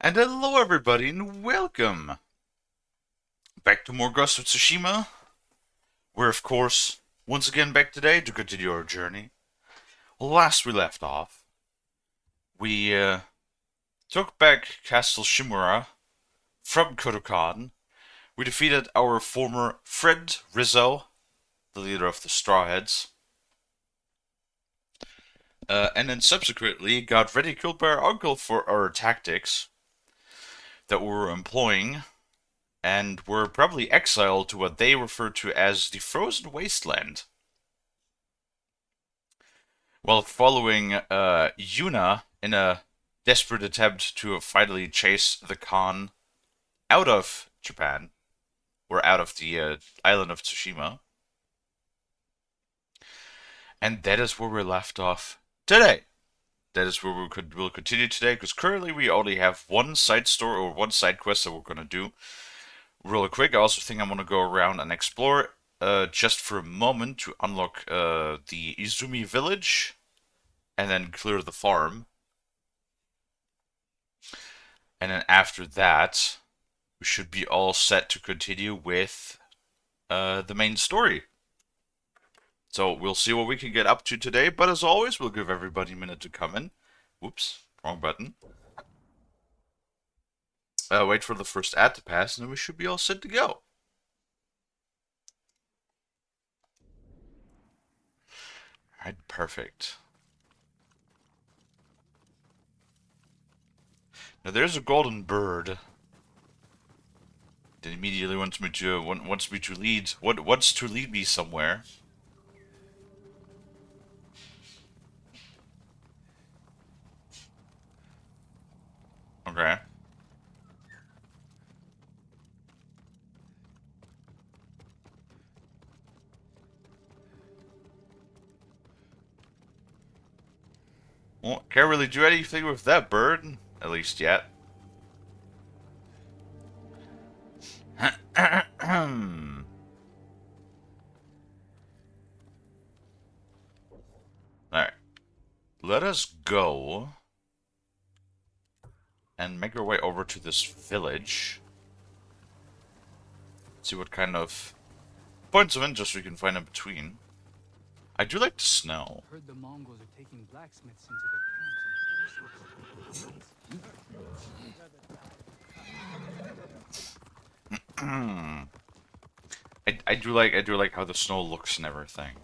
And hello everybody and welcome back to more Ghost of Tsushima. We're of course once again back today to continue our journey. Well, last we left off, we took back Castle Shimura from Kodokan. We defeated our former friend Rizzo, the leader of the Straw Heads. And then subsequently got ridiculed by our uncle for our tactics that we were employing, and were probably exiled to what they refer to as the Frozen Wasteland. While following Yuna in a desperate attempt to finally chase the Khan out of Japan, or out of the island of Tsushima. And that is where we left off today. That is where we'll continue today, because currently we only have one side story or one side quest that we're going to do real quick. I also think I'm going to go around and explore just for a moment to unlock the Izumi village and then clear the farm. And then after that, we should be all set to continue with the main story. So we'll see what we can get up to today, but as always, we'll give everybody a minute to come in. Whoops, wrong button. Wait for the first ad to pass, and then we should be all set to go. Alright, perfect. Now there's a golden bird that immediately wants me to lead wants to lead me somewhere. Okay. Well, can't really do anything with that bird, at least yet. Alright. Let us go and make our way over to this village. See what kind of points of interest we can find in between. I do like the snow. Heard the Mongols are taking blacksmiths into their camps. I do like how the snow looks and everything.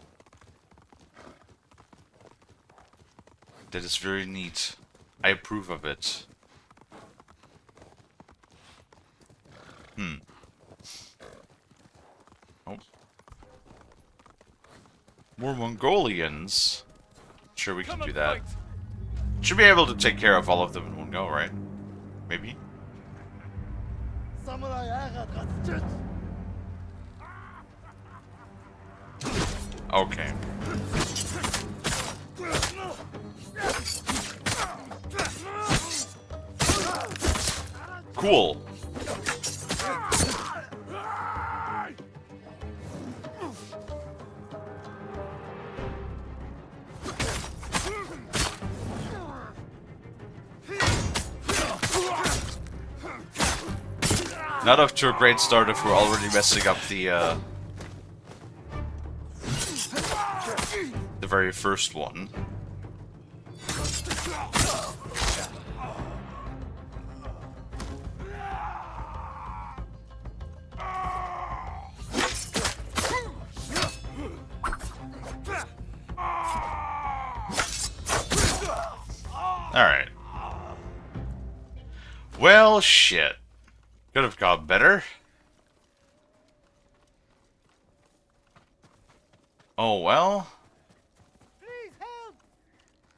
That is very neat. I approve of it. Oh. More Mongolians. Sure, we can do that. Should be able to take care of all of them in one go, right? Maybe? Okay. Cool. Not off to a great start if we're already messing up the very first one. Alright. Well, shit. Could have gone better. Oh, well. Please help!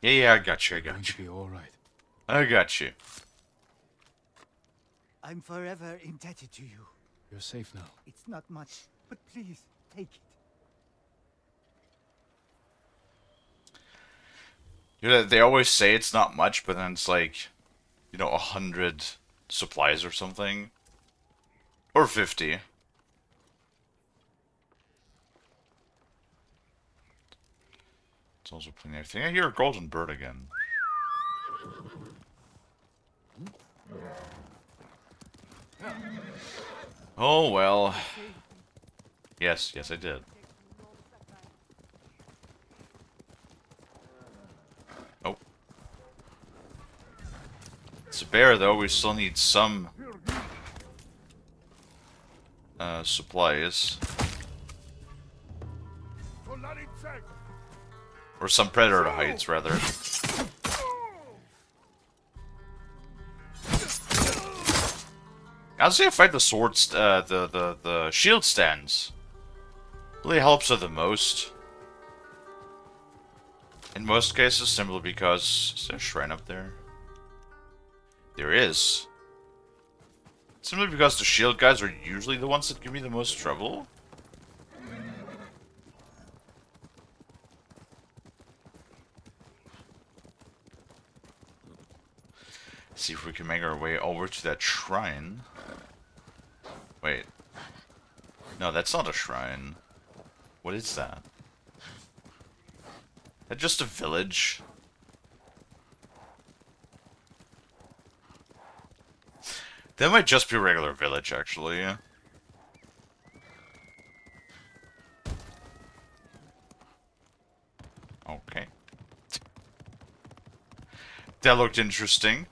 Yeah, I got you, I got you. Be all right. I got you. I'm forever indebted to you. You're safe now. It's not much, but please, take it. You know, they always say it's not much, but then it's like, 100 supplies or something. Or 50. It's also plenty. I think I hear a golden bird again. Oh well. Yes, yes I did. Oh. It's a bear though, we still need some supplies. Or some predator hides, rather. Honestly, I find the swords, the shield stands really helps with the most. In most cases, simply because is there a shrine up there? There is. Simply because the shield guys are usually the ones that give me the most trouble. See if we can make our way over to that shrine. Wait. No, that's not a shrine. What is that? That's just a village. That might just be a regular village, actually. Okay. That looked interesting.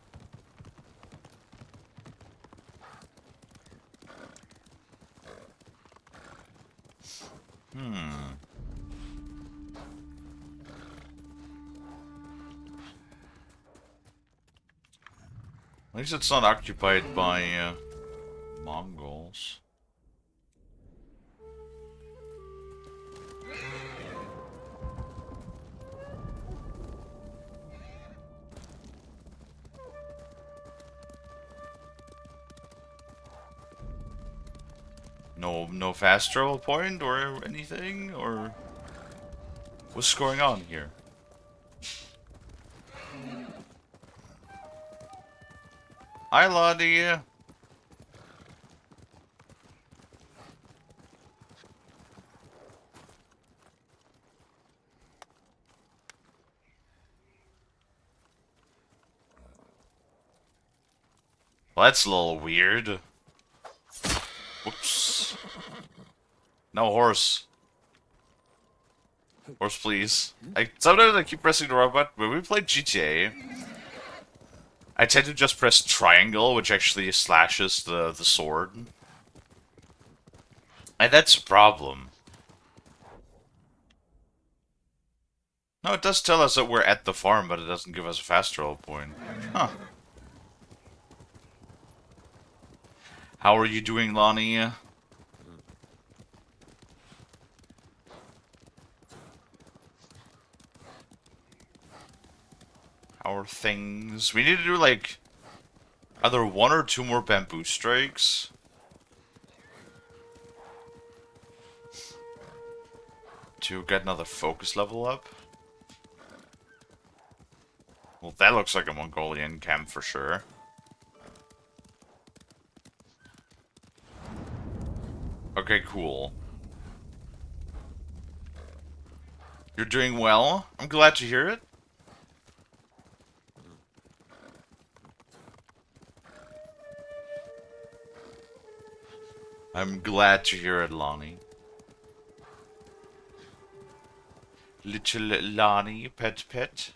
At least it's not occupied by Mongols. No fast travel point or anything, or what's going on here? Hi, Lottie. Well, that's a little weird. Whoops. No horse. Horse, please. Sometimes I keep pressing the wrong button. When we played GTA, I tend to just press triangle, which actually slashes the sword. And that's a problem. No, it does tell us that we're at the farm, but it doesn't give us a fast travel point. Huh. How are you doing, Lonnie? How are things? We need to do, like, either 1 or 2 more bamboo strikes. To get another focus level up. Well, that looks like a Mongolian camp for sure. Okay, cool. You're doing well. I'm glad to hear it. I'm glad to hear it, Lonnie. Little Lonnie, pet.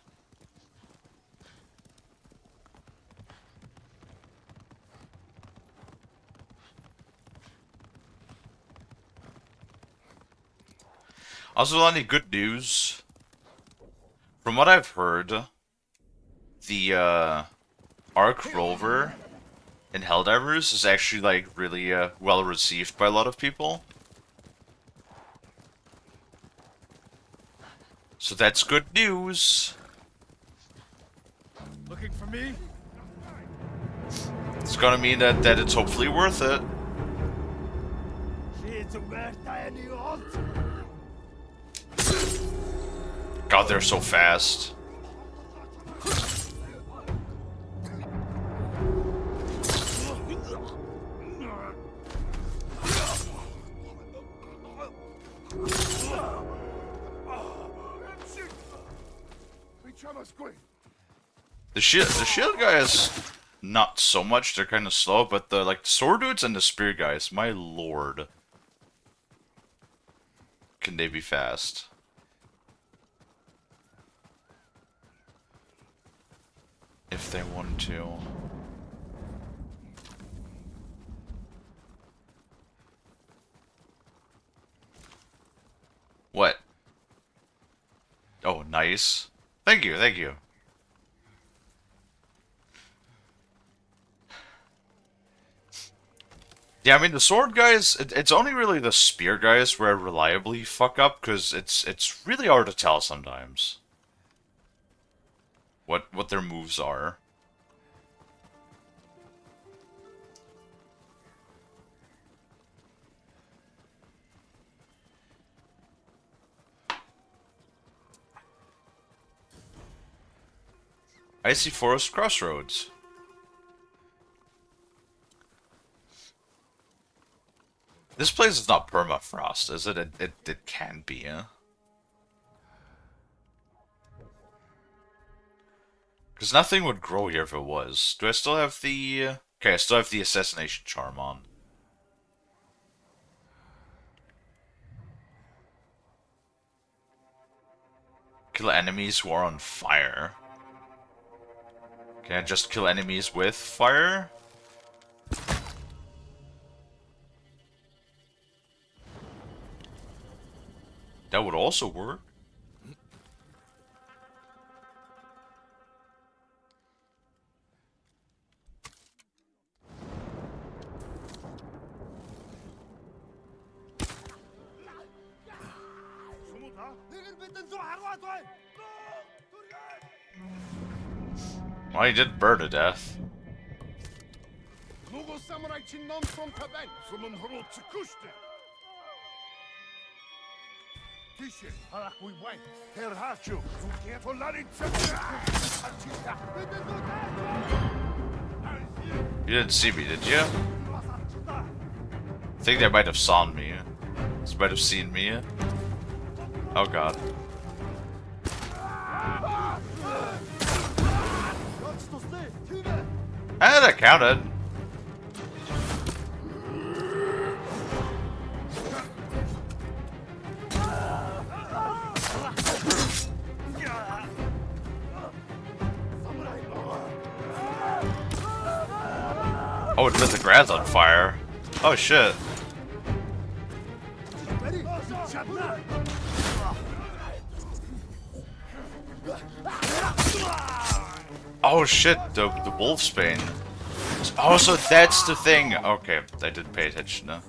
Also, Lonnie, good news. From what I've heard, the Arc Rover in Helldivers is actually like really well received by a lot of people. So that's good news. Looking for me? It's gonna mean that it's hopefully worth it. God, they're so fast. The shield guy is not so much. They're kind of slow, but the sword dudes and the spear guys, my lord, can they be fast? If they want to. What? Oh, nice. Thank you, thank you. Yeah, I mean the sword guys. It's only really the spear guys where I reliably fuck up because it's really hard to tell sometimes what their moves are. Icy Forest Crossroads. This place is not permafrost, is it? It can be, huh? Because nothing would grow here if it was. Do I still have the... Okay, I still have the Assassination Charm on. Kill enemies who are on fire. Can I just kill enemies with fire? That would also work. Well, he did burn to death. You didn't see me, did you? I think they might have saw me. They might have seen me. Oh god. And that counted. Oh, it lit the grass on fire. Oh shit. Oh shit, the wolf's bane. Oh, so that's the thing. Okay, I didn't pay attention now.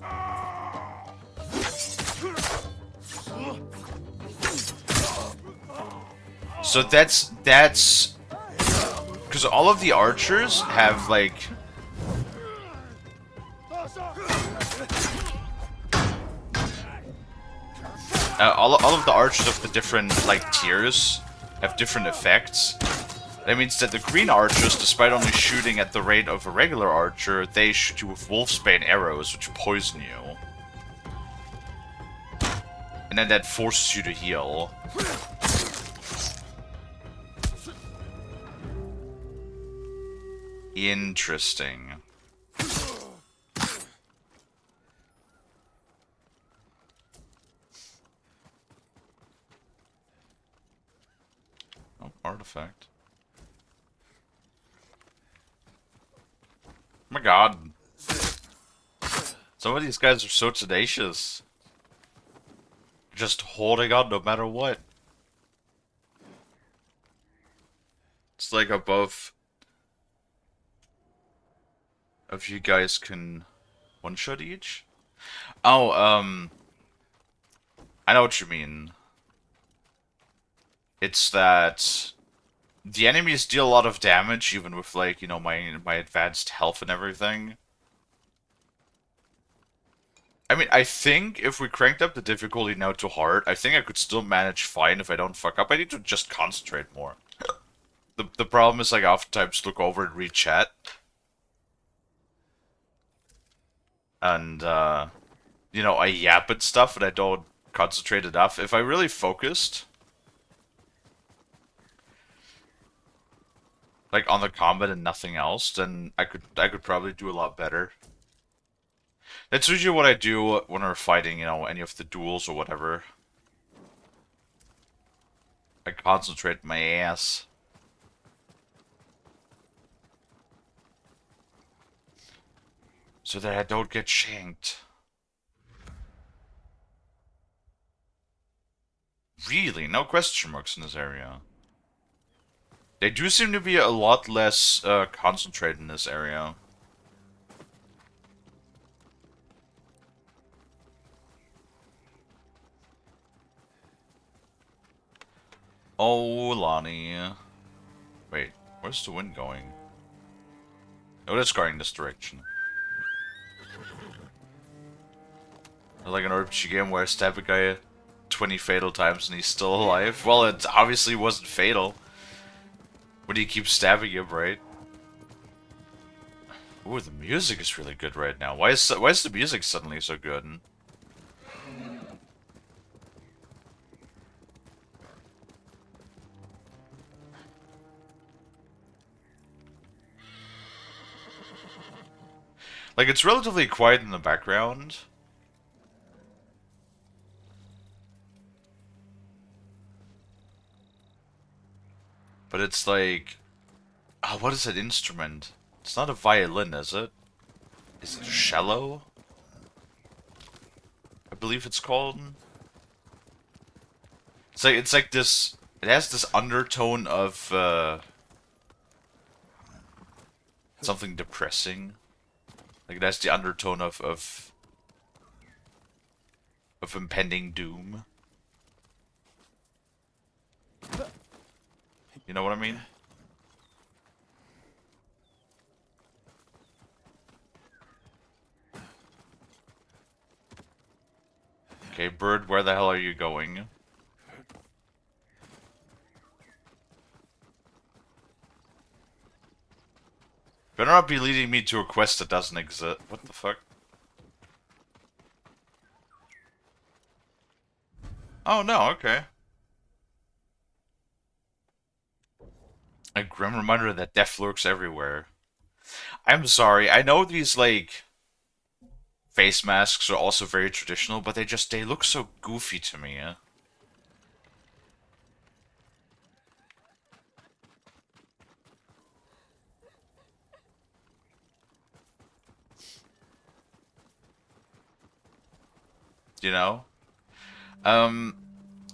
So that's because all of the archers have like all of the archers of the different like tiers have different effects. That means that the green archers, despite only shooting at the rate of a regular archer, they shoot you with wolfsbane arrows, which poison you. And then that forces you to heal. Interesting. Oh, artifact. Oh my god. Some of these guys are so tenacious. Just holding on no matter what. It's like above. If you guys can one-shot each? Oh, I know what you mean. It's that the enemies deal a lot of damage, even with, like, you know, my advanced health and everything. I mean, I think if we cranked up the difficulty now to hard, I think I could still manage fine if I don't fuck up. I need to just concentrate more. The problem is, like, I oftentimes look over and read chat. And, you know, I yap and stuff, and I don't concentrate enough. If I really focused... like on the combat and nothing else, then I could probably do a lot better. That's usually what I do when we're fighting, you know, any of the duels or whatever. I concentrate my ass. So that I don't get shanked. Really? No question marks in this area. They do seem to be a lot less concentrated in this area. Oh, Lonnie. Wait, where's the wind going? Oh, it's going this direction. Like an RPG game where I stab a guy 20 fatal times and he's still alive. Well, it obviously wasn't fatal. When you keep stabbing him, right? Ooh, the music is really good right now. Why is the music suddenly so good? Like, it's relatively quiet in the background. But it's like... Oh, what is that instrument? It's not a violin, is it? Is it a cello? I believe it's called. It's like this... It has this undertone of, something depressing. Like, it has the undertone of impending doom. You know what I mean? Okay, bird, where the hell are you going? Better not be leading me to a quest that doesn't exist. What the fuck? Oh no, okay. A grim reminder that death lurks everywhere. I'm sorry, I know these, like, face masks are also very traditional, but they look so goofy to me. You know? Um,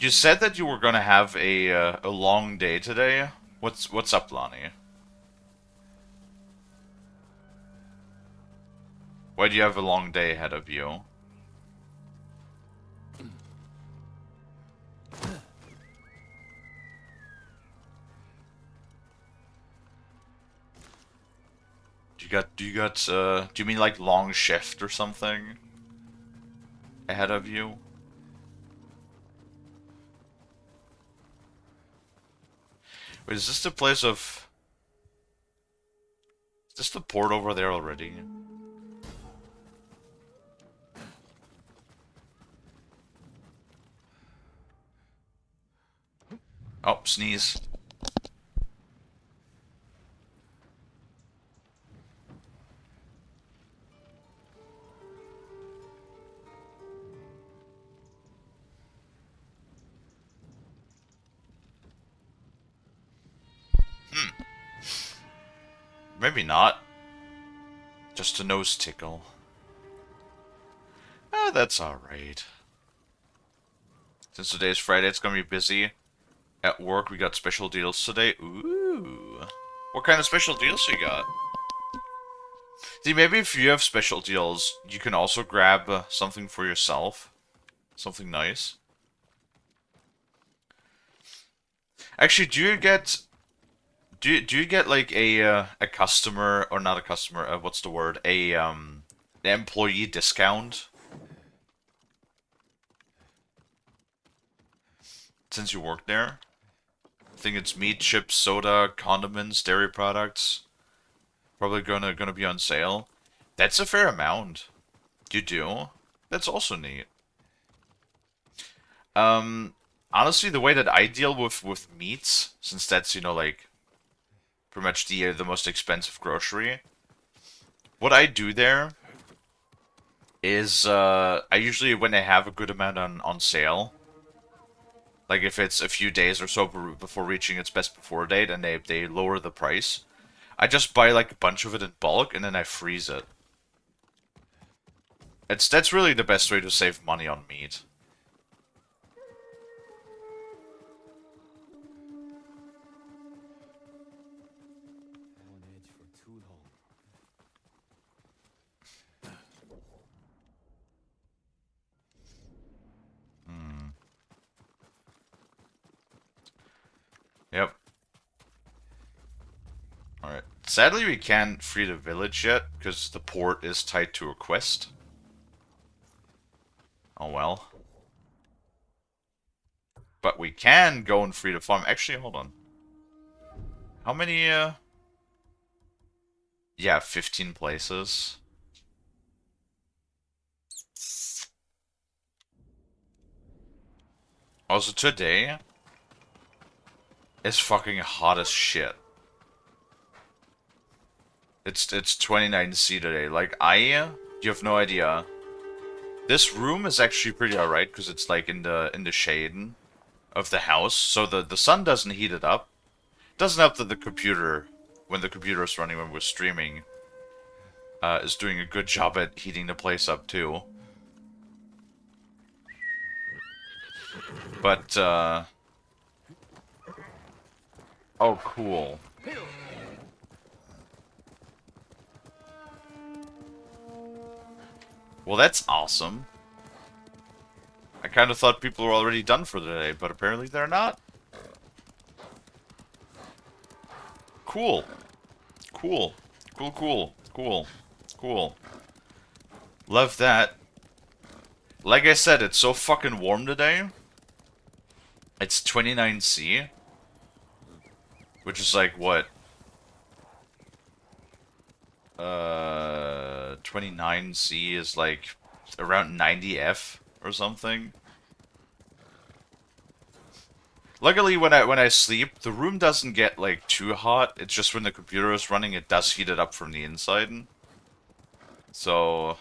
you said that you were gonna have a long day today. What's up, Lonnie? Why do you have a long day ahead of you? Do you mean like long shift or something ahead of you? Wait, is this the place of... Is this the port over there already? Oh, sneeze. Maybe not. Just a nose tickle. Ah, that's alright. Since today's Friday, it's gonna be busy. At work, we got special deals today. Ooh. What kind of special deals you got? See, maybe if you have special deals, you can also grab something for yourself. Something nice. Actually, do you get like a customer, or not a customer, what's the word? An employee discount? Since you work there? I think it's meat, chips, soda, condiments, dairy products. Probably gonna be on sale. That's a fair amount. You do? That's also neat. Honestly, the way that I deal with meats, since that's, you know, like, pretty much the most expensive grocery. What I do there is I usually, when they have a good amount on sale, like if it's a few days or so before reaching its best before date and they lower the price, I just buy like a bunch of it in bulk and then I freeze it. That's really the best way to save money on meat. On edge for too long. Yep. Alright. Sadly, we can't free the village yet, because the port is tied to a quest. Oh well. But we can go and free the farm. Actually, hold on. How many, Yeah, 15 places. Also, today is fucking hot as shit. It's 29C today. Like, you have no idea. This room is actually pretty alright, because it's like in the shade of the house, so the sun doesn't heat it up. It doesn't help that the computer, when the computer is running when we're streaming, is doing a good job at heating the place up too. But, oh, cool. Well, that's awesome. I kind of thought people were already done for the day, but apparently they're not. Cool. Cool. Cool, cool, cool, cool. Love that. Like I said, it's so fucking warm today. It's 29C. Which is like, what? 29C is like around 90F or something. Luckily, when I sleep, the room doesn't get like too hot. It's just when the computer is running, it does heat it up from the inside. So,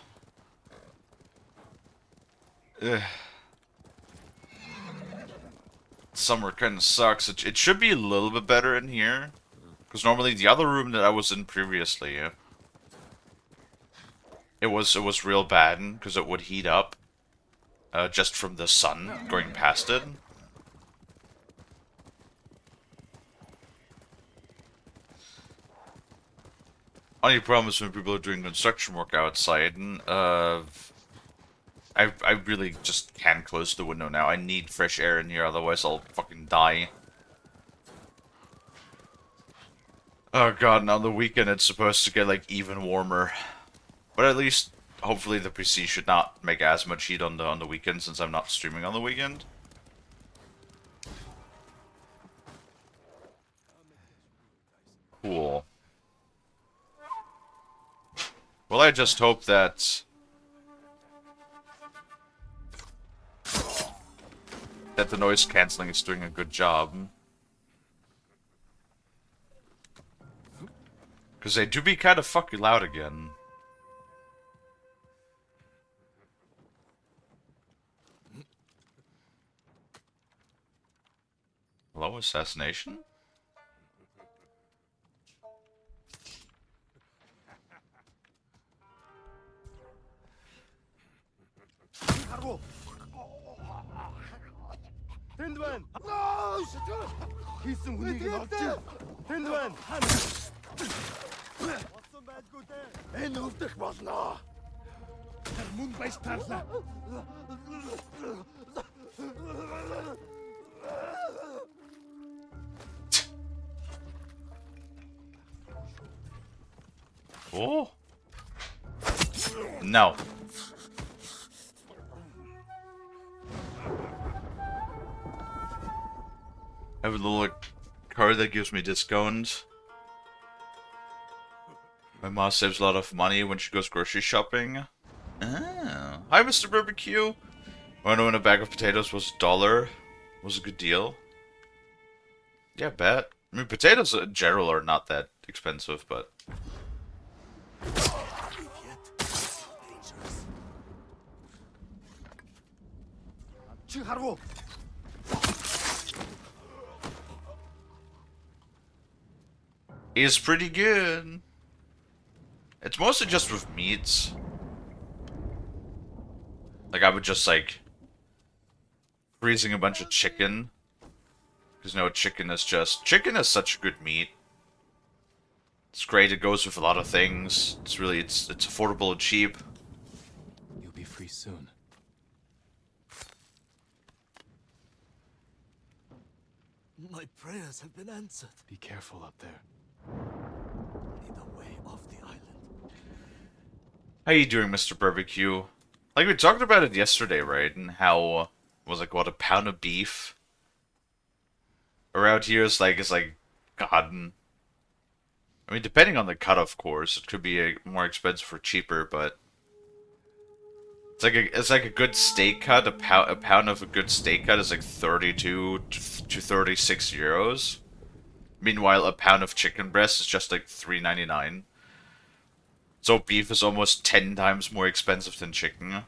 summer kind of sucks. It should be a little bit better in here, because normally the other room that I was in previously, it was real bad because it would heat up just from the sun going past it. Only problem is when people are doing construction work outside, and I really just can't close the window now. I need fresh air in here, otherwise I'll fucking die. Oh god, and on the weekend it's supposed to get like even warmer. But at least, hopefully the PC should not make as much heat on the weekend, since I'm not streaming on the weekend. Cool. Well, I just hope that the noise cancelling is doing a good job. Because they do be kind of fucking loud again. Hello, assassination? 밴드맨! 필승 분위기 없지? 밴드맨! Болсон байдгүй дээ. Энэ өвдөх болно. Тэр мөн байж таарлаа. Oh? No. I have a little card that gives me discounts. My mom saves a lot of money when she goes grocery shopping. Oh. Hi, Mr. Barbecue. Wanna know when a bag of potatoes was $1? Was a good deal. Yeah, bet. I mean, potatoes in general are not that expensive, but 지하로. it's pretty good. It's mostly just with meats. Like, I would just, like, freezing a bunch of chicken. Because, chicken is such good meat. It's great, it goes with a lot of things. It's affordable and cheap. You'll be free soon. My prayers have been answered. Be careful up there. Lead the way off the island. How you doing, Mr. Barbecue? Like, we talked about it yesterday, right? And how, was like, what, a pound of beef? Around here is like, God. I mean, depending on the cut, of course, it could be more expensive or cheaper, but it's like a good steak cut. A pound of a good steak cut is like 32 to 36 euros. Meanwhile, a pound of chicken breast is just like $3.99. So beef is almost 10 times more expensive than chicken.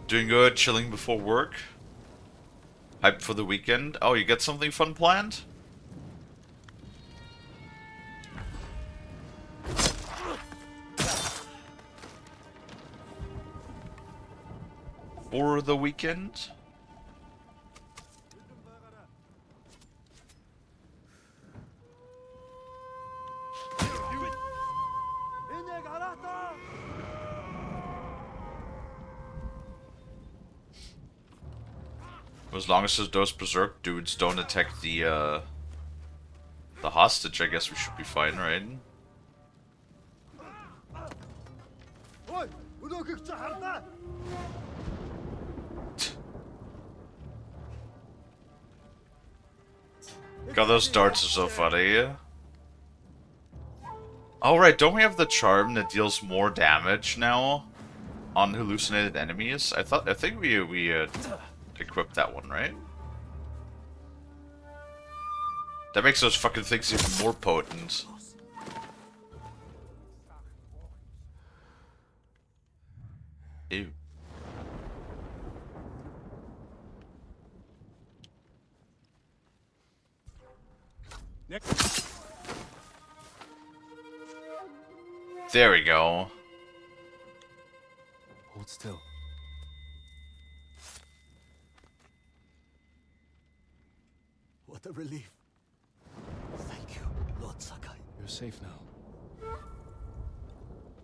Doing good, chilling before work. Hyped for the weekend. Oh, you got something fun planned? For the weekend? As long as those berserk dudes don't attack the hostage, I guess we should be fine, right? Ой, өнөөхийг чи харлаа. God, those darts are so funny. Alright, don't we have the charm that deals more damage now on hallucinated enemies? I think we equipped that one, right? That makes those fucking things even more potent. Ew. There we go. Hold still. What a relief. Thank you, Lord Sakai. You're safe now.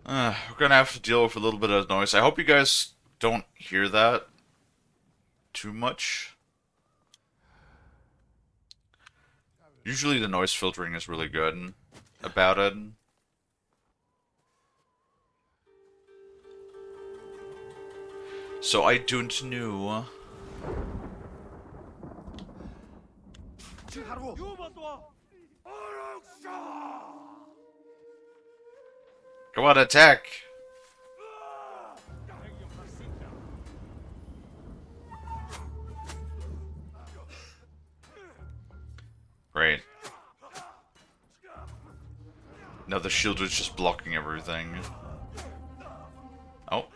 We're gonna have to deal with a little bit of noise. I hope you guys don't hear that too much. Usually the noise filtering is really good about it. So I don't know. 지하로. Come on, attack! Great. Now the shield is just blocking everything. Oh.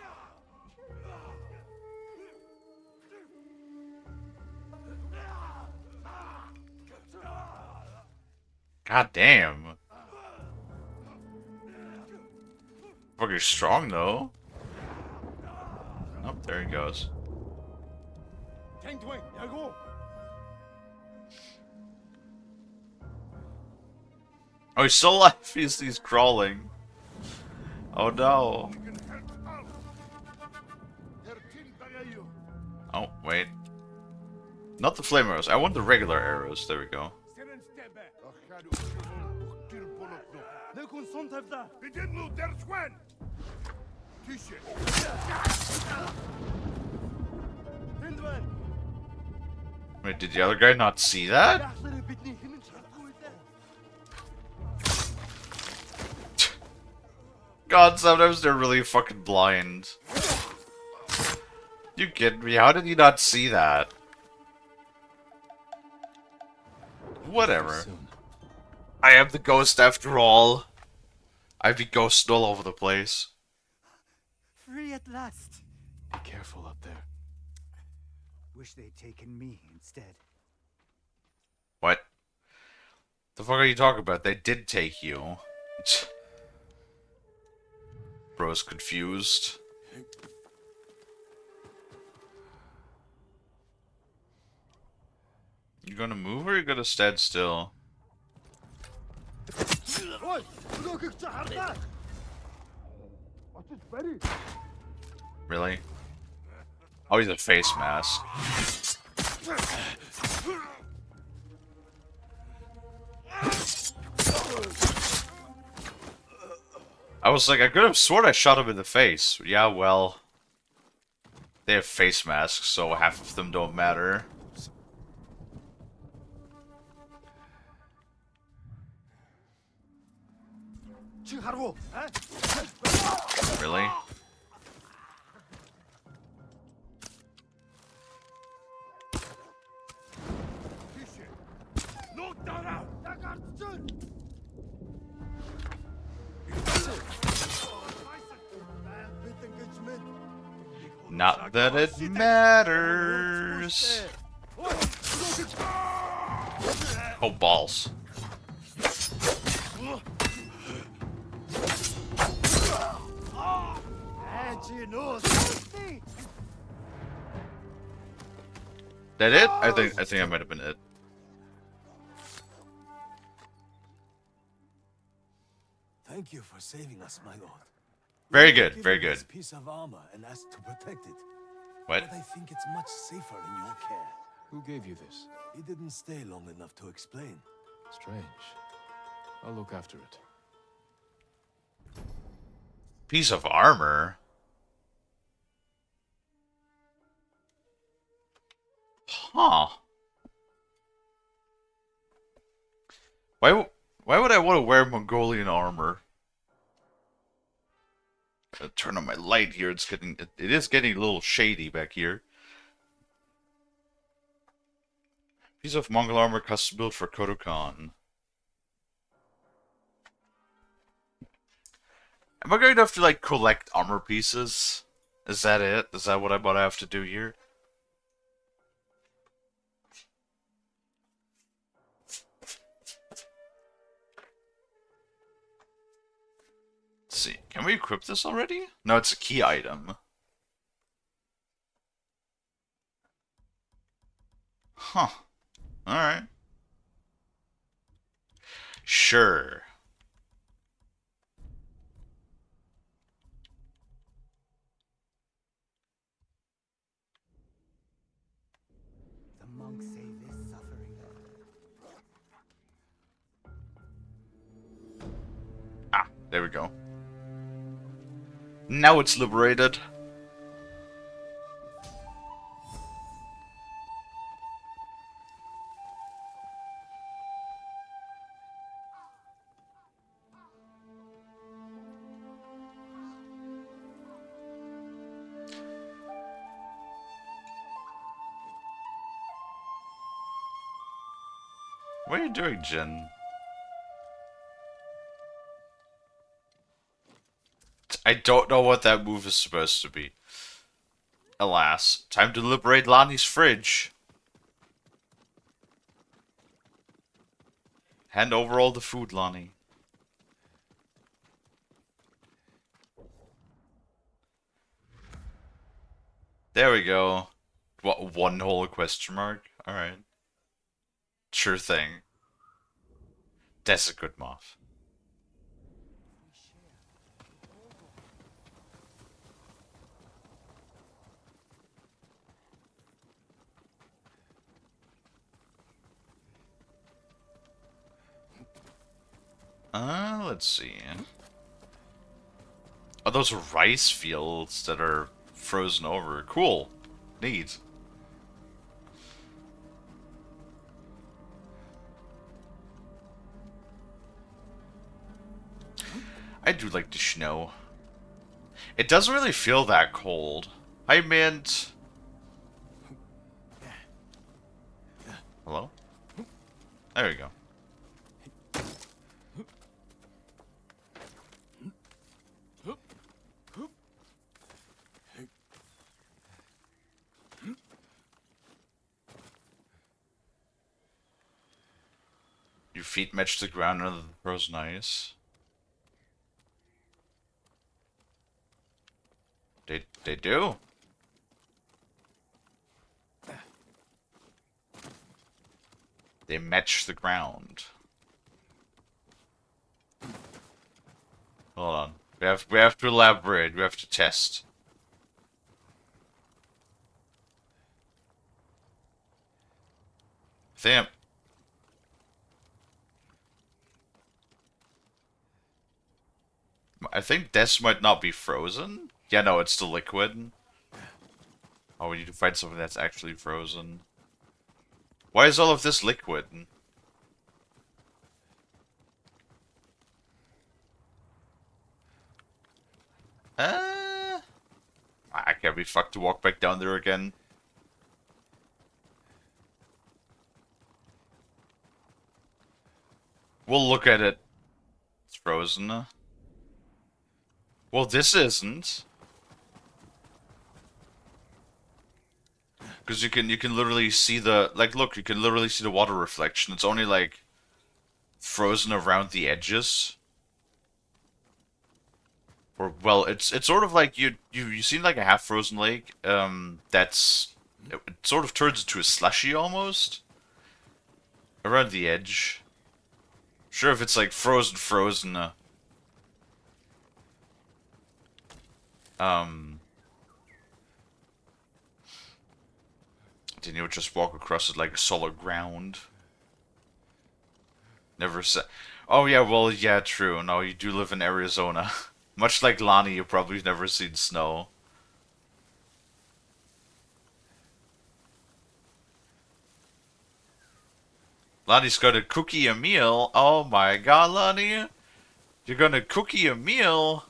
God damn. Fucking strong though. Oh, there he goes. Oh, he's still alive. He's crawling. Oh no. Oh, wait. Not the flame arrows. I want the regular arrows. There we go. Wait, did the other guy not see that? God, sometimes they're really fucking blind. You kidding me? How did you not see that? Free Whatever. soon. I am the ghost after all. I'd be ghosting all over the place. Free at last. Be careful up there. Wish they'd taken me instead. What? The fuck are you talking about? They did take you. Bro's confused. You gonna move or you gonna stand still? Oi! Look at the What is ready? Really? Oh, he's a face mask. I was like, I could have sworn I shot him in the face. Yeah, well. They have face masks, so half of them don't matter. Chiharu, eh? Really? No dara! Dagartsun! Not that it matters. Oh, balls. That it? I think I might have been it. Thank you for saving us, my lord. Very We were good, very given good. this piece of armor and asked to protect it. What? But I think it's much safer in your care. Who gave you this? He didn't stay long enough to explain. Strange. I'll look after it. Piece of armor? Huh. Why would I want to wear Mongolian armor? I'll turn on my light here. It is getting a little shady back here. Piece of Mongol armor custom built for Kodokan. Am I going to have to like collect armor pieces? Is that it? Is that what I'm gonna have to do here? Let's see. Can we equip this already? No, it's a key item. Huh. Alright. Sure. The monks say this suffering. Ah, there we go. Now it's liberated. What are you doing, Jin? I don't know what that move is supposed to be. Alas, time to liberate Lonnie's fridge. Hand over all the food, Lonnie. There we go. What, one whole question mark? Alright. Sure thing. That's a good move. Let's see. Oh, those are rice fields that are frozen over. Cool. Neat. I do like the snow. It doesn't really feel that cold. Hi, Mint. There we go. Your feet match the ground under the frozen ice. They do. They match the ground. Hold on. We have to elaborate. We have to test. Damn. I think this might not be frozen. Yeah, no, it's still liquid. Oh, we need to find something that's actually frozen. Why is all of this liquid? I can't be fucked to walk back down there again. We'll look at it. It's frozen. Well, this isn't. Because you can literally see the look, you can literally see the water reflection. It's only like frozen around the edges. Or well, it's sort of like you seen like a half frozen lake. That's it sort of turns into a slushy almost around the edge. Sure, if it's like frozen. Then you would just walk across it like a solid ground. Never said. Oh yeah, well yeah, true. No, you do live in Arizona. Much like Lonnie, you probably never seen snow. Lonnie's gonna cookie a meal. Oh my god, Lonnie! You're gonna cookie a meal?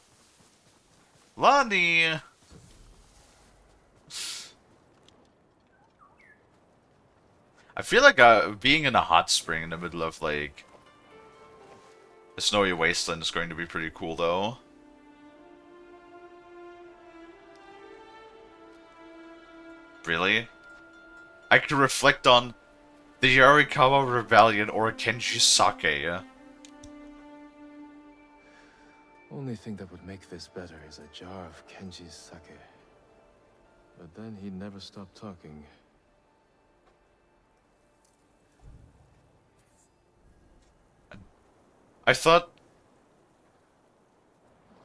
Lonnie! I feel like being in a hot spring in the middle of like a snowy wasteland is going to be pretty cool though. Really? I could reflect on the Yarikawa Rebellion or Kenji Sake. Only thing that would make this better is a jar of Kenji's sake. But then he'd never stop talking. I thought...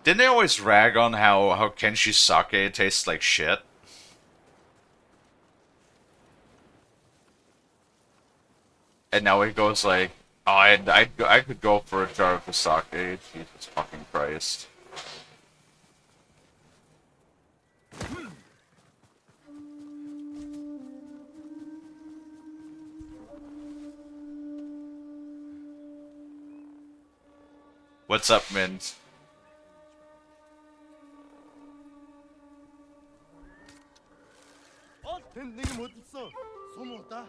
Didn't they always rag on how Kenshi Sake tastes like shit? And now it goes like, oh, I could go for a jar of the sake. Jesus fucking Christ. What's up, Mint? Тэнд нэг юм хөдөлсөн. Сум уу да?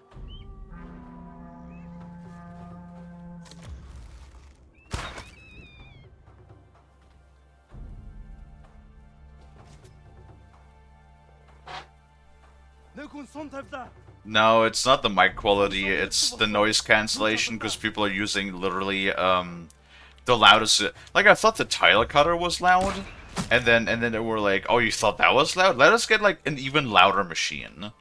Нэг хүн сум тавьлаа. No, it's not the mic quality, it's the noise cancellation, because people are using literally, the loudest... Like, I thought the tile cutter was loud, and then they were like, oh, you thought that was loud? Let us get, like, an even louder machine.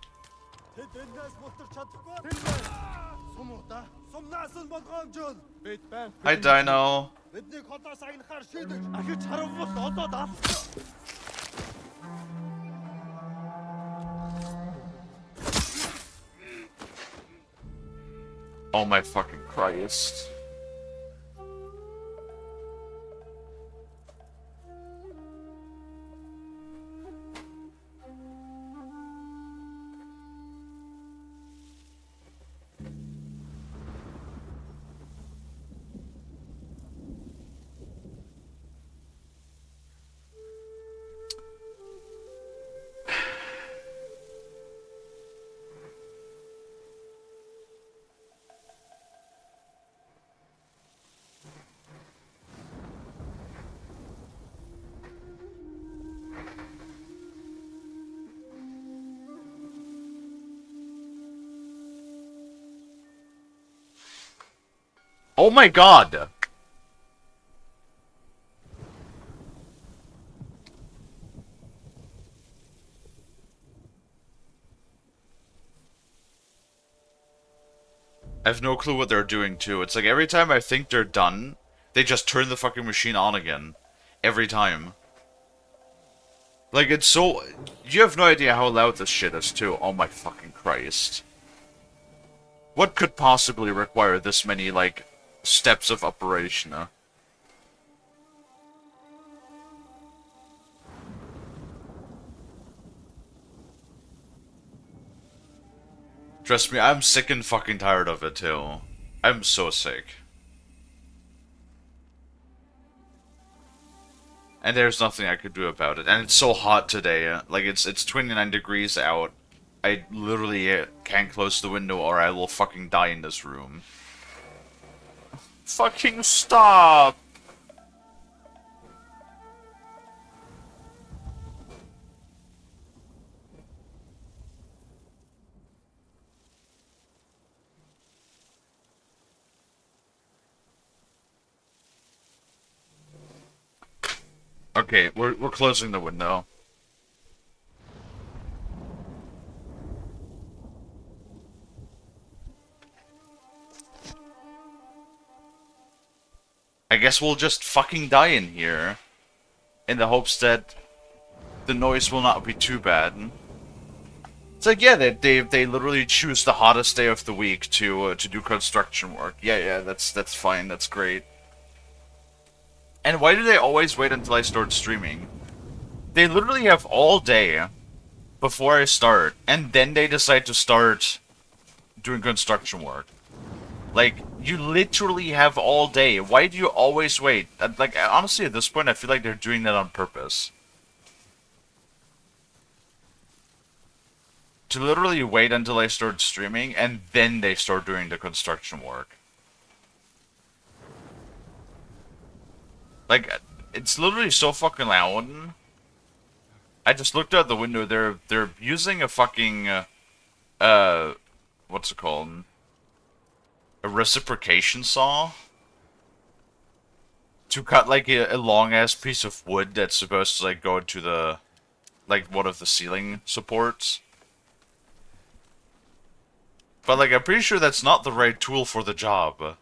Hi, Dino. Oh my fucking Christ. Oh my god! I have no clue what they're doing too. It's like every time I think they're done, they just turn the fucking machine on again. Every time. Like, it's so... You have no idea how loud this shit is too. Oh my fucking Christ. What could possibly require this many, like, steps of operation? Trust me, I'm sick and fucking tired of it too. I'm so sick. And there's nothing I could do about it. And it's so hot today. Like, it's 29 degrees out. I literally can't close the window or I will fucking die in this room. Fucking stop! Okay, we're closing the window. I guess we'll just fucking die in here. In the hopes that the noise will not be too bad. It's like, yeah, they literally choose the hottest day of the week to do construction work. Yeah, that's fine, that's great. And why do they always wait until I start streaming? They literally have all day before I start, and then they decide to start doing construction work. Like, you literally have all day. Why do you always wait? Like, honestly, at this point, I feel like they're doing that on purpose. To literally wait until I start streaming, and then they start doing the construction work. Like, it's literally so fucking loud. I just looked out the window. They're using a fucking what's it called? A reciprocation saw to cut like a long ass piece of wood that's supposed to like go into the like one of the ceiling supports. But like I'm pretty sure that's not the right tool for the job.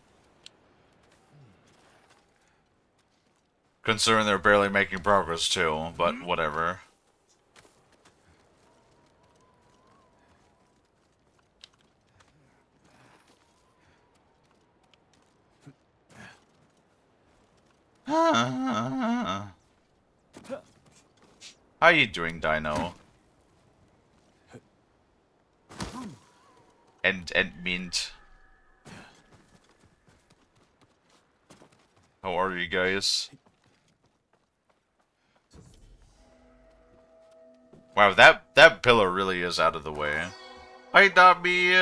Considering they're barely making progress too, but whatever. How you doing, Dino? And Mint. How are you guys? Wow, that pillar really is out of the way. Hi, Dobby.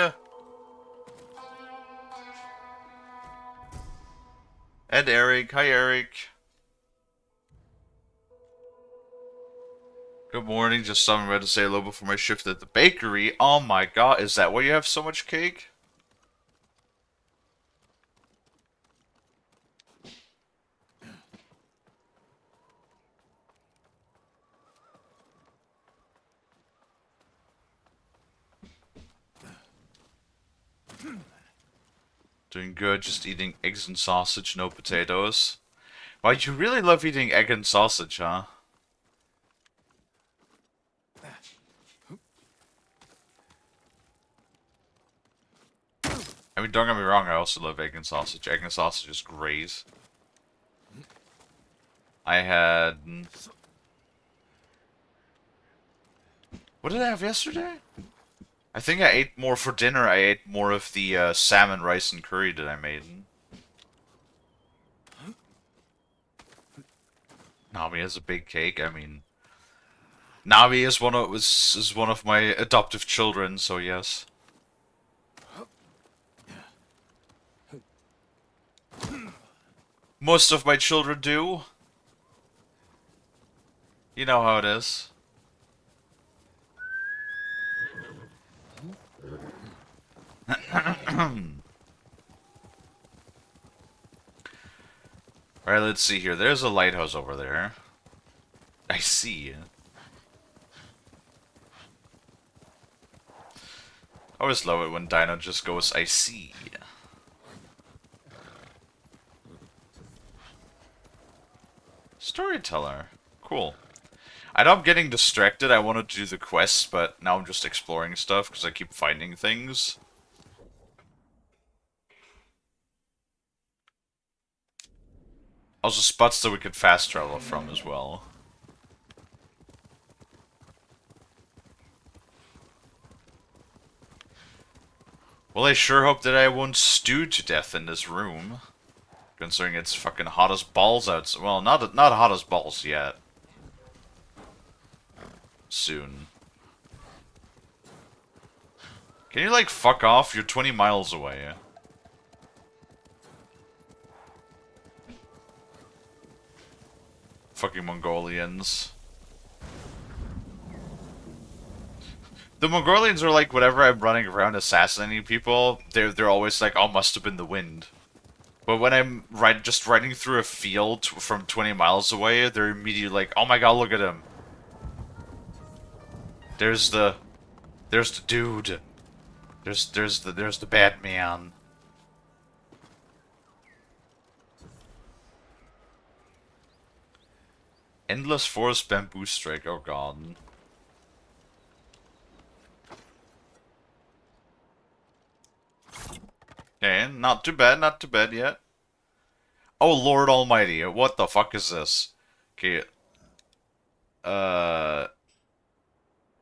And Eric. Hi, Eric. Good morning. Just stopping by to say hello before my shift at the bakery. Oh my god, is that why you have so much cake? Doing good, just eating eggs and sausage, no potatoes. Wow, you really love eating egg and sausage, huh? I mean, don't get me wrong, I also love egg and sausage. Egg and sausage is great. I had... What did I have yesterday? I think I ate more for dinner. I ate more of the salmon, rice, and curry that I made. Nami has a big cake. I mean, Nami is one of my adoptive children, so yes. Most of my children do. You know how it is. Alright, let's see here. There's a lighthouse over there. I see. I always love it when Dino just goes, I see. Storyteller. Cool. I know I'm getting distracted. I wanted to do the quests, but now I'm just exploring stuff because I keep finding things. Also spots that we could fast travel from as well. Well, I sure hope that I won't stew to death in this room. Considering it's fucking hot as balls out. Well, not hot as balls yet. Soon. Can you, like, fuck off? You're 20 miles away. Fucking Mongolians. The Mongolians are like, whenever I'm running around assassinating people, they're always like, oh, must have been the wind. But when I'm just riding through a field from 20 miles away, they're immediately like, oh my god, look at him. There's the dude. There's the bad man. Endless Forest Bamboo Strike, oh god. Okay, not too bad yet. Oh Lord Almighty, what the fuck is this? Okay,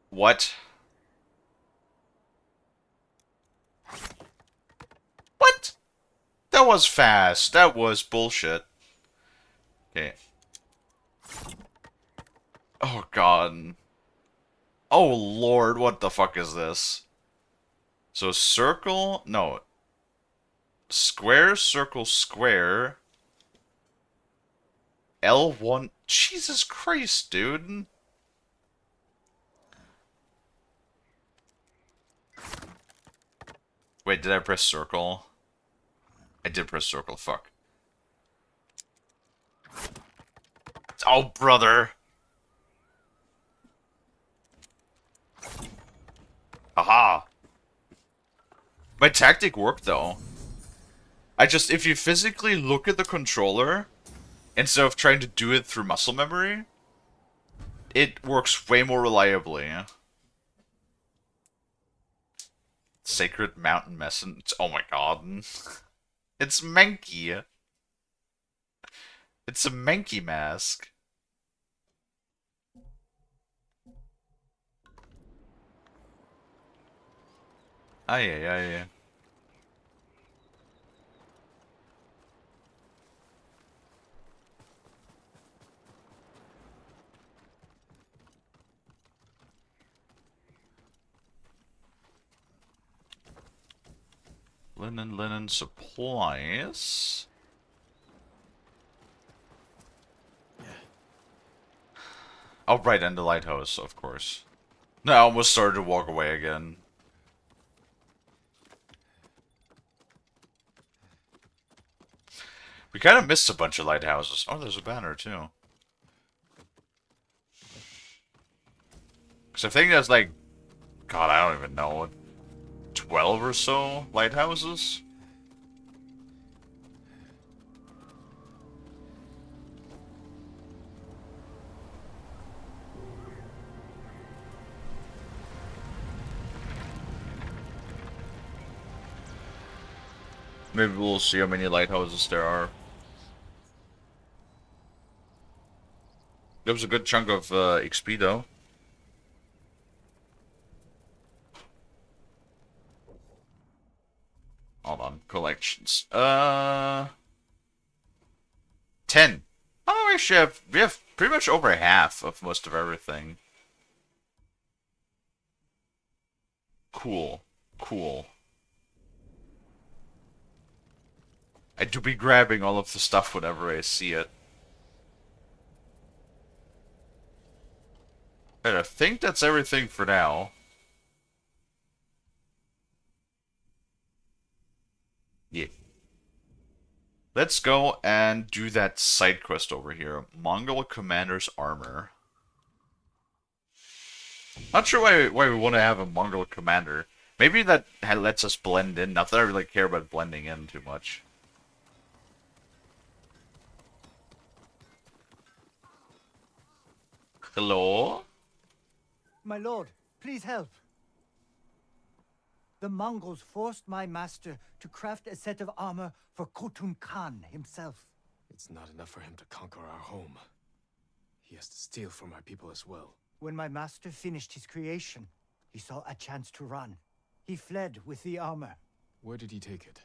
what? What? That was fast, that was bullshit. Okay. Oh god. Oh Lord, what the fuck is this? So circle, no. Square, circle, square. L1. Jesus Christ, dude. Wait, did I press circle? I did press circle, fuck. Oh, brother. Aha. My tactic worked, though. If you physically look at the controller, instead of trying to do it through muscle memory, it works way more reliably. Sacred Mountain Messenger. Oh my god. It's Menki. It's a Menki mask. Ay, ay, ay. Linen supplies. Oh, right, and the lighthouse, of course. No, I almost started to walk away again. We kind of missed a bunch of lighthouses. Oh, there's a banner, too. Because I think there's like... God, I don't even know. 12 or so lighthouses? Maybe we'll see how many lighthouses there are. There was a good chunk of XP, though. Hold on, collections. 10. Oh, actually, we have pretty much over half of most of everything. Cool. Cool. I do be grabbing all of the stuff whenever I see it. But I think that's everything for now. Yeah. Let's go and do that side quest over here. Mongol Commander's Armor. Not sure why we want to have a Mongol Commander. Maybe that lets us blend in. Not that I really care about blending in too much. Hello? My lord, please help. The Mongols forced my master to craft a set of armor for Khotun Khan himself. It's not enough for him to conquer our home. He has to steal from our people as well. When my master finished his creation, he saw a chance to run. He fled with the armor. Where did he take it?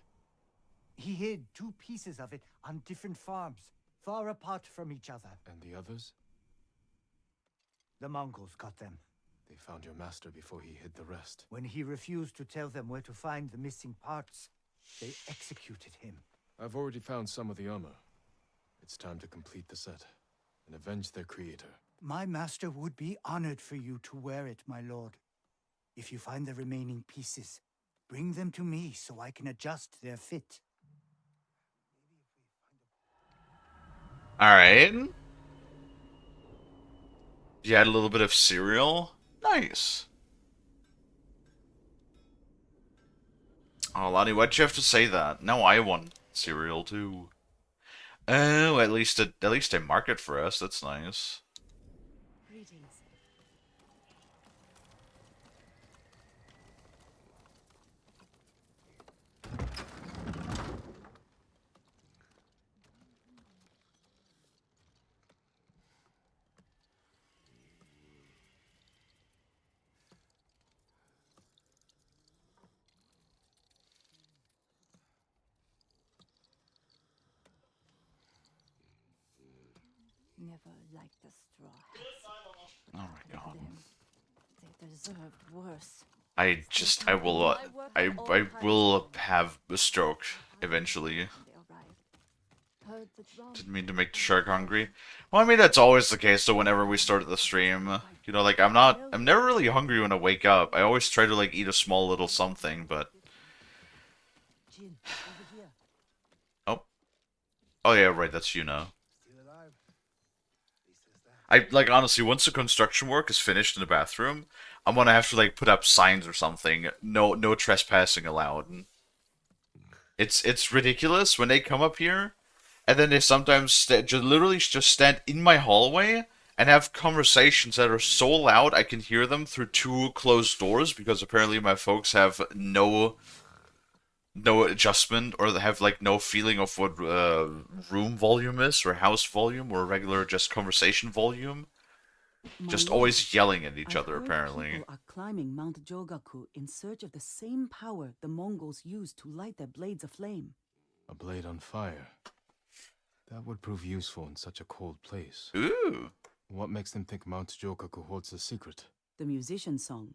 He hid 2 pieces of it on different farms, far apart from each other. And the others? The Mongols got them. They found your master before he hid the rest. When he refused to tell them where to find the missing parts, they executed him. I've already found some of the armor. It's time to complete the set and avenge their creator. My master would be honored for you to wear it, my lord. If you find the remaining pieces, bring them to me so I can adjust their fit. Alright. You add a little bit of cereal. Nice. Oh, Lonnie, why'd you have to say that? Now I want cereal too. Oh, at least they mark it for us. That's nice. Greetings. Never liked the straw. Oh my god. They deserved worse. I will have a stroke eventually. They arrived. Heard the drum. Didn't mean to make the shark hungry. Well, I mean that's always the case. So whenever we start the stream, you know, like I'm never really hungry when I wake up. I always try to like eat a small little something, but Jin, over here. oh yeah, right, that's you now. Still alive? At least there's that. I like honestly, once the construction work is finished in the bathroom, I'm gonna have to like put up signs or something. No trespassing allowed. It's ridiculous when they come up here, and then they sometimes literally just stand in my hallway and have conversations that are so loud I can hear them through 2 closed doors because apparently my folks have no adjustment or they have like no feeling of what room volume is or house volume or regular just conversation volume. Just always yelling at each other, apparently. People are climbing Mount Jogaku in search of the same power the Mongols used to light their blades aflame. A blade on fire. That would prove useful in such a cold place. Ooh. What makes them think Mount Jogaku holds the secret? The musician's song.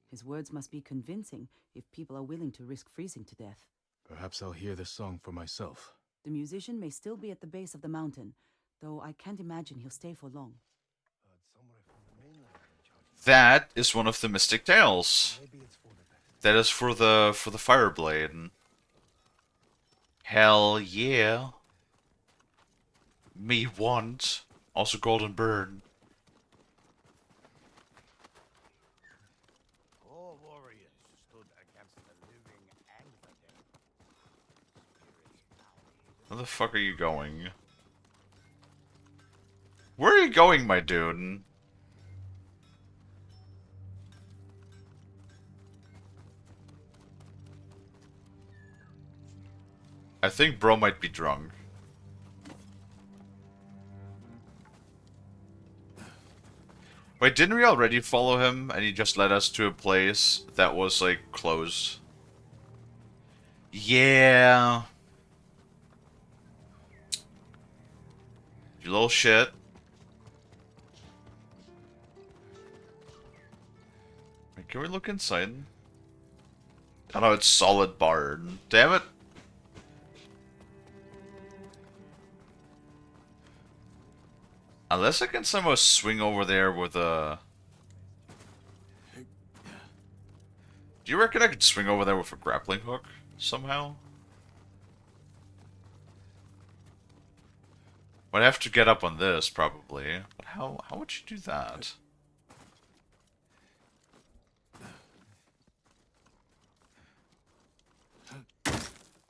His words must be convincing if people are willing to risk freezing to death. Perhaps I'll hear the song for myself. The musician may still be at the base of the mountain, though I can't imagine he'll stay for long. Somewhere from the mainland in charge. That is one of the Mystic Tales. Maybe it's for the best. That is for the Fireblade. Hell yeah. Me want. Also Golden Bird. All warriors stood against the living and the dead. Spirits Where the fuck are you going? Where are you going, my dude? I think bro might be drunk. Wait, didn't we already follow him and he just led us to a place that was like closed? Yeah. You little shit. Wait, can we look inside? Oh no, it's solid barred. Damn it. Unless I can somehow swing over there with a... Do you reckon I could swing over there with a grappling hook? Somehow? Would have to get up on this, probably. But how would you do that?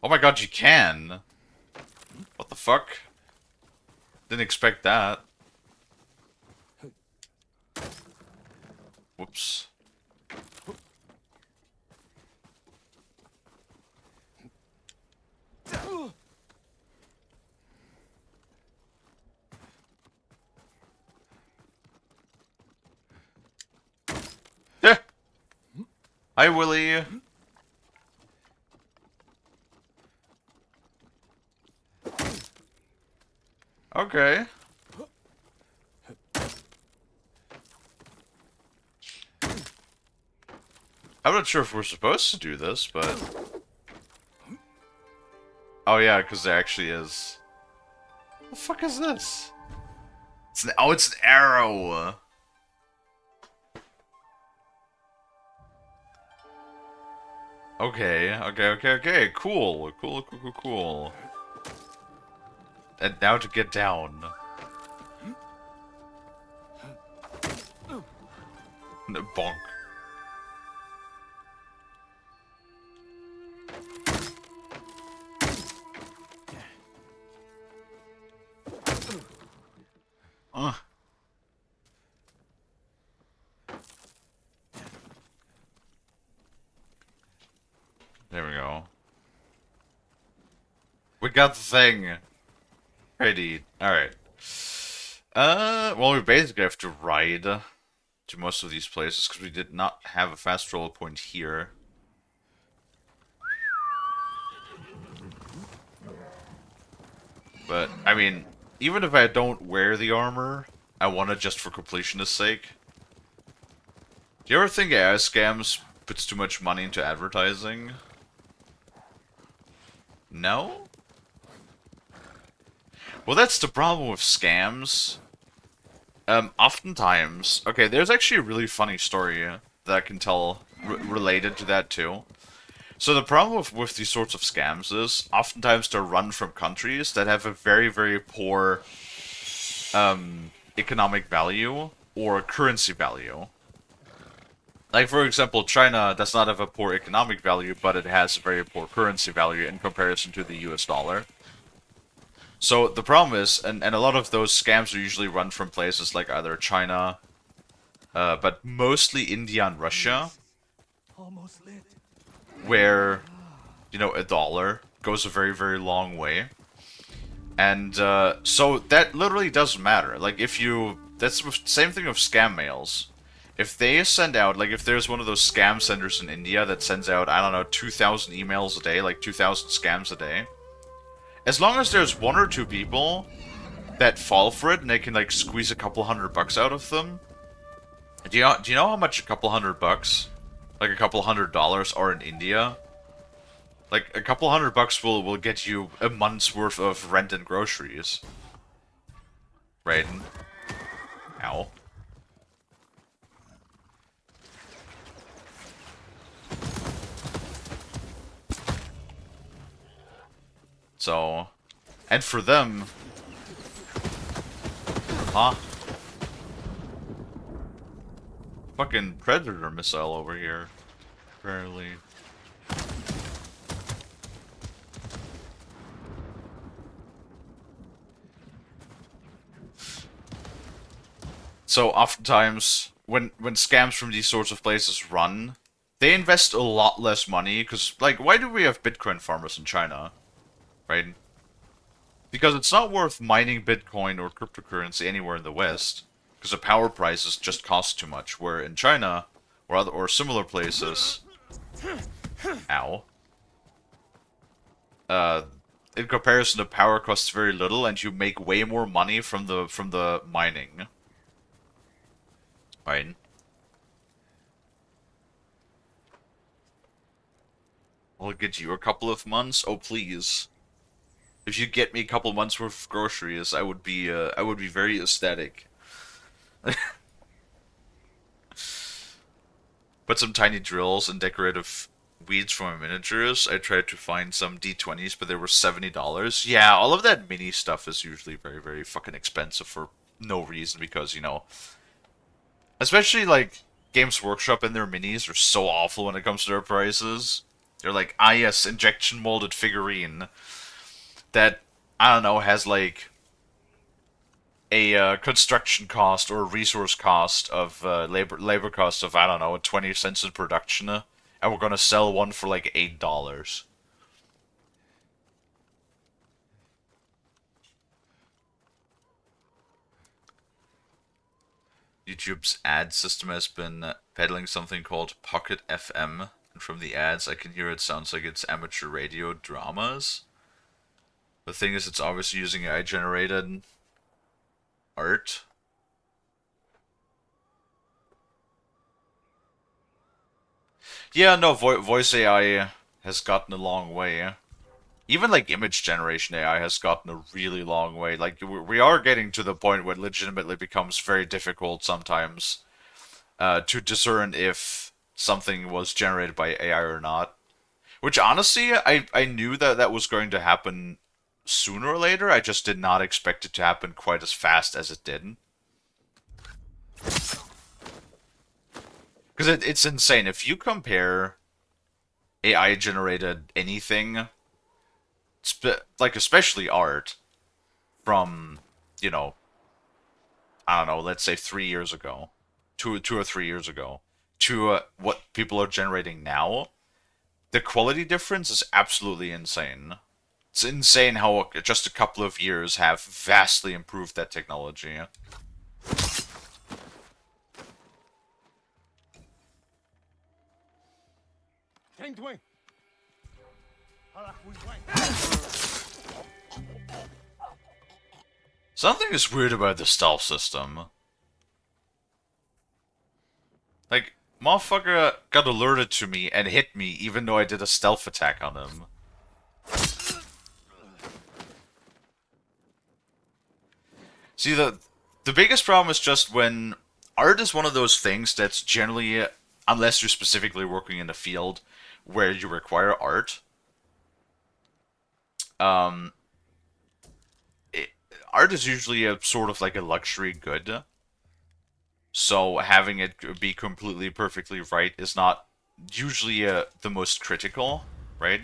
Oh my god, you can! What the fuck? Didn't expect that. Whoops. Yeah. Hi, Willie. Okay. I'm not sure if we're supposed to do this, but... Oh yeah, because there actually is... What the fuck is this? Oh, it's an arrow! Okay, cool. And now to get down. Bonk. There we go. We got the thing. Ready. Alright. Well, we basically have to ride to most of these places because we did not have a fast travel point here. But, I mean, even if I don't wear the armor, I want it just for completionist sake. Do you ever think AI scams puts too much money into advertising? No? Well, that's the problem with scams. Oftentimes... Okay, there's actually a really funny story that I can tell related to that too. So the problem with these sorts of scams is, oftentimes they're run from countries that have a very, very poor economic value or currency value. Like, for example, China does not have a poor economic value, but it has a very poor currency value in comparison to the US dollar. So the problem is, and a lot of those scams are usually run from places like either China, but mostly India and Russia, Almost lit. where, you know, a dollar goes a very, very long way. And so that literally doesn't matter. Like, if you... That's the same thing with scam mails. If they send out, like, if there's one of those scam senders in India that sends out, I don't know, 2,000 emails a day, like 2,000 scams a day, as long as there's one or two people that fall for it and they can, like, squeeze a couple $100 out of them, do you know how much a couple $100, like a couple $100 are in India? Like, a couple $100 will get you a month's worth of rent and groceries. Right? Ow. So, and for them... Huh? Fucking Predator missile over here. Apparently. So oftentimes, when scams from these sorts of places run, they invest a lot less money, because, like, why do we have Bitcoin farmers in China? Right? Because it's not worth mining Bitcoin or cryptocurrency anywhere in the West, because the power prices just cost too much, where in China, or similar places... Ow. In comparison, the power costs very little, and you make way more money from the mining. Right? I'll get you a couple of months. Oh, please. If you get me a couple months worth of groceries, I would be very ecstatic. Put some tiny drills and decorative weeds for my miniatures, I tried to find some D20s, but they were $70. Yeah, all of that mini stuff is usually very, very fucking expensive for no reason, because, you know, especially, like, Games Workshop and their minis are so awful when it comes to their prices. They're like, ah yes, injection molded figurine that, I don't know, has, like, a construction cost or a resource cost of labor cost of, I don't know, 20 cents in production, and we're gonna sell one for like $8. YouTube's ad system has been peddling something called Pocket FM, and from the ads I can hear it sounds like it's amateur radio dramas. The thing is, it's obviously using AI generated art. Yeah, no, voice AI has gotten a long way. Even like image generation AI has gotten a really long way. Like we are getting to the point where it legitimately becomes very difficult sometimes to discern if something was generated by AI or not. Which honestly, I knew that that was going to happen sooner or later. I just did not expect it to happen quite as fast as it did. Because it's insane. If you compare AI generated anything, like especially art, from, you know, I don't know, let's say 3 years ago, two or 3 years ago, to what people are generating now, the quality difference is absolutely insane. It's insane how just a couple of years have vastly improved that technology. Something is weird about the stealth system. Like, motherfucker got alerted to me and hit me even though I did a stealth attack on him. See, the biggest problem is just when art is one of those things that's generally, unless you're specifically working in a field where you require art, art is usually a sort of like a luxury good. So having it be completely perfectly right is not usually the most critical, right?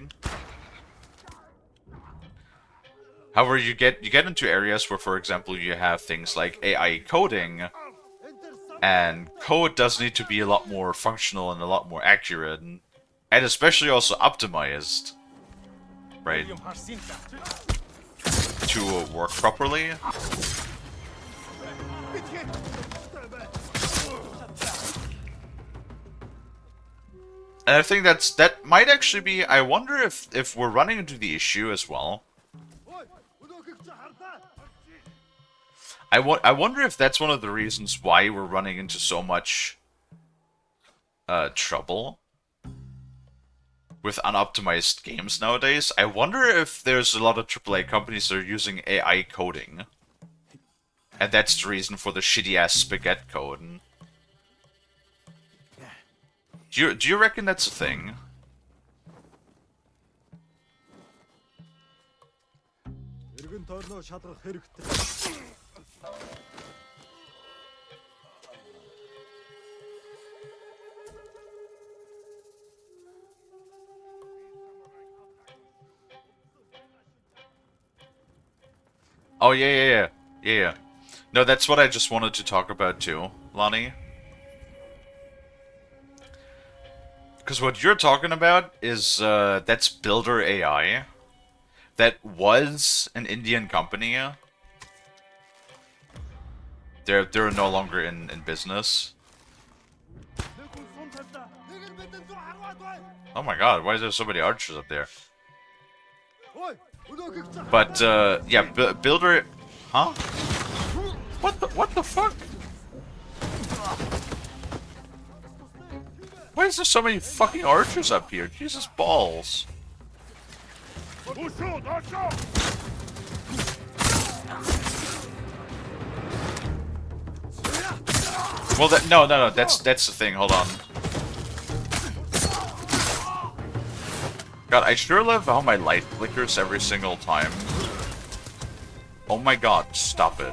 However, you get into areas where, for example, you have things like AI coding, and code does need to be a lot more functional and a lot more accurate, and especially also optimized, right? To work properly. And I think that might actually be. I wonder if we're running into the issue as well. I wonder if that's one of the reasons why we're running into so much trouble with unoptimized games nowadays. I wonder if there's a lot of AAA companies that are using AI coding, and that's the reason for the shitty ass spaghetti code. Do you reckon that's a thing? Oh yeah. No, that's what I just wanted to talk about too, Lonnie. Because what you're talking about is that's Builder AI. That was an Indian company. They're no longer in business. Oh my god, why is there so many archers up there? But yeah, Builder, huh? What the fuck? Why is there so many fucking archers up here? Jesus balls. Well, no, that's the thing. Hold on. God, I sure love how my light flickers every single time. Oh my god, stop it.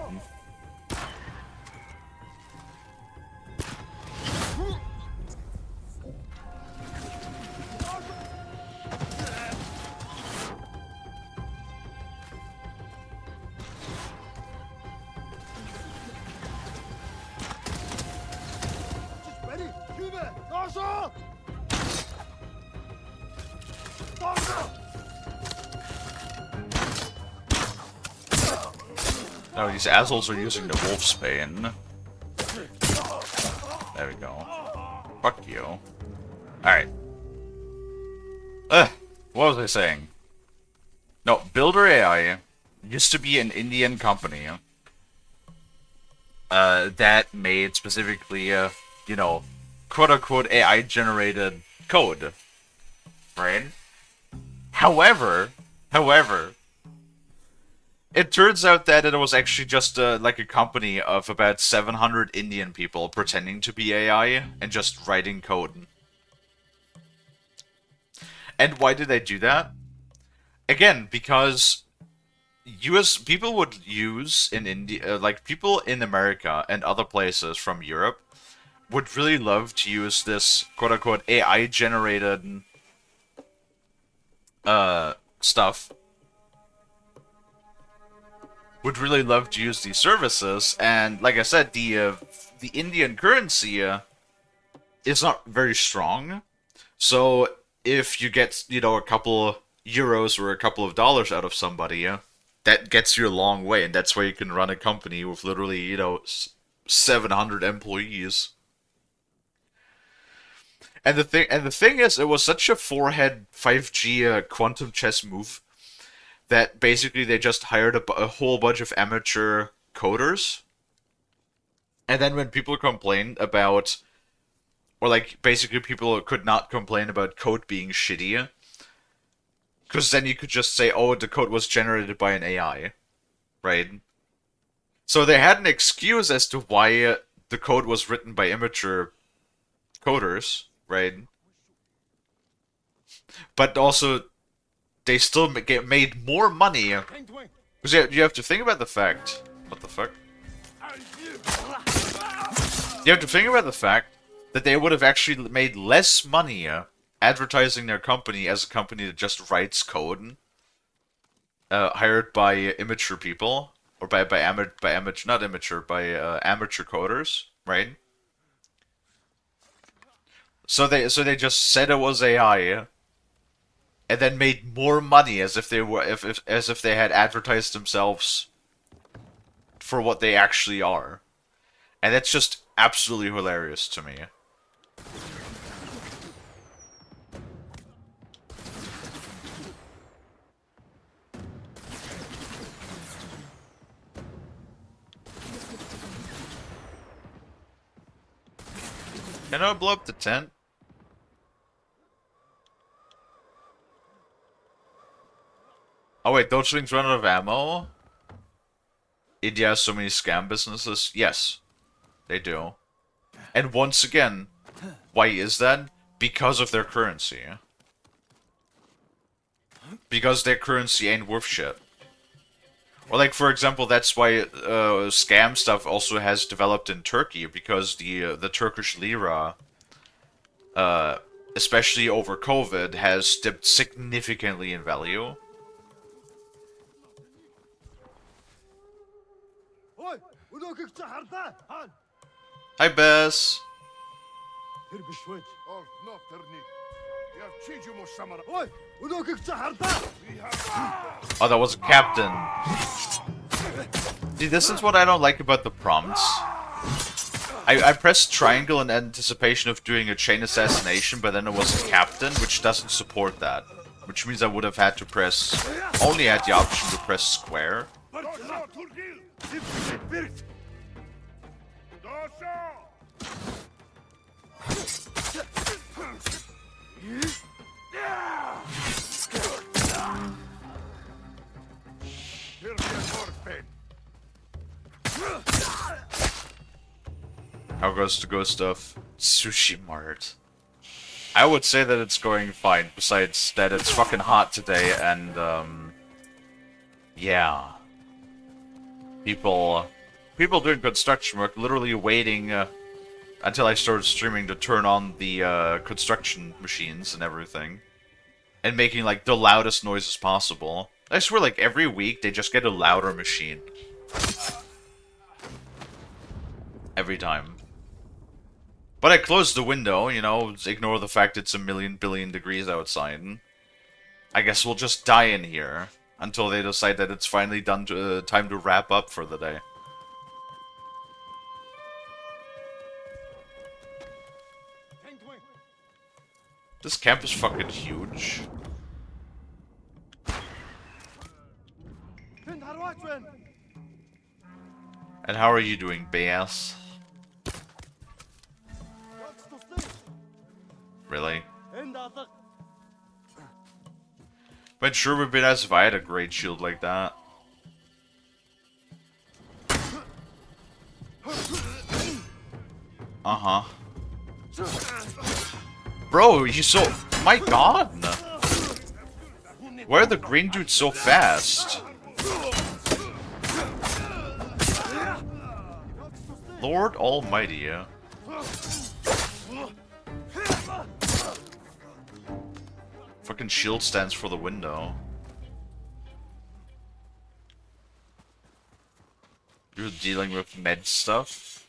Ready? Kübe! Dasha! Dasha! No, these assholes are using the wolf's bane. There we go. Fuck you. Alright. What was I saying? No, Builder AI used to be an Indian company that made specifically, you know, quote-unquote AI-generated code. Right? However, it turns out that it was actually just like a company of about 700 Indian people pretending to be AI and just writing code. And why did they do that? Again, because US people would use in India, like people in America and other places from Europe would really love to use this quote-unquote AI generated stuff. Would really love to use these services, and like I said, the Indian currency is not very strong. So if you get, you know, a couple euros or a couple of dollars out of somebody, that gets you a long way, and that's why you can run a company with literally, you know, 700 employees. And the thing is, it was such a forehead 5G quantum chess move that basically they just hired a whole bunch of amateur coders, and then when people complained about, or like basically people could not complain about code being shitty, because then you could just say, oh, the code was generated by an AI, right? So they had an excuse as to why the code was written by amateur coders, right? But also, they still made more money. Because you have to think about the fact... What the fuck? You have to think about the fact that they would have actually made less money advertising their company as a company that just writes code, hired by immature people, or by amateur, not immature, by amateur coders, right? So they just said it was AI, and then made more money as if they were as if they had advertised themselves for what they actually are, and that's just absolutely hilarious to me. Can I blow up the tent? Oh wait, those things run out of ammo? India has so many scam businesses? Yes, they do. And once again, why is that? Because of their currency. Because their currency ain't worth shit. Or like, for example, that's why scam stuff also has developed in Turkey, because the Turkish lira, especially over COVID, has dipped significantly in value. Hi, Bess. Oh, that was a captain. See, this is what I don't like about the prompts. I pressed triangle in anticipation of doing a chain assassination, but then it was a captain, which doesn't support that. Which means I would have had to press... only had the option to press square. How goes the ghost of Tsushima? I would say that it's going fine, besides that it's fucking hot today, and, yeah. People doing construction work literally waiting, until I started streaming to turn on the, construction machines and everything. And making, like, the loudest noises possible. I swear, like, every week they just get a louder machine. Every time. But I closed the window, you know, ignore the fact it's a million billion degrees outside. I guess we'll just die in here until they decide that it's finally done time to wrap up for the day. This camp is fucking huge. And how are you doing, Bass? Really? But sure would be nice if I had a great shield like that. Uh-huh. Bro, you so... My god! Why are the green dudes so fast? Lord Almighty. Fucking shield stands for the window. You're dealing with med stuff?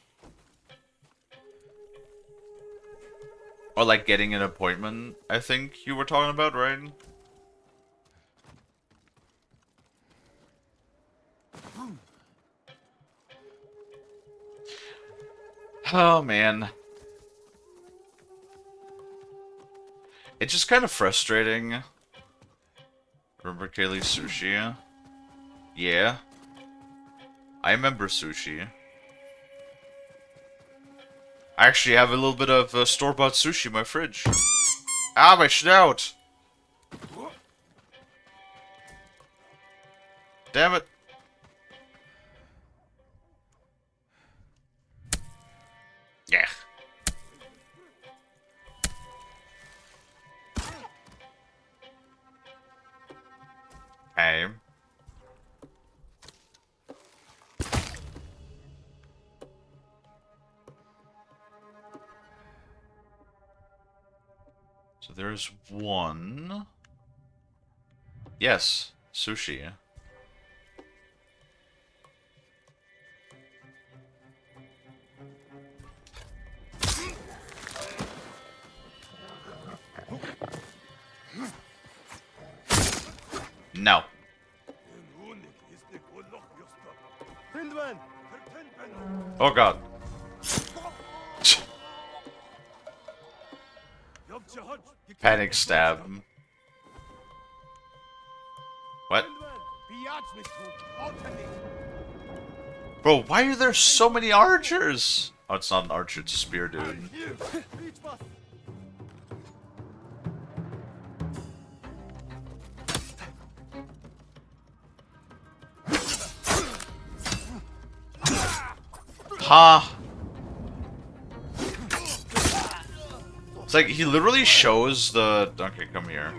Or like getting an appointment, I think you were talking about, right? Oh man. It's just kind of frustrating. Remember Kalie Sushi? Yeah. I remember sushi. I actually have a little bit of store-bought sushi in my fridge. Ah, my snout! Damn it. Yeah. Okay. So there's one. Yes, sushi. No. Oh god. Panic stab. What? Bro, why are there so many archers? Oh, it's not an archer, it's a spear dude. Ha! It's like, he literally shows the... Okay, come here.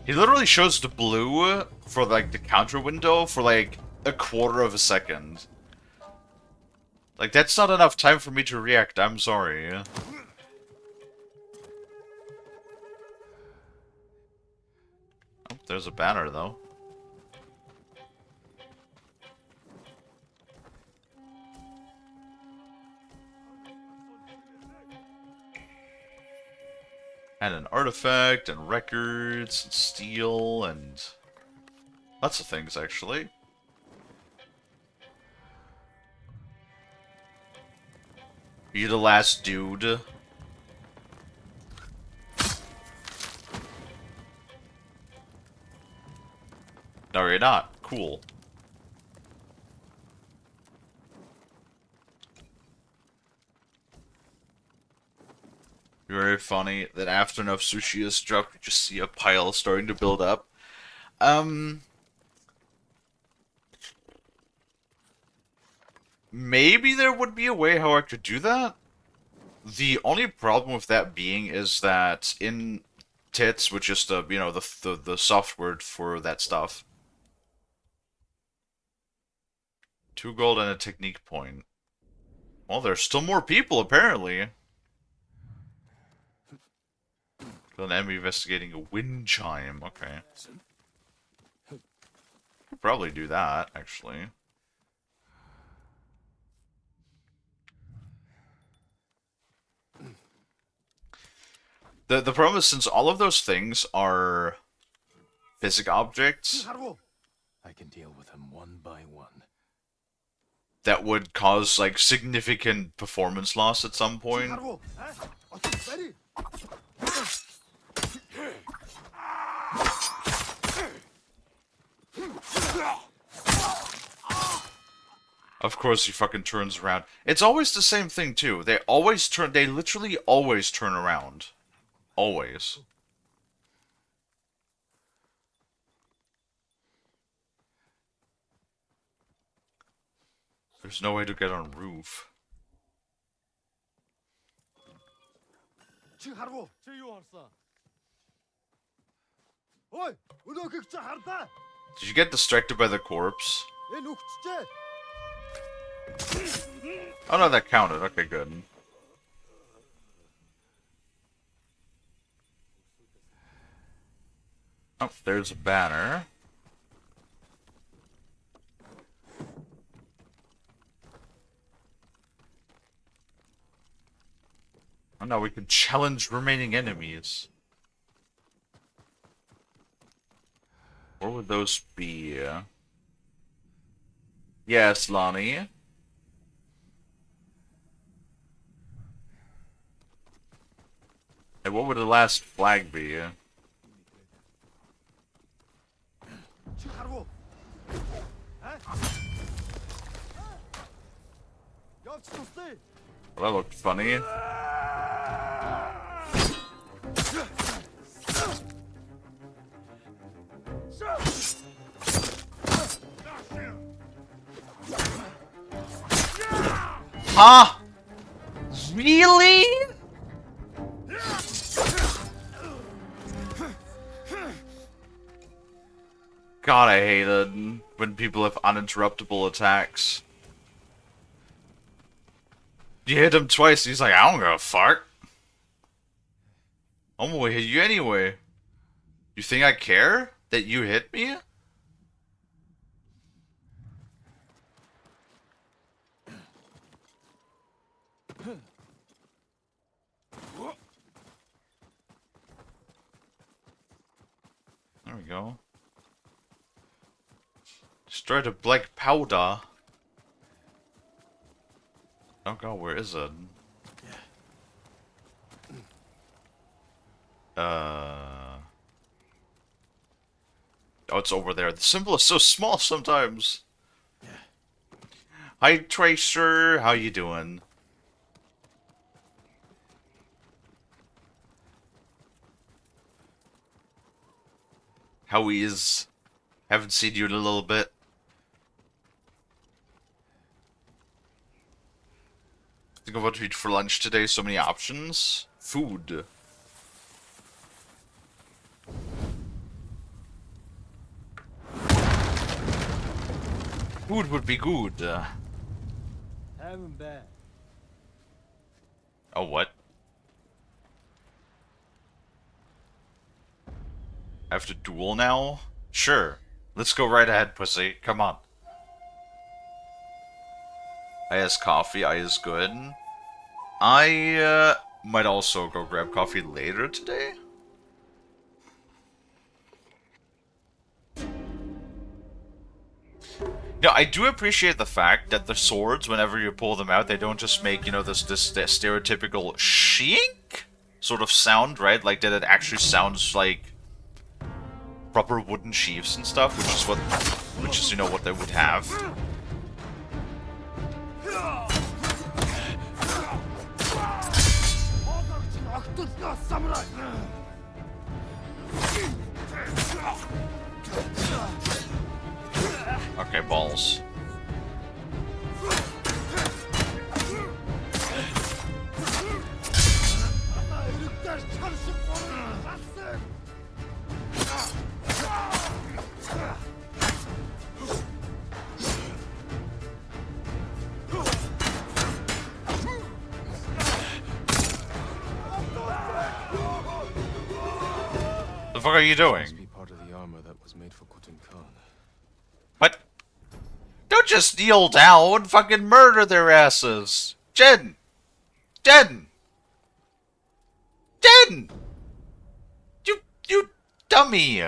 He literally shows the blue for, like, the counter window for, like, a quarter of a second. Like, that's not enough time for me to react, I'm sorry. Oh, there's a banner, though. And an artifact, and records, and steel, and lots of things, actually. You the last dude? No, you're not. Cool. Very funny that after enough sushi is dropped, you just see a pile starting to build up. maybe there would be a way how I could do that. The only problem with that being is that in tits, which is the the soft word for that stuff, 2 gold and a technique point. Well, there's still more people apparently. An enemy investigating a wind chime. Okay, could probably do that actually. The problem is, since all of those things are physic objects I can deal with them one by one. that would cause like significant performance loss at some point. Of course he fucking turns around. It's always the same thing too. They literally always turn around. Always. There's no way to get on roof. Did you get distracted by the corpse? Oh no, that counted. Okay, good. Oh, there's a banner. Oh no, we can challenge remaining enemies. Where would those be? Yes, Lonnie. And what would the last flag be? Well, that looked funny. Huh? Really? God, I hate it when people have uninterruptible attacks. You hit him twice, he's like, I don't give a fuck. I'm gonna hit you anyway. You think I care that you hit me? There we go. Destroy the black powder. Oh god, where is it? Oh, it's over there. The symbol is so small sometimes. Hi, Tracer. How you doing? How is? Haven't seen you in a little bit. Think of what to eat for lunch today. So many options. Food. Food would be good. Having bad. Oh, what? I have to duel now? Sure. Let's go right ahead, pussy. Come on. I has coffee. I is good. I might also go grab coffee later today. No, I do appreciate the fact that the swords, whenever you pull them out, they don't just make, you know, this stereotypical shink sort of sound, right? Like that it actually sounds like proper wooden sheaths and stuff, which is, you know, what they would have. Okay, balls. The fuck are you doing? Must be part of the armor that was made for Khotun Khan. What? Don't just kneel down. Fucking murder their asses. Jin! Jin! Jin! You dummy!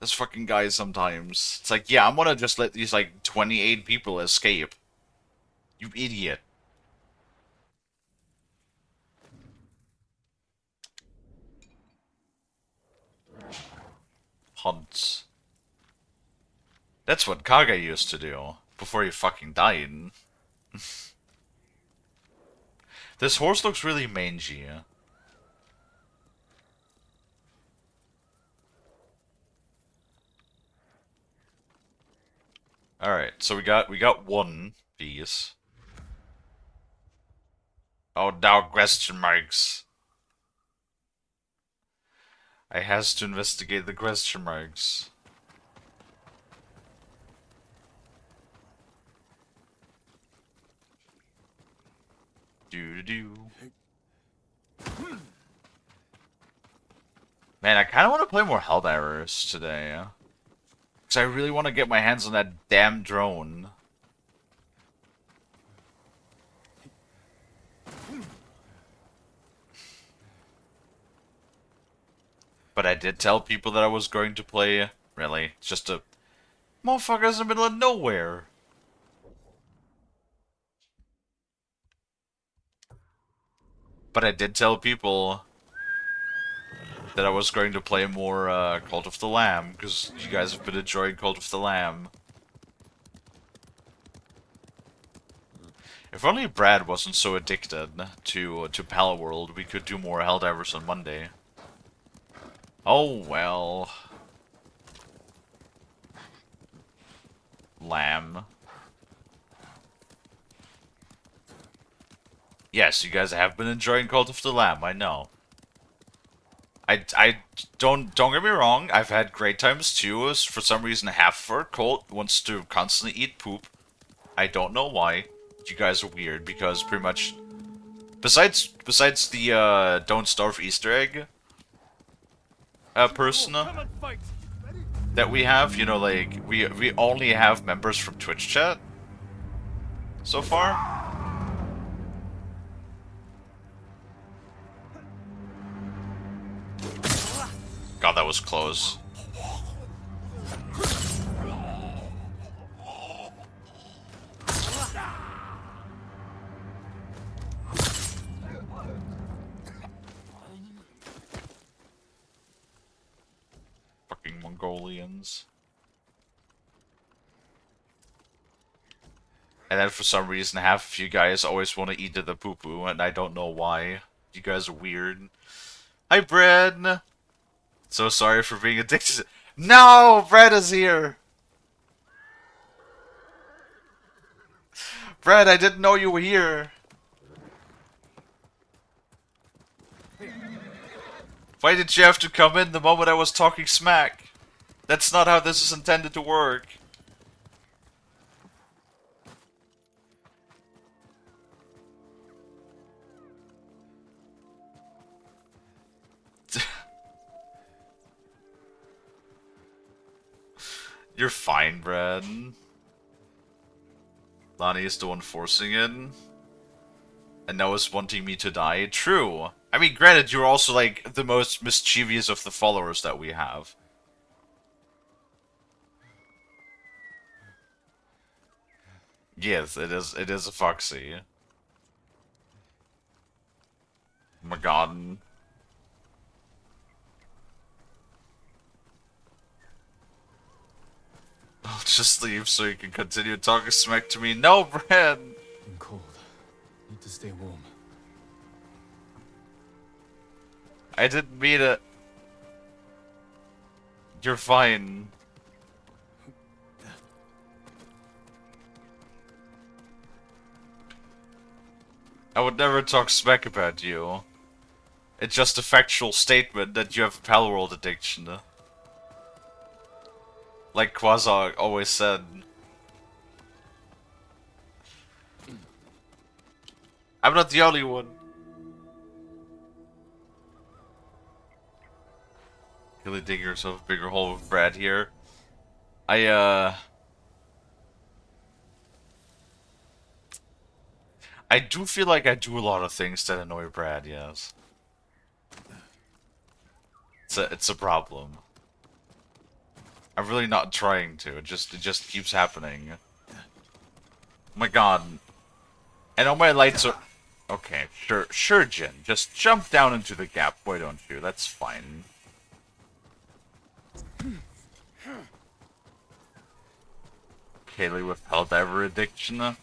This fucking guy sometimes. It's like, yeah, I'm gonna just let these, like, 28 people escape. You idiot. Hunts. That's what Kage used to do. Before he fucking died. This horse looks really mangy. Alright, so we got one piece. Oh, now question marks. I has to investigate the question marks. Do. Man, I kind of want to play more Helldivers today. Because I really want to get my hands on that damn drone. But I did tell people that I was going to play. Really? It's just a... Motherfuckers in the middle of nowhere. But I did tell people that I was going to play more Cult of the Lamb, because you guys have been enjoying Cult of the Lamb. If only Brad wasn't so addicted to Palworld, we could do more Helldivers on Monday. Oh well. Lamb. Yes, you guys have been enjoying Cult of the Lamb, I know. I don't get me wrong, I've had great times too. For some reason half of our cult wants to constantly eat poop. I don't know why. You guys are weird because pretty much besides the don't starve Easter egg person that we have, you know, like we only have members from Twitch chat so far. God, that was close. Fucking Mongolians. And then for some reason half of you guys always want to eat the poo-poo, and I don't know why. You guys are weird. Hi, Brad! So sorry for being addicted. No! Brad is here! Brad, I didn't know you were here. Why did you have to come in the moment I was talking smack? That's not how this is intended to work. You're fine, Brad. Lonnie is the one forcing it. And Noah's wanting me to die. True. I mean, granted, you're also, like, the most mischievous of the followers that we have. Yes, it is a Foxy. Oh my god. I'll just leave so you can continue talking smack to me. No, Brad! I'm cold. Need to stay warm. I didn't mean it. You're fine. I would never talk smack about you. It's just a factual statement that you have a Palworld addiction. Like Quasar always said. I'm not the only one. Really digging yourself a bigger hole with Brad here. I do feel like I do a lot of things that annoy Brad, yes. It's a problem. I'm really not trying to, it just keeps happening. Oh my god. And all my lights are... Okay, sure, Jin. Just jump down into the gap, why don't you? That's fine. Kalie with Helldiver addiction.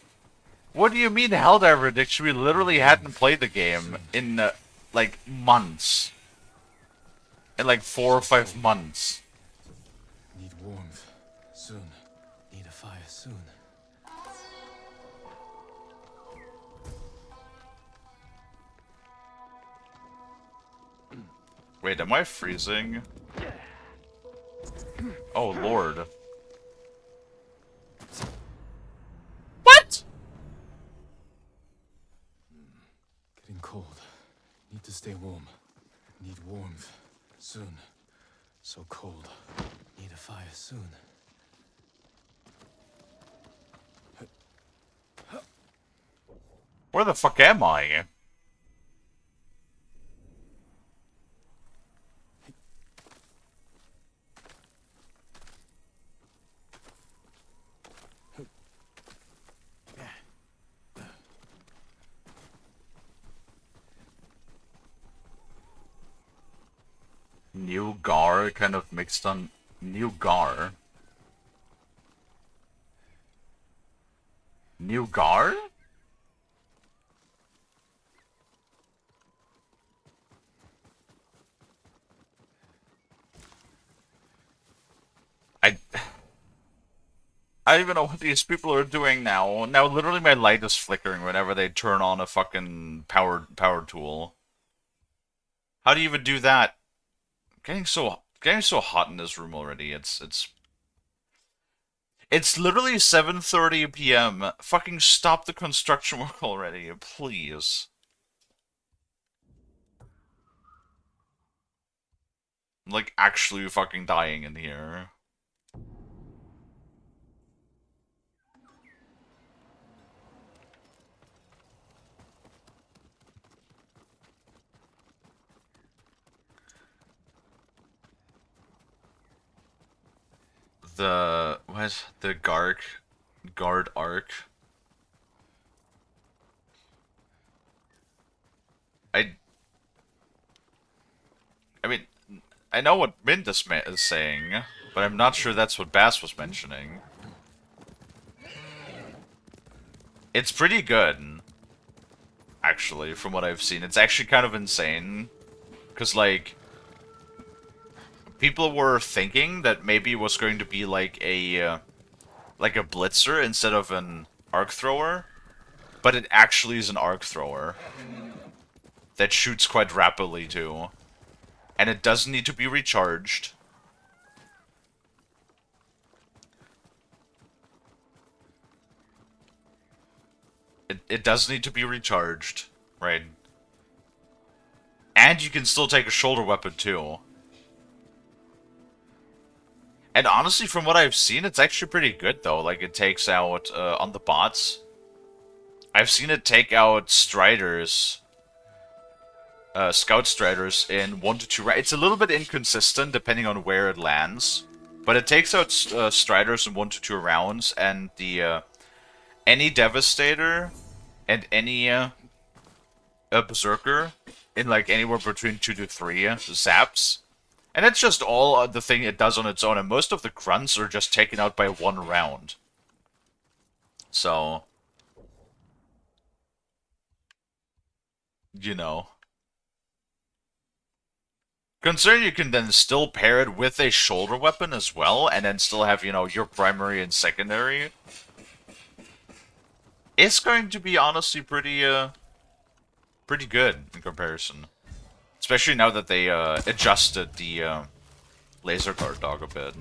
What do you mean Helldiver addiction? We literally hadn't played the game in, like, months. In like 4 or 5 months. Need warmth. Soon. Need a fire soon. Wait, am I freezing? Oh, Lord. What? Getting cold. Need to stay warm. Need warmth. Soon. So cold. Need a fire soon. Where the fuck am I? New Gar kind of mixed on New Gar. New Gar? I don't even know what these people are doing now. Now literally my light is flickering whenever they turn on a fucking power tool. How do you even do that? Getting so hot in this room already. It's literally 7:30 p.m. Fucking stop the construction work already, please. I'm like actually fucking dying in here. The guard arc. I mean, I know what Mint is saying, but I'm not sure that's what Bass was mentioning. It's pretty good, actually, from what I've seen. It's actually kind of insane, because, like, people were thinking that maybe it was going to be like a blitzer instead of an arc thrower, but it actually is an arc thrower that shoots quite rapidly too, and it doesn't need to be recharged. It does need to be recharged, right? And you can still take a shoulder weapon too. And honestly, from what I've seen, it's actually pretty good, though. Like, it takes out, on the bots. I've seen it take out Striders. Scout Striders in 1 to 2 rounds. It's a little bit inconsistent, depending on where it lands. But it takes out Striders in 1 to 2 rounds, and the, any Devastator and any, Berserker in, like, anywhere between 2 to 3 zaps. And it's just all the thing it does on its own, and most of the grunts are just taken out by 1 round. So, you know. Considering you can then still pair it with a shoulder weapon as well, and then still have, you know, your primary and secondary. It's going to be honestly pretty pretty good in comparison. Especially now that they adjusted the laser guard dog a bit.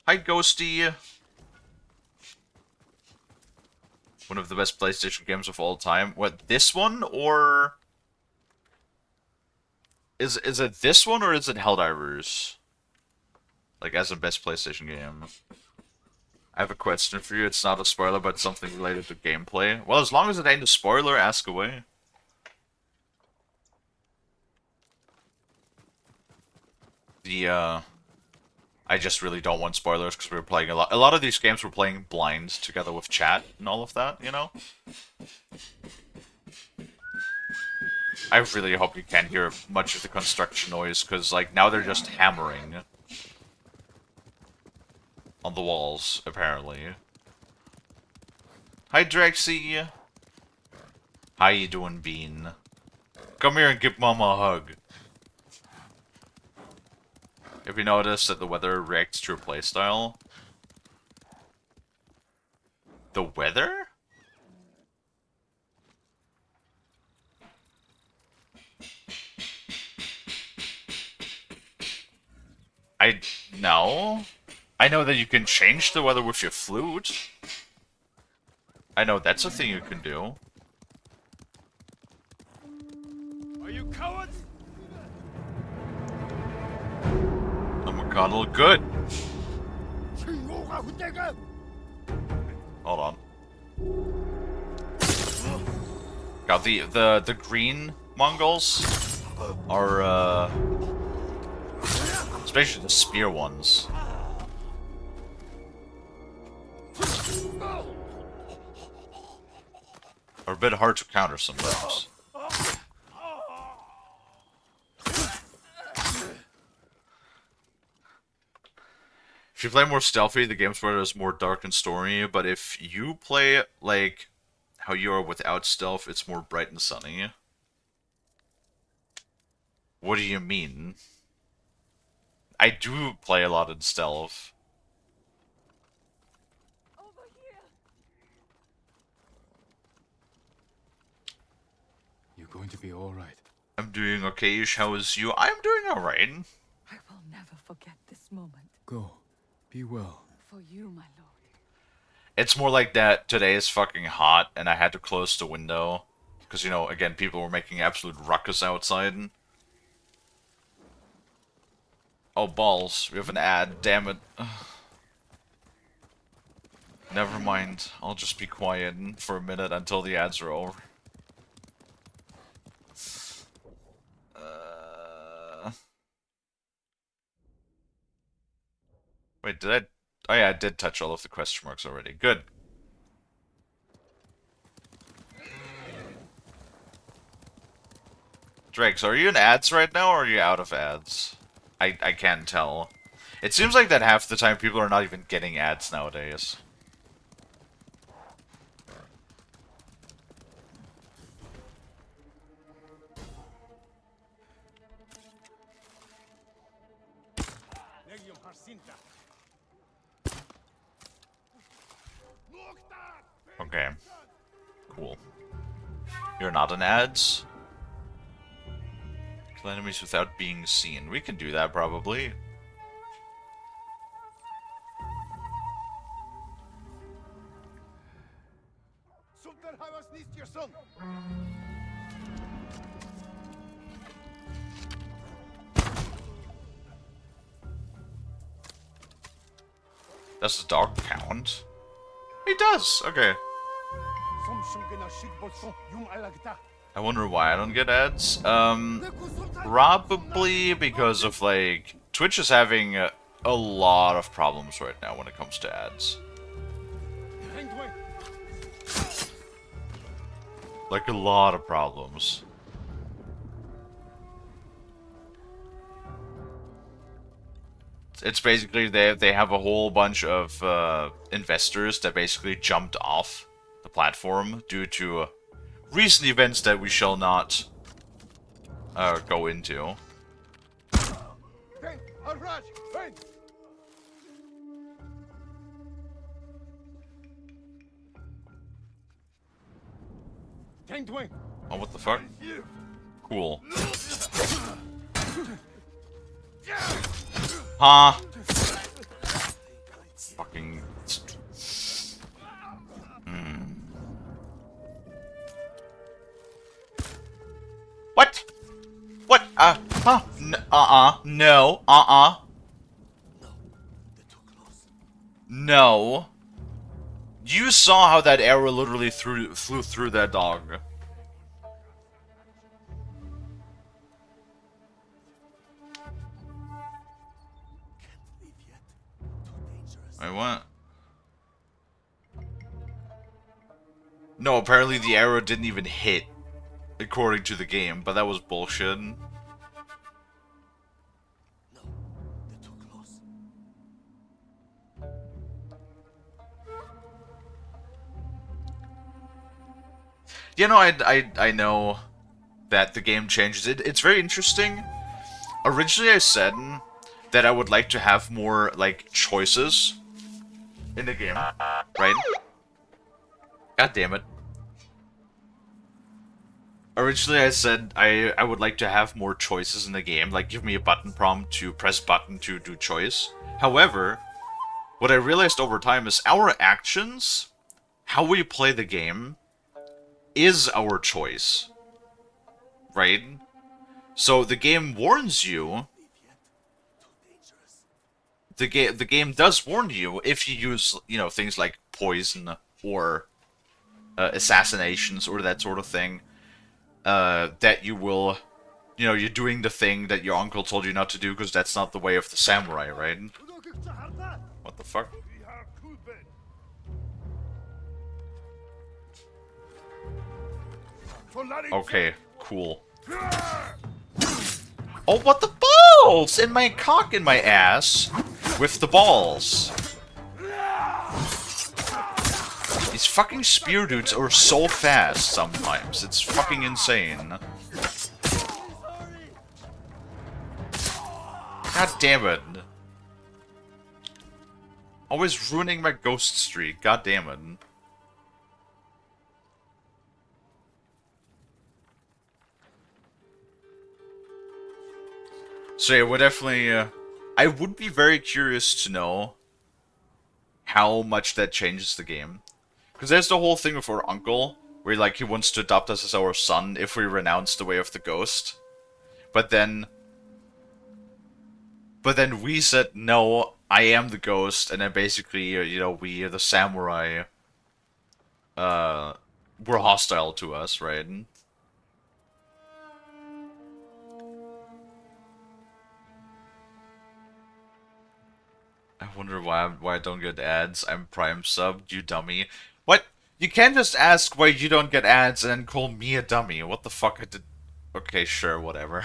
Hi, Ghosty! One of the best PlayStation games of all time. What, this one, or... Is it this one, or is it Helldivers? Like, as a best PlayStation game. I have a question for you. It's not a spoiler, but something related to gameplay. Well, as long as it ain't a spoiler, ask away. I just really don't want spoilers because we were playing a lot. A lot of these games we're playing blind together with chat and all of that, you know? I really hope you can't hear much of the construction noise because, like, now they're just hammering on the walls, apparently. Hi, Drexy. How you doing, Bean? Come here and give Mama a hug. Have you noticed that the weather reacts to your playstyle? The weather? No. I know that you can change the weather with your flute. I know that's a thing you can do. Are you cowards? I'm a cuddle. Good. Hold on. God, the green Mongols are especially the spear ones. Are a bit hard to counter sometimes. If you play more stealthy, the game's where is more dark and stormy, but if you play like how you are without stealth, it's more bright and sunny. What do you mean? I do play a lot in stealth. Over here. You're going to be all right. I'm doing okay-ish. How is you? I'm doing alright. I will never forget this moment. Go. Be well. For you, my lord. It's more like that today is fucking hot and I had to close the window. Because, you know, again, people were making absolute ruckus outside. Oh, balls. We have an ad. Damn it. Never mind. I'll just be quiet for a minute until the ads are over. Wait, did I... Oh yeah, I did touch all of the question marks already. Good. Drakes, are you in ads right now, or are you out of ads? I can't tell. It seems like that half the time people are not even getting ads nowadays. Okay. Cool. You're not in ads? Kill enemies without being seen. We can do that, probably. Does the dog count? He does! Okay. I wonder why I don't get ads. Probably because of, like... Twitch is having a lot of problems right now when it comes to ads. Like, a lot of problems. It's basically they have a whole bunch of investors that basically jumped off the platform due to recent events that we shall not go into. Oh, what the fuck? Cool. Huh? Fucking... What? What? Huh? No. No. You saw how that arrow literally flew through that dog. I what? No, apparently the arrow didn't even hit, according to the game, but that was bullshit. You know, I know that the game changes it. It's very interesting. Originally I said that I would like to have more, like, choices in the game, right? God damn it. Originally I said I would like to have more choices in the game, like give me a button prompt to press button to do choice. However, what I realized over time is our actions, how we play the game, is our choice. Right? So the game warns you. The game does warn you if you use, you know, things like poison or assassinations or that sort of thing, that you will, you know, you're doing the thing that your uncle told you not to do because that's not the way of the samurai, right? What the fuck? Okay, cool. Oh, what the balls! In my cock in my ass with the balls. These fucking spear dudes are so fast sometimes. It's fucking insane. God damn it. Always ruining my ghost streak. God damn it. So yeah, we're definitely, I would be very curious to know how much that changes the game. Because there's the whole thing with our uncle, where like he wants to adopt us as our son if we renounce the way of the ghost. But then we said, no, I am the ghost, and then basically, you know, we, the samurai, were hostile to us, right? I wonder why I don't get ads. I'm Prime subbed, you dummy. What? You can't just ask why you don't get ads and then call me a dummy. What the fuck? I did. Okay, sure, whatever.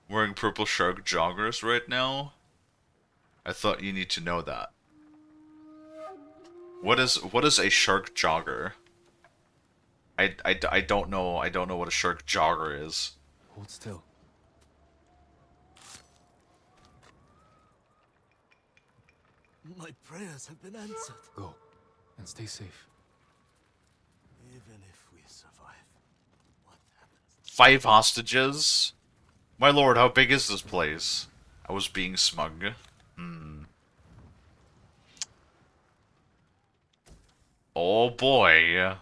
Wearing purple shark joggers right now. I thought you need to know that. What is a shark jogger? I don't know. I don't know what a shark jogger is. Hold still. My prayers have been answered. Go. And stay safe. Even if we survive, what happens? 5 hostages? My lord, how big is this place? I was being smug. Oh boy.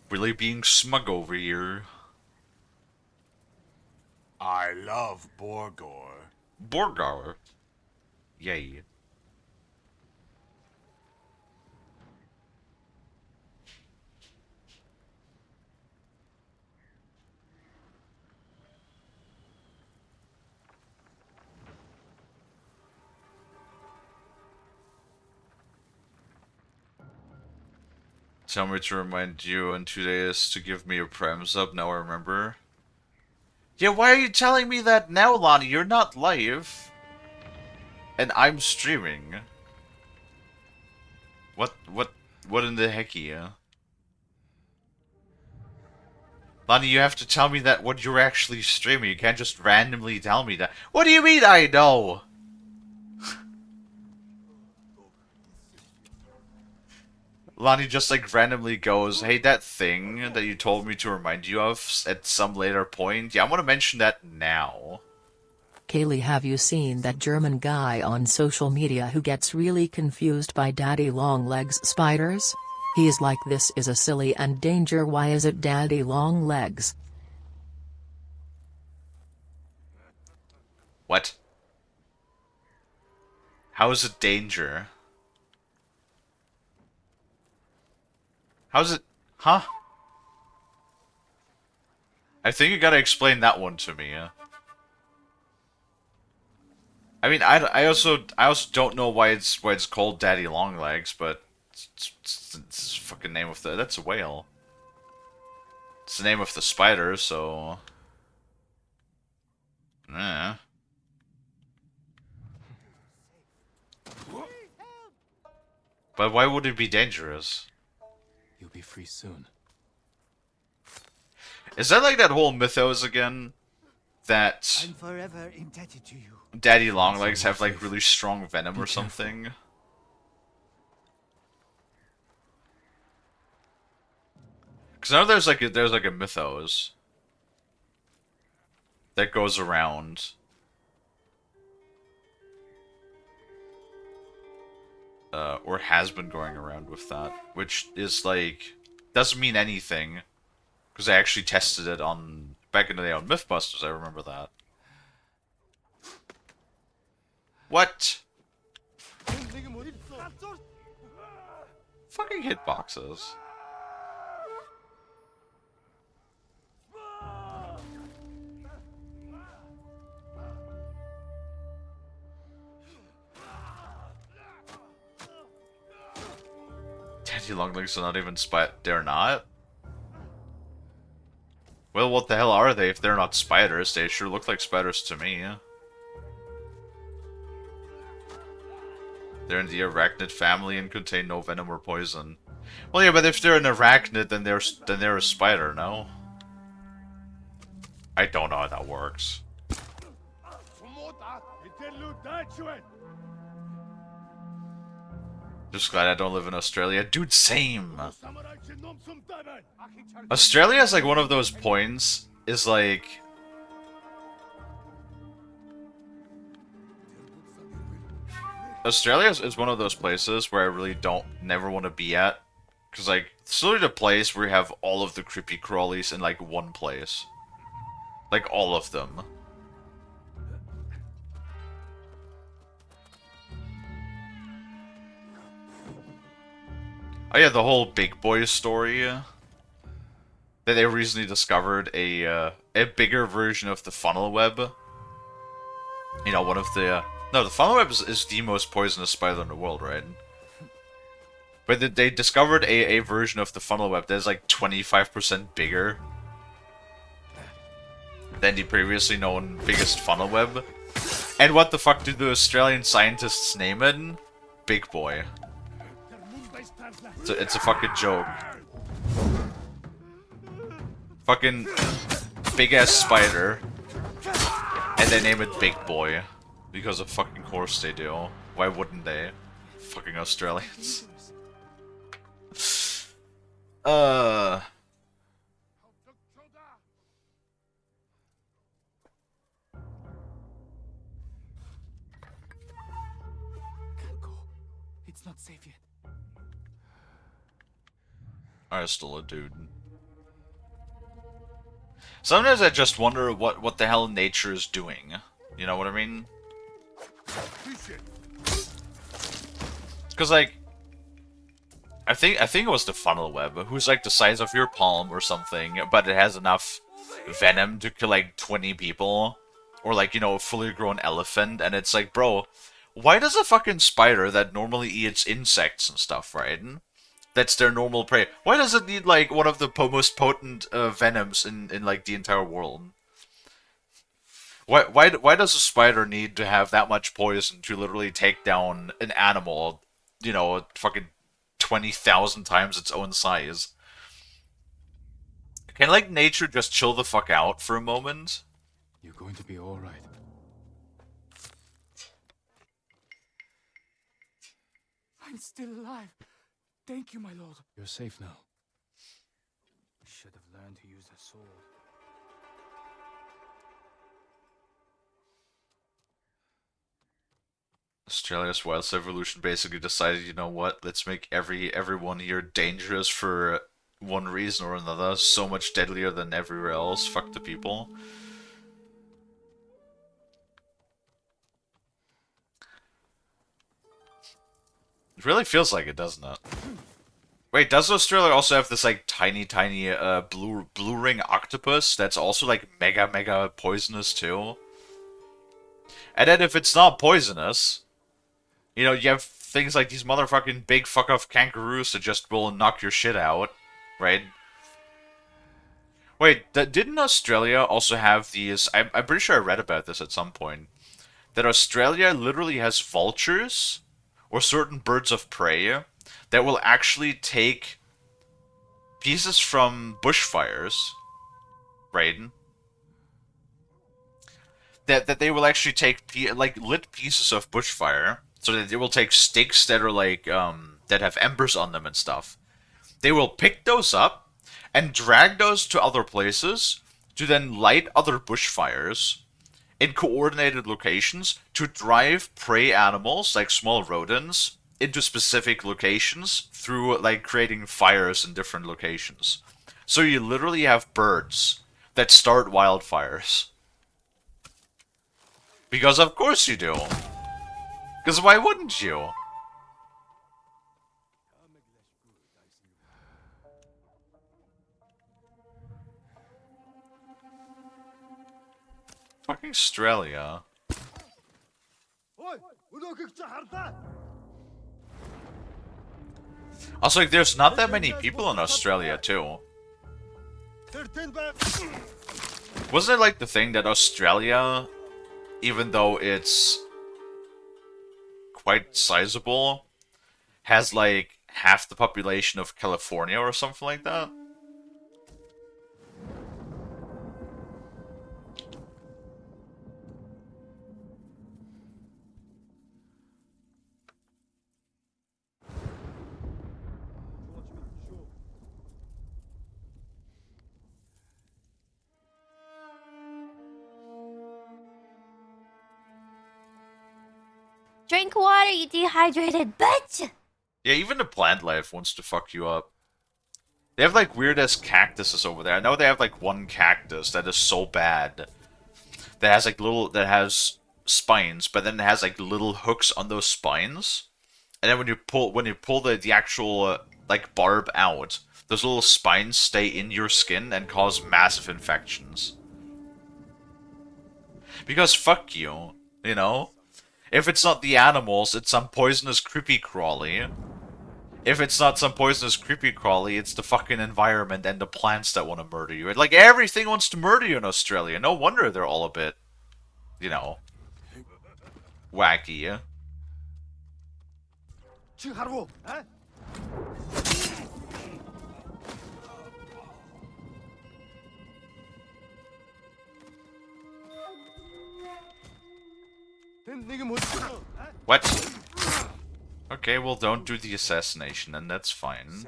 Really being smug over here. I love Borgor. Borgar. Yay. Tell me to remind you in 2 days to give me a Prime sub. Now I remember. Yeah, why are you telling me that now, Lonnie? You're not live. And I'm streaming. What in the heck, yeah? Lonnie, you have to tell me that when you're actually streaming. You can't just randomly tell me that. What do you mean I know? Lonnie just like randomly goes, "Hey, that thing that you told me to remind you of at some later point. Yeah, I'm gonna mention that now." Kalie, have you seen that German guy on social media who gets really confused by daddy long legs spiders? He's like, this is a silly and danger, why is it daddy long legs? What? How is it danger? How's it? Huh? I think you gotta explain that one to me. I mean, I also don't know why it's called Daddy Longlegs, but it's the fucking name of the that's a whale. It's the name of the spider, so yeah. But why would it be dangerous? You'll be free soon. Is that like that whole mythos again? That I'm forever indebted to you. Daddy Longlegs have like really strong venom or something? Because I know there's like a mythos that goes around. Or has been going around with that, which is like doesn't mean anything because I actually tested it on back in the day on MythBusters. I remember that. What? Fucking hitboxes. Daddy Longlegs are not even they're not? Well, what the hell are they if they're not spiders? They sure look like spiders to me. They're in the arachnid family and contain no venom or poison. Well, yeah, but if they're an arachnid, then they're a spider, no? I don't know how that works. Just glad I don't live in Australia. Dude, same! Australia is like one of those points, is like... Australia is one of those places where I really never want to be at. Because, like, it's literally the place where you have all of the creepy crawlies in, like, one place. Like, all of them. Oh yeah, the whole Big Boy story. That they recently discovered a bigger version of the funnel web. You know, one of the... no, the funnel web is the most poisonous spider in the world, right? But they discovered a version of the funnel web that is like 25% bigger than the previously known biggest funnel web. And what the fuck did the Australian scientists name it? Big Boy. It's a fucking joke. Fucking big ass spider. And they name it Big Boy. Because of fucking course they do. Why wouldn't they? Fucking Australians. Can't go. It's not safe yet. I'm still a dude. Sometimes I just wonder what the hell nature is doing. You know what I mean? Because like, I think it was the funnel web, who's like the size of your palm or something, but it has enough venom to kill like 20 people, or like, you know, a fully grown elephant. And it's like, bro, why does a fucking spider that normally eats insects and stuff, right? That's their normal prey. Why does it need like one of the most potent venoms in like the entire world? Why does a spider need to have that much poison to literally take down an animal, you know, fucking 20,000 times its own size? Can like nature just chill the fuck out for a moment? You're going to be all right. I'm still alive. Thank you, my lord. You're safe now. Should have learned to use a sword. Australia's wildlife evolution basically decided, you know what, let's make everyone here dangerous for one reason or another, so much deadlier than everywhere else. Fuck the people. It really feels like it, doesn't it? Wait, does Australia also have this like tiny blue ring octopus that's also like mega poisonous too? And then if it's not poisonous, you know, you have things like these motherfucking big fuck off kangaroos that just will knock your shit out, right? Wait, didn't Australia also have these? I'm pretty sure I read about this at some point. That Australia literally has vultures or certain birds of prey that will actually take pieces from bushfires, right? That they will actually take like lit pieces of bushfire, so that they will take sticks that are like that have embers on them and stuff. They will pick those up and drag those to other places to then light other bushfires in coordinated locations to drive prey animals like small rodents into specific locations through like creating fires in different locations. So you literally have birds that start wildfires. Because of course you do. Because why wouldn't you? Fucking Australia. Also, like, there's not that many people in Australia, too. Wasn't it like the thing that Australia, even though it's quite sizable, has like half the population of California or something like that? Drink water, you dehydrated bitch! Yeah, even the plant life wants to fuck you up. They have like weird ass cactuses over there. I know they have like one cactus that is so bad that has like that has spines, but then it has like little hooks on those spines. And then when you pull the actual like barb out, those little spines stay in your skin and cause massive infections. Because fuck you, you know? If it's not the animals, it's some poisonous creepy crawly. If it's not some poisonous creepy crawly, it's the fucking environment and the plants that want to murder you. Like, everything wants to murder you in Australia. No wonder they're all a bit, you know, wacky. What? Okay, well, don't do the assassination, and that's fine.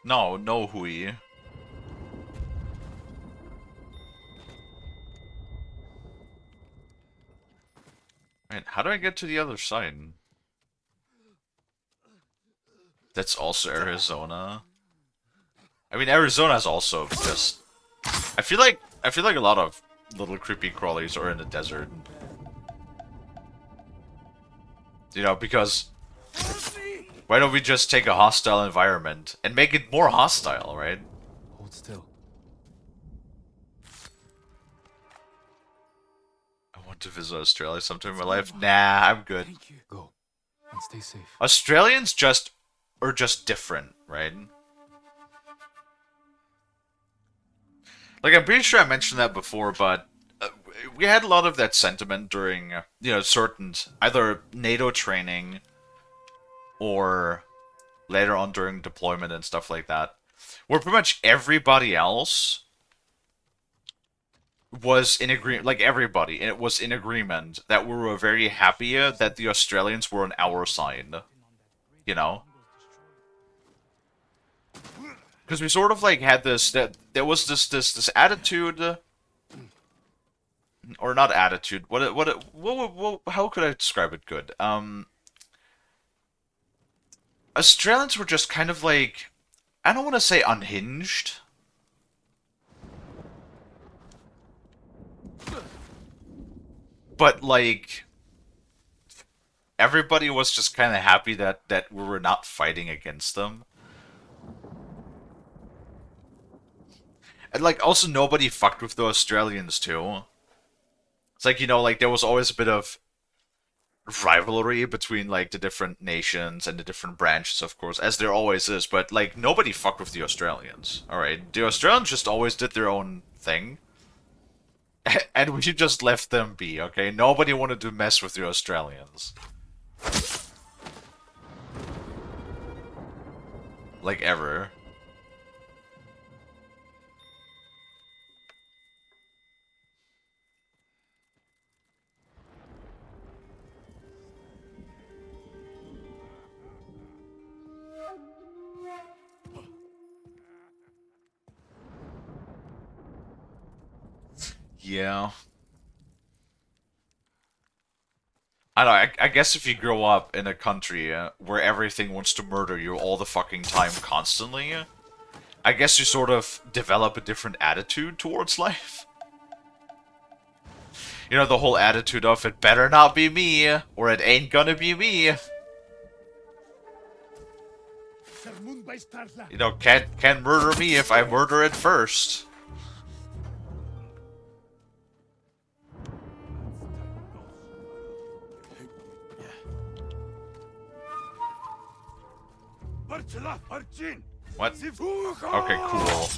No, no Hui. Right, how do I get to the other side? That's also Arizona. I mean, Arizona's also just... I feel like a lot of little creepy crawlies are in the desert. You know, because... Why don't we just take a hostile environment and make it more hostile, right? Hold still. I want to visit Australia sometime in my life. Nah, I'm good. Thank you. Go and stay safe. Australians are just different, right? Like, I'm pretty sure I mentioned that before, but we had a lot of that sentiment during, you know, certain either NATO training or later on during deployment and stuff like that. where pretty much everybody else was in agreement, like everybody, and it was in agreement that we were very happy that the Australians were on our side. You know? Because we sort of like had this, that there was this attitude, or not attitude. What how could I describe it good? Australians were just kind of like, I don't want to say unhinged. But like everybody was just kind of happy that we were not fighting against them. And like also nobody fucked with the Australians too. It's like, you know, like there was always a bit of rivalry between like the different nations and the different branches, of course, as there always is, but like nobody fucked with the Australians. Alright. The Australians just always did their own thing. And we just left them be, okay? Nobody wanted to mess with the Australians. Like, ever. Yeah. I don't know, I guess if you grow up in a country where everything wants to murder you all the fucking time constantly, I guess you sort of develop a different attitude towards life. You know, the whole attitude of, it better not be me, or it ain't gonna be me. You know, can't murder me if I murder it first. What? Okay, cool.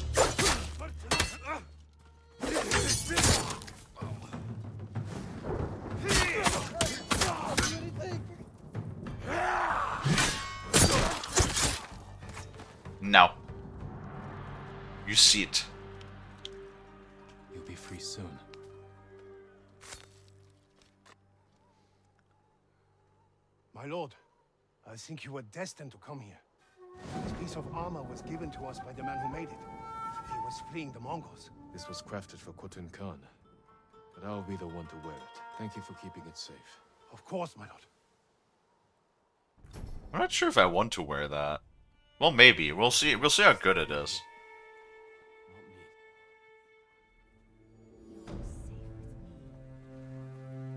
No. You see it. You'll be free soon. My lord, I think you were destined to come here. This piece of armor was given to us by the man who made it. He was fleeing the Mongols. This was crafted for Khotun Khan, but I'll be the one to wear it. Thank you for keeping it safe. Of course, my lord. I'm not sure if I want to wear that. Well, maybe. We'll see. We'll see how good it is.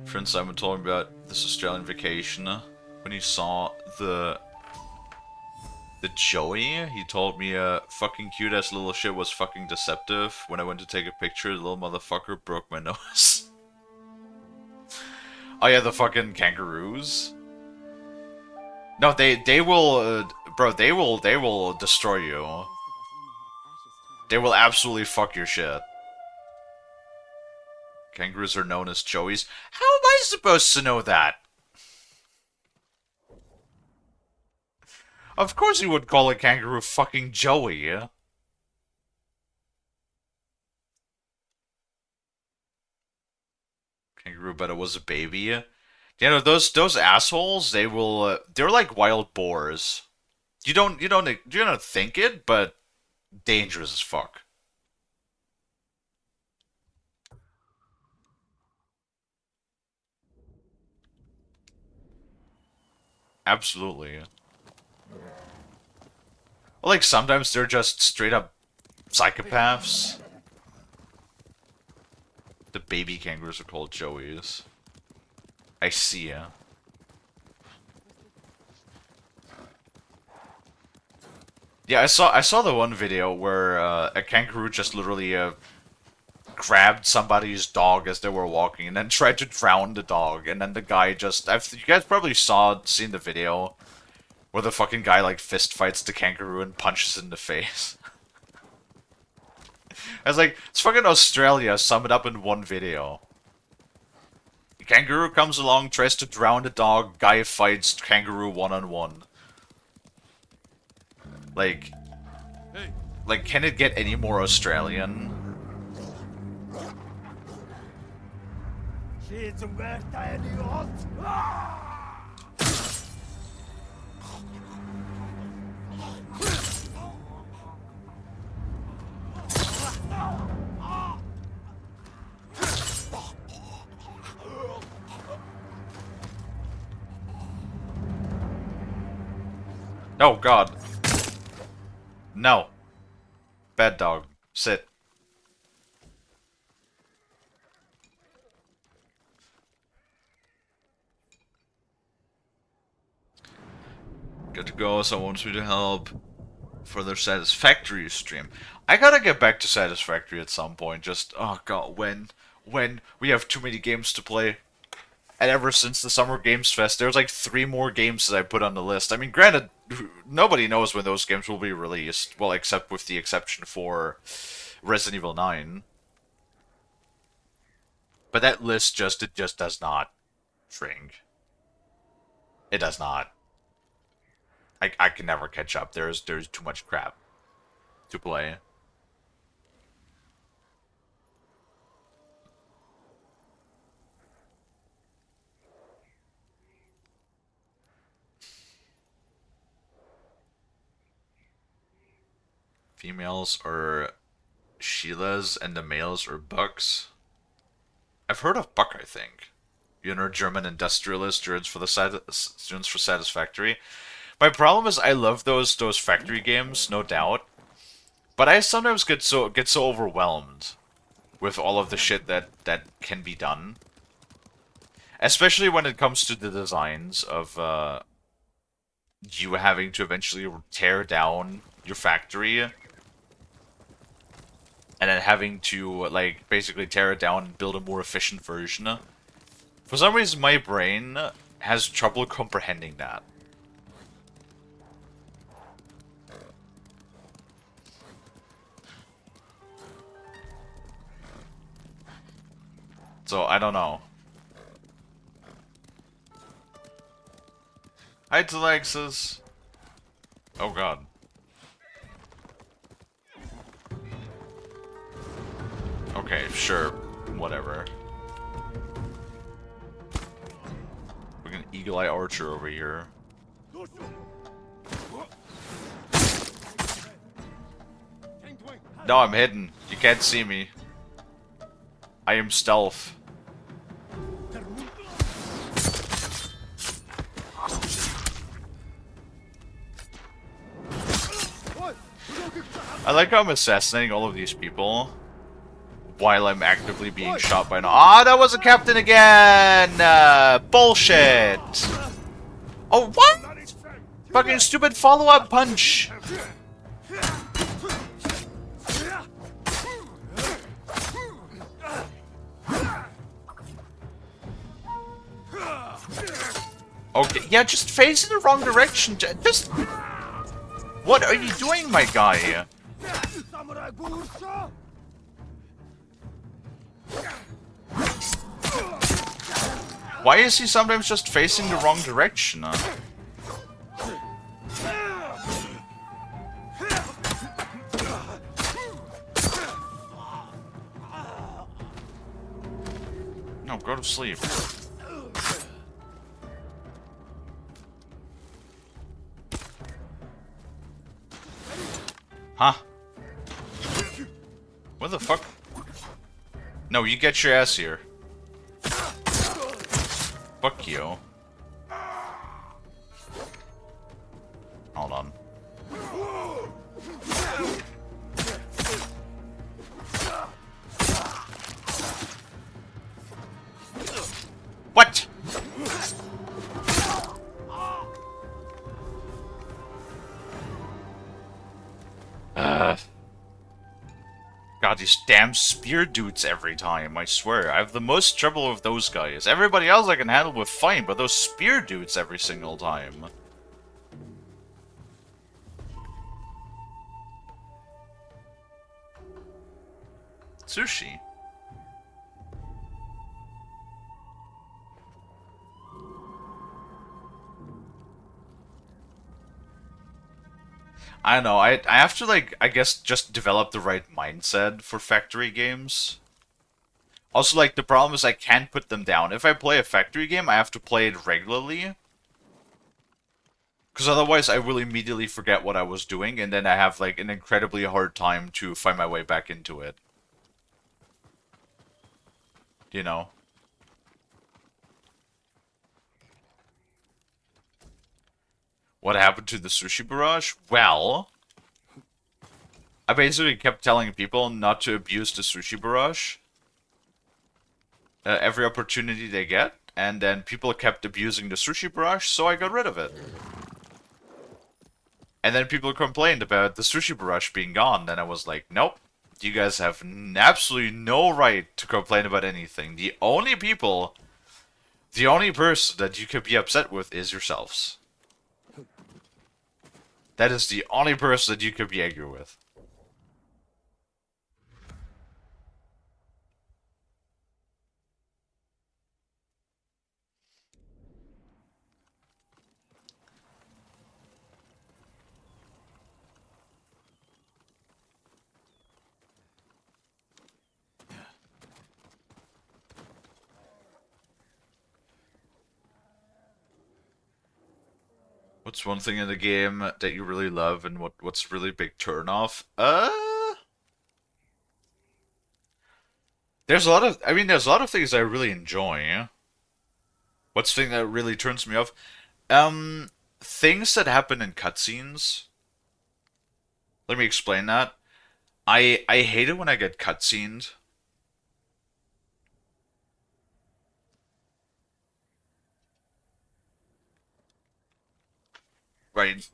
Friend Simon told me about this Australian vacation when he saw the Joey. He told me fucking cute ass little shit was fucking deceptive. When I went to take a picture, the little motherfucker broke my nose. Oh yeah, the fucking kangaroos. No, they will, bro. They will destroy you. They will absolutely fuck your shit. Kangaroos are known as joeys. How am I supposed to know that? Of course you would call a kangaroo fucking Joey, yeah? Kangaroo bet it was a baby. You know, those assholes, they will they're like wild boars. You don't think it, but dangerous as fuck. Absolutely. Well, like sometimes they're just straight up psychopaths. The baby kangaroos are called joeys. I see ya. Yeah, I saw the one video where a kangaroo just literally grabbed somebody's dog as they were walking and then tried to drown the dog, and then the guy just you guys probably seen the video where the fucking guy like fist fights the kangaroo and punches it in the face. I was like, it's fucking Australia, sum it up in one video. The kangaroo comes along, tries to drown the dog, guy fights kangaroo one-on-one. Like, Like, can it get any more Australian? Oh god. No. Bad dog. Sit. Good to go. Someone wants me to help for their Satisfactory stream. I gotta get back to Satisfactory at some point. Just, oh god, when we have too many games to play. And ever since the Summer Games Fest, there's like 3 more games that I put on the list. I mean, granted, nobody knows when those games will be released. Well, except with the exception for Resident Evil 9. But that list it just does not shrink. It does not. I can never catch up. There's too much crap to play. Females are Sheilas and the males are Bucks. I've heard of Buck, I think. You know, German industrialist, students for Satisfactory. My problem is I love those factory games, no doubt. But I sometimes get so overwhelmed with all of the shit that can be done. Especially when it comes to the designs of you having to eventually tear down your factory. And then having to, like, basically tear it down and build a more efficient version. For some reason, my brain has trouble comprehending that. So, I don't know. Hi, Alexis. Oh god. Okay, sure. Whatever. We're gonna Eagle Eye Archer over here. No, I'm hidden. You can't see me. I am stealth. I like how I'm assassinating all of these people while I'm actively being shot by an— Ah, that was a captain again! Bullshit! Oh, what? Fucking stupid follow-up punch! Okay, yeah, just face in the wrong direction. Just... What are you doing, my guy? Why is he sometimes just facing the wrong direction? No, go to sleep. Huh? What the fuck? No, you get your ass here. Fuck you. Hold on. What? God, these damn spear dudes every time, I swear. I have the most trouble with those guys. Everybody else I can handle with fine, but those spear dudes every single time. Sushi. I don't know. I have to, like, I guess just develop the right mindset for factory games. Also, like, the problem is I can't put them down. If I play a factory game, I have to play it regularly. Because otherwise I will immediately forget what I was doing, and then I have, like, an incredibly hard time to find my way back into it. You know? What happened to the sushi barrage? Well, I basically kept telling people not to abuse the sushi barrage. Every opportunity they get, and then people kept abusing the sushi barrage, so I got rid of it. And then people complained about the sushi barrage being gone, then I was like, nope, you guys have absolutely no right to complain about anything. The only person that you could be upset with is yourselves. That is the only person that you could be angry with. What's one thing in the game that you really love, and what's really big turnoff? There's a lot of, there's a lot of things I really enjoy. What's the thing that really turns me off? Things that happen in cutscenes. Let me explain that. I hate it when I get cutscened. Right.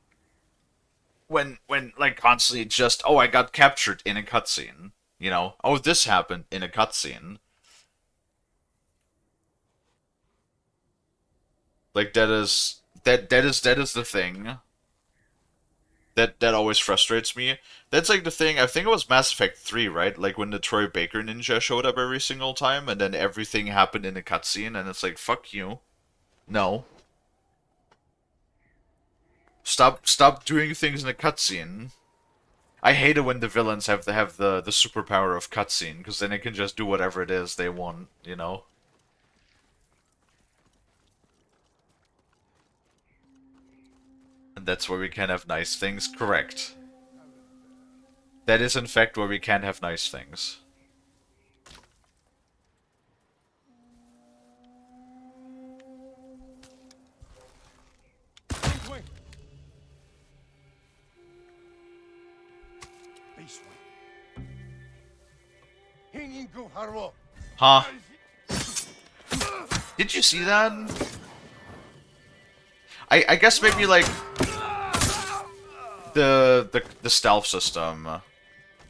When like constantly just, oh, I got captured in a cutscene. You know, oh, this happened in a cutscene. Like that is the thing that always frustrates me. That's like the thing. I think it was Mass Effect 3, right? Like when the Troy Baker ninja showed up every single time, and then everything happened in a cutscene, and it's like, fuck you. No. Stop doing things in a cutscene. I hate it when the villains have the superpower of cutscene, because then they can just do whatever it is they want, you know? And that's where we can have nice things, correct. That is in fact where we can have nice things. Huh? Did you see that? I guess maybe like the stealth system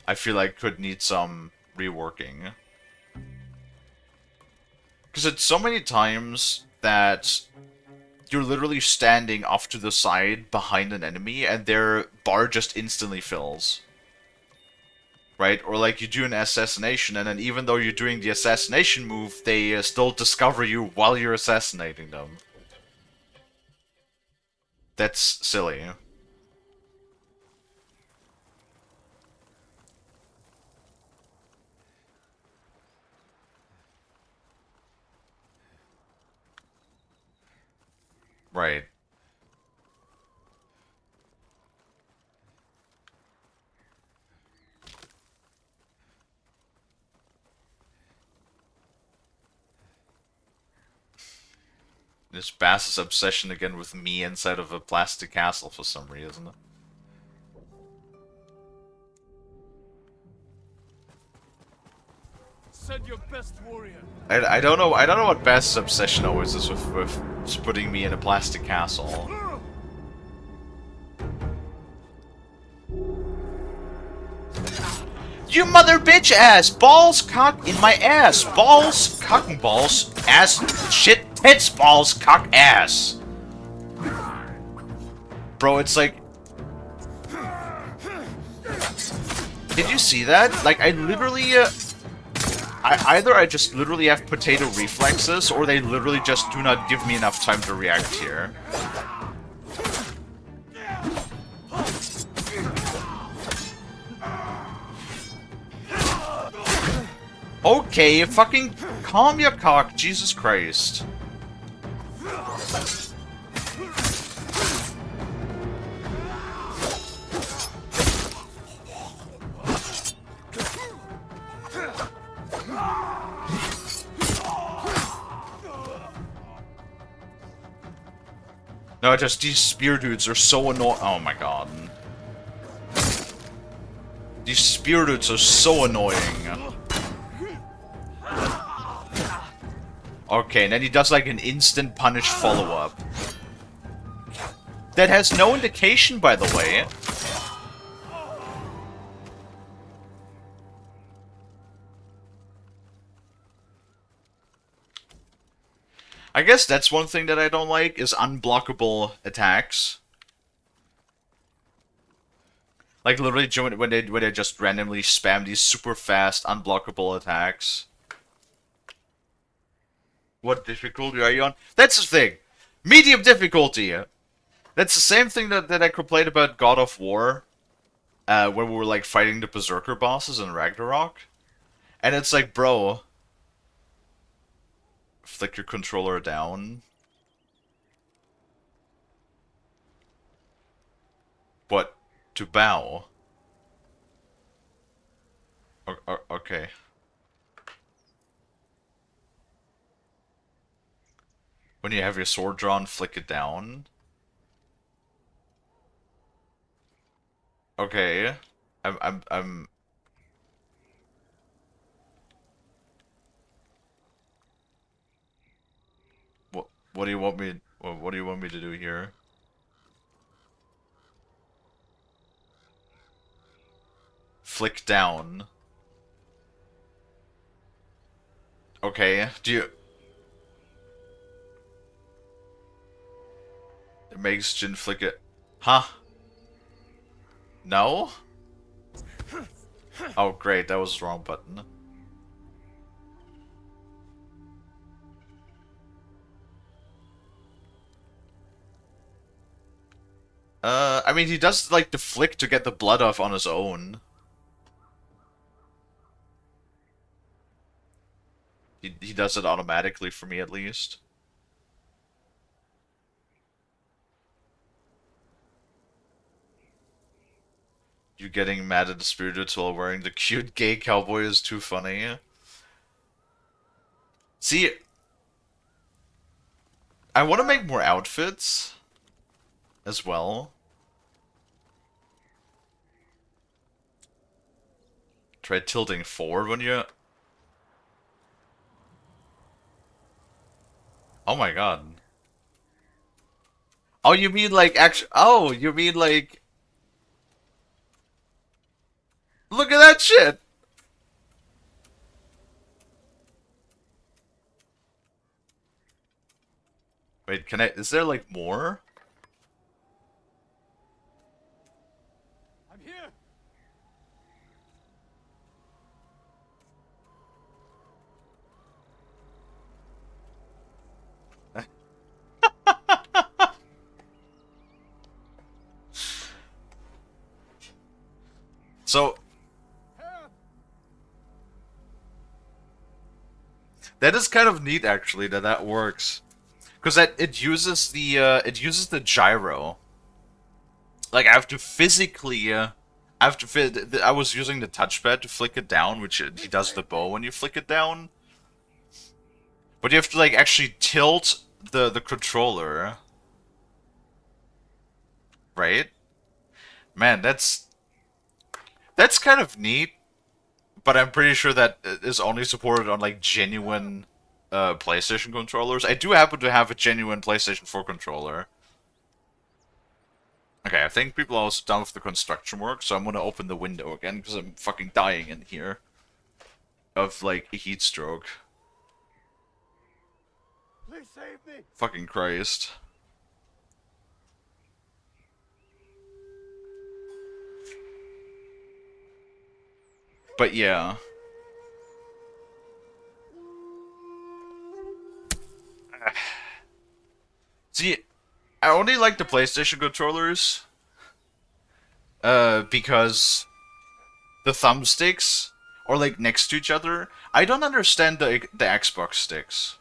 I feel like could need some reworking. Because it's so many times that you're literally standing off to the side behind an enemy and their bar just instantly fills. Right? Or like you do an assassination, and then even though you're doing the assassination move, they still discover you while you're assassinating them. That's silly. Right. This Bass's obsession again with me inside of a plastic castle for some reason. Send your best warrior. I don't know what Bass's obsession always is with putting me in a plastic castle. You mother bitch ass! Balls cock in my ass! Balls cocking balls ass shit tits balls cock ass! Bro, it's like... Did you see that? Like, I literally... either I just literally have potato reflexes, or they literally just do not give me enough time to react here. Okay, fucking calm your cock, Jesus Christ. No, just these spear dudes are so annoying. Oh my god. These spear dudes are so annoying. Okay, and then he does like an instant punish follow-up. That has no indication, by the way. I guess that's one thing that I don't like, is unblockable attacks. Like literally when they just randomly spam these super fast unblockable attacks. What difficulty are you on? That's the thing. Medium difficulty. That's the same thing that I complained about God of War. When we were like fighting the Berserker bosses in Ragnarok. And it's like, bro, flick your controller down. What? To bow? Okay. When you have your sword drawn, flick it down. Okay. I'm what do you want me what do you want me to do here? Flick down. Okay. Do you It makes Jin flick it. Huh? No? Oh great, that was the wrong button. I mean, he does, like, the flick to get the blood off on his own. He does it automatically for me, at least. You getting mad at the spirits while wearing the cute gay cowboy is too funny. See, I want to make more outfits as well. Try tilting forward when you... Oh my god. Oh, you mean like actually... Oh, you mean like... Look at that shit! Wait, can I... Is there like more? I'm here. So... That is kind of neat, actually, that works. Because it uses the gyro. Like, I have to physically, I was using the touchpad to flick it down, which he does the bow when you flick it down. But you have to, like, actually tilt the controller. Right? Man, that's kind of neat. But I'm pretty sure that is only supported on, like, genuine PlayStation controllers. I do happen to have a genuine PlayStation 4 controller. Okay, I think people are also done with the construction work, so I'm gonna open the window again, because I'm fucking dying in here. Of, like, a heat stroke. Please save me. Fucking Christ. But yeah. See, I only like the PlayStation controllers because the thumbsticks, or like next to each other. I don't understand the Xbox sticks.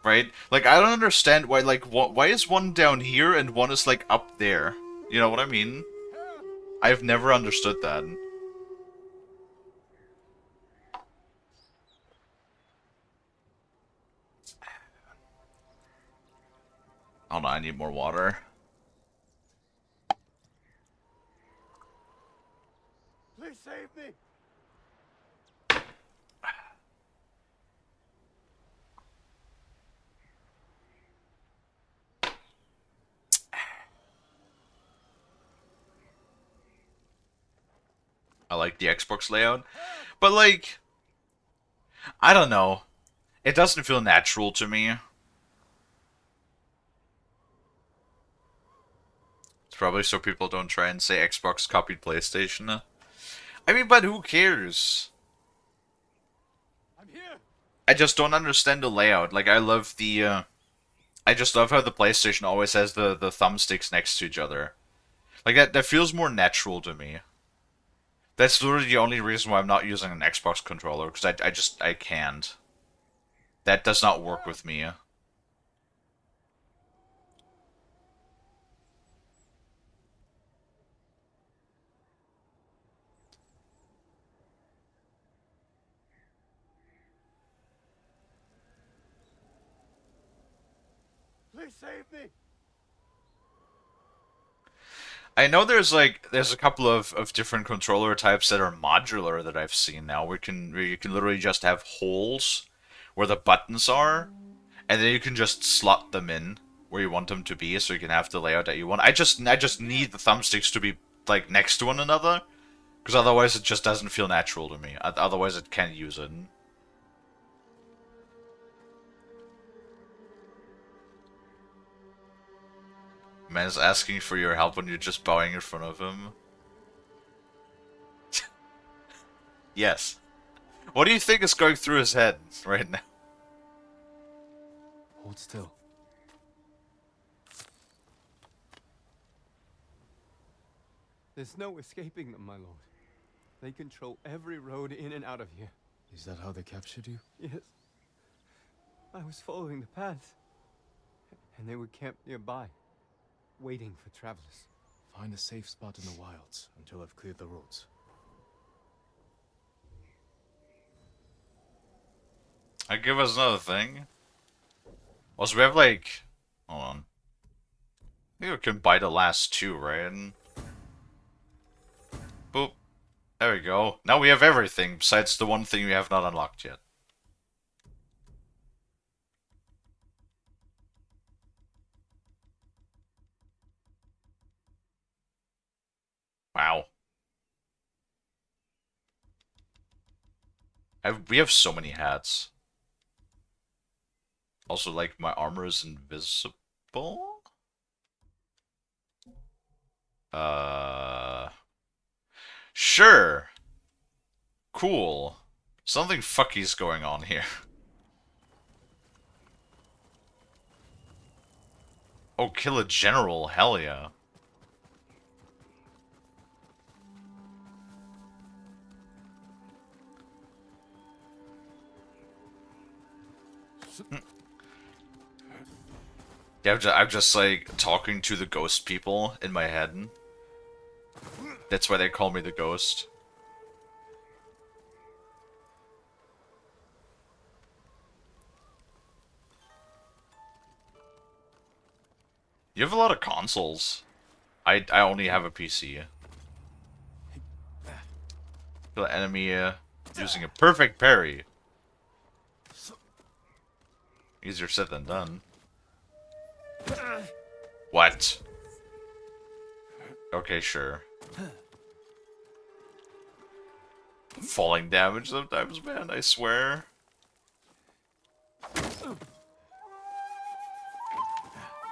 Right? Like I don't understand why why is one down here and one is like up there? You know what I mean? I've never understood that. Hold on, I need more water. Please save me. I like the Xbox layout, but like, I don't know. It doesn't feel natural to me. It's probably so people don't try and say Xbox copied PlayStation. I mean, but who cares? I'm here. I just don't understand the layout. Like, I love the, I just love how the PlayStation always has the thumbsticks next to each other. Like, that feels more natural to me. That's literally the only reason why I'm not using an Xbox controller, because I can't. That does not work with me. Please save me. I know there's a couple of different controller types that are modular that I've seen now. Where you can literally just have holes where the buttons are, and then you can just slot them in where you want them to be, so you can have the layout that you want. I just need the thumbsticks to be like next to one another, because otherwise it just doesn't feel natural to me. Otherwise it can't use it. Man's asking for your help when you're just bowing in front of him. Yes. What do you think is going through his head right now? Hold still. There's no escaping them, my lord. They control every road in and out of here. Is that how they captured you? Yes. I was following the path, and they were camped nearby, waiting for travelers. Find a safe spot in the wilds until I've cleared the roads. Give us another thing. Also, we have like... Hold on. I think we can buy the last two, right? Boop. There we go. Now we have everything, besides the one thing we have not unlocked yet. Wow. We have so many hats. Also, like, my armor is invisible? Sure. Cool. Something fucky's going on here. Oh, kill a general, hell yeah. Yeah, I'm just like talking to the ghost people in my head. That's why they call me the ghost. You have a lot of consoles. I only have a PC. The enemy using a perfect parry. Easier said than done. What? Okay, sure. Falling damage sometimes, man, I swear.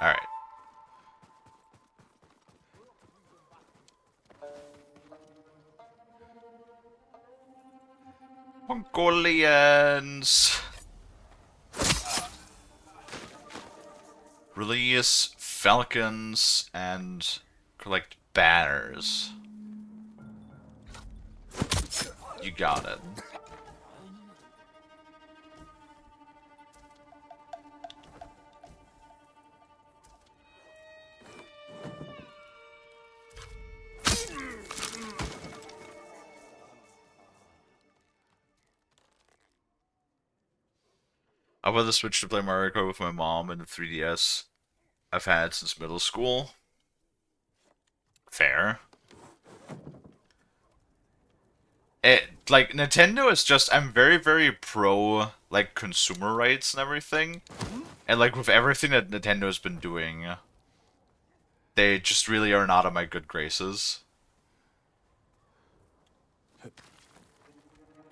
Alright. Mongolians! Release falcons and collect banners. You got it. I bought the Switch to play Mario Kart with my mom and the 3DS I've had since middle school. Fair. Like, Nintendo is just, I'm very, very pro, like, consumer rights and everything. And, like, with everything that Nintendo's been doing, they just really are not on my good graces.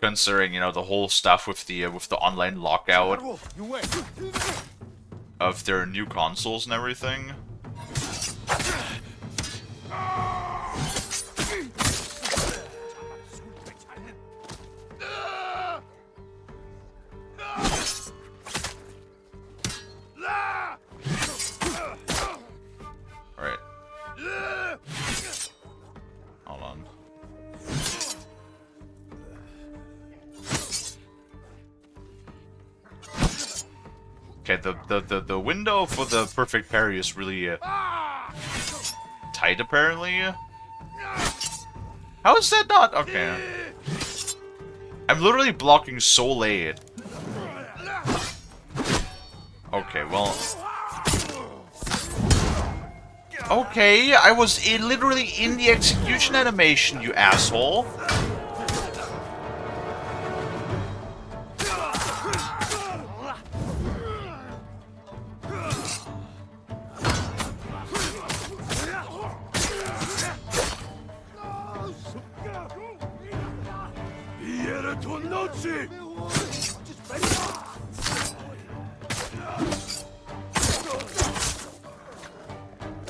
Considering, you know, the whole stuff with the online lockout of their new consoles and everything. Right. Hold on. Okay, the window for the perfect parry is really tight, apparently. How is that not? Okay. I'm literally blocking so late. Okay, well... Okay, I was literally in the execution animation, you asshole.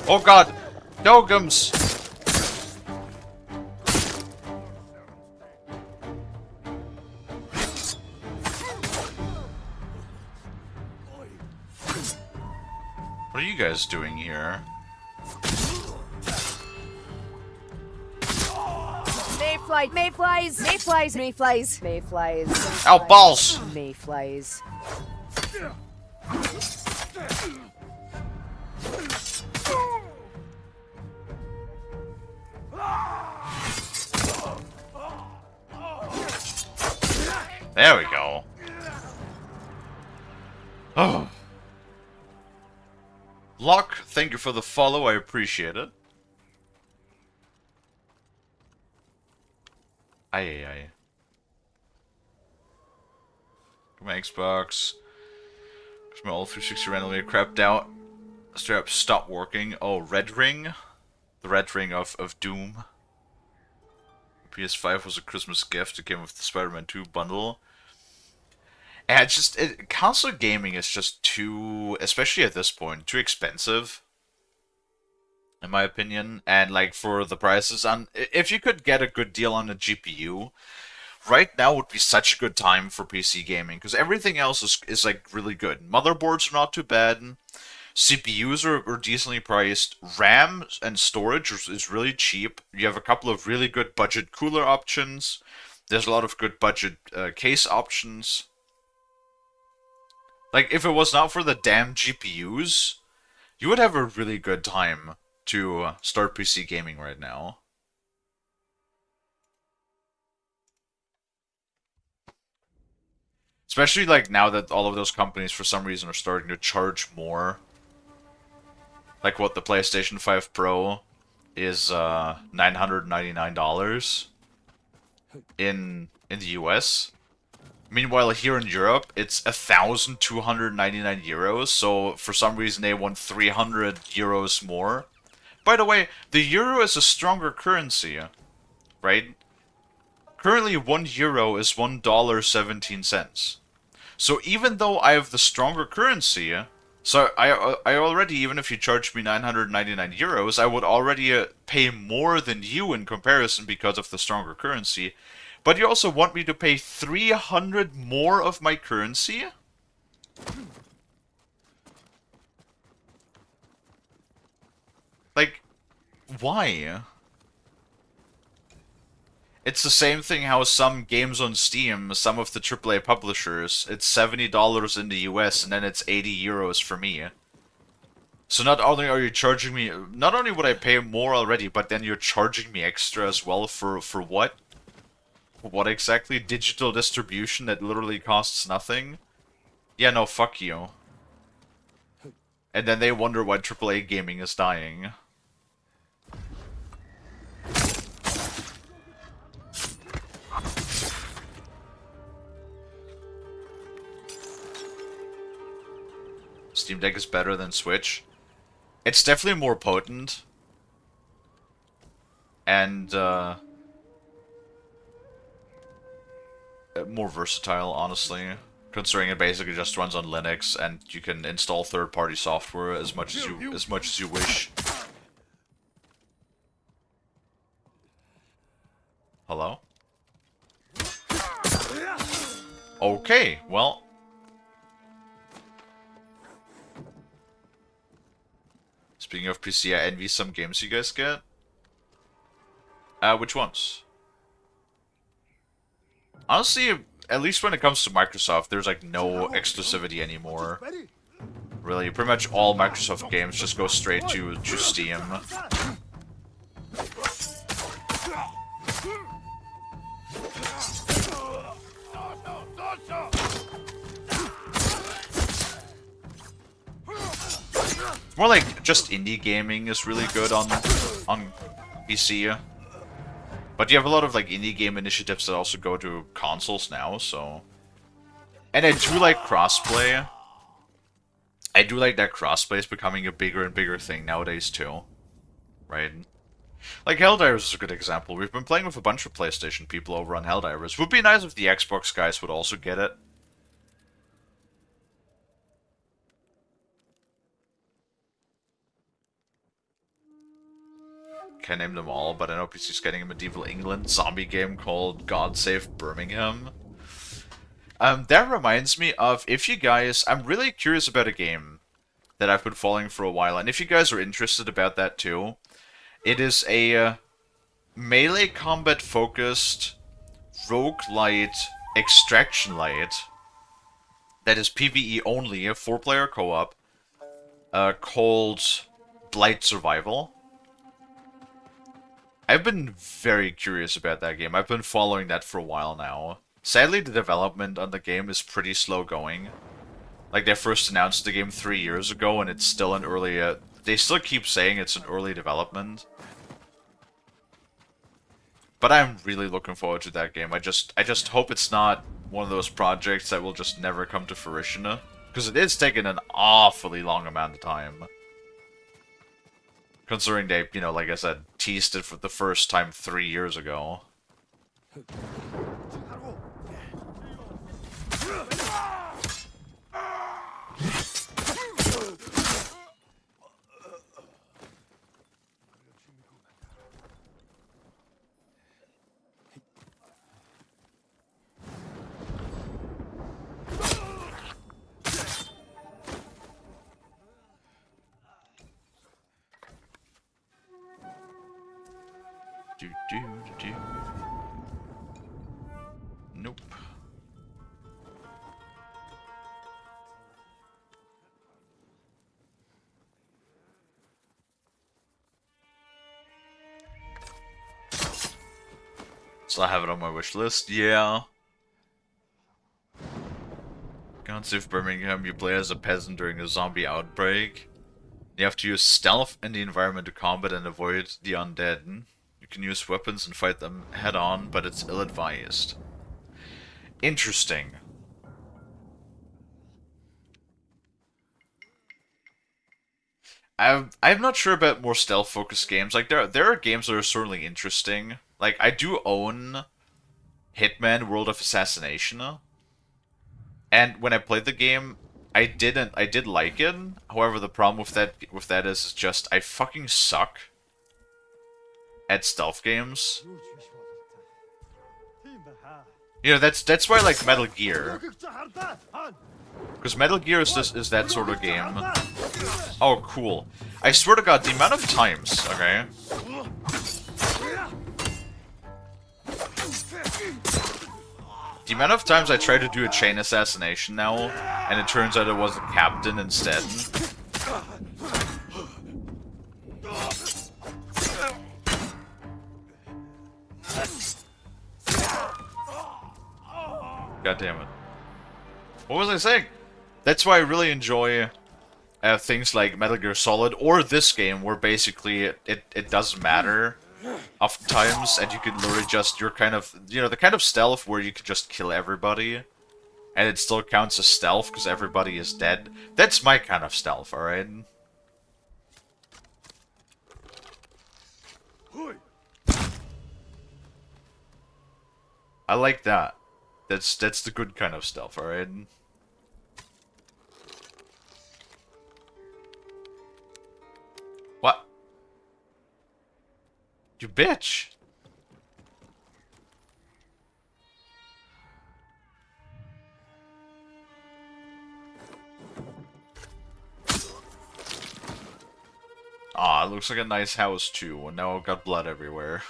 Oh god! Dogums! What are you guys doing here? Mayflies, mayflies, mayflies, mayflies, mayflies. Ow, balls! Mayflies. There we go. Oh. Locke, thank you for the follow, I appreciate it. Aye. My Xbox. Cause my old 360 randomly crapped out. Straight up stopped working. Oh, Red Ring? The Red Ring of Doom. PS5 was a Christmas gift. It came with the Spider-Man 2 bundle. And it's just, console gaming is just too, especially at this point, too expensive. In my opinion. And like for the prices on, if you could get a good deal on a GPU, right now would be such a good time for PC gaming. Because everything else is like really good. Motherboards are not too bad. CPUs are decently priced. RAM and storage is really cheap. You have a couple of really good budget cooler options. There's a lot of good budget case options. Like, if it was not for the damn GPUs, you would have a really good time to start PC gaming right now. Especially, like, now that all of those companies, for some reason, are starting to charge more. Like, what, the PlayStation 5 Pro is $999 in the US. Meanwhile, here in Europe, it's 1,299 euros, so for some reason they want 300 euros more. By the way, the euro is a stronger currency, right? Currently, 1 euro is $1.17. So even though I have the stronger currency, so I already, even if you charge me 999 euros, I would already pay more than you in comparison because of the stronger currency. But you also want me to pay 300 more of my currency? Like, why? It's the same thing how some games on Steam, some of the AAA publishers, it's $70 in the US and then it's 80 euros for me. So not only are you charging me, not only would I pay more already, but then you're charging me extra as well for what? What exactly? Digital distribution that literally costs nothing? Yeah, no, fuck you. And then they wonder why AAA gaming is dying. Steam Deck is better than Switch. It's definitely more potent. And, more versatile, honestly. Considering it basically just runs on Linux, and you can install third-party software as much as you wish. Hello? Okay, well. Speaking of PC, I envy some games you guys get. Which ones? Honestly, at least when it comes to Microsoft, there's like no exclusivity anymore. Really, pretty much all Microsoft games just go straight to Steam. It's more like just indie gaming is really good on PC. But you have a lot of like indie game initiatives that also go to consoles now, so. And I do like crossplay. I do like that crossplay is becoming a bigger and bigger thing nowadays too. Right? Like Helldivers is a good example. We've been playing with a bunch of PlayStation people over on Helldivers. Would be nice if the Xbox guys would also get it. Can't name them all, but I know PC's getting a medieval England zombie game called God Save Birmingham. That reminds me of, if you guys, I'm really curious about a game that I've been following for a while, and if you guys are interested about that too, it is a melee combat focused roguelite extraction light that is PvE only, a 4-player co-op, called Blight Survival. I've been very curious about that game. I've been following that for a while now. Sadly, the development on the game is pretty slow going. Like, they first announced the game 3 years ago, and it's still an early... they still keep saying it's an early development. But I'm really looking forward to that game. I just hope it's not one of those projects that will just never come to fruition. Because it is taking an awfully long amount of time. Considering they, you know, like I said, teased it for the first time 3 years ago. Do. Nope. So I have it on my wish list, yeah. God Save Birmingham, you play as a peasant during a zombie outbreak. You have to use stealth in the environment to combat and avoid the undead. You can use weapons and fight them head-on, but it's ill-advised. Interesting. I'm not sure about more stealth-focused games. Like, there are games that are certainly interesting. Like, I do own Hitman World of Assassination. And when I played the game, I did like it. However, the problem with that is just I fucking suck at stealth games. You know, that's why I like Metal Gear. Because Metal Gear is that sort of game. Oh, cool. I swear to God, the amount of times, okay? The amount of times I tried to do a chain assassination now, and it turns out it was the captain instead. God damn it. What was I saying? That's why I really enjoy things like Metal Gear Solid or this game, where basically it doesn't matter oftentimes, and you can literally just, you're kind of, you know, the kind of stealth where you can just kill everybody, and it still counts as stealth because everybody is dead. That's my kind of stealth, alright? I like that. That's the good kind of stealth, alright? What? You bitch! Aw, it looks like a nice house too, and now I've got blood everywhere.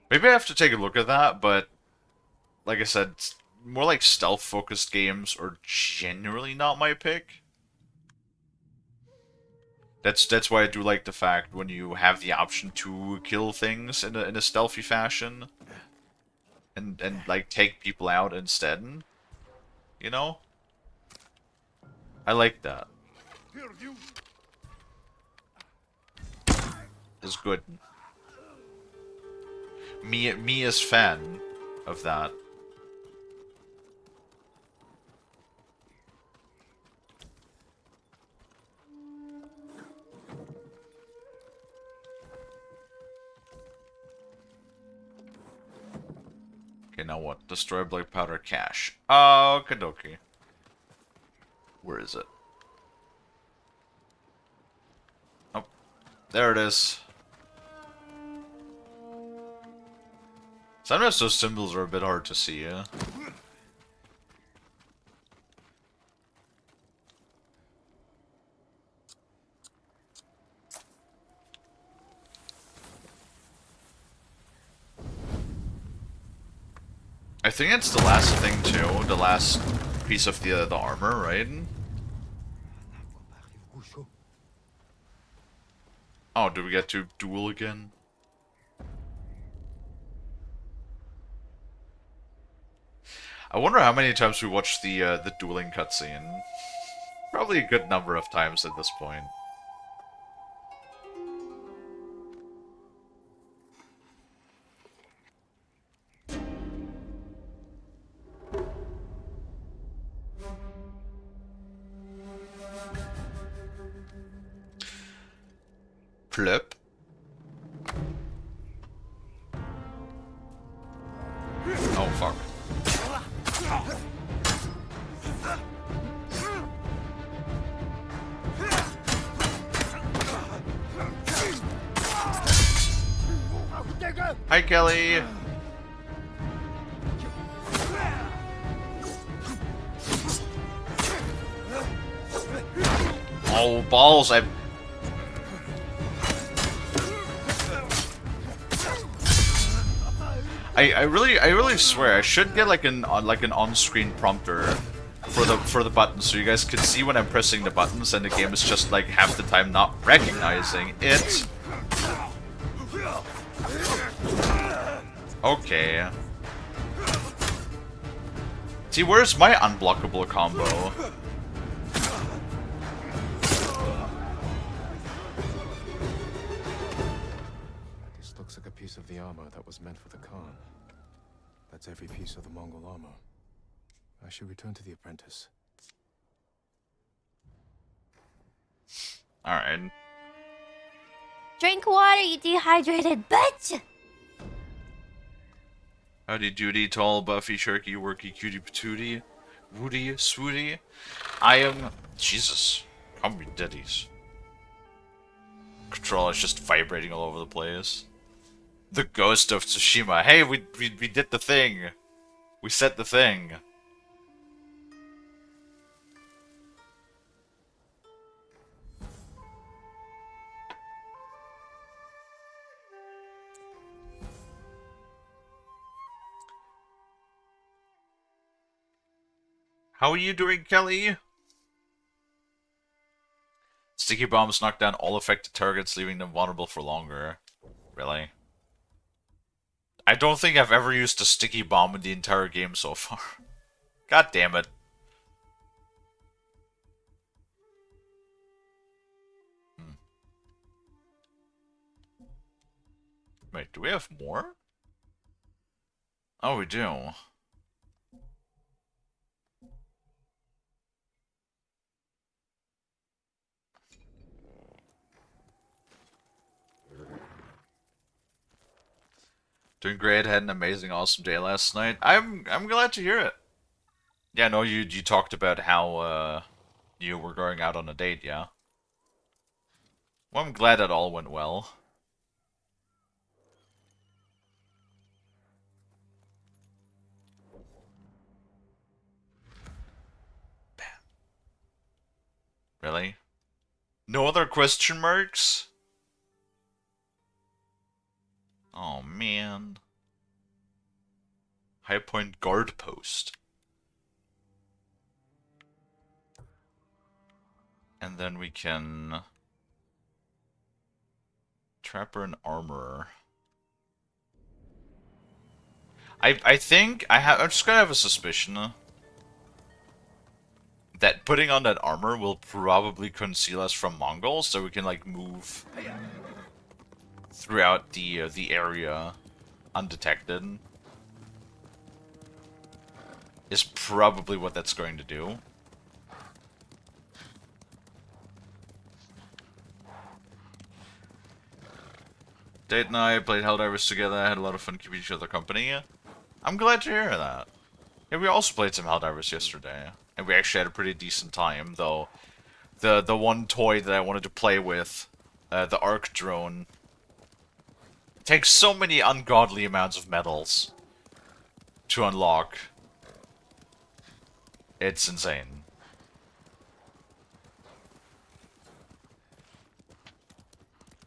Maybe I have to take a look at that, but like I said, more like stealth-focused games are generally not my pick. That's why I do like the fact when you have the option to kill things in a stealthy fashion, and like take people out instead. You know, I like that. It's good. Me as fan of that. Okay, now what? Destroy black powder cache. Okie dokie. Where is it? Oh, there it is. Sometimes those symbols are a bit hard to see, yeah? I think it's the last thing too, the last piece of the armor, right? Oh, do we get to duel again? I wonder how many times we watched the dueling cutscene. Probably a good number of times at this point. Plop. Oh fuck. Hi, Kelly. Oh balls! I really swear I should get like an on-screen prompter for the buttons so you guys can see when I'm pressing the buttons and the game is just like half the time not recognizing it. Okay. See, where's my unblockable combo? This looks like a piece of the armor that was meant for the Khan. That's every piece of the Mongol armor. I should return to the apprentice. Alright. Drink water, you dehydrated bitch! Howdy doody, tall, buffy, sharky, worky, cutie patootie, woody, swooty. I am... Jesus. Call me daddies. Control is just vibrating all over the place. The Ghost of Tsushima. Hey, we did the thing. We said the thing. How are you doing, Kelly? Sticky bombs knock down all affected targets, leaving them vulnerable for longer. Really? I don't think I've ever used a sticky bomb in the entire game so far. God damn it. Wait, do we have more? Oh, we do. Doing great. Had an amazing, awesome day last night. I'm glad to hear it. Yeah, no, you talked about how you were going out on a date, yeah. Well, I'm glad that all went well. Really? No other question marks? Oh man. High Point guard post. And then we can Trapper and Armorer. I think I'm just gonna have a suspicion that putting on that armor will probably conceal us from Mongols, so we can like move throughout the area undetected. Is probably what that's going to do. Date and I played Helldivers together, had a lot of fun keeping each other company. I'm glad to hear that. Yeah, we also played some Helldivers yesterday, and we actually had a pretty decent time, though the one toy that I wanted to play with, the Arc Drone, takes so many ungodly amounts of medals to unlock. It's insane.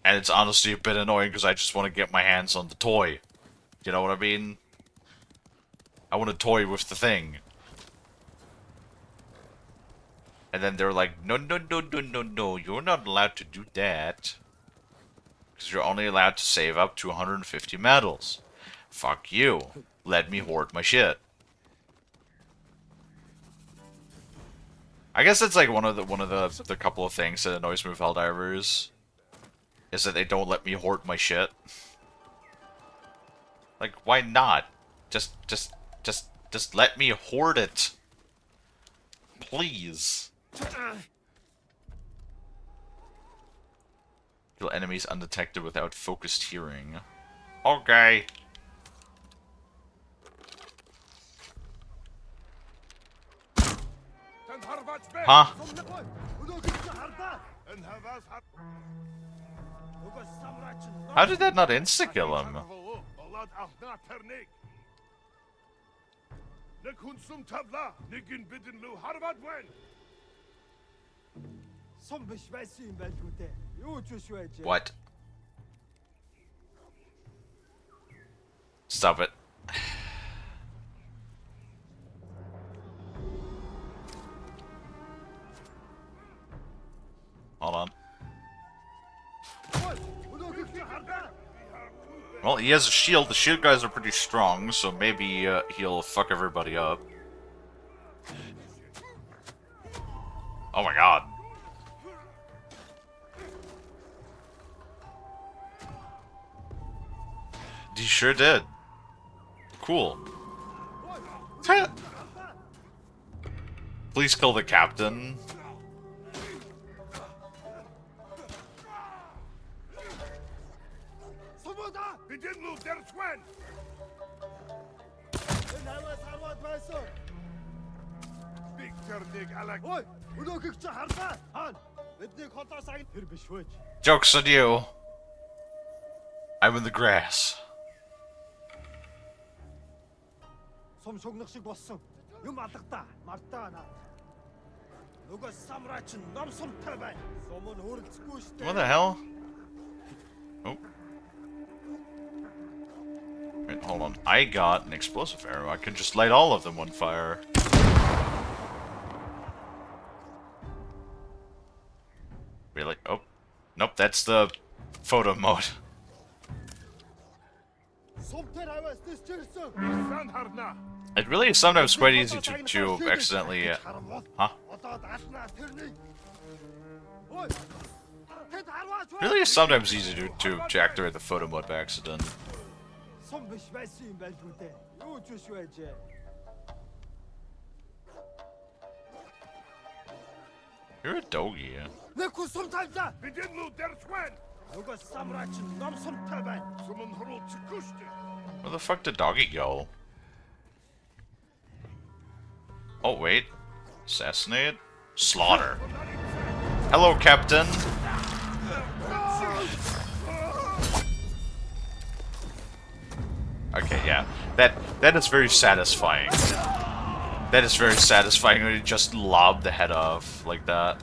And it's honestly a bit annoying because I just want to get my hands on the toy. You know what I mean? I want a toy with the thing. And then they're like, no, no, no, no, no, no, you're not allowed to do that. Because you're only allowed to save up to 150 medals. Fuck you. Let me hoard my shit. I guess it's like one of the couple of things that annoys me with Helldivers is that they don't let me hoard my shit. Like, why not? Just let me hoard it. Please. Kill enemies undetected without focused hearing. Okay. Huh? How did that not insta-kill him? What? Stop it. Hold on. Well, he has a shield. The shield guys are pretty strong, so maybe he'll fuck everybody up. Oh my god. He sure did. Cool. Please kill the captain. Joke's on you. I'm in the grass. 솜 속력식 왔음. 요 맞닥다. 맞다 나. 누가 사무라이친 남솜 타발. 솜은 오르치고 싶대. What the hell? Oh. Wait, hold on. I got an explosive arrow. I can just light all of them on fire. Really? Oh. Nope, that's the photo mode. It really is sometimes quite easy to accidentally... huh? It really is sometimes easy to activate the photo mode by accident. You're a doggy. 내 구솜 탈자. 비딘루 데르스웬. 누가 사무라이친 남솜 타발. 숨은 호로 치쿠시대. Where the fuck did doggy go? Oh wait. Assassinate? Slaughter. Hello, Captain. Okay, yeah. That is very satisfying. That is very satisfying when you just lob the head off like that.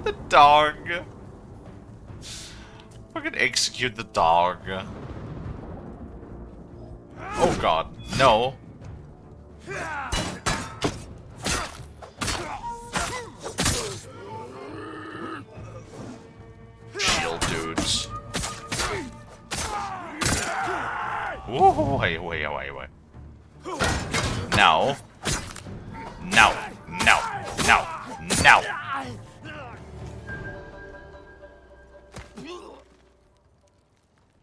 The dog. Fucking execute the dog. Oh god, no. Shield dudes. Whoa, wait. No. No. No. No. No.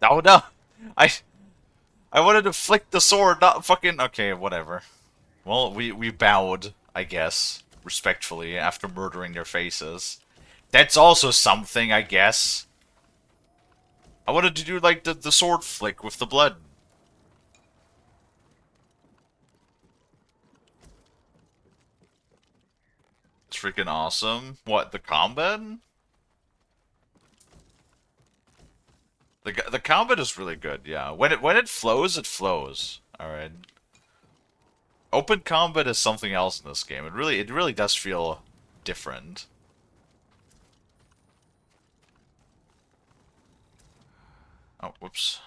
Oh no. I wanted to flick the sword, not fucking... Okay, whatever. Well, we bowed, I guess, respectfully, after murdering their faces. That's also something, I guess. I wanted to do, like, the sword flick with the blood. It's freaking awesome. What, the combat? The combat is really good, yeah. When it flows, it flows. Alright. Open combat is something else in this game. It really does feel different. Oh, whoops.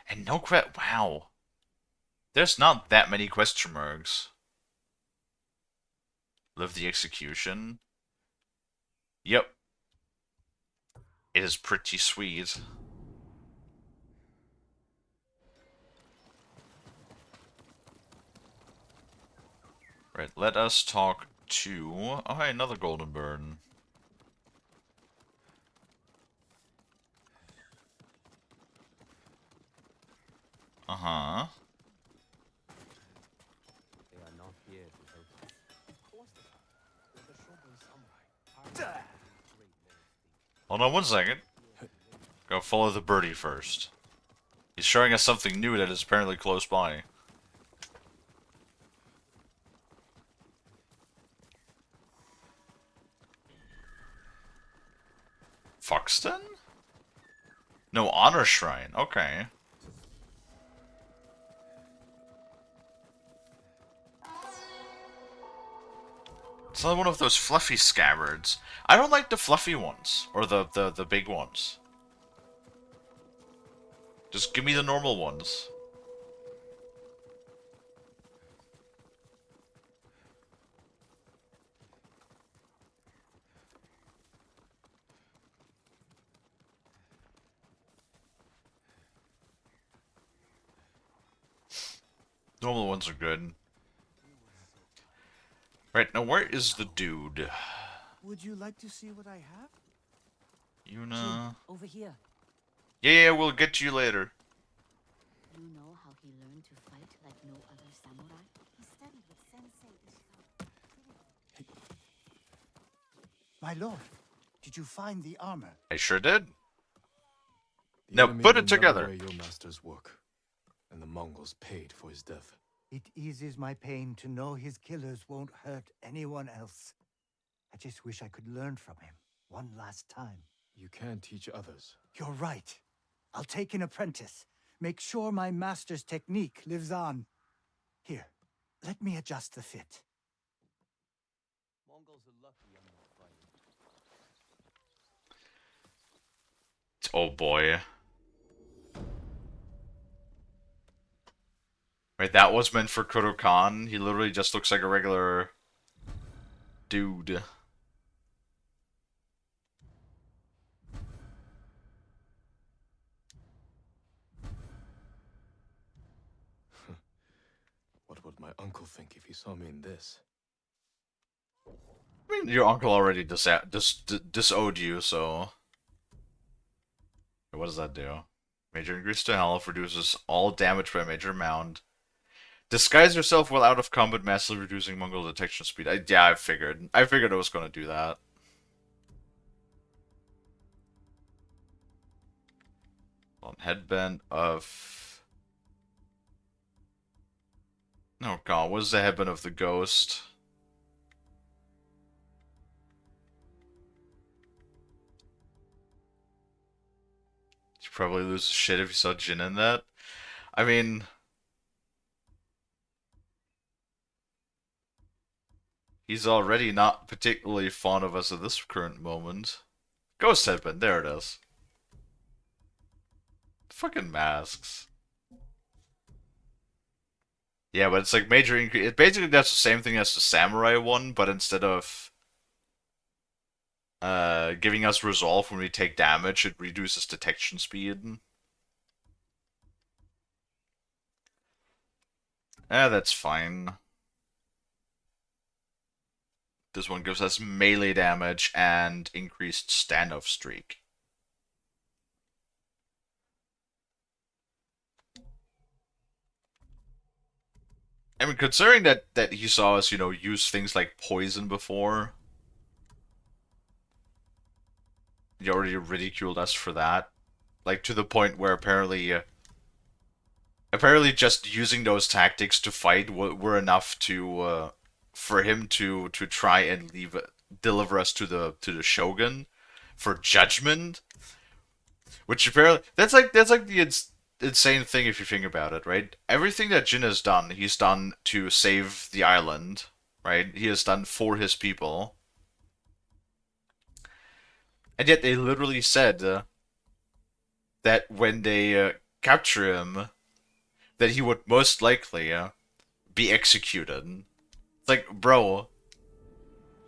And no quest. Wow. There's not that many question marks. Live the execution. Yep. It is pretty sweet. Right, let us talk to... Oh, hey, another golden bird. Uh-huh. Hold on one second. Go follow the birdie first. He's showing us something new that is apparently close by. Foxton? No, Honor Shrine. Okay. It's another one of those fluffy scabbards. I don't like the fluffy ones. Or the big ones. Just give me the normal ones. Normal ones are good. Right, now where is the dude? Would you like to see what I have? Yuna... Over here. Yeah, we'll get to you later. You know how he learned to fight like no other samurai? He studied with Sensei Ishikawa. My lord, did you find the armor? I sure did. The Now enemy put will it know together. where your master's work, and the Mongols paid for his death. It eases my pain to know his killers won't hurt anyone else. I just wish I could learn from him one last time. You can teach others. You're right. I'll take an apprentice. Make sure my master's technique lives on. Here, let me adjust the fit. Mongols are lucky I'm not fighting. Oh boy. Right, that was meant for Kurokan. He literally just looks like a regular dude. What would my uncle think if he saw me in this? I mean, your uncle already disowned you, so... What does that do? Major increase to health, reduces all damage by major amount. Disguise yourself while out of combat, massively reducing Mongol detection speed. Yeah, I figured. I figured it was gonna do that. Headband of... Oh god, what is the headband of the ghost? You'd probably lose shit if you saw Jin in that. I mean... He's already not particularly fond of us at this current moment. Ghost headband, there it is. Fucking masks. Yeah, but it's like major increase. Basically, that's the same thing as the samurai one, but instead of giving us resolve when we take damage, it reduces detection speed. That's fine. This one gives us melee damage and increased standoff streak. I mean, considering that he saw us, you know, use things like poison before, he already ridiculed us for that. Like, to the point where apparently just using those tactics to fight were enough to, for him to try and deliver us to the shogun for judgment. Which apparently that's like the insane thing if you think about it, right? Everything that Jin has done, he's done to save the island, right? He has done for his people. And yet they literally said that when they capture him, that he would most likely be executed. It's like, bro,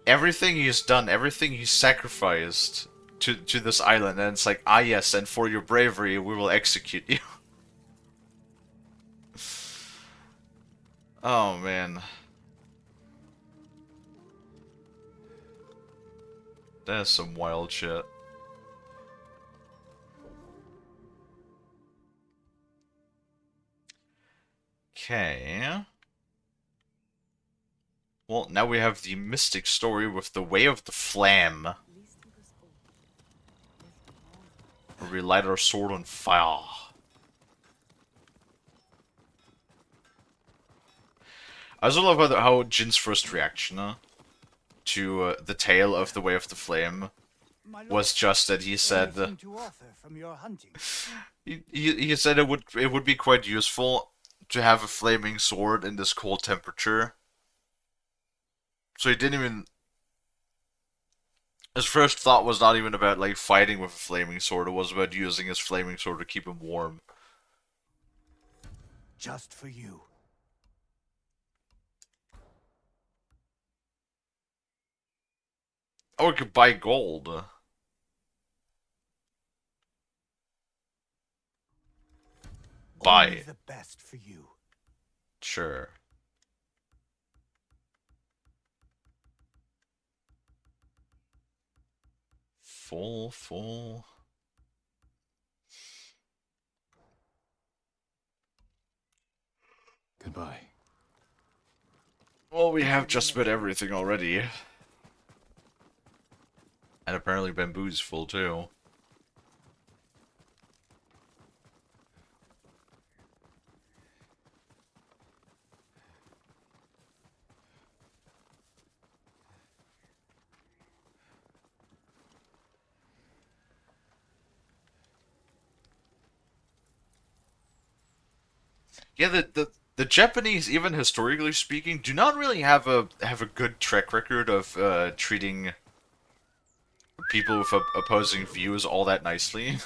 everything he's done, everything he's sacrificed to this island, and it's like, ah yes, and for your bravery, we will execute you. Oh man. That's some wild shit. Okay. Well, now we have the mystic story with the Way of the Flame. Where we light our sword on fire. I also love how Jin's first reaction to the tale of the Way of the Flame was just that he said he said it would be quite useful to have a flaming sword in this cold temperature. So he didn't even... His first thought was not even about like fighting with a flaming sword, it was about using his flaming sword to keep him warm. Just for you. Oh, we could buy gold. Buy. Only the best for you. Sure. Full. Goodbye. Well, we have just about everything already. And apparently Bamboo's full too. Yeah, the Japanese, even historically speaking, do not really have a good track record of treating people with opposing views all that nicely.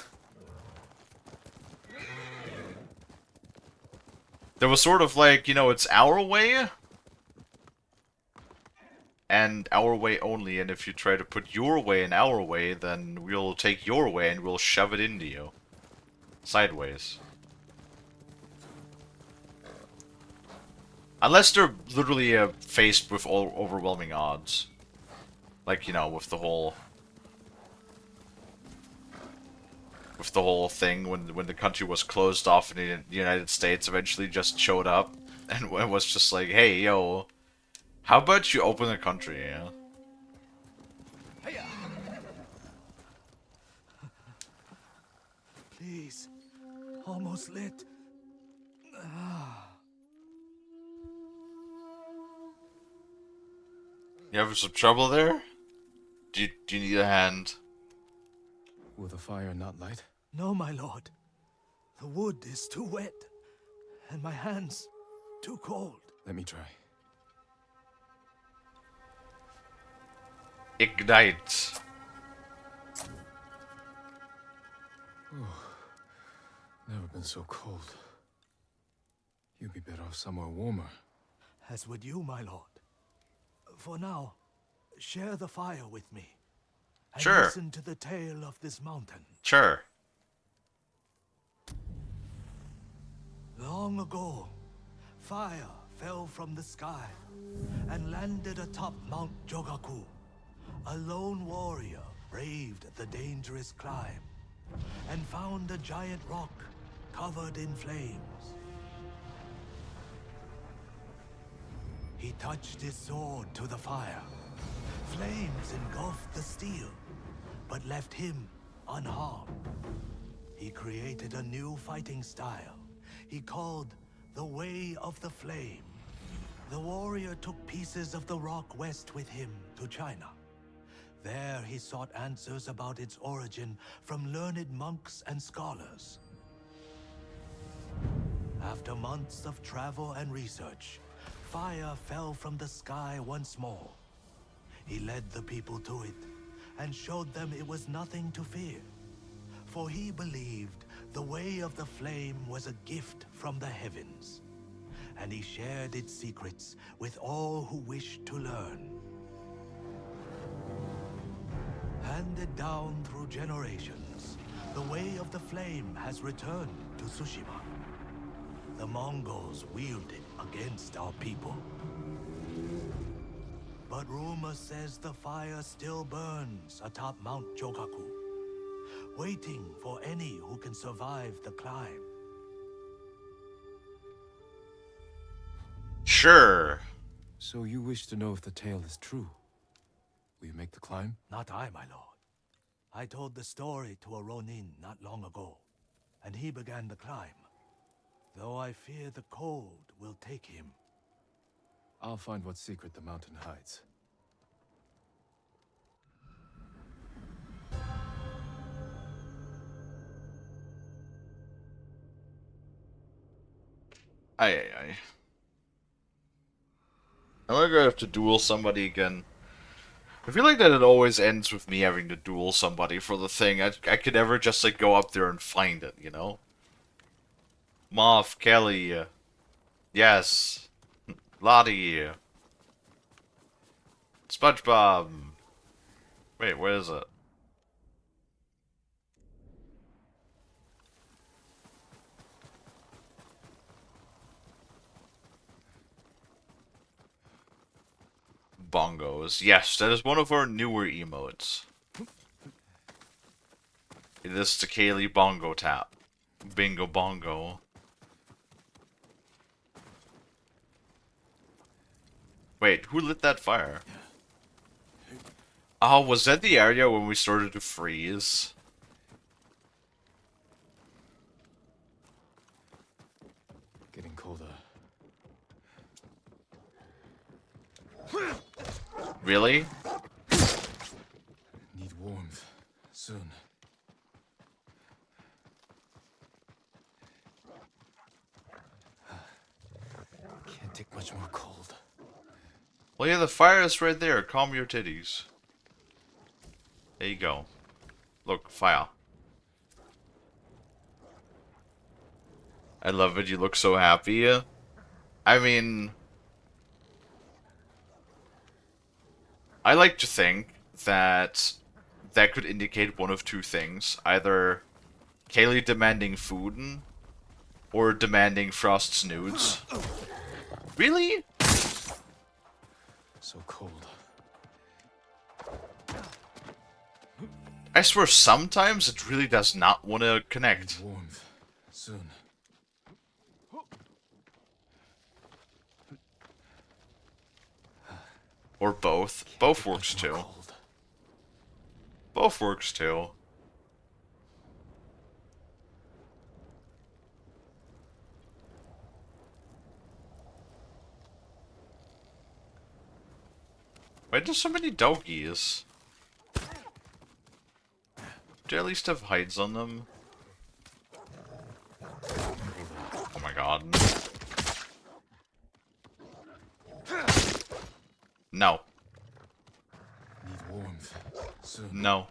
There was sort of like, you know, it's our way, and our way only, and if you try to put your way in our way, then we'll take your way and we'll shove it into you. Sideways. Unless they're literally faced with overwhelming odds. Like, you know, with the whole thing when the country was closed off and the United States eventually just showed up and was just like, hey, yo, how about you open the country, yeah? Please. Almost lit. You having some trouble there? Do you need a hand? Will the fire not light? No, my lord. The wood is too wet, and my hands too cold. Let me try. Ignite. Never been so cold. You'd be better off somewhere warmer. As would you, my lord. For now, share the fire with me. And Sure. listen to the tale of this mountain. Sure. Long ago, fire fell from the sky and landed atop Mount Jogaku. A lone warrior braved the dangerous climb and found a giant rock covered in flames. He touched his sword to the fire. Flames engulfed the steel, but left him unharmed. He created a new fighting style he called the Way of the Flame. The warrior took pieces of the rock west with him to China. There he sought answers about its origin from learned monks and scholars. After months of travel and research, fire fell from the sky once more. He led the people to it and showed them it was nothing to fear. For he believed the Way of the Flame was a gift from the heavens, and he shared its secrets with all who wished to learn. Handed down through generations, the Way of the Flame has returned to Tsushima. The Mongols wield it against our people. But rumor says the fire still burns atop Mount Jogaku, waiting for any who can survive the climb. Sure. So you wish to know if the tale is true? Will you make the climb? Not I, my lord. I told the story to a Ronin not long ago, and he began the climb. Though I fear the cold will take him. I'll find what secret the mountain hides. Aye. Am I gonna have to duel somebody again? I feel like that it always ends with me having to duel somebody for the thing. I could never just like go up there and find it, you know? Moff, Kalie, yes, Lottie, SpongeBob. Wait, where is it? Bongos. Yes, that is one of our newer emotes. It is the Kalie Bongo Tap. Bingo Bongo. Wait, who lit that fire? Oh, was that the area when we started to freeze? Getting colder. Really? Need warmth. Soon. much more cold. Well, yeah, the fire is right there. Calm your titties. There you go. Look, fire. I love it. You look so happy. I mean, I like to think that that could indicate one of two things. Either Kalie demanding food, or demanding Frost's nudes. Really? So cold. I swear sometimes it really does not want to connect. Need warmth. Soon. Or both. Both works too. Cold. Both works too. Why do so many doggies? Do I at least have hides on them? Oh my god. No. Need warmth. Soon. No.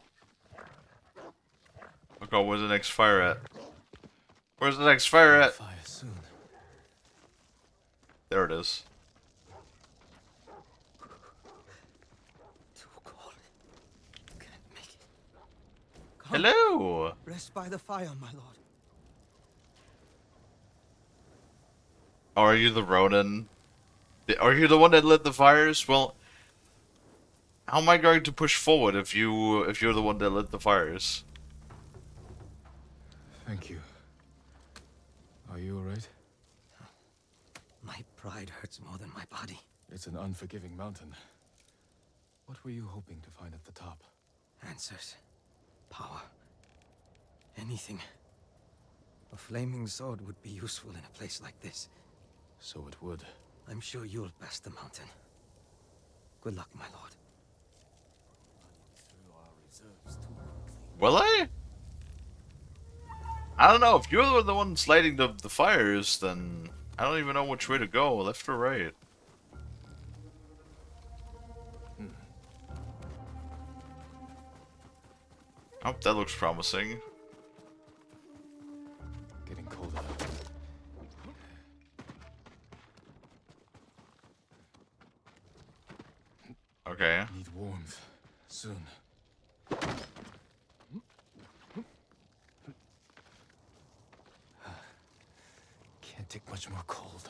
Oh god, where's the next fire at? Where's the next fire at? Fire soon. There it is. Too cold. Can't make it. Hello! Rest by the fire, my lord. Are you the Ronin? Are you the one that lit the fires? Well, how am I going to push forward if you're the one that lit the fires? Thank you. Are you alright? My pride hurts more than my body. It's an unforgiving mountain. What were you hoping to find at the top? Answers. Power. Anything. A flaming sword would be useful in a place like this. So it would. I'm sure you'll pass the mountain. Good luck, my lord. Will I? I don't know. If you're the one lighting the fires, then I don't even know which way to go, left or right. Oh, that looks promising. Getting colder. Okay. Need warmth. Soon. Can't take much more cold.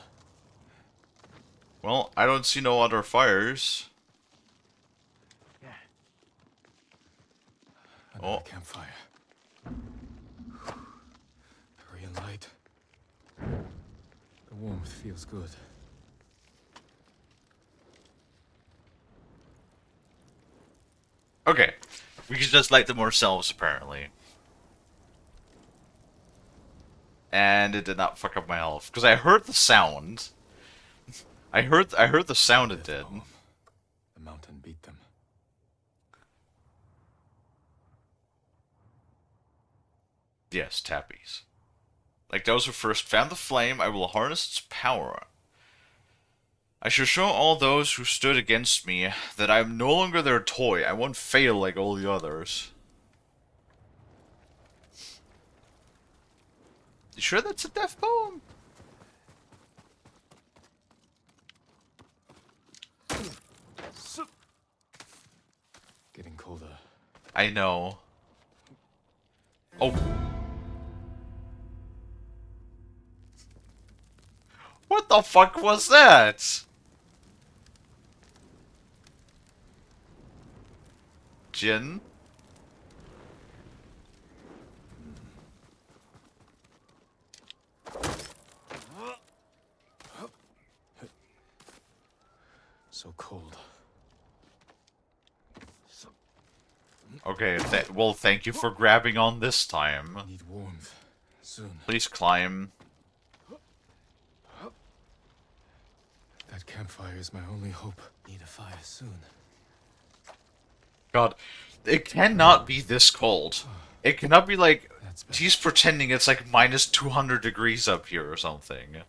Well, I don't see no other fires. Another campfire. Hurry and light. The warmth feels good. Okay. We can just light them ourselves, apparently. And it did not fuck up my health. Because I heard the sound. I heard the sound it did. The mountain beat them. Yes, tappies. Like those who first found the flame, I will harness its power. I shall show all those who stood against me that I am no longer their toy. I won't fail like all the others. You sure that's a death poem? Getting colder. I know. Oh. What the fuck was that? Jin? So cold. Okay, well, thank you for grabbing on this time. Need warmth. Soon. Please climb. That campfire is my only hope. Need a fire soon. God, it cannot be this cold. It cannot be like, he's pretending it's like minus 200 degrees up here or something.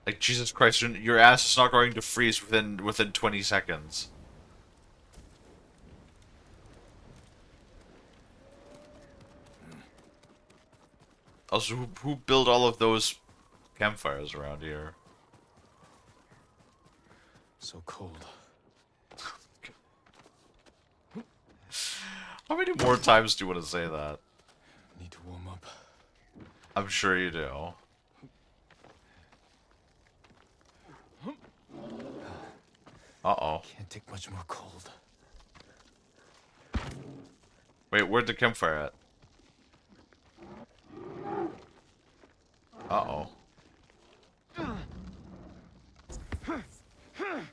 Like, Jesus Christ, your ass is not going to freeze within 20 seconds. Also, who built all of those campfires around here? So cold. How many more times do you want to say that? Need to warm up. I'm sure you do. Uh-oh. Can't take much more cold. Wait, where'd the campfire at? Uh-oh.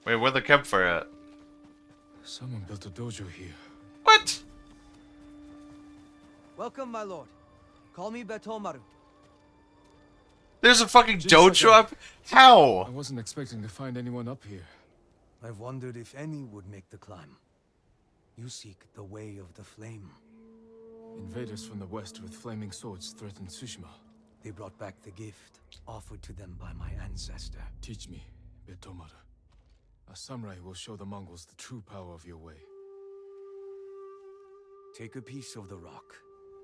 Wait, where'd the campfire at? Someone built a dojo here. What? Welcome, my lord. Call me Betomaru. There's a fucking dojo up? How? I wasn't expecting to find anyone up here. I've wondered if any would make the climb. You seek the way of the flame. Invaders from the west with flaming swords threatened Tsushima. They brought back the gift offered to them by my ancestor. Teach me, Betomaru. A samurai will show the Mongols the true power of your way. Take a piece of the rock,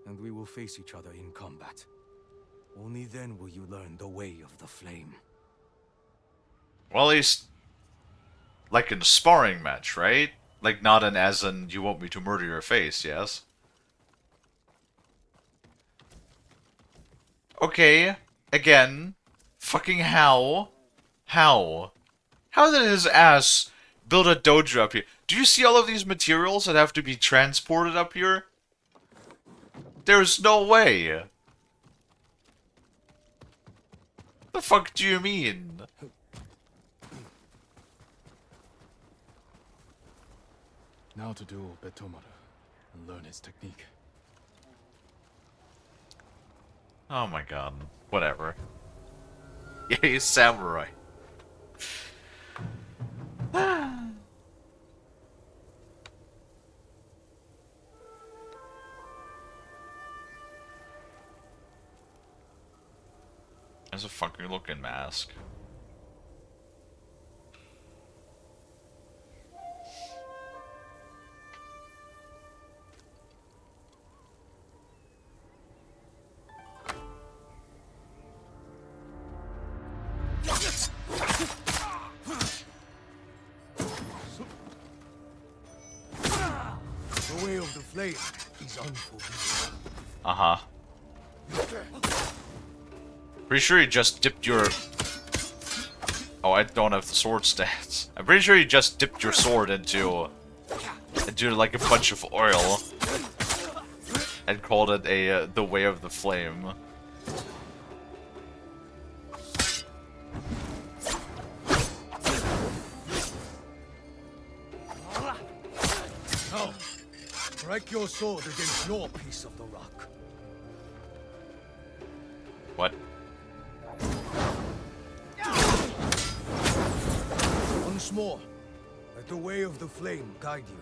and we will face each other in combat. Only then will you learn the way of the flame. Well, at least, like in a sparring match, right? Like, not an as in, you want me to murder your face, yes? Okay, again, fucking how? How? How did his ass build a dojo up here? Do you see all of these materials that have to be transported up here? There's no way. The fuck do you mean? Now to duel Betomaru and learn his technique. Oh my god. Whatever. Yeah, he's samurai. That's a fucking looking mask. The way of the flame is unforgivable. Uh-huh. Pretty sure you just dipped your... Oh, I don't have the sword stats. I'm pretty sure you just dipped your sword into like a bunch of oil and called it a the way of the flame. Now, strike your sword against your piece of the rock. What? Once more, let the way of the flame guide you.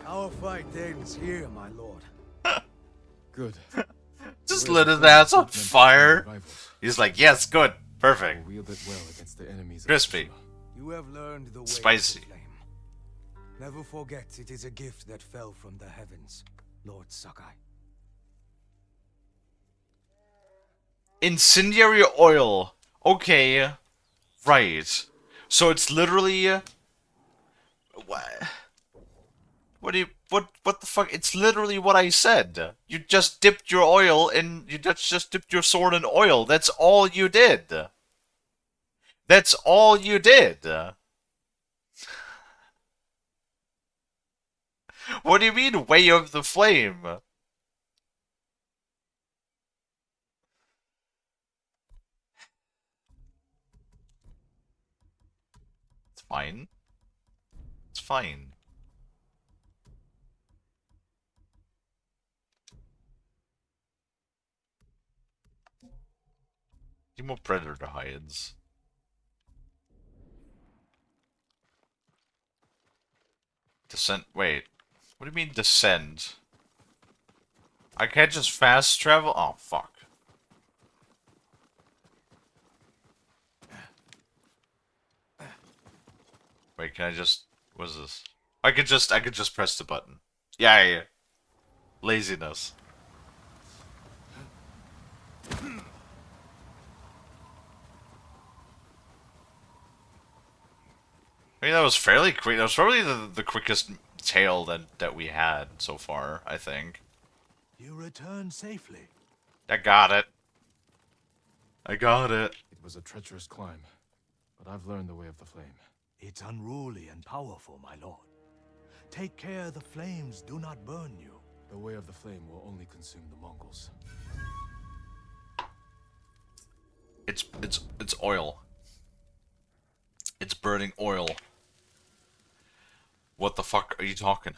Our fight ends here, my lord. Good. Just lit his ass on fire. He's like, yes, good, perfect. Wield it well against the enemies. Crispy. You have learned the way Spicy. of the flame. Never forget it is a gift that fell from the heavens, Lord Sakai. Incendiary oil. Okay. Right. So it's literally... What? What the fuck? It's literally what I said. You just dipped your oil in... You just dipped your sword in oil. That's all you did. That's all you did. What do you mean, way of the flame? It's fine. It's fine. Need more predator hides. Descent. Wait. What do you mean descend? I can't just fast travel? Oh, fuck. Wait, can I just... What is this? I could just press the button. Yeah. Laziness. I mean, that was fairly quick. That was probably the quickest tail that we had so far, I think. You return safely. I got it. I got it. It was a treacherous climb, but I've learned the way of the flame. It's unruly and powerful, my lord. Take care the flames do not burn you. The way of the flame will only consume the Mongols. It's oil. It's burning oil. What the fuck are you talking?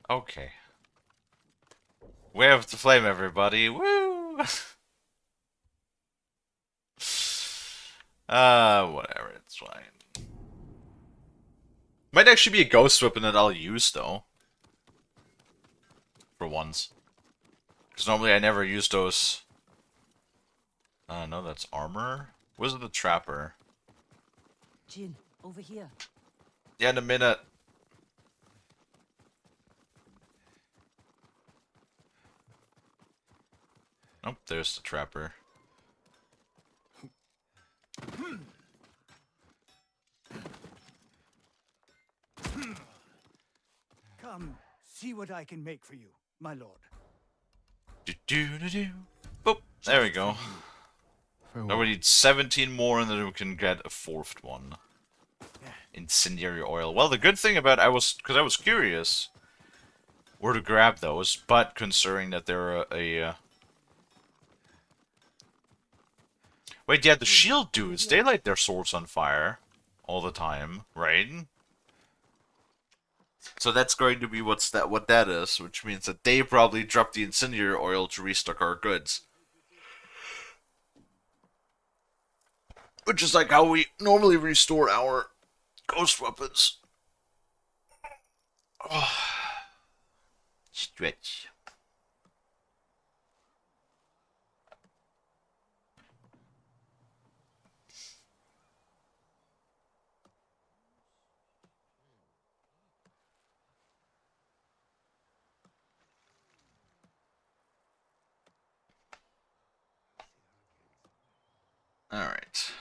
Okay. Way of the flame, everybody. Woo! Whatever, it's fine. Might actually be a ghost weapon that I'll use, though. For once. Because normally I never use those. No, that's armor. Where's the trapper? Jin, over here. Yeah, in a minute. Nope, there's the trapper. Come, see what I can make for you, my lord. Do. Boop. There we go. Now we need 17 more and then we can get a fourth one. Incendiary oil. Well, the good thing about because I was curious where to grab those, but considering that they're Wait, yeah, the shield dudes, they light their swords on fire all the time, right? So that's going to be what that is, which means that they probably dropped the incendiary oil to restock our goods. Which is like how we normally restore our ghost weapons. Oh. Stretch. Alright.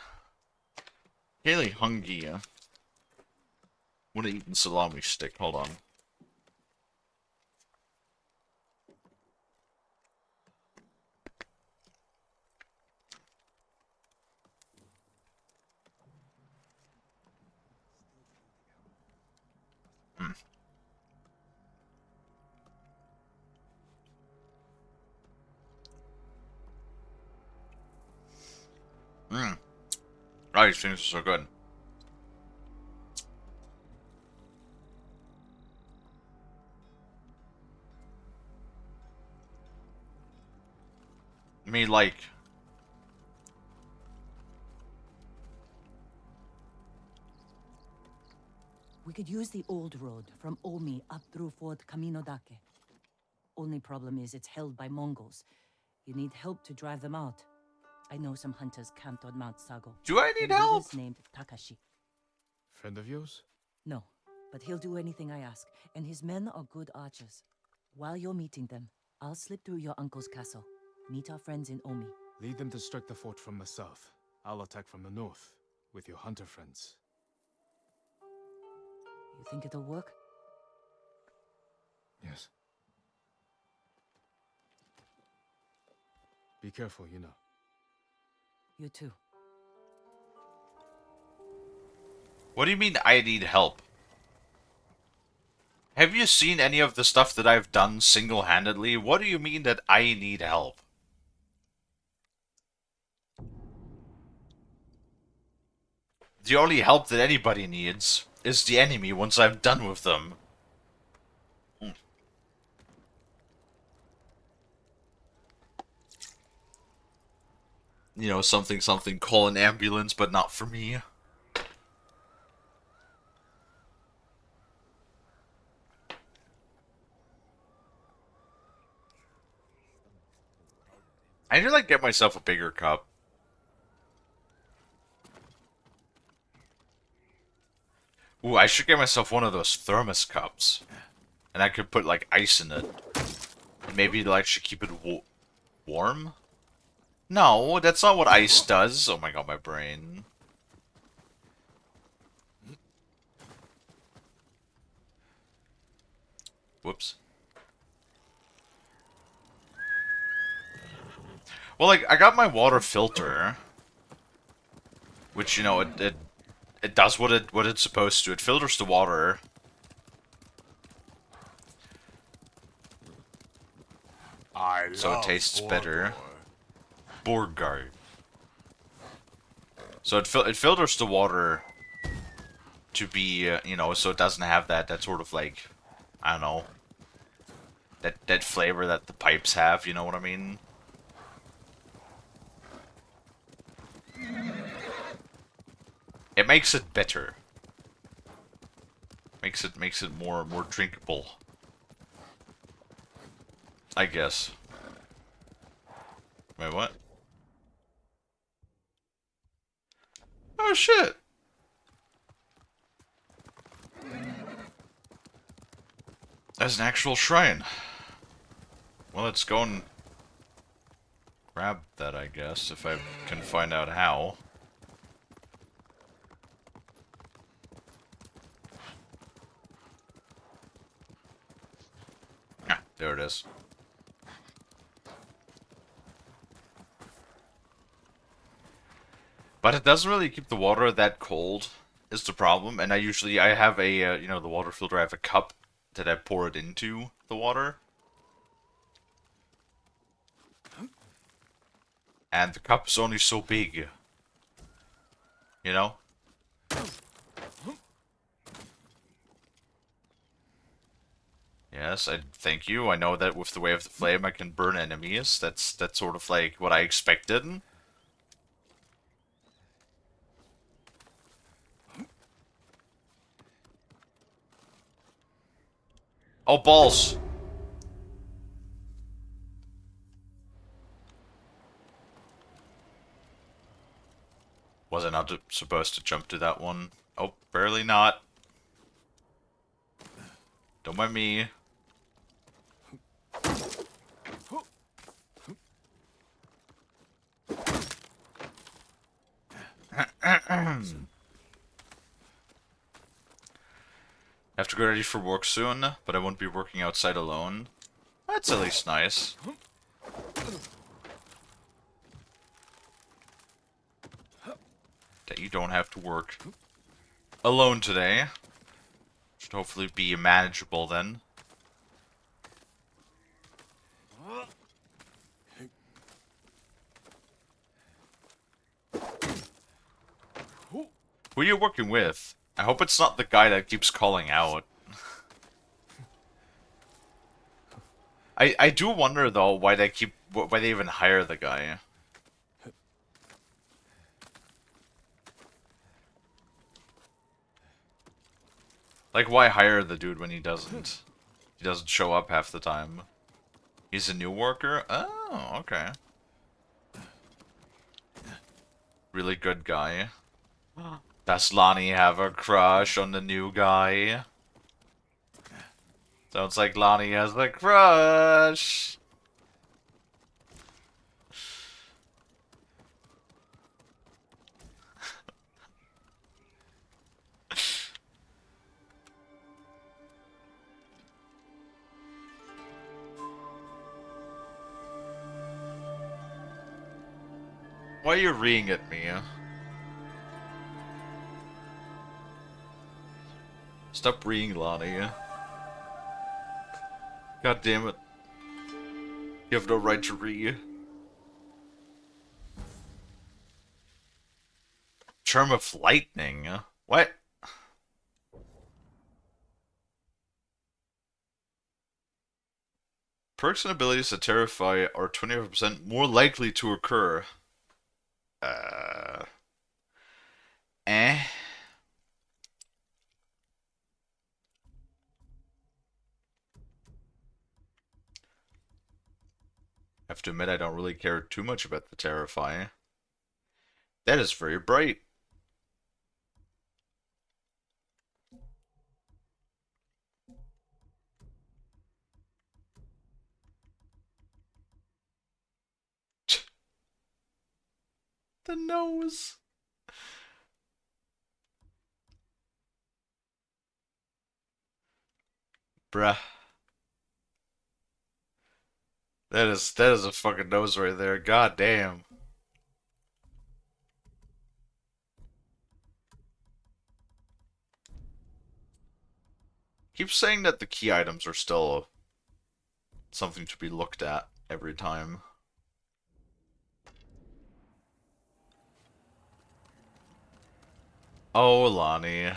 Kalie hungry. Wanna eat a salami stick, hold on. Oh, these things are so good. Me like. We could use the old road from Omi up through Fort Kaminodake. Only problem is it's held by Mongols. You need help to drive them out. I know some hunters camped on Mount Sago. Do I need help? He's named Takashi. Friend of yours? No, but he'll do anything I ask, and his men are good archers. While you're meeting them, I'll slip through your uncle's castle. Meet our friends in Omi. Lead them to strike the fort from the south. I'll attack from the north, with your hunter friends. You think it'll work? Yes. Be careful, you know. You too. What do you mean I need help? Have you seen any of the stuff that I've done single-handedly? What do you mean that I need help? The only help that anybody needs is the enemy once I'm done with them. you know, something something, call an ambulance, but not for me. I need to like get myself a bigger cup. Ooh, I should get myself one of those thermos cups. And I could put like ice in it. And maybe like should keep it warm? No, that's not what ice does. Oh my god, my brain. Whoops. Well, like, I got my water filter. Which, you know, it does what it's supposed to. It filters the water. So it tastes better. Borgard. So it filters the water to be, you know, so it doesn't have that sort of like, I don't know, that flavor that the pipes have. You know what I mean? It makes it better. Makes it more drinkable. I guess. Wait, what? Oh shit! That's an actual shrine. Well, let's go and grab that, I guess, if I can find out how. Ah, there it is. But it doesn't really keep the water that cold, is the problem. And I have a, you know, the water filter, I have a cup that I pour it into the water. And the cup is only so big. You know? Yes, I thank you. I know that with the Way of the Flame I can burn enemies. That's sort of like what I expected. Oh, balls! Was I not supposed to jump to that one? Oh, barely not. Don't mind me. Have to get ready for work soon, but I won't be working outside alone. That's at least nice. That you don't have to work alone today. Should hopefully be manageable then. Who are you working with? I hope it's not the guy that keeps calling out. I do wonder though why they even hire the guy. Like, why hire the dude when he doesn't show up half the time? He's a new worker? Oh, okay. Really good guy. Does Lonnie have a crush on the new guy? Sounds like Lonnie has a crush. Why are you reeing at me? Stop reeing, Lonnie. God damn it. You have no right to ree. Charm of Lightning? What? Perks and abilities that terrify are 25% more likely to occur. Uh, eh. Have to admit, I don't really care too much about the Terrify. That is very bright. The nose. Bruh. That is a fucking nose right there. God damn. Keep saying that the key items are still something to be looked at every time. Oh, Lonnie.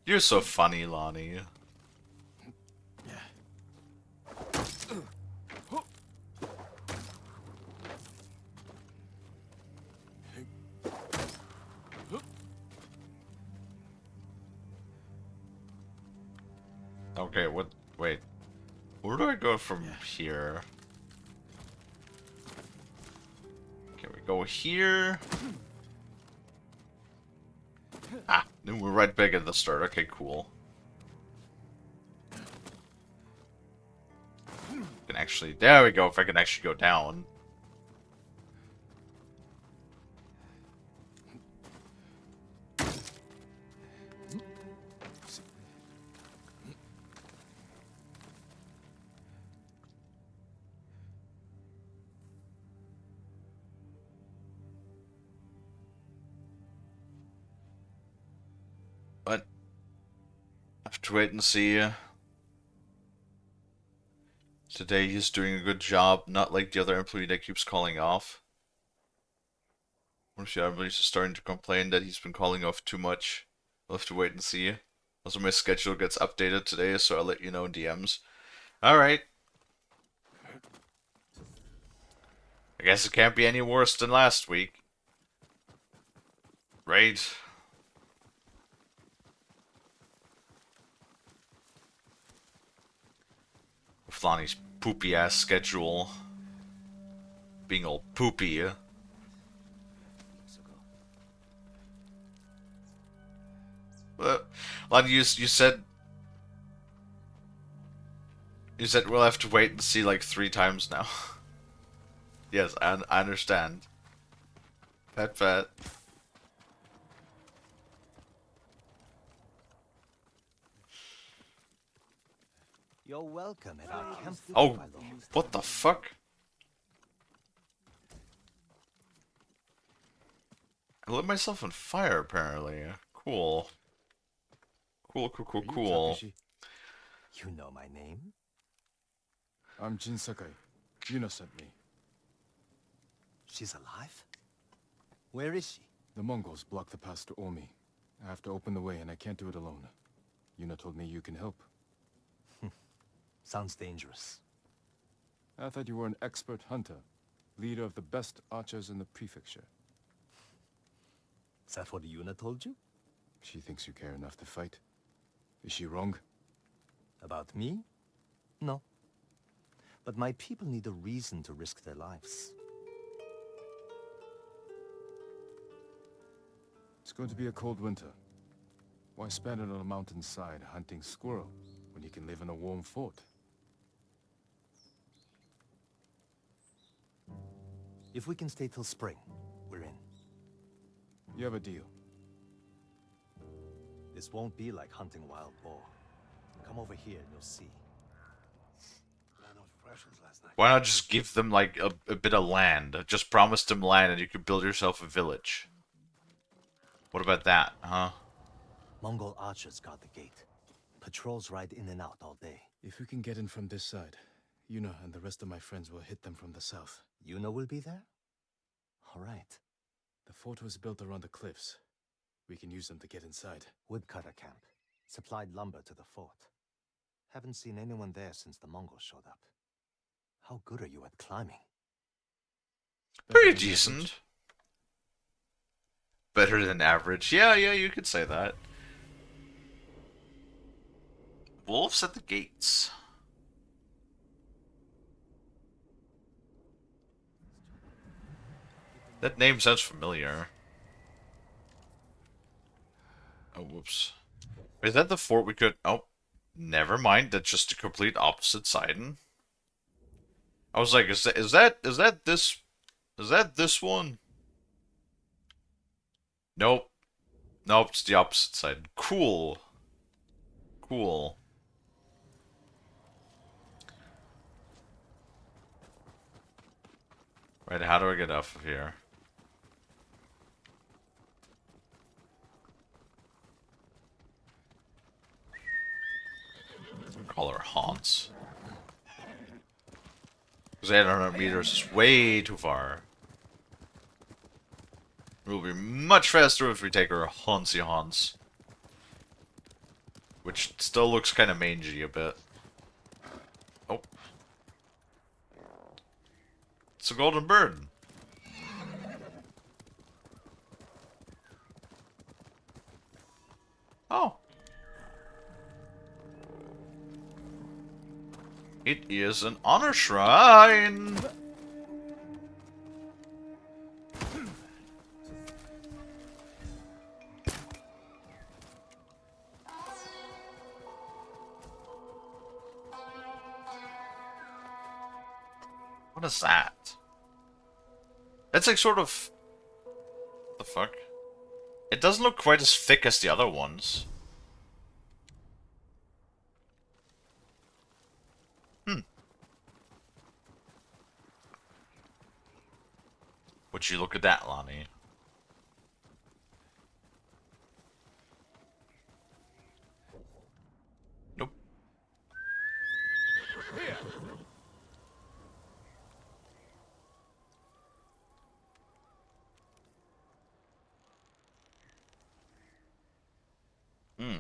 You're so funny, Lonnie. Okay, what? Wait. Where do I go from here? Can we go here? Ah, then we're right back at the start. Okay, cool. Can actually, there we go. If I can actually go down. But I have to wait and see. Today he's doing a good job, not like the other employee that keeps calling off. What if everybody's starting to complain that he's been calling off too much? We'll have to wait and see. Also, my schedule gets updated today, so I'll let you know in DMs. Alright. I guess it can't be any worse than last week. Right? With Lonnie's poopy ass schedule being all poopy. Lonnie, you said we'll have to wait and see like 3 times now. Yes, I understand. Pet. You're welcome at our camp. Oh, what the fuck? I lit myself on fire, apparently. Cool. Cool. You know my name? I'm Jin Sakai. Yuna sent me. She's alive? Where is she? The Mongols blocked the pass to Omi. I have to open the way, and I can't do it alone. Yuna told me you can help. Sounds dangerous. I thought you were an expert hunter, leader of the best archers in the prefecture. Is that what Yuna told you? She thinks you care enough to fight. Is she wrong? About me? No. But my people need a reason to risk their lives. It's going to be a cold winter. Why spend it on a mountainside hunting squirrel when you can live in a warm fort? If we can stay till spring, we're in. You have a deal. This won't be like hunting wild boar. Come over here and you'll see. Why not just give them like a bit of land? Just promise them land and you could build yourself a village. What about that, huh? Mongol archers guard the gate. Patrols ride in and out all day. If we can get in from this side, Yuna and the rest of my friends will hit them from the south. Yuna will be there? All right. The fort was built around the cliffs. We can use them to get inside. Woodcutter camp. Supplied lumber to the fort. Haven't seen anyone there since the Mongols showed up. How good are you at climbing? Pretty decent. Better than average. Yeah, you could say that. Wolves at the gates. That name sounds familiar. Oh, whoops. Is that the fort we could... Oh, never mind. That's just a complete opposite siding. I was like, is that this one? Nope. Nope, it's the opposite side. Cool. Cool. Right, how do I get off of here? Call her Haunts. Because 800 meters is way too far. It will be much faster if we take her Haunsy Haunts. Which still looks kind of mangy a bit. Oh. It's a golden bird. Oh. It is an honor shrine. What is that? That's like sort of... What the fuck? It doesn't look quite as thick as the other ones. Would you look at that, Lonnie? Nope. Hmm.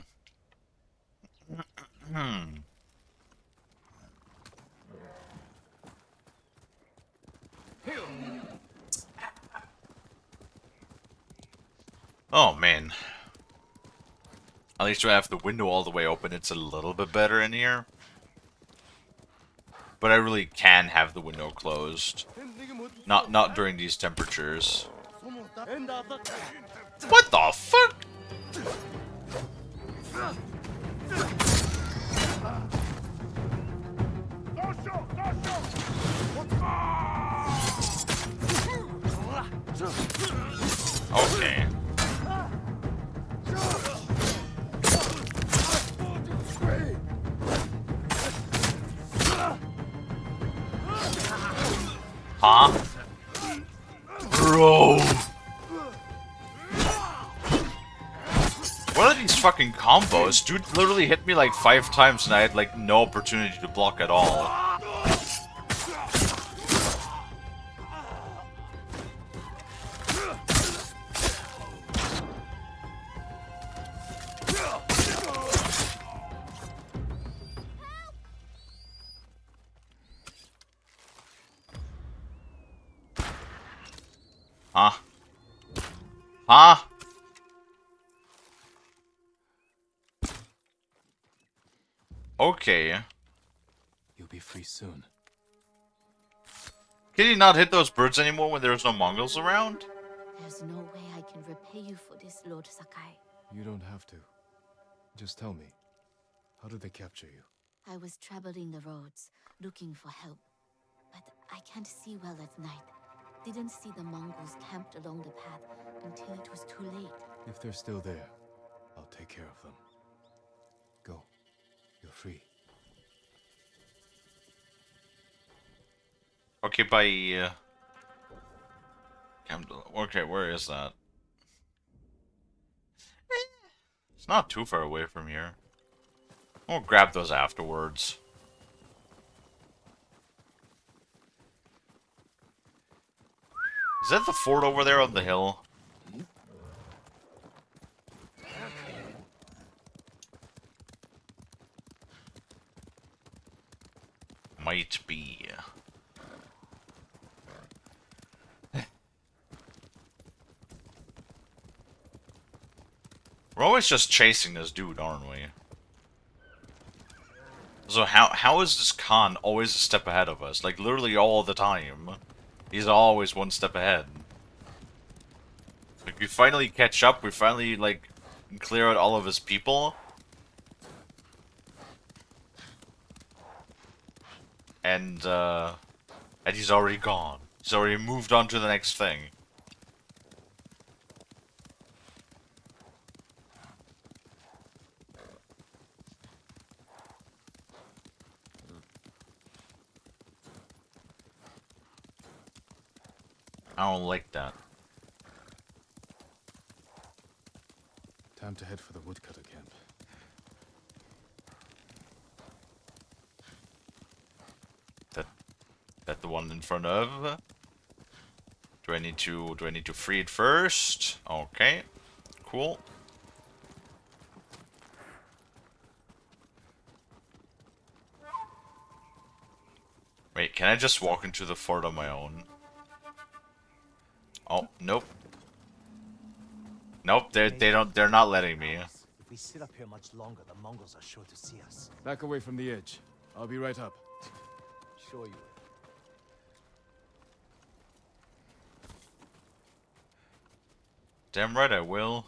Oh, man. At least we have the window all the way open. It's a little bit better in here. But I really can have the window closed. Not during these temperatures. What the fuck? Okay. Huh? Bro! What are these fucking combos? Dude literally hit me like 5 times and I had like no opportunity to block at all. Huh? Huh? Okay. You'll be free soon. Can you not hit those birds anymore when there's no Mongols around? There's no way I can repay you for this, Lord Sakai. You don't have to. Just tell me. How did they capture you? I was traveling the roads, looking for help. But I can't see well at night. Didn't see the Mongols camped along the path until it was too late. If they're still there, I'll take care of them. Go. You're free. Okay, bye. Okay, where is that? It's not too far away from here. We'll grab those afterwards. Is that the fort over there on the hill? Might be. We're always just chasing this dude, aren't we? So how is this Khan always a step ahead of us? Like, literally all the time. He's always one step ahead. Like, we finally catch up, we finally, like, clear out all of his people. And he's already gone. He's already moved on to the next thing. I don't like that. Time to head for the woodcutter camp. That the one in front of? Do I need to free it first? Okay. Cool. Wait, can I just walk into the fort on my own? Oh, nope. Nope, they're not letting me. If we sit up here much longer, the Mongols are sure to see us. Back away from the edge. I'll be right up. Sure you will. Damn right I will.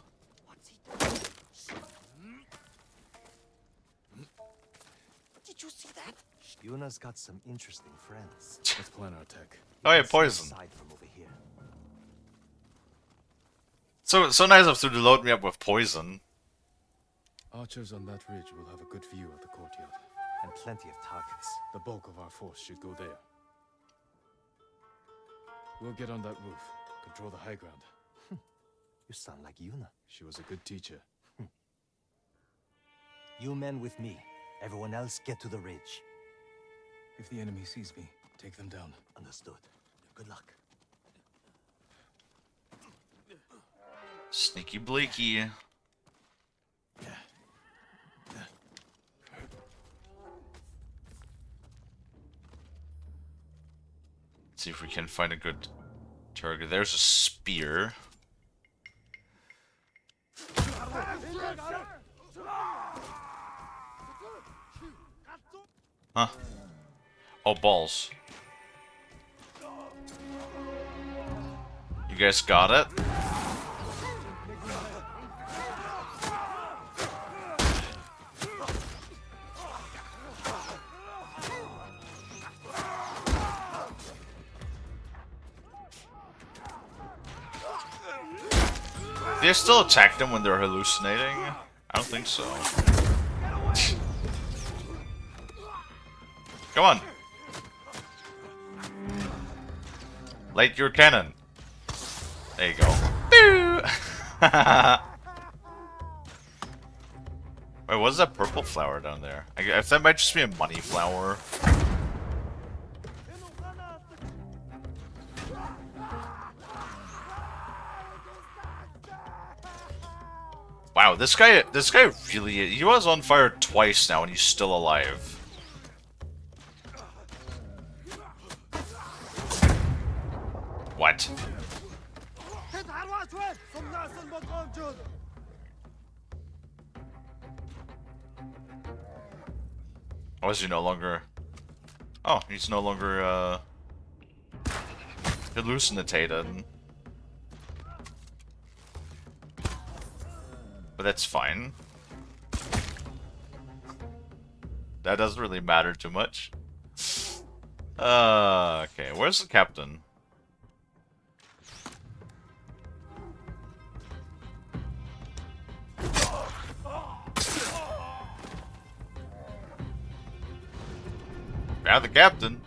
Did you see that? Yuna's got some interesting friends. Let's plan our attack. Oh yeah, poison. Aside from over here. So nice of them to load me up with poison. Archers on that ridge will have a good view of the courtyard. And plenty of targets. The bulk of our force should go there. We'll get on that roof, control the high ground. You sound like Yuna. She was a good teacher. You men with me. Everyone else get to the ridge. If the enemy sees me, take them down. Understood. Good luck. Sneaky bleaky. Let's see if we can find a good target. There's a spear. Huh? Oh, balls. You guys got it? Do they still attack them when they're hallucinating? I don't think so. Come on. Light your cannon. There you go. Boo! Wait, what's that purple flower down there? I guess that might just be a money flower. Wow, this guy really, he was on fire twice now and he's still alive. What? Oh, is he no longer... Oh, he's no longer, hallucinated. But that's fine. That doesn't really matter too much. Okay, where's the captain? Yeah, the captain.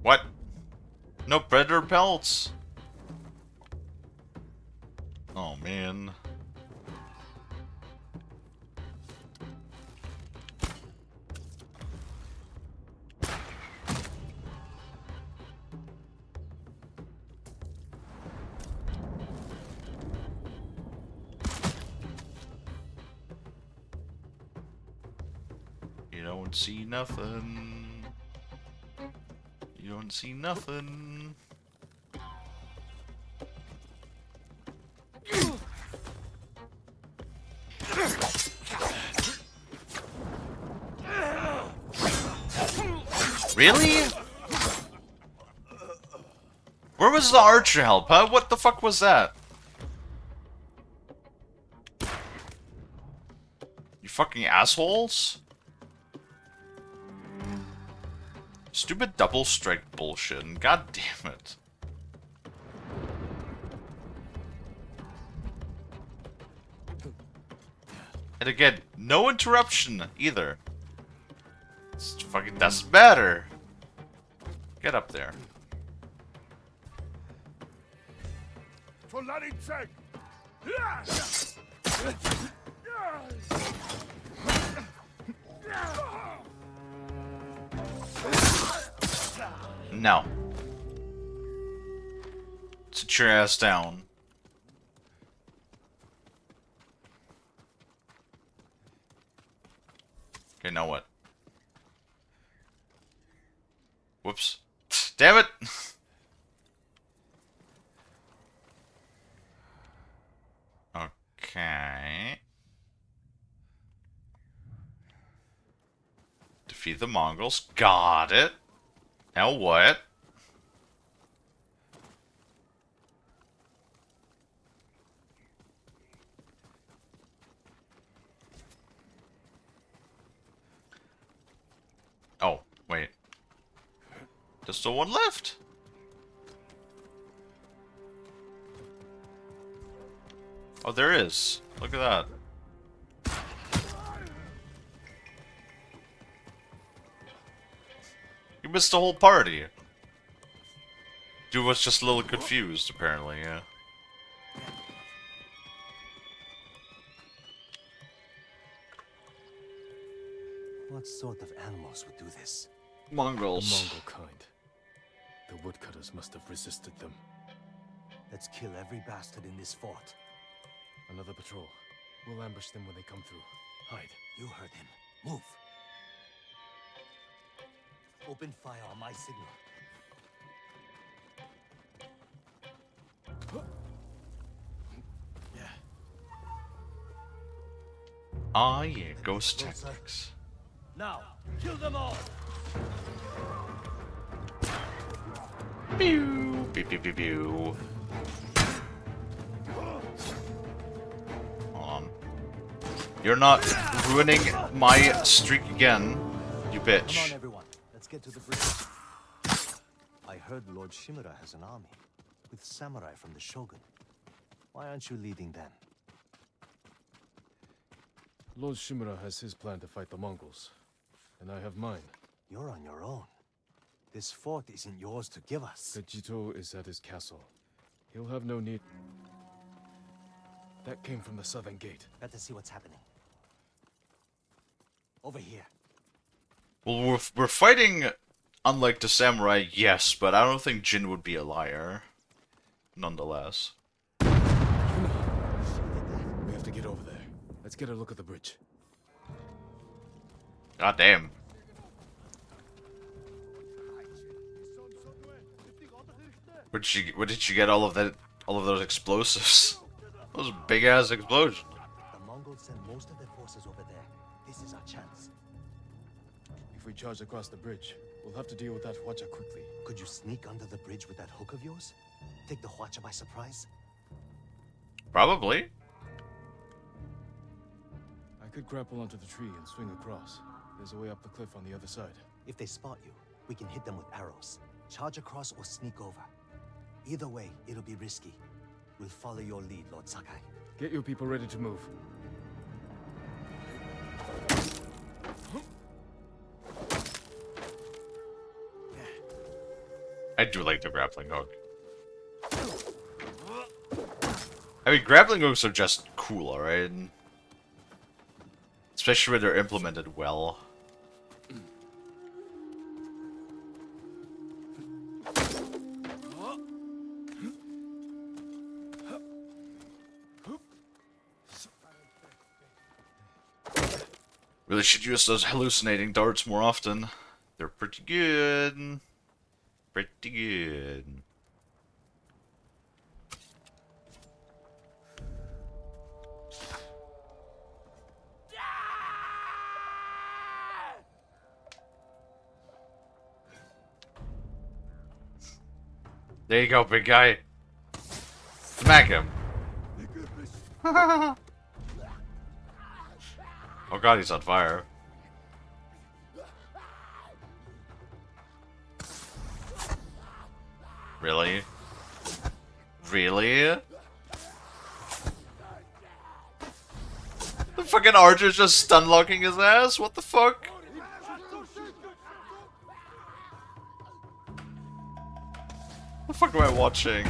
What? No predator pelts? Oh man. don't see nothing. You don't see nothing. Really? Where was the archer help, huh? What the fuck was that? You fucking assholes? Stupid double strike bullshit, and god damn it. And again, no interruption either. It fucking doesn't matter. Get up there. No. Sit your ass down. Okay, now what? Whoops. Damn it! Okay. Defeat the Mongols. Got it. Now what? Oh, wait. There's still one left. Oh, there is. Look at that. You missed the whole party. Dude was just a little confused, apparently, yeah. What sort of animals would do this? Mongols. The Mongol kind. The woodcutters must have resisted them. Let's kill every bastard in this fort. Another patrol. We'll ambush them when they come through. Hide. You heard him. Move. Open fire on my signal. Ah, yeah, ghost tactics. Now, kill them all! Pew, pew, pew, pew, pew. Hold on. You're not ruining my streak again, you bitch. Come on, everyone. Let's get to the bridge. I heard Lord Shimura has an army, with samurai from the Shogun. Why aren't you leading them? Lord Shimura has his plan to fight the Mongols, and I have mine. You're on your own. This fort isn't yours to give us. Kajito is at his castle. He'll have no need. That came from the southern gate. Better see what's happening. Over here. Well, we're fighting, unlike the samurai, yes, but I don't think Jin would be a liar. Nonetheless. We have to get over there. Let's get a look at the bridge. God damn. Where did you get all of those explosives? Those big ass explosions. The Mongols send most of their forces over there. This is our chance. If we charge across the bridge, we'll have to deal with that Hwacha quickly. Could you sneak under the bridge with that hook of yours? Take the Hwacha by surprise? Probably. I could grapple onto the tree and swing across. There's a way up the cliff on the other side. If they spot you, we can hit them with arrows. Charge across or sneak over. Either way, it'll be risky. We'll follow your lead, Lord Sakai. Get your people ready to move. I do like the grappling hook. I mean, grappling hooks are just cool, alright? Especially when they're implemented well. Really should use those hallucinating darts more often. They're pretty good. Pretty good. There you go, big guy. Smack him. Oh god, he's on fire. Really? Really? The fucking archer's just stun locking his ass? What the fuck? What the fuck am I watching?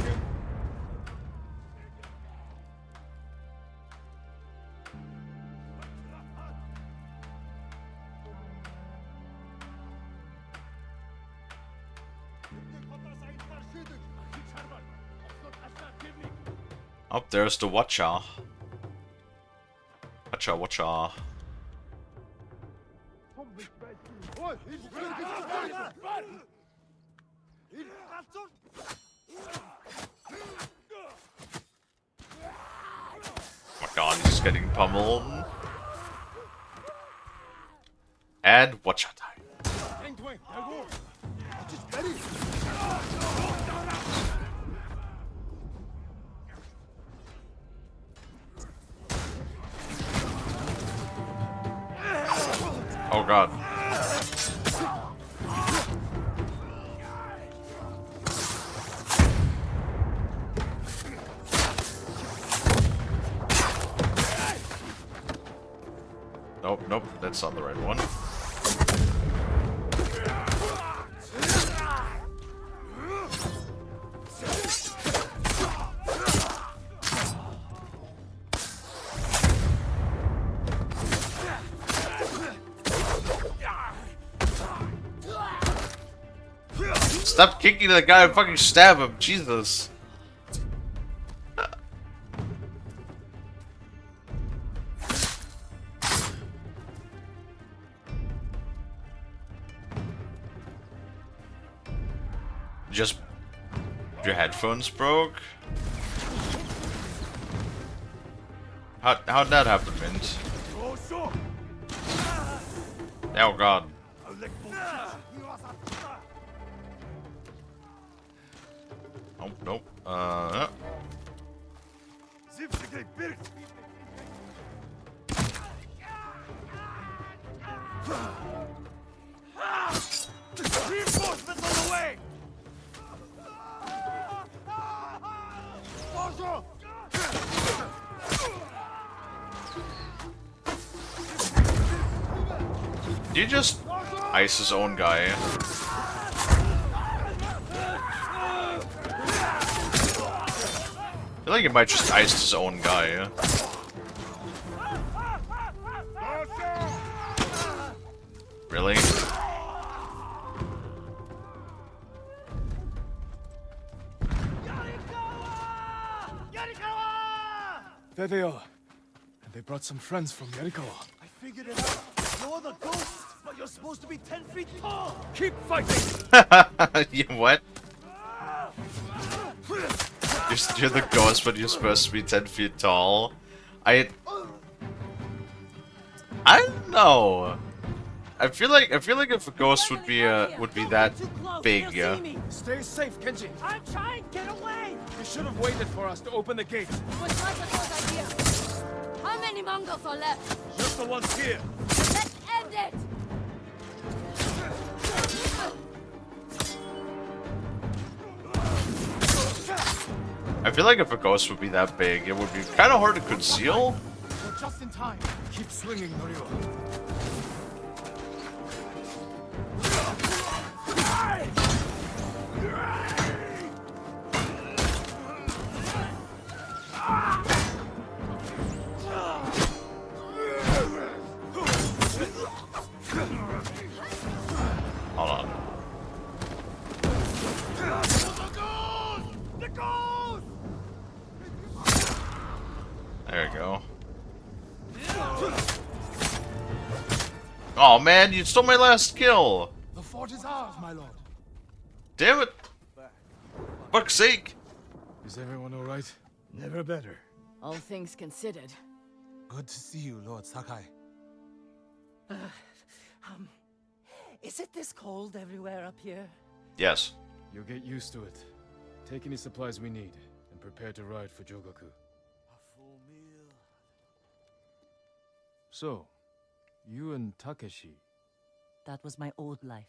Up there's the Watcher. Watcher. Oh my god, he's getting pummeled. And Watcher time. Oh god. Nope, that's not the right one. Stop kicking the guy and fucking stab him, Jesus. Just your headphones broke? How'd that happen, Mint? Oh god. Nope. Reinforcements on the way! Did he just ice his own guy? I feel like he might just ice his own guy. Really? There they are. And they brought some friends from Yarikawa. I figured it out. You're the ghost, but you're supposed to be 10 feet tall. Keep fighting. You what? You're the ghost, but you're supposed to be 10 feet tall. I don't know. I feel like if a ghost would be that big, yeah. Stay safe, Kenji. I'm trying to get away! You should have waited for us to open the gate. It was not a good idea. How many Mongols are left? Just the ones here. Let's end it! I feel like if a ghost would be that big, it would be kind of hard to conceal. We're just in time. Keep swinging, Norio. Hold on. There you go. Oh man, you stole my last kill! The fort is ours, my lord. Damn it! Fuck's sake! Is everyone alright? Never better. All things considered. Good to see you, Lord Sakai. Is it this cold everywhere up here? Yes. You'll get used to it. Take any supplies we need, and prepare to ride for Jogaku. A full meal. So, you and Takeshi, That was my old life.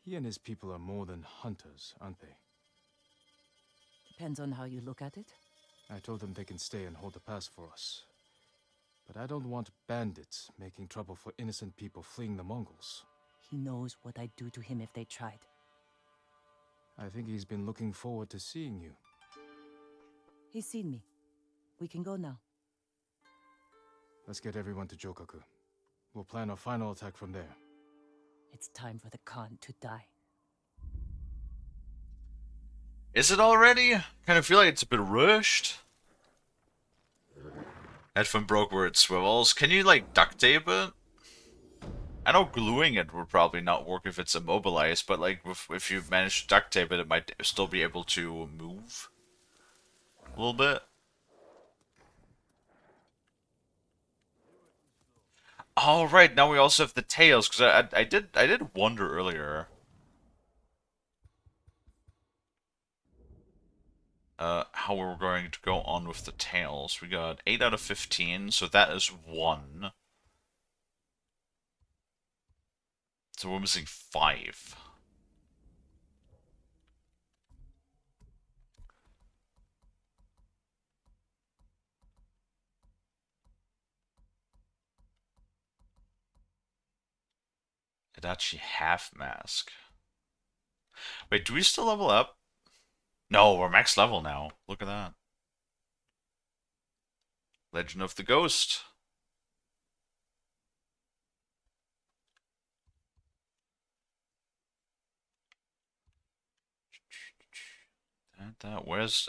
he and his people are more than hunters, aren't they? Depends on how you look at it. I told them they can stay and hold the pass for us. But I don't want bandits making trouble for innocent people fleeing the Mongols. He knows what I'd do to him if they tried. I think he's been looking forward to seeing you. He's seen me. We can go now. Let's get everyone to Jogaku. We'll plan our final attack from there. It's time for the Khan to die. Is it already? Kind of feel like it's a bit rushed. Headphone broke where it swivels. Can you, like, duct tape it? I know gluing it would probably not work if it's immobilized, but, like, if you manage to duct tape it, it might still be able to move a little bit. All right, now we also have the tails, because I did wonder earlier. How we're going to go on with the tails. We got 8 out of 15, so that is 1. So we're missing 5. Adachi half mask. Wait, do we still level up? No, we're max level now. Look at that. Legend of the Ghost. Where's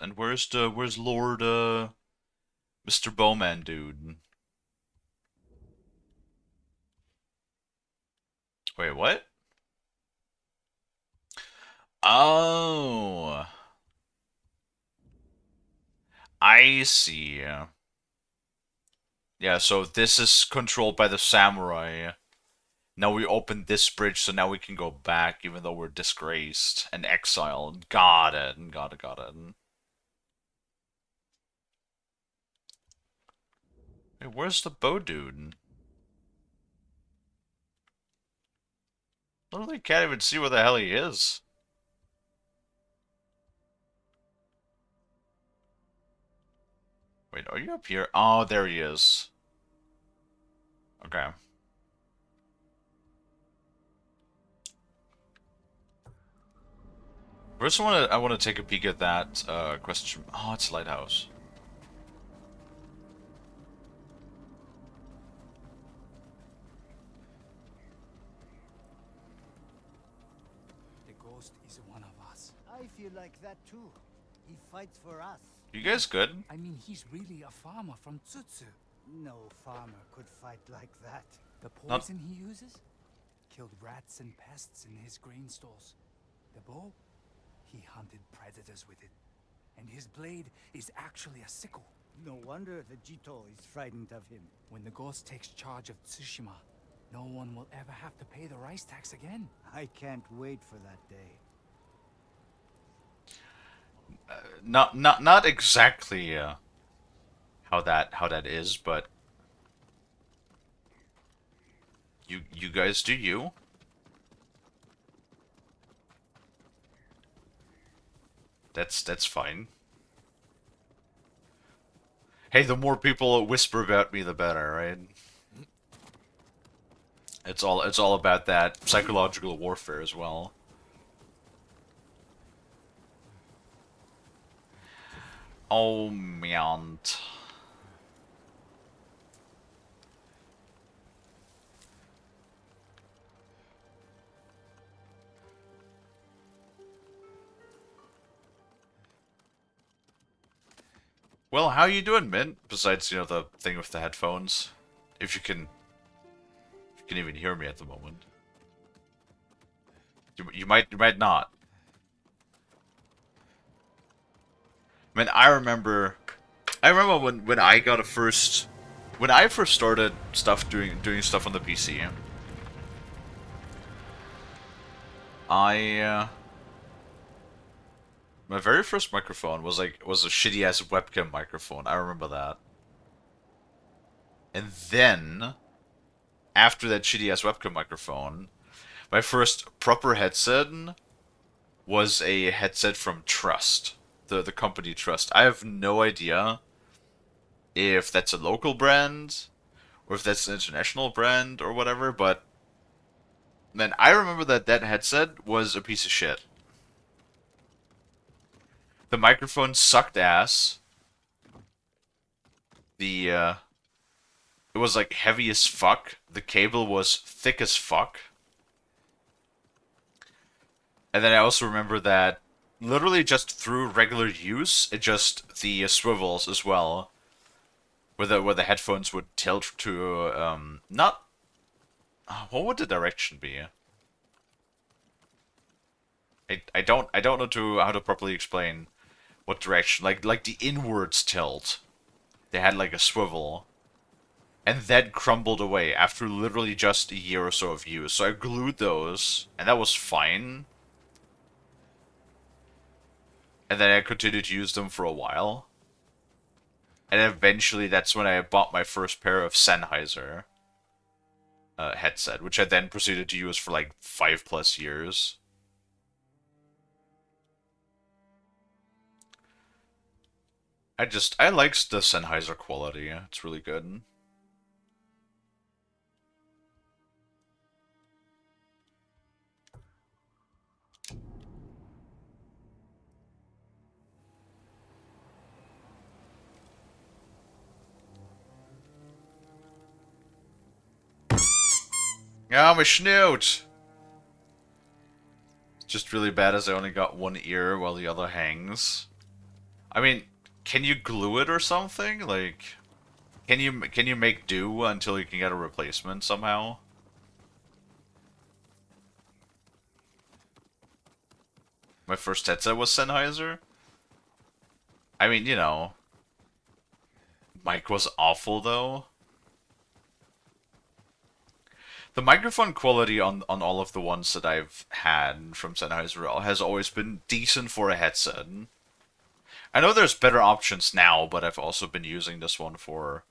Lord Mr. Bowman dude? Wait, what? Oh, I see. Yeah, so this is controlled by the samurai. Now we opened this bridge, so now we can go back, even though we're disgraced and exiled. Got it. Got it. Hey, where's the bow dude? Literally can't even see where the hell he is. Wait, are you up here? Oh, there he is. Okay. First, I want to take a peek at that question. Oh, it's a lighthouse. The ghost is one of us. I feel like that too. He fights for us. You guys good? I mean, he's really a farmer from Tsutsu. No farmer could fight like that. The poison he uses killed rats and pests in his grain stores. The bow, he hunted predators with it. And his blade is actually a sickle. No wonder the Jito is frightened of him. When the ghost takes charge of Tsushima, no one will ever have to pay the rice tax again. I can't wait for that day. Not exactly how that is, but you guys do you. That's fine. Hey, the more people whisper about me, the better, right? It's all about that psychological warfare as well. Oh man. Well, how you doing, Mint? Besides, you know, the thing with the headphones. If you can You can even hear me at the moment. You might not. I mean, I remember when I got when I first started doing stuff on the PC. My very first microphone was a shitty ass webcam microphone. I remember that. And then after that shitty ass webcam microphone, my first proper headset was a headset from Trust, the company Trust. I have no idea if that's a local brand or if that's an international brand or whatever, but man, I remember that headset was a piece of shit. The microphone sucked ass. It was like heavy as fuck. The cable was thick as fuck. And then I also remember that literally just through regular use, the swivels as well, where the headphones would tilt to not what would the direction be? I don't know how to properly explain what direction, like the inwards tilt. They had like a swivel, and that crumbled away after literally just a year or so of use. So I glued those, and that was fine. And then I continued to use them for a while. And eventually that's when I bought my first pair of Sennheiser headset, which I then proceeded to use for like 5+ years. I like the Sennheiser quality. It's really good. Yeah, my snoot! It's just really bad as I only got one ear while the other hangs. I mean, can you glue it or something? Like, can you make do until you can get a replacement somehow? My first headset was Sennheiser. I mean, you know, mic was awful though. The microphone quality on all of the ones that I've had from Sennheiser has always been decent for a headset. I know there's better options now, but I've also been using this one for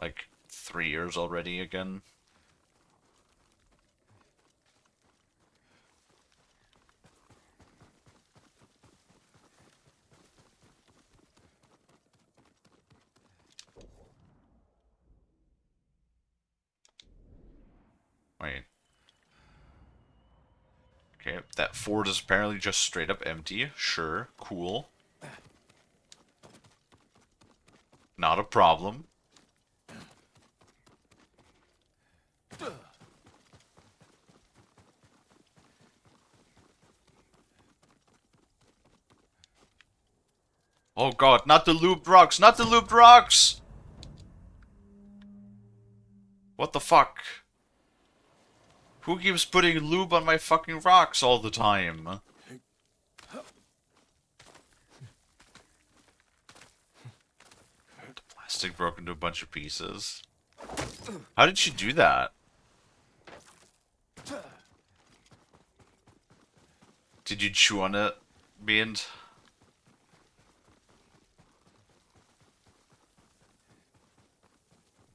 like 3 years already again. Wait. Okay, that fort is apparently just straight up empty. Sure, cool. Not a problem. Oh god, not the looped rocks! Not the looped rocks! What the fuck? Who keeps putting lube on my fucking rocks all the time? The plastic broke into a bunch of pieces. How did she do that? Did you chew on it, Beand?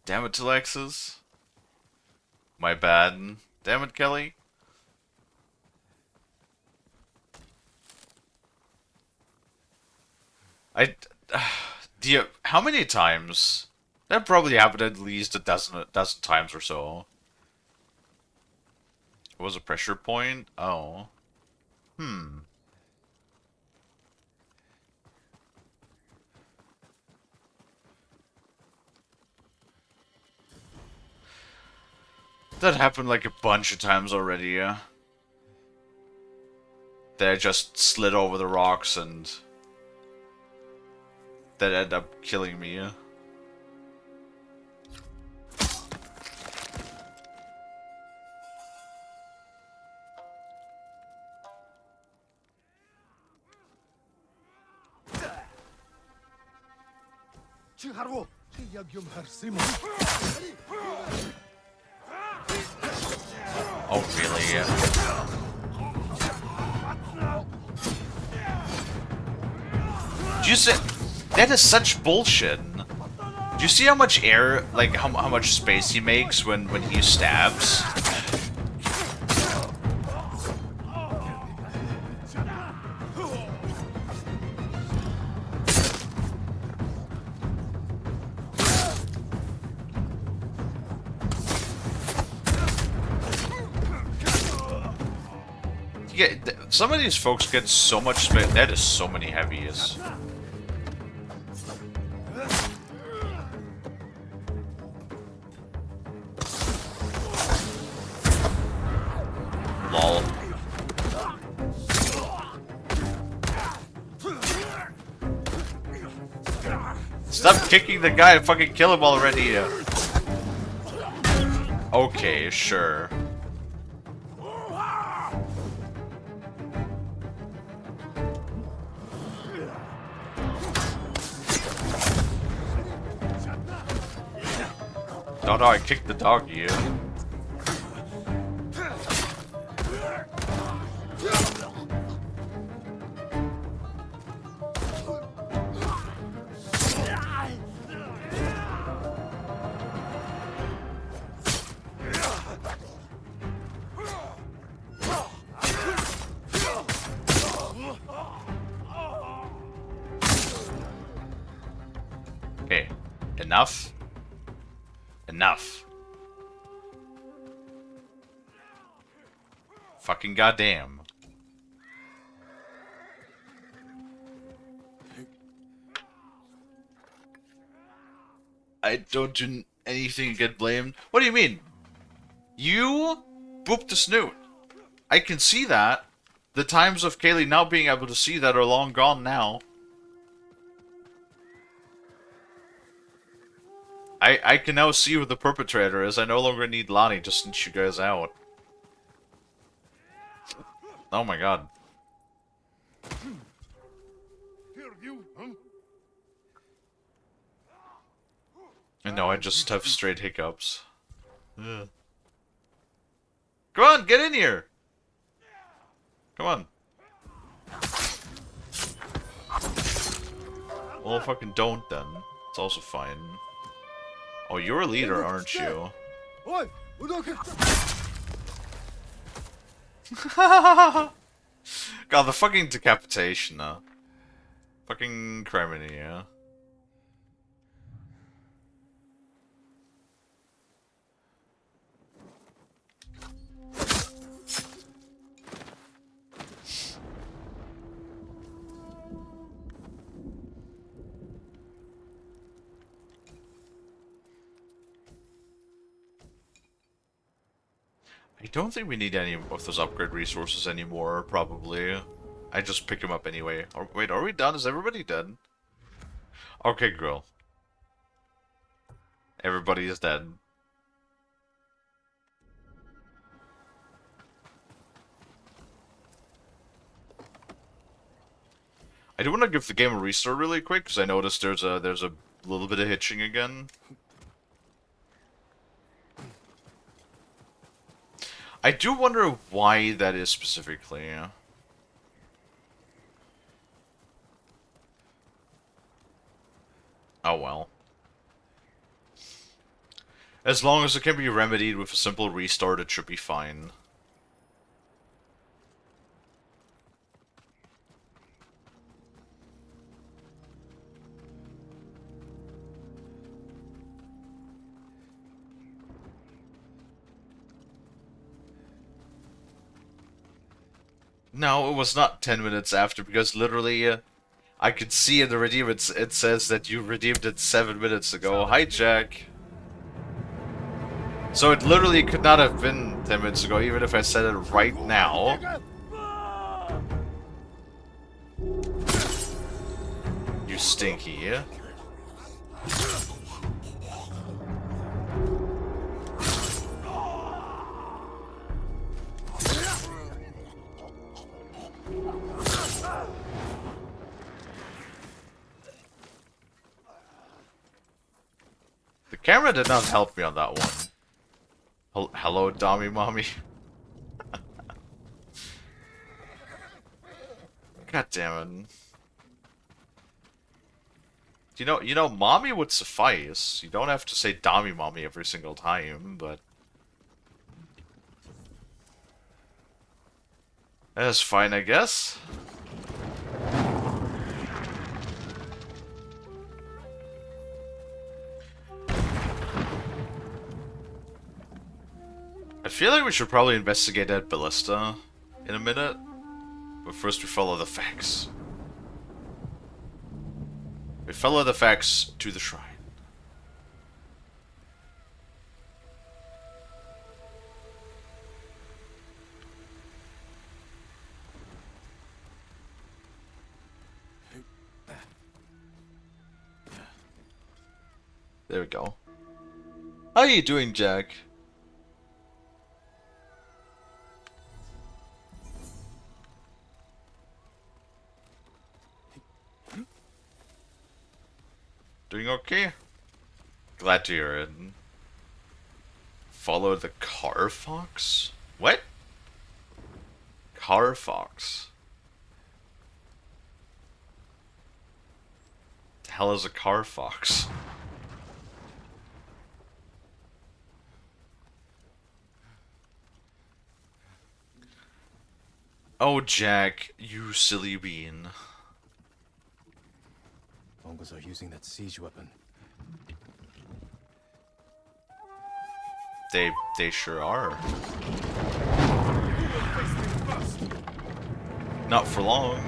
Damn it, Alexis. My bad. Damn it, Kelly. How many times? That probably happened at least a dozen times or so. It was a pressure point? Oh. That happened like a bunch of times already, yeah. That I just slid over the rocks and that ended up killing me, yeah. Oh, really? Do you see? That is such bullshit. Do you see how much air, like how much space he makes when he stabs? Yeah, some of these folks get so much space. That is so many heavies. Lol. Stop kicking the guy and fucking kill him already. Okay, sure. Oh no, I kicked the doggy. Okay, enough. Enough. Fucking goddamn. I don't do anything and get blamed. What do you mean? You booped the snoot. I can see that. The times of Kalie now being able to see that are long gone now. I can now see who the perpetrator is. I no longer need Lonnie to snitch you guys out. Oh my god. And no, I just have straight hiccups. Ugh. Come on, get in here! Come on. Well, fucking don't then. It's also fine. Oh, you're a leader, aren't you? God, the fucking decapitation, fucking criminy, yeah. I don't think we need any of those upgrade resources anymore, probably. I just pick them up anyway. Oh, wait, are we done? Is everybody done? Okay, girl. Everybody is dead. I do want to give the game a restart really quick, because I noticed there's a little bit of hitching again. I do wonder why that is specifically. Oh well. As long as it can be remedied with a simple restart, it should be fine. No, it was not 10 minutes after, because literally, I could see in the redeem it says that you redeemed it 7 minutes ago. Hi, Jack. So it literally could not have been 10 minutes ago, even if I said it right now. You stinky. camera did not help me on that one. Hello, Dommy Mommy. God damn it. You know, mommy would suffice. You don't have to say Dommy Mommy every single time, but that's fine, I guess. I feel like we should probably investigate that ballista in a minute, but first we follow the facts. We follow the facts to the shrine. There we go. How are you doing, Jack? Doing okay? Glad to hear it. Follow the car fox? What? Car fox. The hell is a car fox? Oh, Jack, you silly bean. Mongols are using that siege weapon. They sure are. Not for long.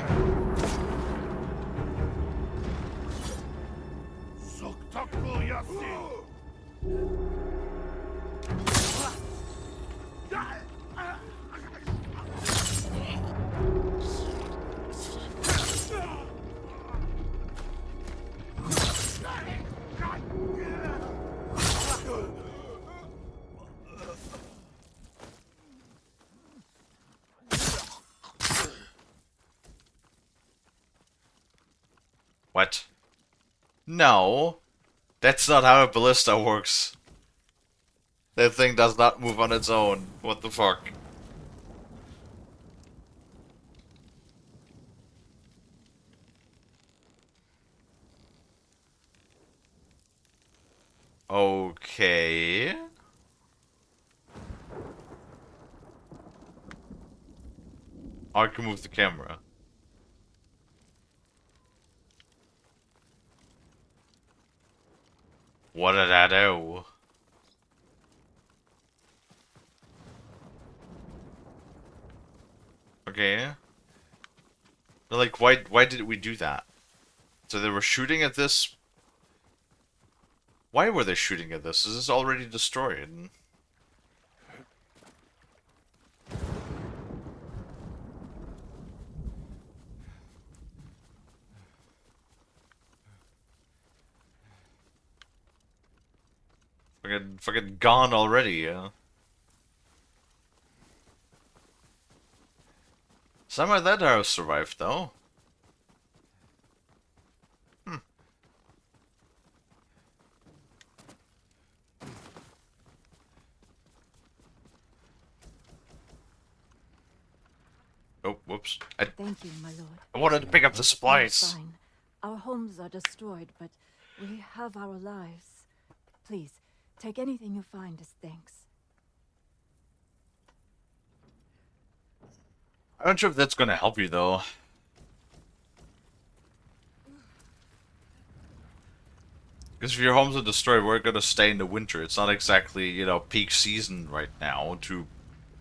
What? No. That's not how a ballista works. That thing does not move on its own. What the fuck? Okay. I can move the camera. What did I do? Okay. But like, why did we do that? So they were shooting at this. Why were they shooting at this? Is this already destroyed? Fucking gone already, yeah. Some of that house survived, though. Oh, whoops. Thank you, my lord. I wanted to pick up the supplies. Fine. Our homes are destroyed, but we have our lives. Please, take anything you find as thanks. I'm not sure if that's gonna help you, though. Because if your homes are destroyed, we're gonna stay in the winter. It's not exactly, you know, peak season right now to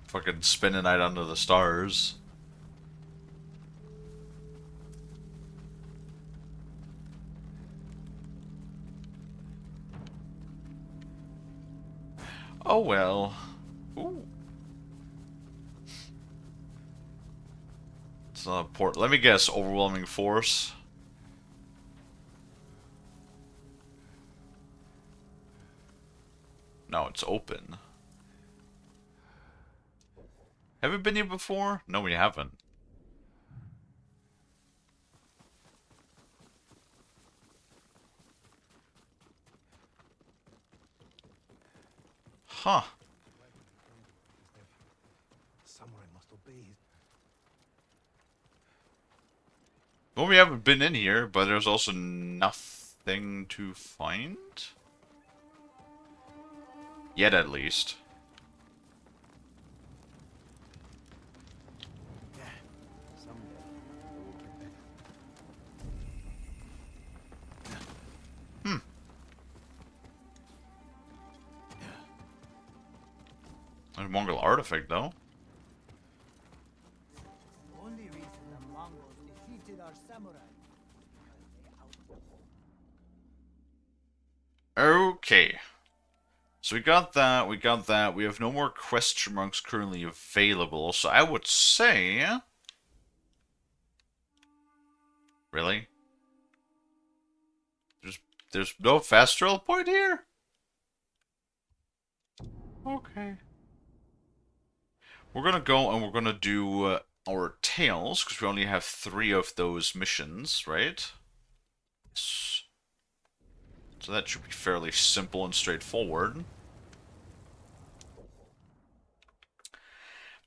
fucking spend a night under the stars. Oh well. Ooh. It's not important. Let me guess, overwhelming force. No, it's open. Have we been here before? No, we haven't. Huh. Samurai must obey his... Well, we haven't been in here, but there's also nothing to find. Yet, at least. Yeah, someday it will get better. Hmm. A Mongol artifact, though. The only reason the Mongols defeated our samurai is because they Okay. So we got that, we got that. We have no more question marks currently available, so I would say... Really? There's no fast travel point here? Okay. We're gonna go and we're gonna do our tails, because we only have 3 of those missions, right? Yes. So that should be fairly simple and straightforward.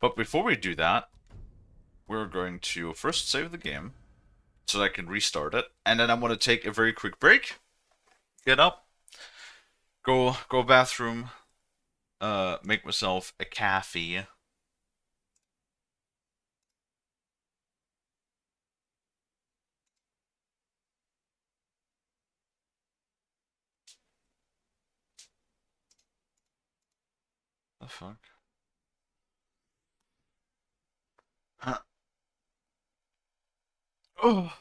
But before we do that, we're going to first save the game, so that I can restart it, and then I'm going to take a very quick break, get up, go bathroom, make myself a coffee. The fuck? Huh. Oh.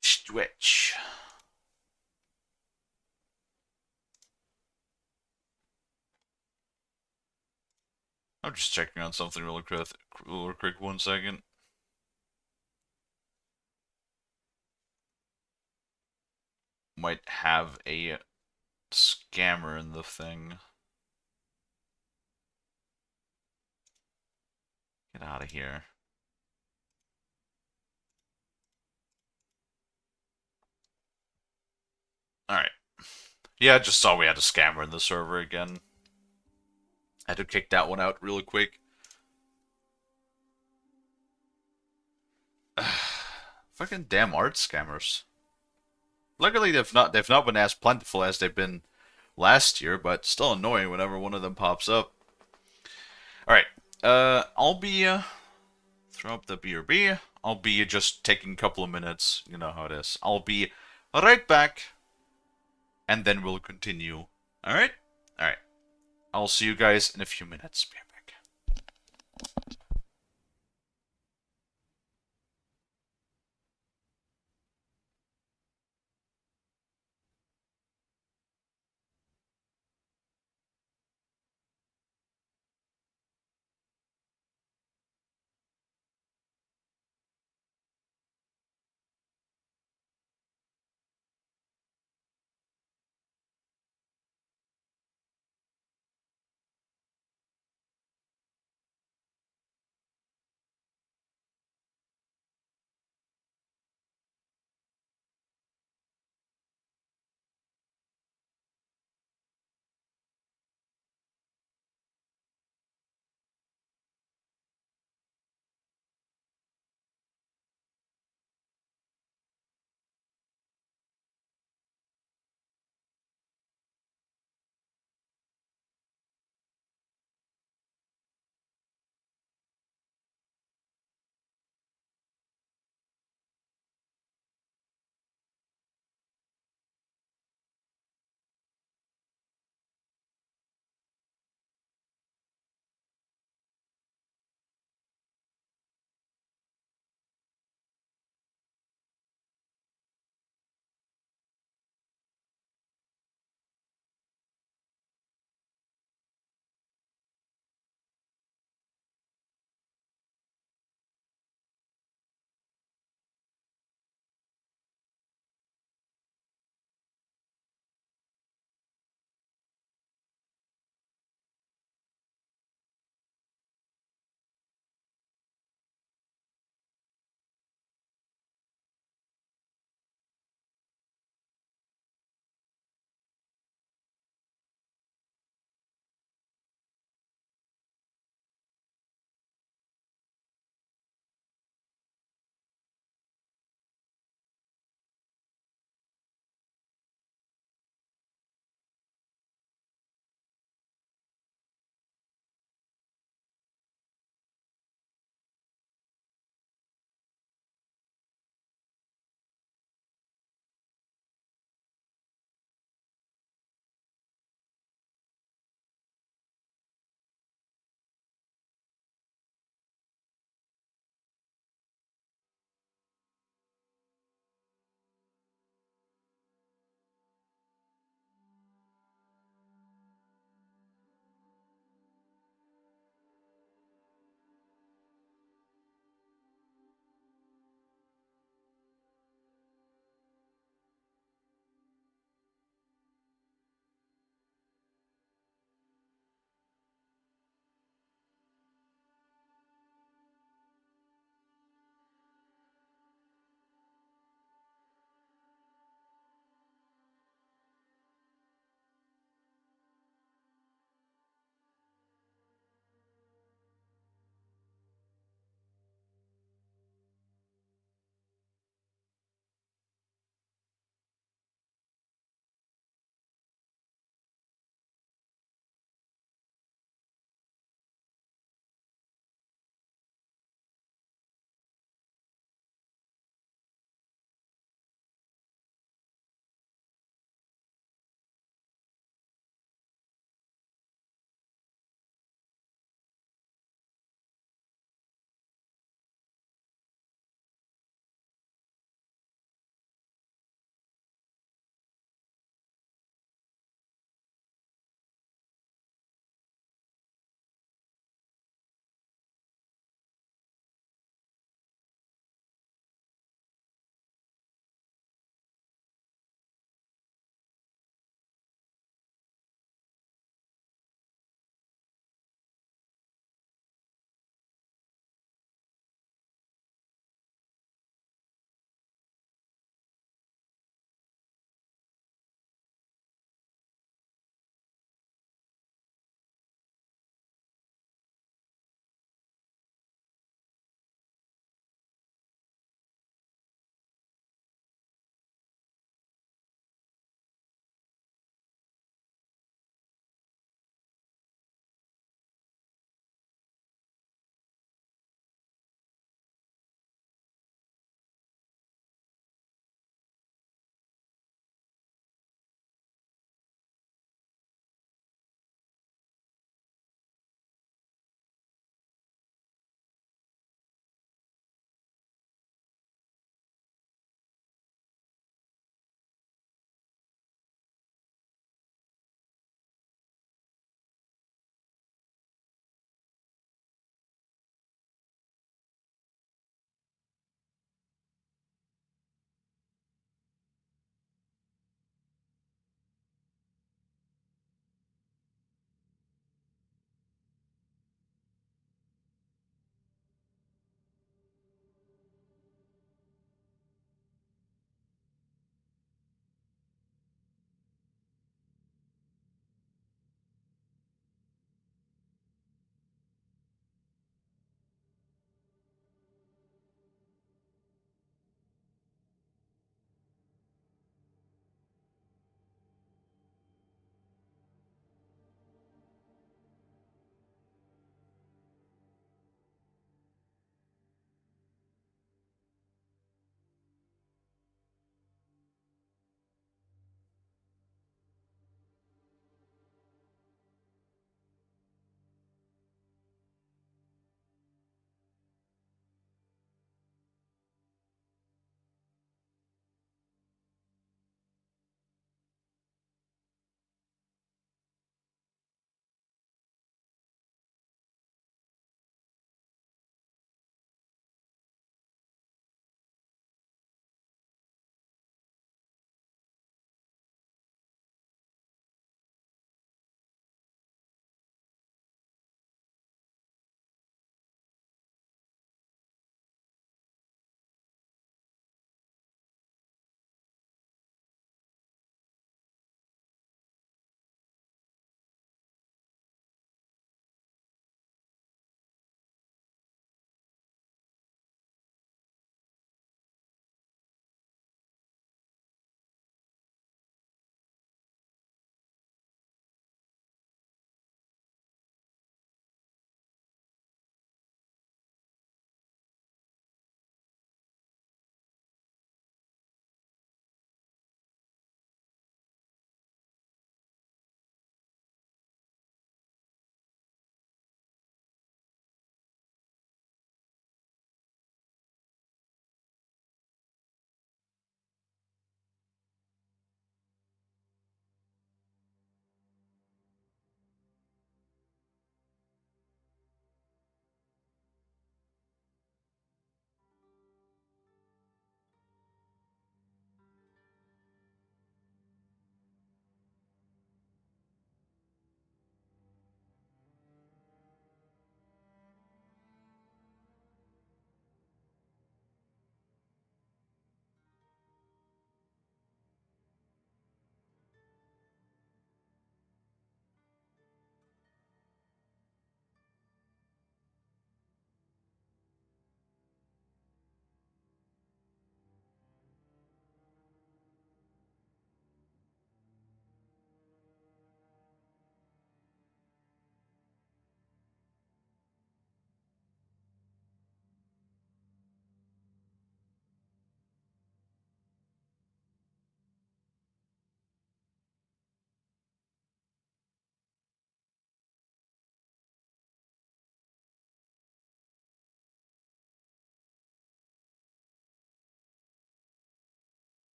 Stretch. I'm just checking on something real quick, 1 second. Might have a scammer in the thing. Get out of here. Alright. Yeah, I just saw we had a scammer in the server again. I had to kick that one out really quick. Fucking damn art scammers. Luckily, they've not been as plentiful as they've been last year, but still annoying whenever one of them pops up. All right, I'll be throw up the BRB. I'll be just taking a couple of minutes. You know how it is. I'll be right back, and then we'll continue. All right, all right. I'll see you guys in a few minutes. Be right back.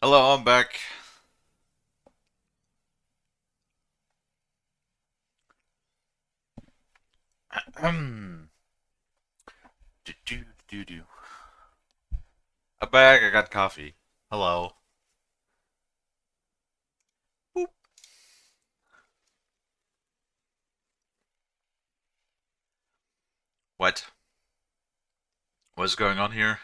Hello, I'm back. do do do do. I'm back. I got coffee. Hello. Boop. What? What's going on here?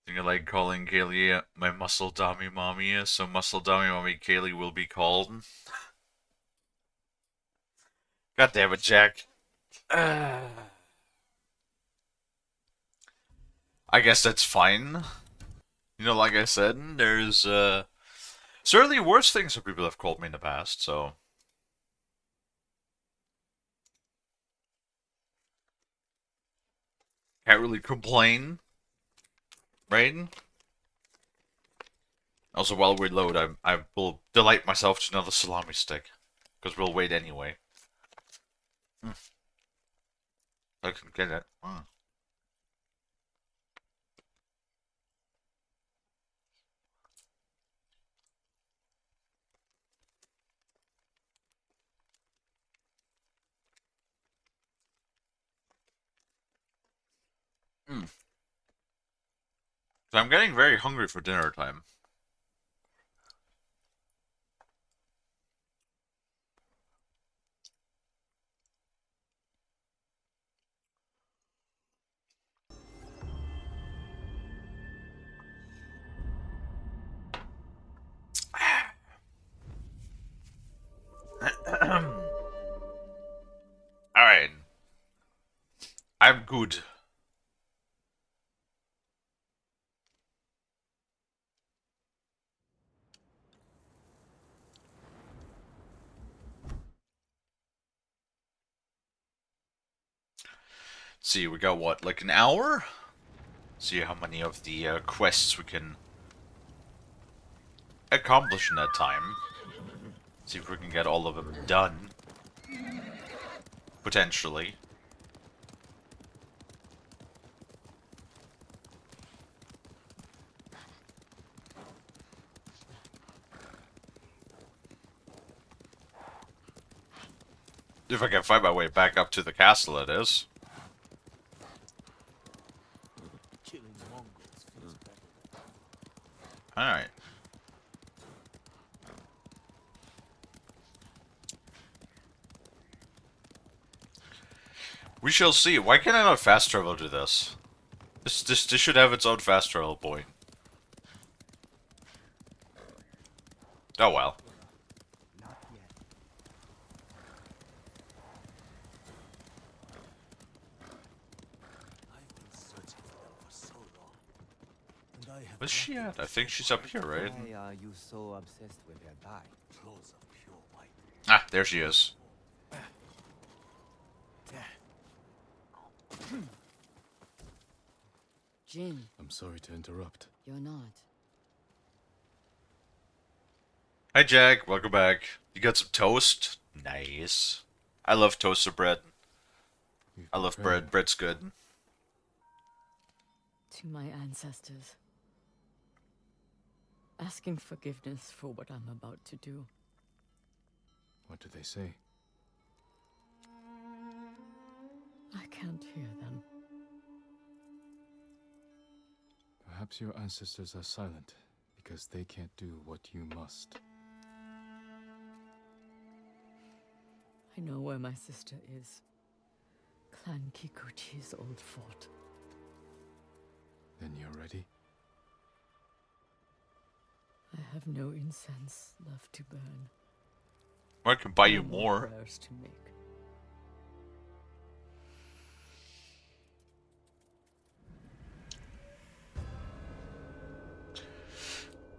Think I like calling Kalie my muscle dummy mommy, so muscle dummy mommy Kalie will be called. God damn it, Jack. I guess that's fine. You know, like I said, there's certainly worse things that people have called me in the past, so. Can't really complain, right? Also, while we load, I will delight myself to another salami stick, because we'll wait anyway. I can get it. So I'm getting very hungry for dinner time. Alright. I'm good. See, we got what, like an hour? See how many of the quests we can accomplish in that time. See if we can get all of them done. Potentially. If I can find my way back up to the castle, it is. Alright. We shall see. Why can't I not fast travel to this? This should have its own fast travel point. Oh well. Where's she at? I think she's up here, right? Why are you so obsessed with their dye? Clothes of pure white. Ah, there she is. Jin. I'm sorry to interrupt. You're not. Hi, Jack. Welcome back. You got some toast? Nice. I love toasted bread. I love bread. Bread's good. To my ancestors. Asking forgiveness for what I'm about to do. What do they say? I can't hear them. Perhaps your ancestors are silent because they can't do what you must. I know where my sister is. Clan Kikuchi's old fort. Then you're ready? I have no incense left to burn. Or I can buy you No more. prayers to make.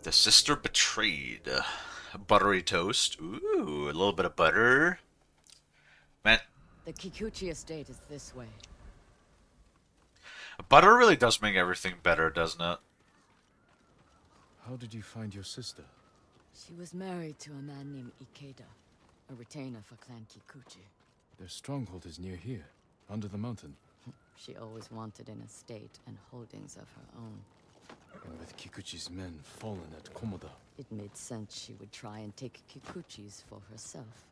The sister betrayed. Buttery toast. Ooh, a little bit of butter. Man, The Kikuchi estate is this way. butter really does make everything better, doesn't it? How did you find your sister? She was married to a man named Ikeda, a retainer for Clan Kikuchi. Their stronghold is near here, under the mountain. She always wanted an estate and holdings of her own. And with Kikuchi's men fallen at Komoda. It made sense she would try and take Kikuchi's for herself.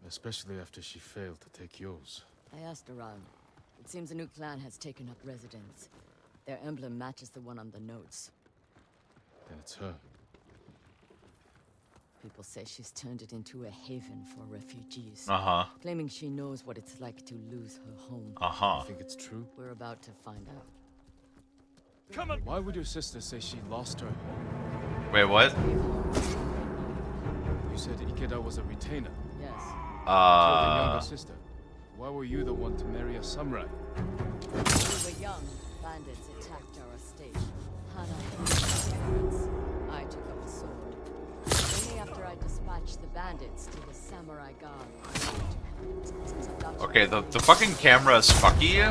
Especially after she failed to take yours. I asked around. It seems a new clan has taken up residence. Their emblem matches the one on the notes. Then it's her. People say she's turned it into a haven for refugees. Uh-huh. Claiming she knows what it's like to lose her home. Uh-huh. You think it's true? We're about to find out. Come on! Why would your sister say she lost her home? Wait, what? You said Ikeda was a retainer. Yes. Killed a younger sister. Why were you the one to marry a samurai? When we were young, bandits attacked our estate. Hana hid my parents. I took up a sword. Only after I dispatched the bandits to the samurai guard. Okay, the fucking camera is fucky.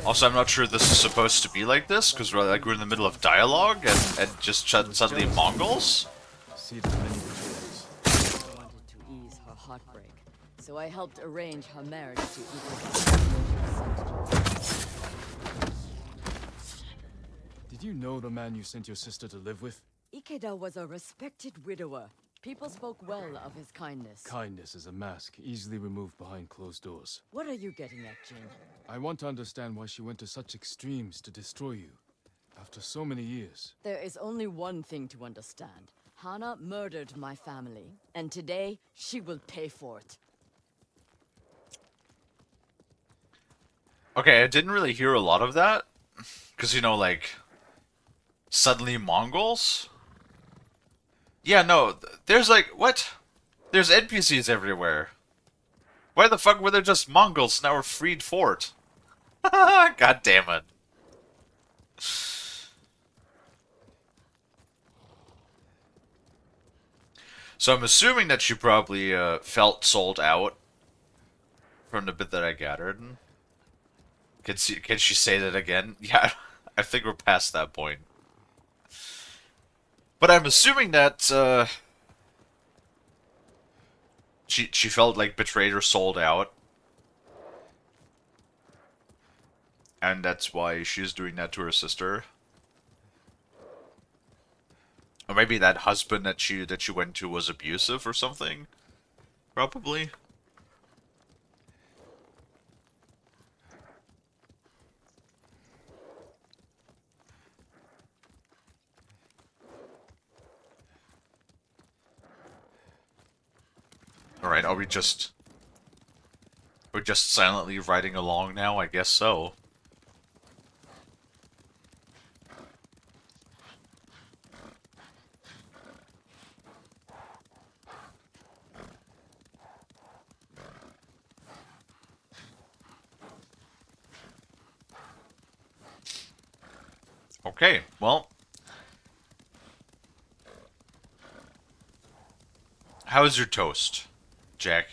Also, I'm not sure this is supposed to be like this, because we're in the middle of dialogue, and just suddenly Mongols? See the many betrayals. I wanted to ease her heartbreak, so I helped arrange her marriage to Ikeda. Did you know the man you sent your sister to live with? Ikeda was a respected widower. People spoke well of his kindness. Kindness is a mask, easily removed behind closed doors. What are you getting at, Jin? I want to understand why she went to such extremes to destroy you. After so many years. There is only one thing to understand. Hana murdered my family, and today she will pay for it. Okay, I didn't really hear a lot of that. Because, you know, like, suddenly Mongols? Yeah, no, there's like, what? There's NPCs everywhere. Why the fuck were there just Mongols now we're freed fort? God damn it. So I'm assuming that she probably felt sold out from the bit that I gathered. Can she say that again? Yeah, I think we're past that point. But I'm assuming that she felt like betrayed or sold out. And that's why she's doing that to her sister. Or maybe that husband that she went to was abusive or something. Probably. Alright, are we just... We're just silently riding along now? I guess so. Okay, well... How's your toast, Jack?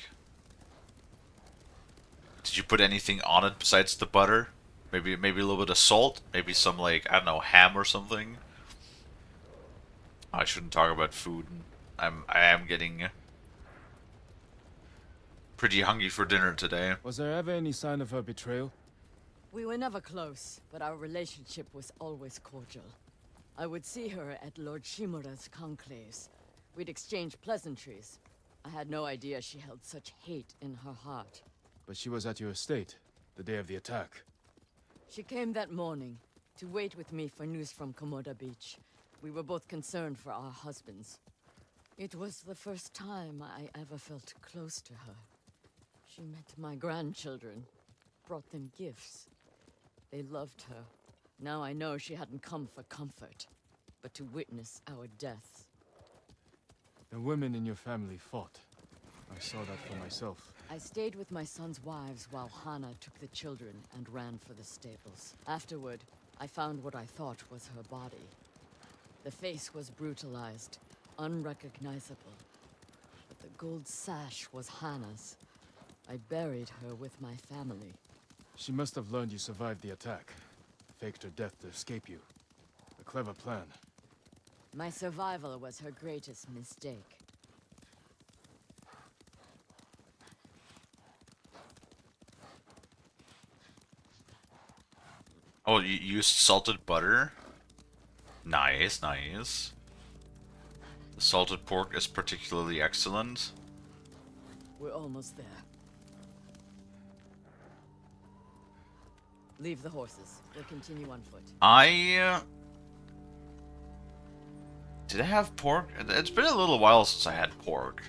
Did you put anything on it besides the butter? Maybe a little bit of salt? Maybe some, like, I don't know, ham or something? I shouldn't talk about food. I am getting pretty hungry for dinner today. Was there ever any sign of her betrayal? We were never close, but our relationship was always cordial. I would see her at Lord Shimura's conclaves. We'd exchange pleasantries. I had no idea she held such hate in her heart. But she was at your estate, the day of the attack. She came that morning, to wait with me for news from Komoda Beach. We were both concerned for our husbands. It was the first time I ever felt close to her. She met my grandchildren, brought them gifts. They loved her. Now I know she hadn't come for comfort, but to witness our deaths. The women in your family fought. I saw that for myself. I stayed with my son's wives while Hana took the children and ran for the stables. Afterward, I found what I thought was her body. The face was brutalized, unrecognizable. But the gold sash was Hana's. I buried her with my family. She must have learned you survived the attack. Faked her death to escape you. A clever plan. My survival was her greatest mistake. Oh, you used salted butter? Nice, nice. The salted pork is particularly excellent. We're almost there. Leave the horses. We'll continue on foot. Did I have pork? It's been a little while since I had pork.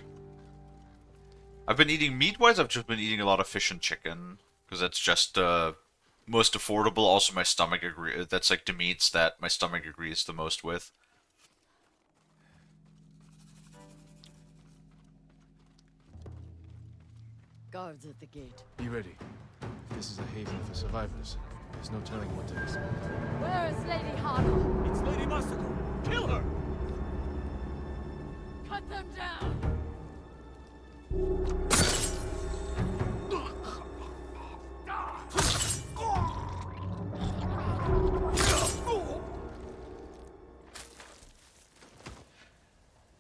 I've been eating meat-wise, I've just been eating a lot of fish and chicken. Because that's just most affordable. Also, my stomach agrees. That's like the meats that my stomach agrees the most with. Guards at the gate. Be ready. If this is a haven for survivors, there's no telling what to expect. Where is Lady Hana? It's Lady Masako! Kill her! Cut them down!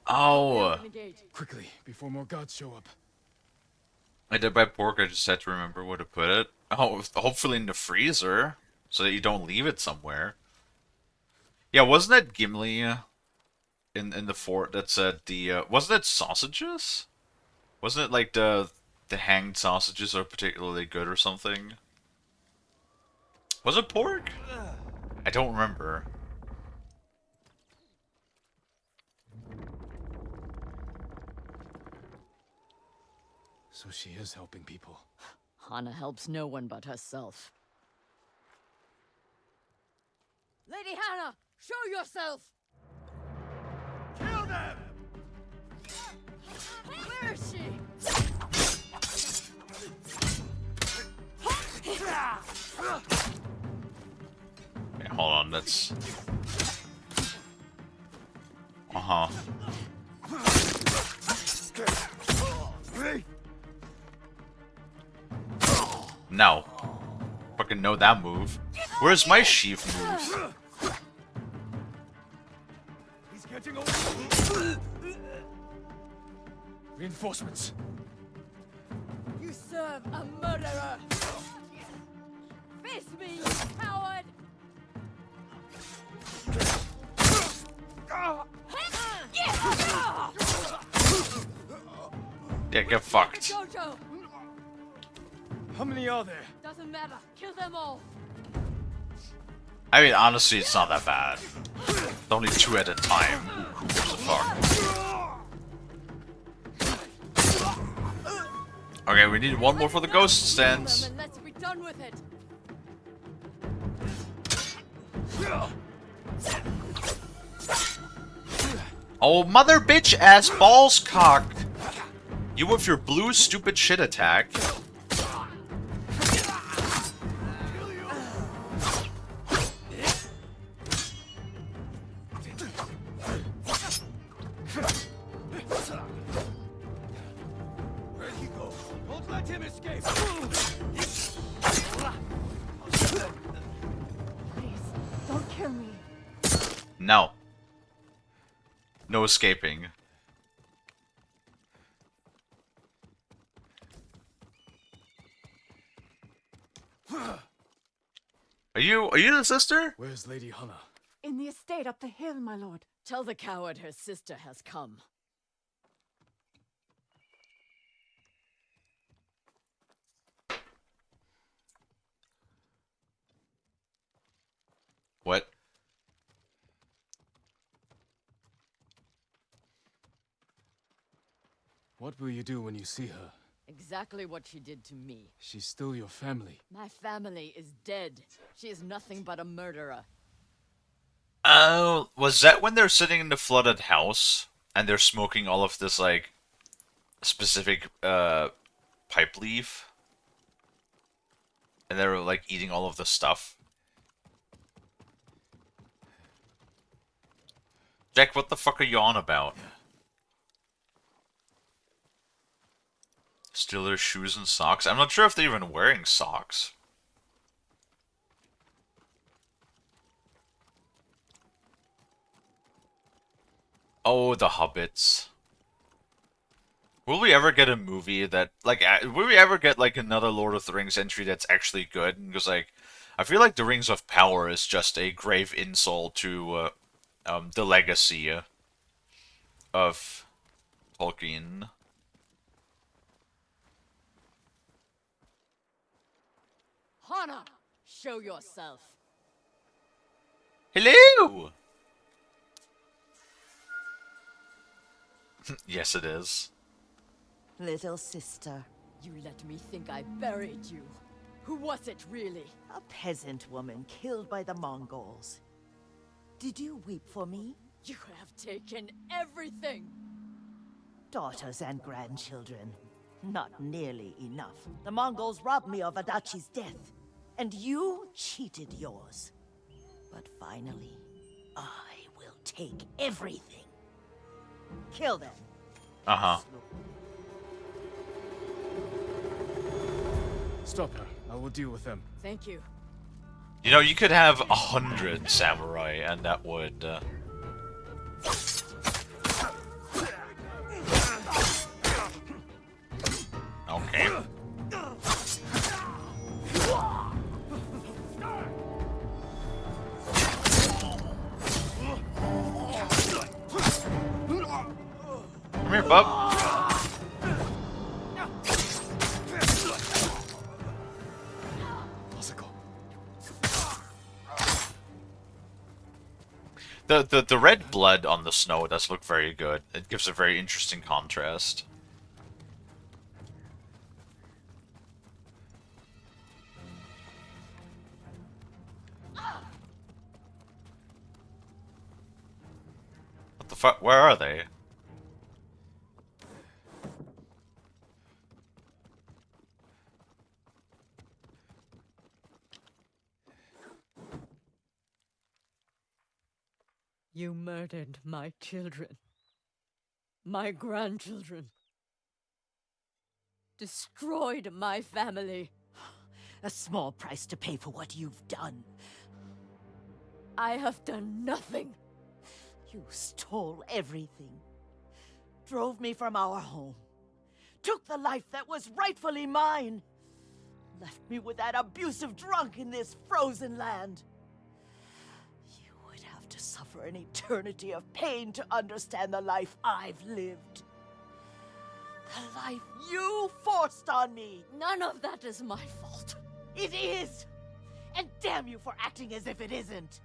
Oh! Quickly, before more gods show up. I did buy pork, I just had to remember where to put it. Oh, hopefully in the freezer, so that you don't leave it somewhere. Yeah, wasn't that Gimli in the fort that said the wasn't it sausages? Wasn't it like the hanged sausages are particularly good or something? Was it pork? I don't remember. So she is helping people. Hana helps no one but herself. Lady Hana, show yourself! Kill them! Where is she? Okay, hold on, that's... Uh-huh. No. Fucking know that move. Where's my sheath move? He's getting away! Reinforcements. You serve a murderer! Face me, you coward! Yeah, get fucked. Jojo! How many are there? Doesn't matter. Kill them all. I mean, honestly, it's not that bad. It's only 2 at a time. Who gives a fuck? Okay, we need one more for the ghost stands. Let's be done with it. Oh, mother bitch ass balls cocked. You with your blue stupid shit attack. Where'd he go? Don't let him escape! Please, don't kill me. No. No escaping. Are you the sister? Where's Lady Hana? In the estate up the hill, my lord. Tell the coward her sister has come. What? What will you do when you see her? Exactly what she did to me. She's still your family. My family is dead. She is nothing but a murderer. Oh, was that when they're sitting in the flooded house and they're smoking all of this like specific pipe leaf? And they're like eating all of the stuff? Jack, what the fuck are you on about? Steal their shoes and socks? I'm not sure if they're even wearing socks. Oh, the Hobbits. Will we ever get a movie that, like, will we ever get, like, another Lord of the Rings entry that's actually good? And goes like, I feel like the Rings of Power is just a grave insult to the legacy of Tolkien. Hana, show yourself. Hello! Yes, it is. Little sister. You let me think I buried you. Who was it, really? A peasant woman killed by the Mongols. Did you weep for me? You have taken everything! Daughters and grandchildren. Not nearly enough. The Mongols robbed me of Adachi's death. And you cheated yours. But finally, I will take everything. Kill them. Uh-huh. Stop her. I will deal with them. Thank you. You know, you could have 100 samurai, and that would, Okay. Come here, bub. The red blood on the snow does look very good. It gives a very interesting contrast. What the fuck? Where are they? You murdered my children. My grandchildren. Destroyed my family. A small price to pay for what you've done. I have done nothing. You stole everything. Drove me from our home. Took the life that was rightfully mine. Left me with that abusive drunk in this frozen land. You would have to suffer an eternity of pain to understand the life I've lived. The life you forced on me. None of that is my fault. It is! And damn you for acting as if it isn't.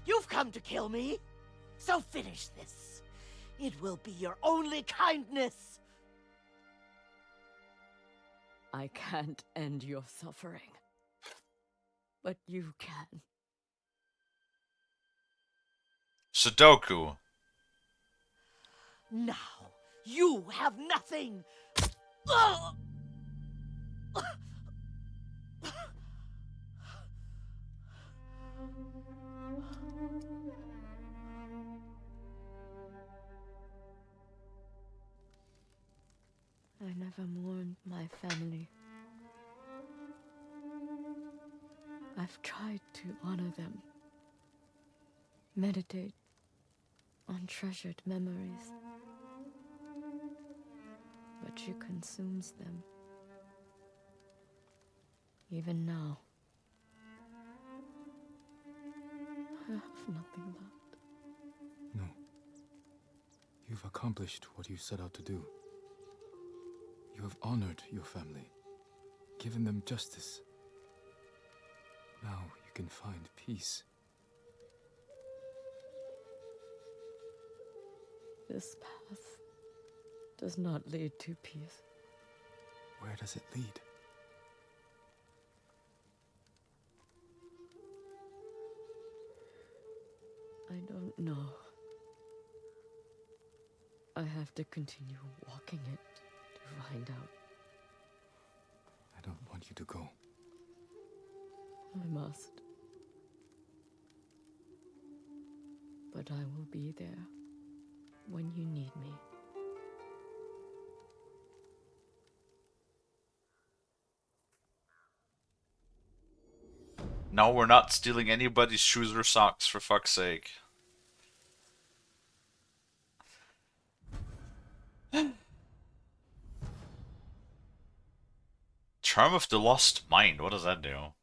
You've come to kill me, so finish this. It will be your only kindness. I can't end your suffering. But you can. Sudoku. Now, you have nothing. Ugh! I never mourned my family. I've tried to honor them. Meditate on treasured memories. But she consumes them. Even now. I have nothing left. No. You've accomplished what you set out to do. You have honored your family, given them justice. Now you can find peace. This path does not lead to peace. Where does it lead? I don't know. I have to continue walking it to find out. I don't want you to go. I must. But I will be there when you need me. No, we're not stealing anybody's shoes or socks, for fuck's sake. Charm of the Lost Mind, what does that do?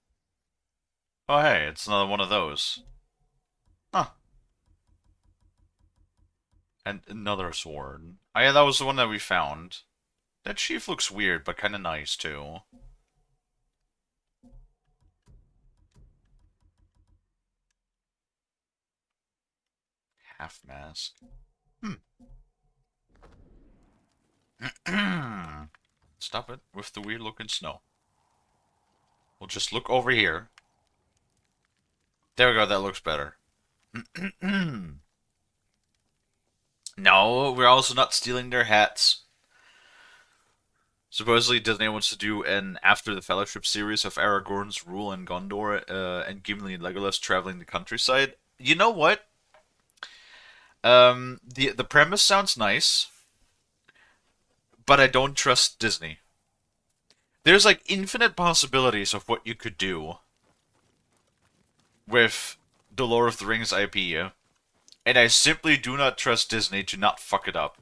Oh hey, it's another one of those. Huh. And another sword. Oh yeah, that was the one that we found. That sheath looks weird, but kinda nice too. Half mask. Stop it with the weird looking snow. We'll just look over here. There we go, that looks better. No, we're also not stealing their hats. Supposedly Disney wants to do an After the Fellowship series of Aragorn's rule in Gondor and Gimli and Legolas traveling the countryside. You know what? The premise sounds nice, but I don't trust Disney. There's like infinite possibilities of what you could do with the Lord of the Rings IP, and I simply do not trust Disney to not fuck it up.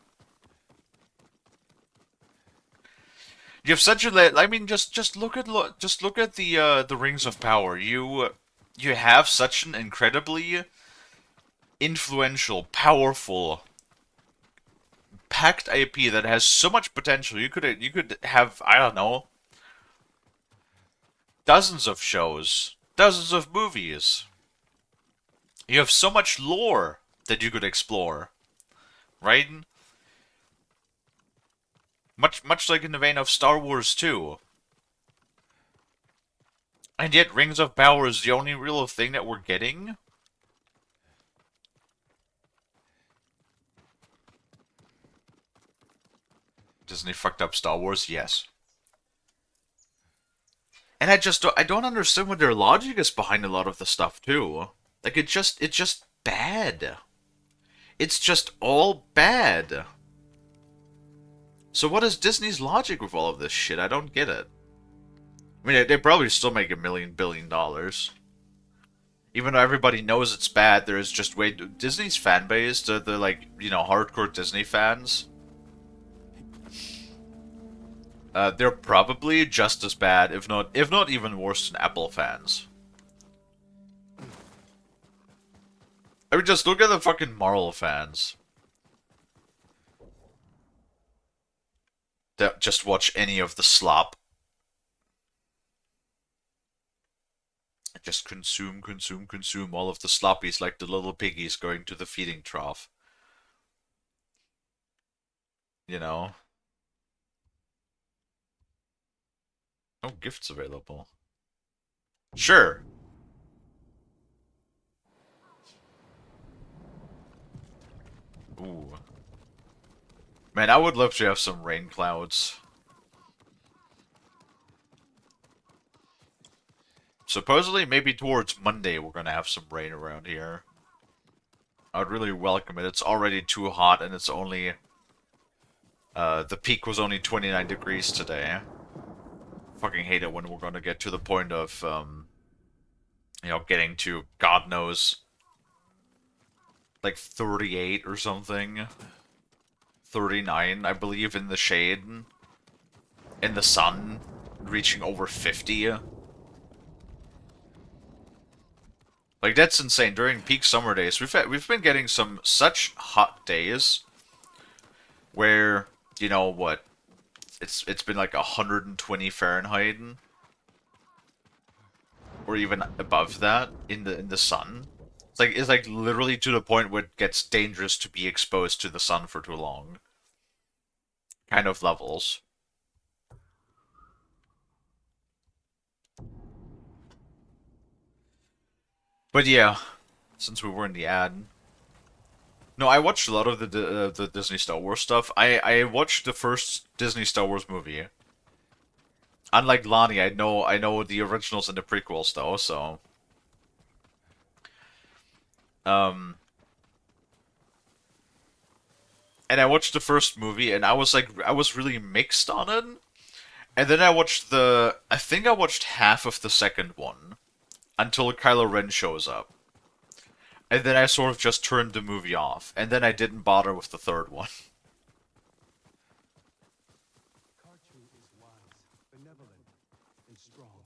You have such a I mean, just look at the Rings of Power. You have such an incredibly influential, powerful, packed IP that has so much potential. You could have, I don't know, dozens of shows, dozens of movies. You have so much lore that you could explore, right? Much like in the vein of Star Wars 2. And yet Rings of Power is the only real thing that we're getting? Disney fucked up Star Wars? Yes. And I don't understand what their logic is behind a lot of the stuff too. Like it's just bad. It's just all bad. So what is Disney's logic with all of this shit? I don't get it. I mean, they probably still make $1 billion. Even though everybody knows it's bad, there is just way Disney's fan base, they're like, you know, hardcore Disney fans. They're probably just as bad, if not even worse than Apple fans. I mean, just look at the fucking Marvel fans. That just watch any of the slop. Just consume all of the sloppies like the little piggies going to the feeding trough. You know? No gifts available. Sure. Ooh. Man, I would love to have some rain clouds. Supposedly, maybe towards Monday, we're gonna have some rain around here. I would really welcome it. It's already too hot, and it's only... the peak was only 29 degrees today. Fucking hate it when we're gonna get to the point of, you know, getting to, God knows, like 38 or something. 39, I believe, in the shade. In the sun, reaching over 50. Like, that's insane. During peak summer days, we've been getting such hot days where, you know, what, it's been like 120 Fahrenheit or even above that in the sun. It's like literally to the point where it gets dangerous to be exposed to the sun for too long. Kind of levels. But yeah, since we were in the ad. No, I watched a lot of the Disney Star Wars stuff. I watched the first Disney Star Wars movie. Unlike Lonnie, I know the originals and the prequels though, so and I watched the first movie and I was really mixed on it. And then I think I watched half of the second one until Kylo Ren shows up. And then I sort of just turned the movie off, and then I didn't bother with the third one. Karchu is wise, benevolent, and strong.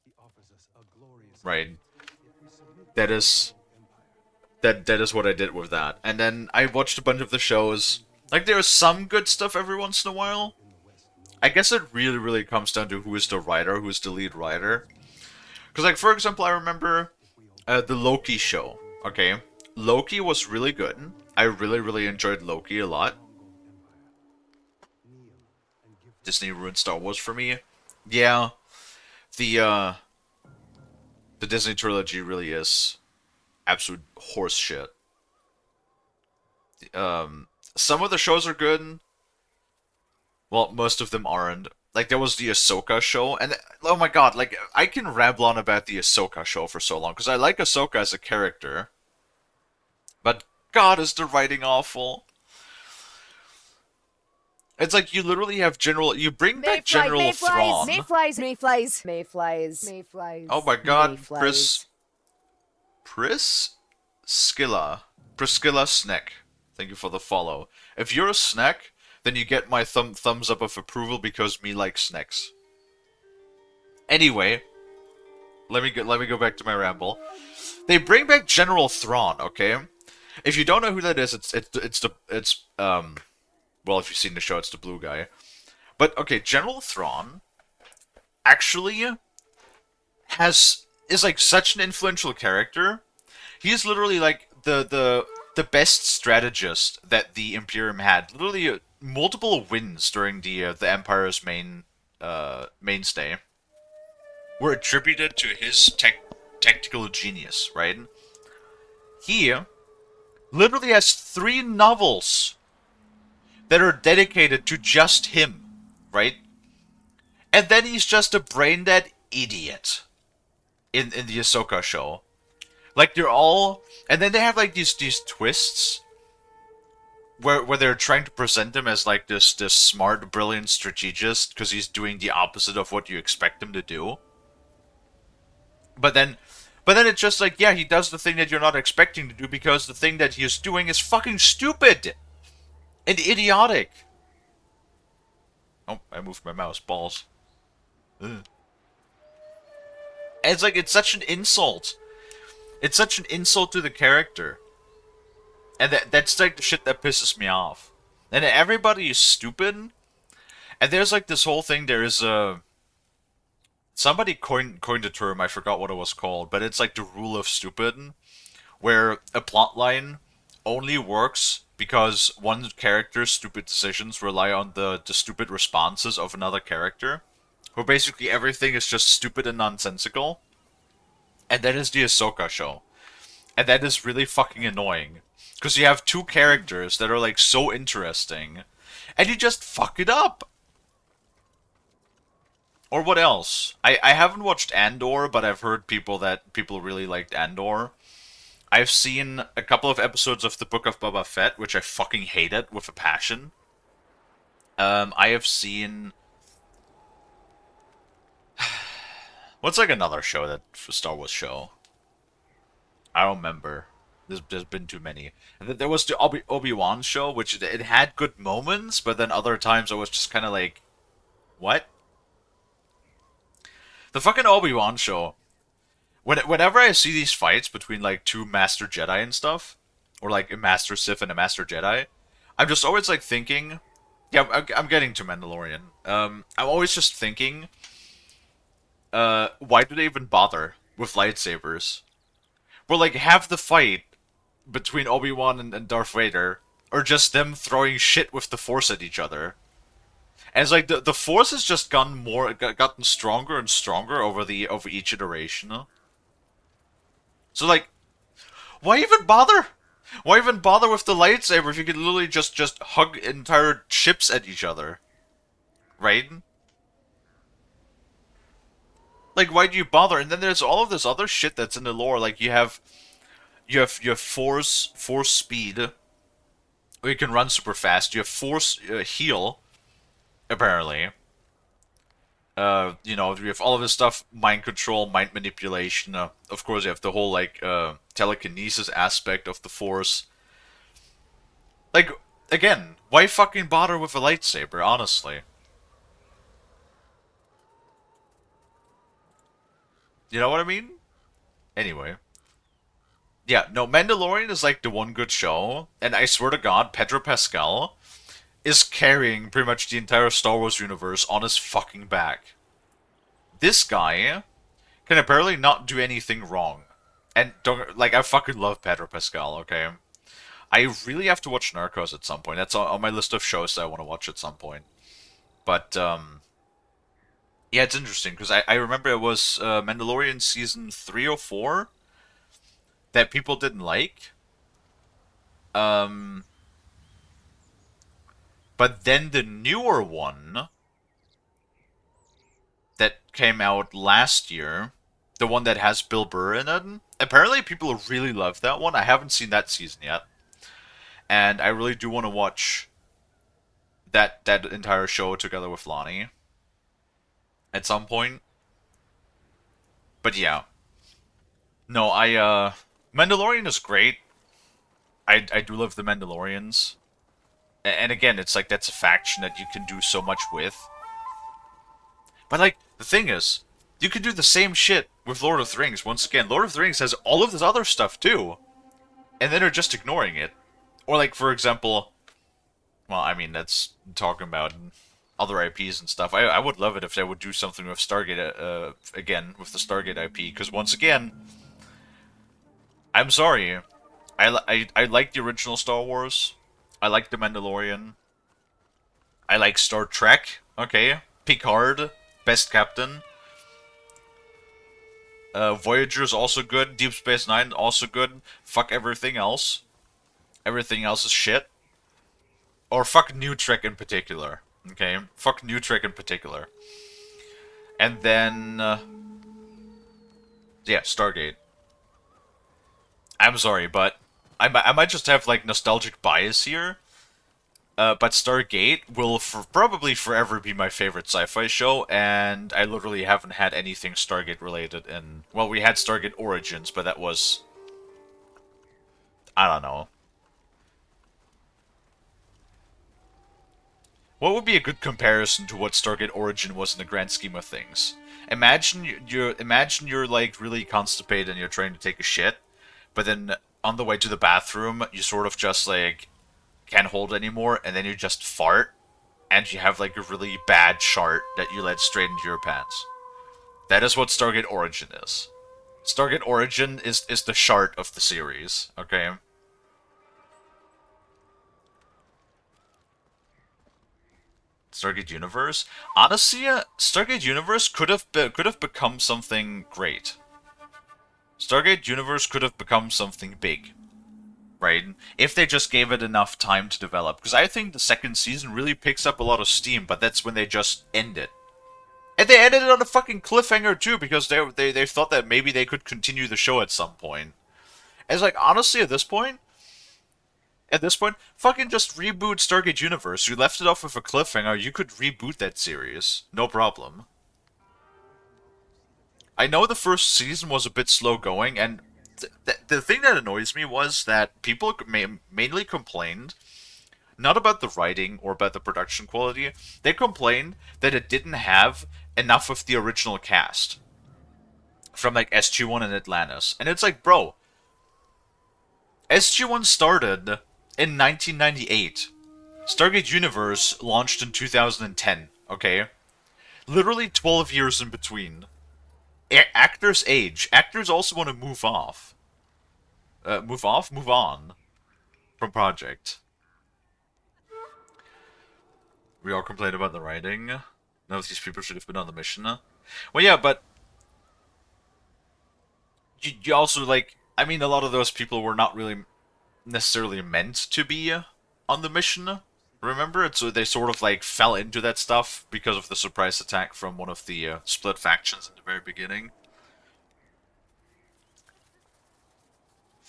He offers Right. That is what I did with that. And then I watched a bunch of the shows. Like, there's some good stuff every once in a while. I guess it really, really comes down to who is the writer, who is the lead writer. Because, like, for example, I remember the Loki show. Okay, Loki was really good. I really, really enjoyed Loki a lot. Disney ruined Star Wars for me. Yeah, the Disney trilogy really is absolute horse shit. Some of the shows are good. Well, most of them aren't. Like, there was the Ahsoka show, and oh my god, like, I can ramble on about the Ahsoka show for so long, because I like Ahsoka as a character. But god, is the writing awful. It's like you literally have you bring back General Thrawn. Mayflies. Oh my god, Priscilla Snack. Thank you for the follow. If you're a snack, then you get my thumbs up of approval because me likes snacks. Anyway, let me go back to my ramble. They bring back General Thrawn, okay? If you don't know who that is, well, if you've seen the show, it's the blue guy. But okay, General Thrawn actually is like such an influential character. He's literally like the best strategist that the Imperium had. Literally multiple wins during the Empire's mainstay were attributed to his tactical genius, right? He literally has 3 novels that are dedicated to just him, right? And then he's just a brain-dead idiot in the Ahsoka show. Like, they're all... And then they have, like, these twists where they're trying to present him as, like, this smart, brilliant strategist because he's doing the opposite of what you expect him to do. But then it's just like, yeah, he does the thing that you're not expecting to do because the thing that he is doing is fucking stupid and idiotic. Oh, I moved my mouse. Balls. Ugh. And it's like, it's such an insult. It's such an insult to the character. And that's like the shit that pisses me off. And everybody is stupid. And there's like this whole thing, there is a... Somebody coined a term, I forgot what it was called, but it's like the rule of stupid, where a plotline only works because one character's stupid decisions rely on the stupid responses of another character, where basically everything is just stupid and nonsensical. And that is the Ahsoka show. And that is really fucking annoying. Because you have 2 characters that are like so interesting, and you just fuck it up. Or what else? I haven't watched Andor, but I've heard people really liked Andor. I've seen a couple of episodes of the Book of Boba Fett, which I fucking hated with a passion. I have seen... What's like another show that Star Wars show? I don't remember. There's been too many. And then there was the Obi-Wan show, which it had good moments, but then other times I was just kind of like, what? The fucking Obi-Wan show. Whenever I see these fights between like 2 Master Jedi and stuff, or like a Master Sith and a Master Jedi, I'm just always like thinking, yeah, I'm getting to Mandalorian. I'm always just thinking, why do they even bother with lightsabers? Well, like, have the fight between Obi-Wan and Darth Vader, or just them throwing shit with the Force at each other. And it's like the Force has just gotten stronger and stronger over each iteration. So like, why even bother? Why even bother with the lightsaber if you could literally just hug entire ships at each other, right? Like, why do you bother? And then there's all of this other shit that's in the lore. Like, you have force speed, or you can run super fast. You have force heal, apparently. You know, you have all of this stuff, mind control, mind manipulation. Of course, you have the whole, like, telekinesis aspect of the Force. Like, again, why fucking bother with a lightsaber, honestly? You know what I mean? Anyway. Yeah, no, Mandalorian is like the one good show, and I swear to God, Pedro Pascal is carrying pretty much the entire Star Wars universe on his fucking back. This guy can apparently not do anything wrong. And don't, like, I fucking love Pedro Pascal, okay? I really have to watch Narcos at some point. That's on my list of shows that I want to watch at some point. But, yeah, it's interesting, because I remember it was Mandalorian season 3 or 4 that people didn't like. But then the newer one that came out last year, the one that has Bill Burr in it, apparently people really love that one. I haven't seen that season yet. And I really do want to watch that entire show together with Lonnie at some point. But yeah. No, Mandalorian is great. I do love the Mandalorians. And again, it's like that's a faction that you can do so much with. But like, the thing is, you can do the same shit with Lord of the Rings. Once again, Lord of the Rings has all of this other stuff too. And then they're just ignoring it. Or like, for example, well, I mean, that's talking about other IPs and stuff. I would love it if they would do something with Stargate, again, with the Stargate IP. Because once again, I'm sorry, I like the original Star Wars. I like The Mandalorian. I like Star Trek. Okay. Picard, best captain. Voyager's also good. Deep Space Nine, also good. Fuck everything else. Everything else is shit. Or fuck New Trek in particular. Okay? Fuck New Trek in particular. And then... yeah, Stargate. I'm sorry, but I might just have, like, nostalgic bias here. But Stargate will probably forever be my favorite sci-fi show, and I literally haven't had anything Stargate related in... Well, we had Stargate Origins, but that was... I don't know. What would be a good comparison to what Stargate Origin was in the grand scheme of things? Imagine you're like really constipated and you're trying to take a shit, but then on the way to the bathroom, you sort of just like can't hold anymore, and then you just fart, and you have like a really bad shart that you let straight into your pants. That is what Stargate Origin is. Stargate Origin is the shart of the series, okay? Stargate Universe? Honestly, Stargate Universe could have become something great. Stargate Universe could have become something big. Right? If they just gave it enough time to develop. Because I think the second season really picks up a lot of steam, but that's when they just end it. And they ended it on a fucking cliffhanger too, because they thought that maybe they could continue the show at some point. And it's like, honestly, at this point, fucking just reboot Stargate Universe. You left it off with a cliffhanger, you could reboot that series. No problem. I know the first season was a bit slow going, and the thing that annoys me was that people mainly complained, not about the writing or about the production quality, they complained that it didn't have enough of the original cast. From like SG-1 and Atlantis. And it's like, bro, SG-1 started in 1998. Stargate Universe launched in 2010, okay? Literally 12 years in between. Actors age. Actors also want to move off. Move on from project. We all complain about the writing. None of these people should have been on the mission. Well, yeah, but you also, like, I mean, a lot of those people were not really necessarily meant to be on the mission. Remember? So they sort of, like, fell into that stuff because of the surprise attack from one of the split factions in the very beginning.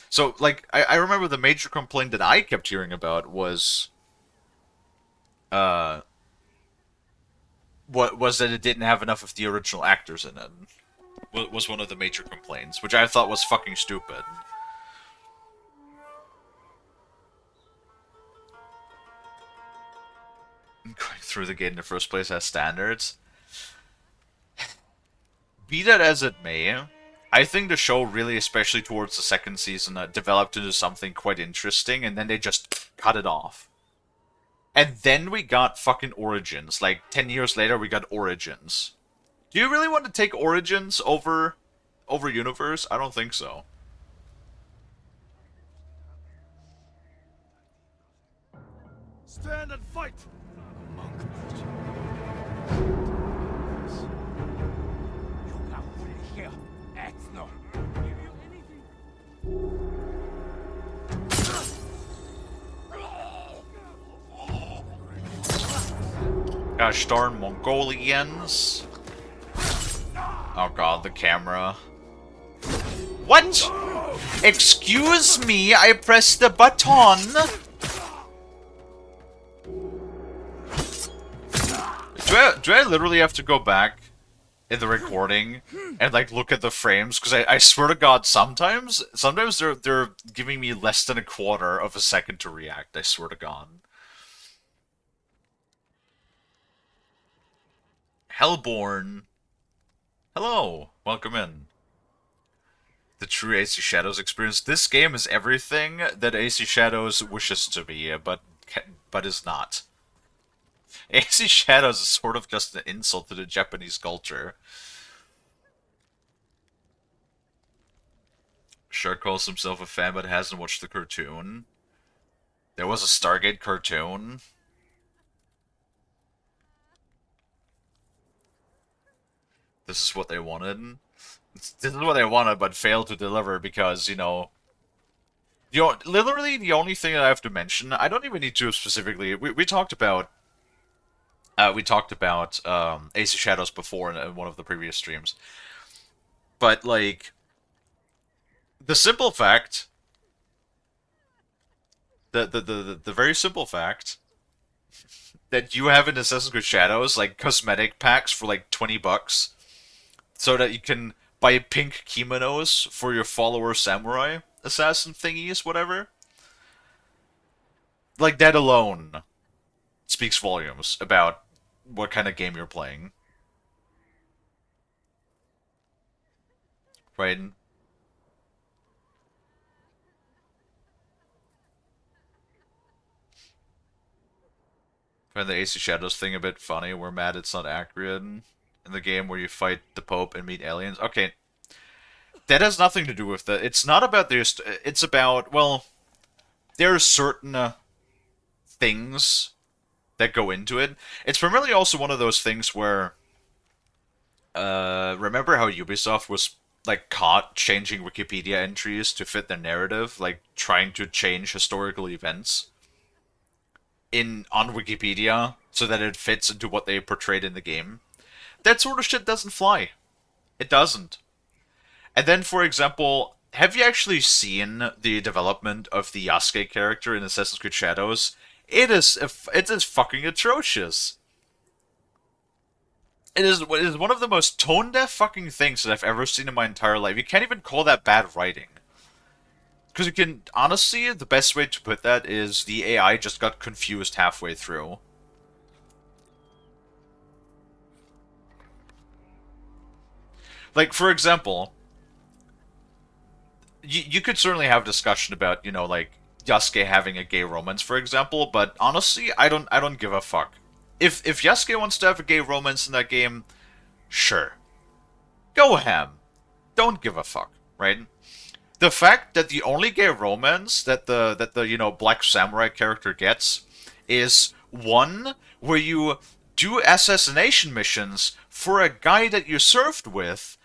So, like, I remember the major complaint that I kept hearing about was... what was that it didn't have enough of the original actors in it. Was one of the major complaints, which I thought was fucking stupid. Going through the gate in the first place has standards. Be that as it may, I think the show really, especially towards the second season, developed into something quite interesting, and then they just cut it off. And then we got fucking Origins. Like, 10 years later, we got Origins. Do you really want to take Origins over Universe? I don't think so. Stand and fight! Gosh darn Mongolians. Oh god, the camera. What? Excuse me, I pressed the button. Do I literally have to go back in the recording and like look at the frames? Because I swear to god, sometimes they're giving me less than a quarter of a second to react. I swear to god. Hellborn. Hello, welcome in. The true AC Shadows experience. This game is everything that AC Shadows wishes to be, but is not. AC Shadows is sort of just an insult to the Japanese culture. Sure calls himself a fan, but hasn't watched the cartoon. There was a Stargate cartoon. This is what they wanted. This is what they wanted, but failed to deliver because, you know... literally, the only thing that I have to mention, I don't even need to specifically... We talked about... AC Shadows before in one of the previous streams. But, like... The simple fact... The very simple fact... that you have in Assassin's Creed Shadows, like, cosmetic packs for, like, $20... so that you can buy pink kimonos for your follower samurai assassin thingies, whatever. Like, that alone speaks volumes about what kind of game you're playing. Right? I find the AC Shadows thing a bit funny. We're mad it's not accurate. In the game where you fight the Pope and meet aliens. Okay. That has nothing to do with that. It's not about this. It's about, well, there are certain things that go into it. It's primarily also one of those things where, remember how Ubisoft was, like, caught changing Wikipedia entries to fit their narrative? Like, trying to change historical events on Wikipedia so that it fits into what they portrayed in the game? That sort of shit doesn't fly. It doesn't. And then, for example, have you actually seen the development of the Yasuke character in Assassin's Creed Shadows? It is fucking atrocious. It is one of the most tone-deaf fucking things that I've ever seen in my entire life. You can't even call that bad writing. Because you can, honestly, the best way to put that is the AI just got confused halfway through. Like, for example, you could certainly have discussion about, you know, like, Yasuke having a gay romance, for example, but honestly, I don't give a fuck. If Yasuke wants to have a gay romance in that game, sure. Go ham. Don't give a fuck, right? The fact that the only gay romance that the you know, Black Samurai character gets is one where you do assassination missions for a guy that you served with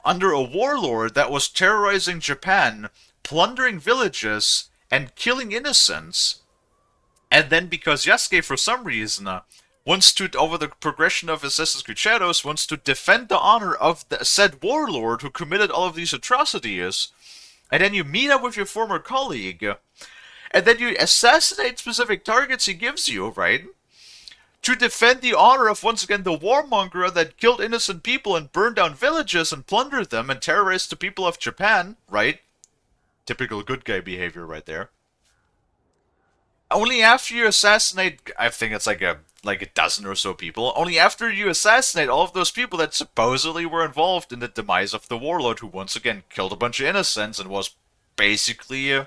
under a warlord that was terrorizing Japan, plundering villages, and killing innocents. And then because Yasuke, for some reason, wants to, over the progression of Assassin's Creed Shadows, wants to defend the honor of the said warlord who committed all of these atrocities, and then you meet up with your former colleague, and then you assassinate specific targets he gives you, right? To defend the honor of, once again, the warmonger that killed innocent people and burned down villages and plundered them and terrorized the people of Japan, right? Typical good guy behavior right there. only after you assassinate, I think it's like a dozen or so people, only after you assassinate all of those people that supposedly were involved in the demise of the warlord, who once again killed a bunch of innocents and was basically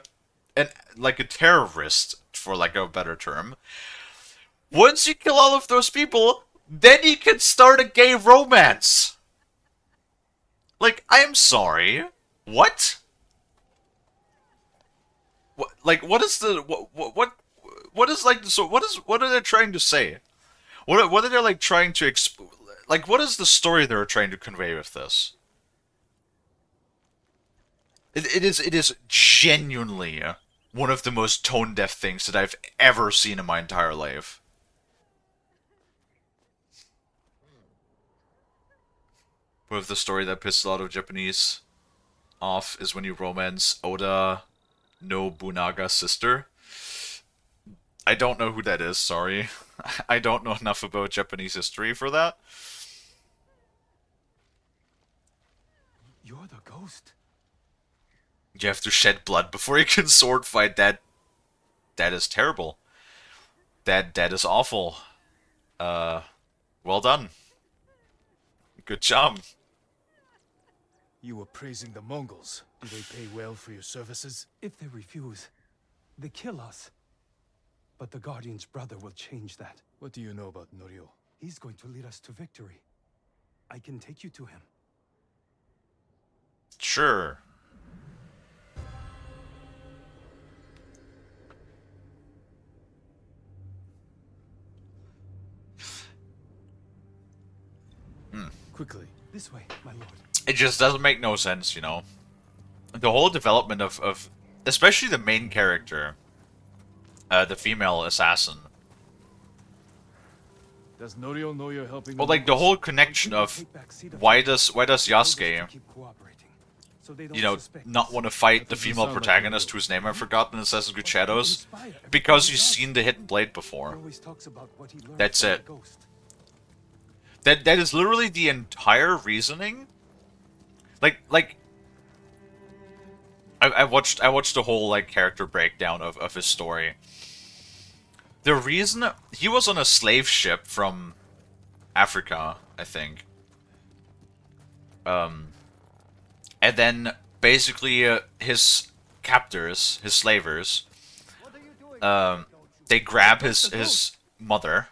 like a terrorist, for like a better term. Once you kill all of those people, then you can start a gay romance. Like, I'm sorry. What? What is the what is like so what are they trying to say? What are they like trying to like what is the story they're trying to convey with this? It is genuinely one of the most tone deaf things that I've ever seen in my entire life. With the story that pissed a lot of Japanese off is when you romance Oda Nobunaga's sister. I don't know who that is, sorry. I don't know enough about Japanese history for that. You're the ghost. You have to shed blood before you can sword fight. That is terrible. That is awful. Well done. Good job. You were praising the Mongols. Do they pay well for your services? If they refuse, they kill us. But the Guardian's brother will change that. What do you know about Norio? He's going to lead us to victory. I can take you to him. Sure. Quickly. This way, my lord. It just doesn't make no sense, you know. The whole development of especially the main character, the female assassin. Does Norio know you're helping? Well, like the whole connection of why does Yasuke, you know, not want to fight the female protagonist whose name I've forgotten in Assassin's Creed Shadows? Because he's seen the Hidden Blade before. That's it. That is literally the entire reasoning. I watched the whole like character breakdown of his story. The reason he was on a slave ship from Africa, I think. And then basically his captors, his slavers, they grab his mother.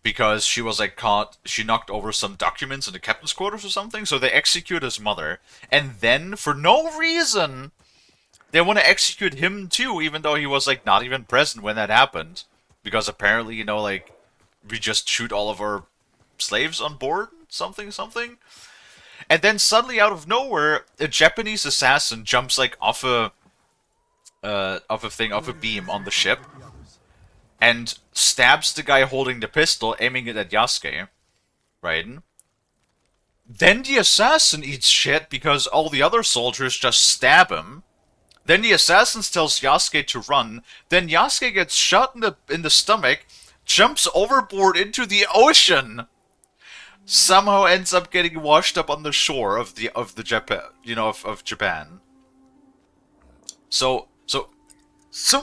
Because she was like caught, she knocked over some documents in the captain's quarters or something, so they execute his mother. And then, for no reason, they want to execute him too, even though he was like not even present when that happened. Because apparently, you know, like, we just shoot all of our slaves on board, something. And then suddenly, out of nowhere, a Japanese assassin jumps like off a beam on the ship. And stabs the guy holding the pistol, aiming it at Yasuke. Right? Then the assassin eats shit because all the other soldiers just stab him. Then the assassin tells Yasuke to run. Then Yasuke gets shot in the stomach, jumps overboard into the ocean. Somehow ends up getting washed up on the shore of Japan, you know, of Japan. So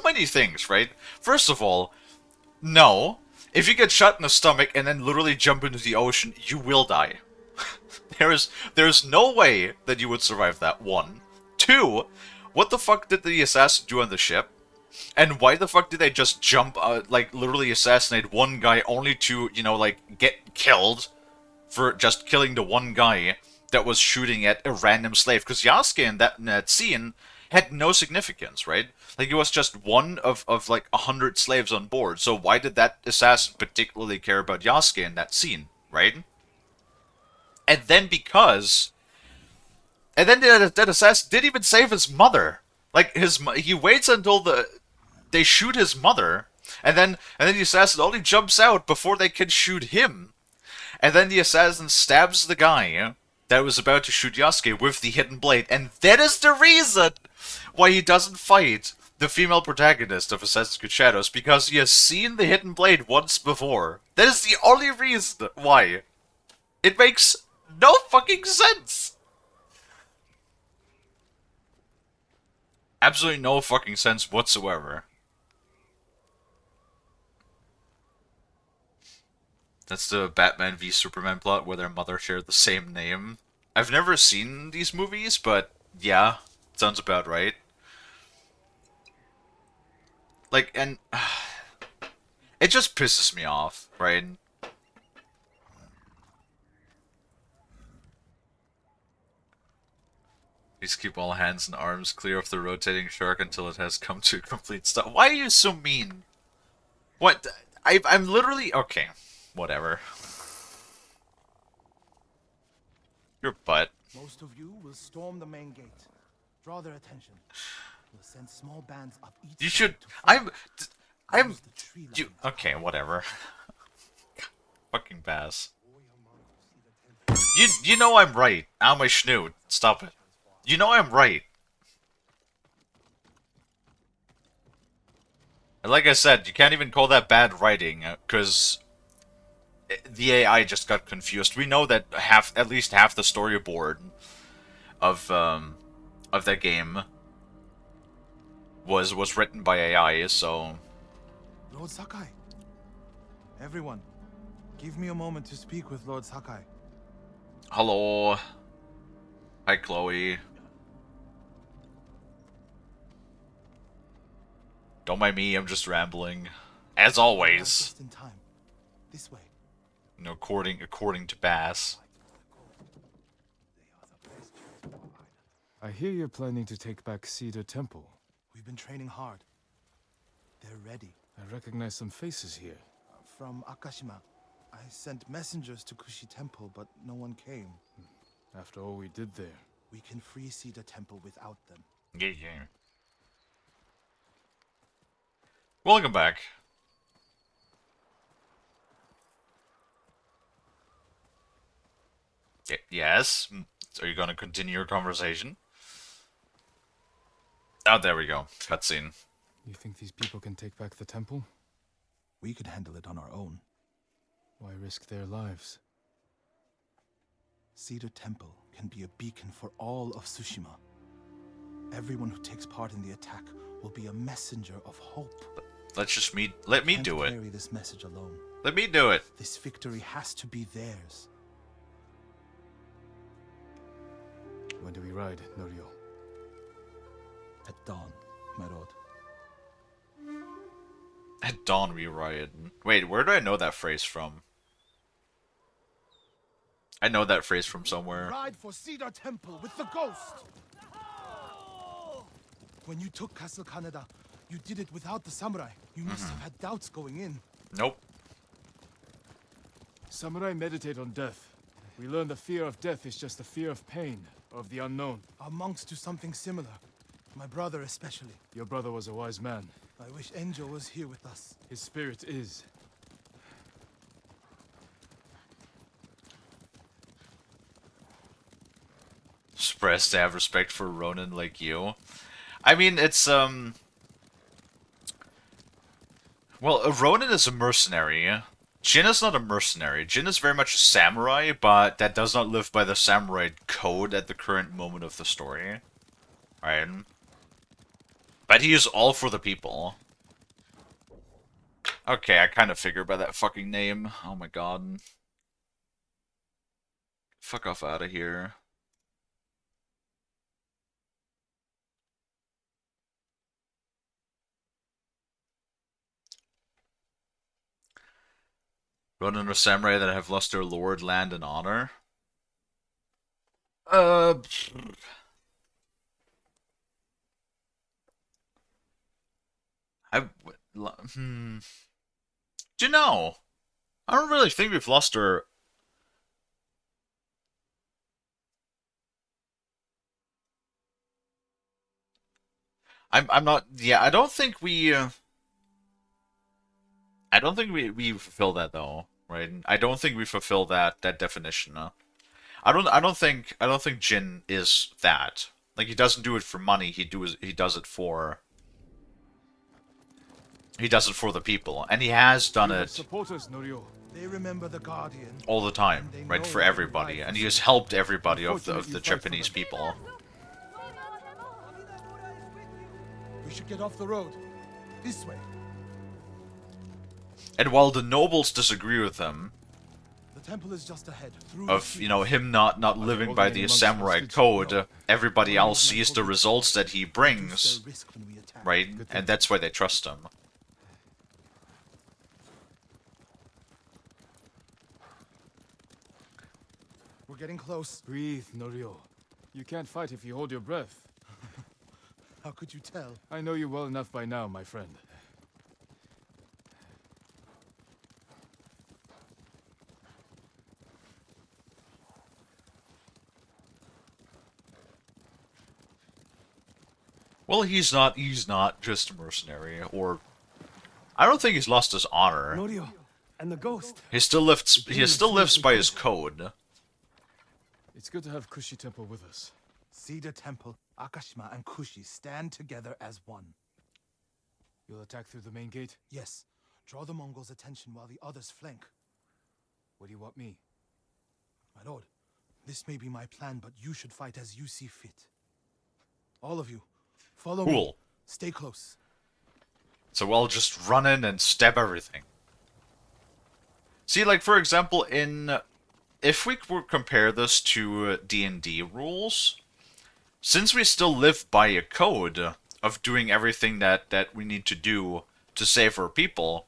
many things, right? First of all, no. If you get shot in the stomach and then literally jump into the ocean, you will die. There's no way that you would survive that, one. Two, what the fuck did the assassin do on the ship? And why the fuck did they just jump, like, literally assassinate one guy only to, you know, like, get killed for just killing the one guy that was shooting at a random slave? Because Yasuke in that scene had no significance, right? Like, it was just one of like 100 slaves on board, so why did that assassin particularly care about Yasuke in that scene, right? And then that assassin didn't even save his mother. Like, he waits until they shoot his mother, and then the assassin only jumps out before they can shoot him. And then the assassin stabs the guy that was about to shoot Yasuke with the hidden blade, and that is the reason why he doesn't fight the female protagonist of Assassin's Creed Shadows, because he has seen the hidden blade once before. That is the only reason why. It makes no fucking sense. Absolutely no fucking sense whatsoever. That's the Batman v Superman plot where their mother shared the same name. I've never seen these movies, but yeah, sounds about right. Like, and it just pisses me off, right? Please keep all hands and arms clear of the rotating shark until it has come to a complete stop. Why are you so mean? What? I'm literally... Okay, whatever. Your butt. Most of you will storm the main gate. Draw their attention. We'll send small bands up each You side should... to fight. I'm... Use the tree line. You... Okay, whatever. Fucking bass. You know I'm right. Ow, my schnoot. Stop it. You know I'm right. And like I said, you can't even call that bad writing, because the AI just got confused. We know that at least half the storyboard of that game was written by AI, so... Lord Sakai. Everyone, give me a moment to speak with Lord Sakai. Hello. Hi, Chloe. Don't mind me, I'm just rambling. As always. Just in time. This way. You know, according to Bass. I hear you're planning to take back Cedar Temple. We've been training hard. They're ready. I recognize some faces here. From Akashima. I sent messengers to Kushi Temple, but no one came. After all we did there. We can free Cedar Temple without them. Yeah. Welcome back. Yes? Are you gonna continue your conversation? Oh, there we go. Cutscene. You think these people can take back the temple? We could handle it on our own. Why risk their lives? Cedar Temple can be a beacon for all of Tsushima. Everyone who takes part in the attack will be a messenger of hope. Let's just let me do it. Carry this message alone. Let me do it. This victory has to be theirs. When do we ride, Norio? At dawn, my lord. At dawn we ride. Wait, where do I know that phrase from? I know that phrase from somewhere. Ride for Cedar Temple with the ghost! When you took Castle Kaneda, you did it without the samurai. You must have had doubts going in. Nope. Samurai meditate on death. We learn the fear of death is just the fear of pain, of the unknown. Our monks do something similar. My brother especially. Your brother was a wise man. I wish Angel was here with us. His spirit is. Expressed to have respect for Ronin like you. I mean, it's, well, Ronin is a mercenary. Jin is not a mercenary. Jin is very much a samurai, but that does not live by the samurai code at the current moment of the story. Right? But he is all for the people. Okay, I kind of figured by that fucking name. Oh my god. Fuck off out of here. Ronin are samurai that have lost their lord, land, and honor. Do you know? I don't really think we've lost our... I'm not... Yeah, I don't think we... I don't think we fulfill that though, right? I don't think we fulfill that definition. I don't think Jin is that. Like, he doesn't do it for money. He does it for the people, and he has done it Supporters, Norio. They remember the Guardian all the time, right? For everybody, and he has helped everybody of the Japanese people. We should get off the road. This way. And while the nobles disagree with him, temple is just ahead. of, you know, him not living by the samurai code. Everybody else sees the results that he brings, right? And that's why they trust him. We're getting close. Breathe, Norio. You can't fight if you hold your breath. How could you tell? I know you well enough by now, my friend. Well, he's not just a mercenary, or I don't think he's lost his honor. Norio and the ghost. He still lives by his code. It's good to have Kushi Temple with us. Cedar Temple, Akashima, and Kushi stand together as one. You'll attack through the main gate? Yes. Draw the Mongols' attention while the others flank. What do you want me? My lord, this may be my plan, but you should fight as you see fit. All of you, follow me. Stay close. So I'll just run in and stab everything. See, like, for example, if we were compare this to D&D rules, since we still live by a code of doing everything that we need to do to save our people,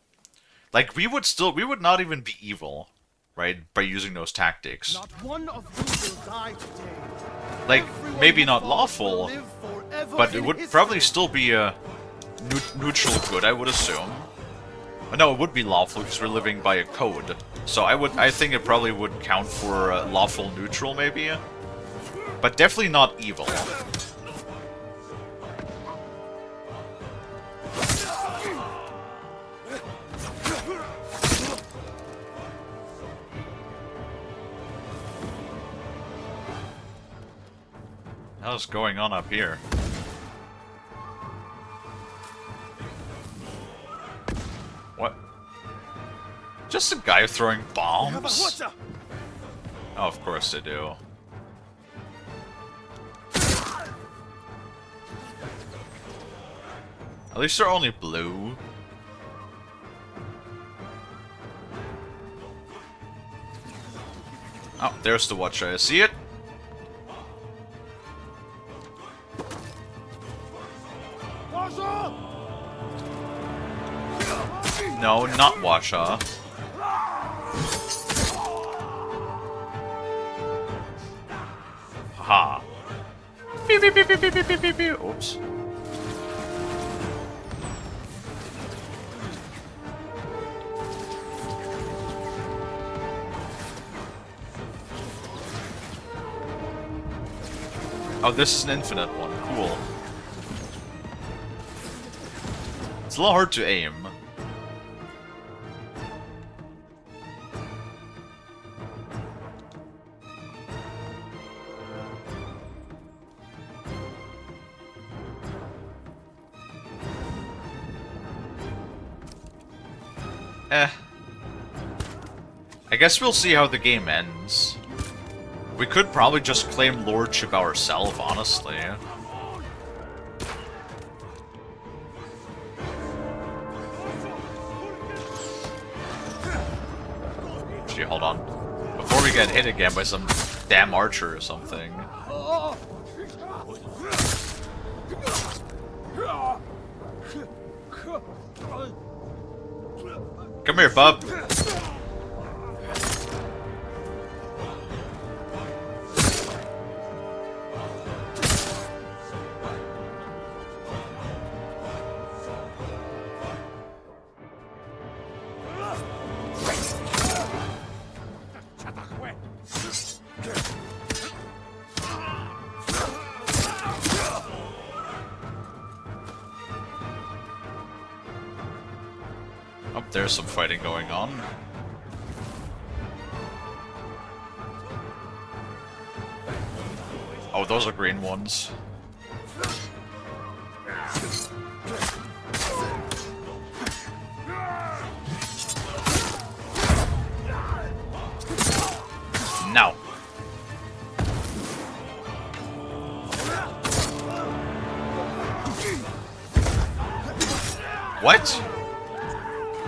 like, we would not even be evil, right, by using those tactics. Not one of you will die today. Like, maybe not lawful, but it would probably still be a neutral good, I would assume. No, it would be lawful because we're living by a code. So I think it probably would count for lawful neutral, maybe, but definitely not evil. How's going on up here? What? Just a guy throwing bombs? Oh, of course they do. At least they're only blue. Oh, there's the Watcher. I see it. No, not Washa. Haha. Beep, beep, beep, beep, beep, beep, beep, beep. Oops. Oh, this is an infinite one. Cool. It's a little hard to aim. I guess we'll see how the game ends. We could probably just claim lordship ourselves, honestly. Actually, hold on. Before we get hit again by some damn archer or something. Come here, bub. Oh, there's some fighting going on. Oh, those are green ones. No. What?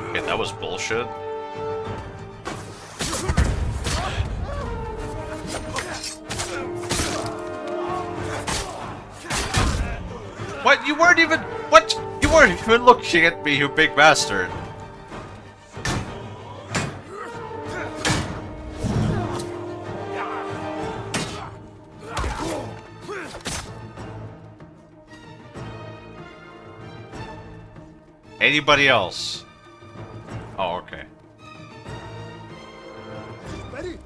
Okay, that was bullshit. What? You weren't even... What? You weren't even looking at me, you big bastard. Anybody else? Oh, okay. Ready?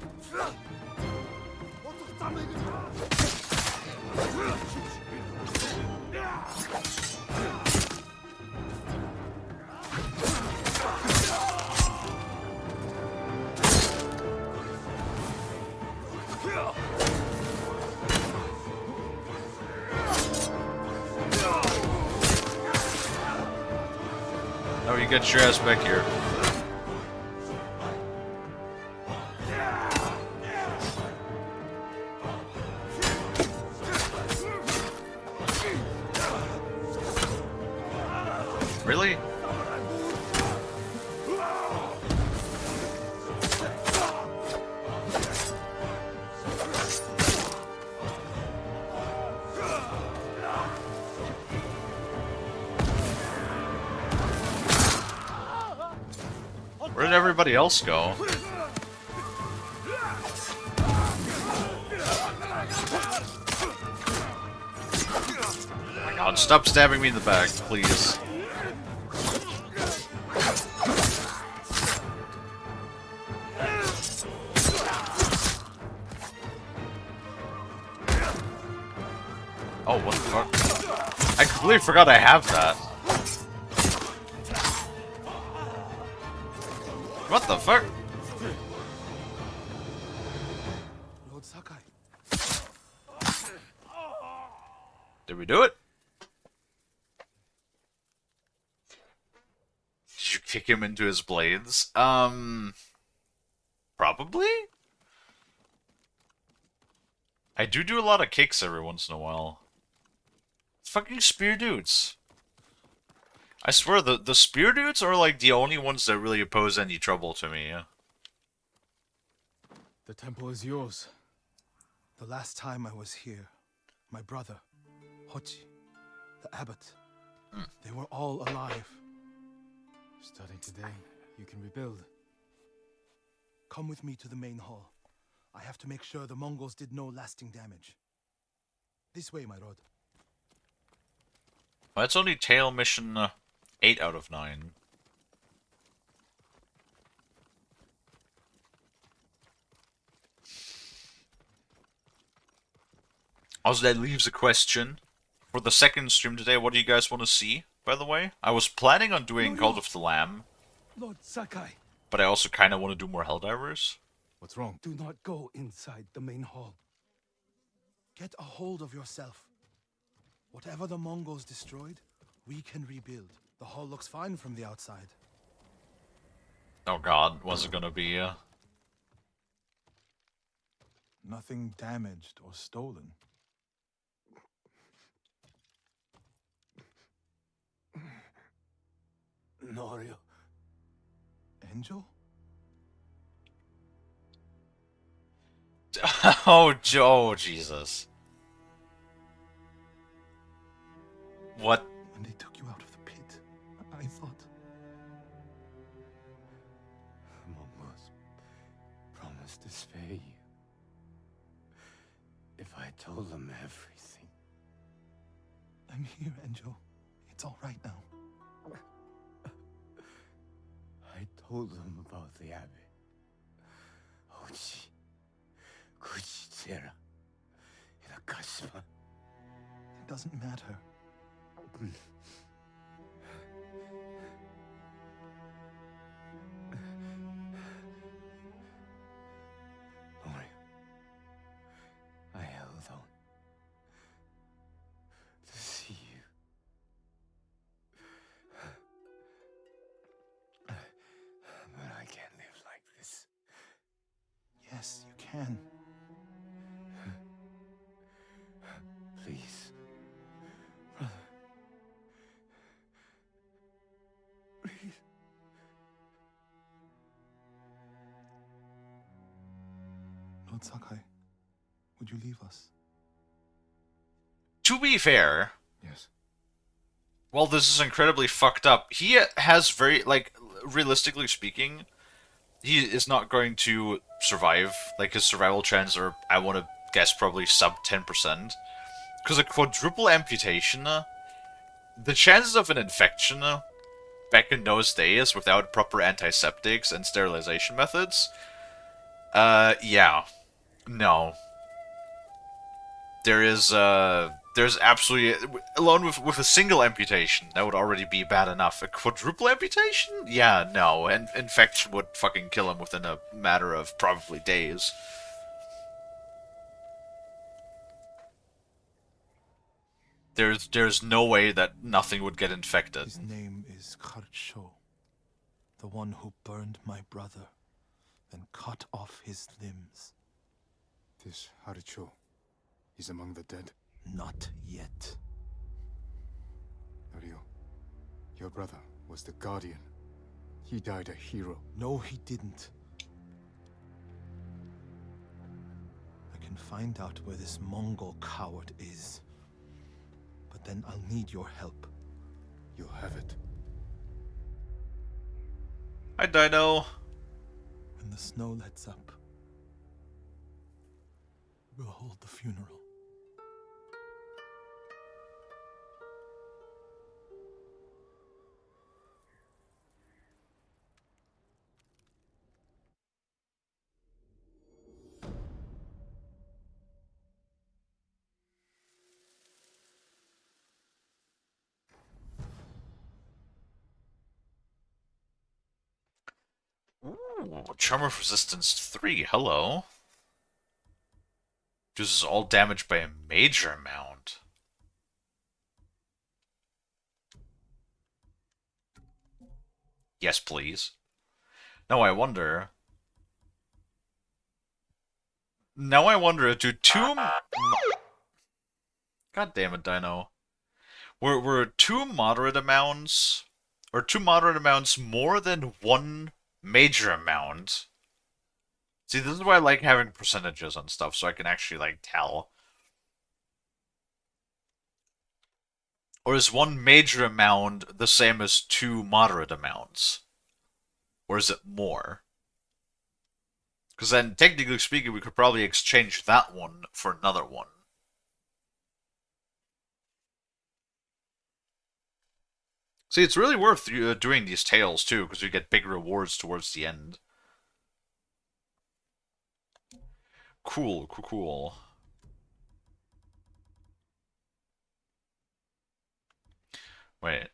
Oh, you get your ass back here. Really? Where did everybody else go? Oh my god, stop stabbing me in the back, please. Oh, what the fuck? I completely forgot I have that. What the fuck? Lord Sakai. Did we do it? Did you kick him into his blades? Probably? I do a lot of kicks every once in a while. Fucking spear dudes. I swear, the spear dudes are like the only ones that really pose any trouble to me. The temple is yours. The last time I was here, my brother, Hochi, the abbot, they were all alive. Starting today, you can rebuild. Come with me to the main hall. I have to make sure the Mongols did no lasting damage. This way, my lord. Well, that's only tail mission 8 out of 9. Also, that leaves a question. For the second stream today, what do you guys want to see, by the way? I was planning on doing Cult of the Lamb, Lord Sakai. but I also kind of want to do more Helldivers. What's wrong? Do not go inside the main hall. Get a hold of yourself. Whatever the Mongols destroyed, we can rebuild. The hall looks fine from the outside. Oh god, what's it gonna be? Nothing damaged or stolen. Norio. Angel? Oh, Joe, Jesus. What? When they took you out of the pit, I thought... The Mongols promised to spare you. If I told them everything. I'm here, Angel. It's all right now. I told them about the abbey. Hochi, Kuchitsera, in Akashima. It doesn't matter. Lori, I held on to see you. But I can't live like this. Yes, you can. Please, brother. Please. Lord Sakai, would you leave us? To be fair, Yes. while this is incredibly fucked up, he has very, like, realistically speaking, he is not going to survive. Like, his survival chances are, I want to guess, probably sub 10%. Because a quadruple amputation, the chances of an infection back in those days without proper antiseptics and sterilization methods, yeah. No. There's absolutely, alone with a single amputation, that would already be bad enough. A quadruple amputation? Yeah, no. And infection would fucking kill him within a matter of probably days. There's no way that nothing would get infected. His name is Kharcho, the one who burned my brother, then cut off his limbs. This Haricho is among the dead? Not yet. Ryo, your brother was the Guardian. He died a hero. No, he didn't. I can find out where this Mongol coward is. But then I'll need your help. You'll have it. Hi, Dino. When the snow lets up, we'll hold the funeral. Ooh, Charm of Resistance 3, hello. This is all damaged by a major amount. Yes, please. Now I wonder... do two... God damn it, Dino. Were two moderate amounts... Or two moderate amounts more than one major amount? See, this is why I like having percentages on stuff, so I can actually, like, tell. Or is one major amount the same as two moderate amounts? Or is it more? Because then, technically speaking, we could probably exchange that one for another one. See, it's really worth doing these tales, too, because you get big rewards towards the end. Cool, cool, cool. Wait.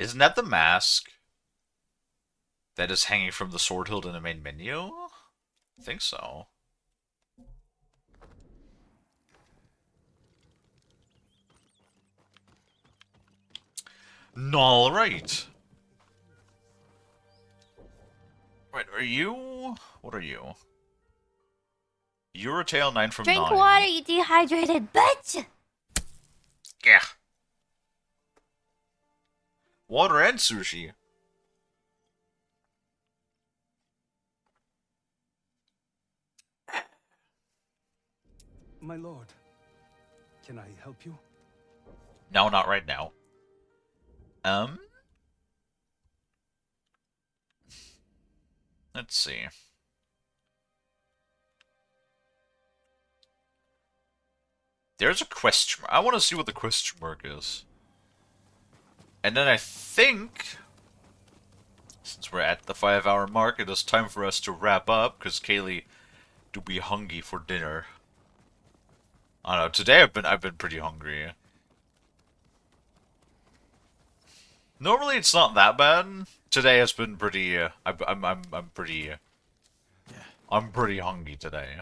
Isn't that the mask that is hanging from the sword hilt in the main menu? I think so. Alright. Wait, are you... What are you? You're a tail 9 from 9. Drink water, you dehydrated bitch! Yeah. Water and sushi. My lord, can I help you? No, not right now. Let's see. There's a question mark. I want to see what the question mark is. And then I think, since we're at the 5-hour mark, it is time for us to wrap up, because Kalie do be hungry for dinner. I don't know, today I've been pretty hungry. Normally it's not that bad. Today has been pretty. I'm pretty. I'm pretty hungry today.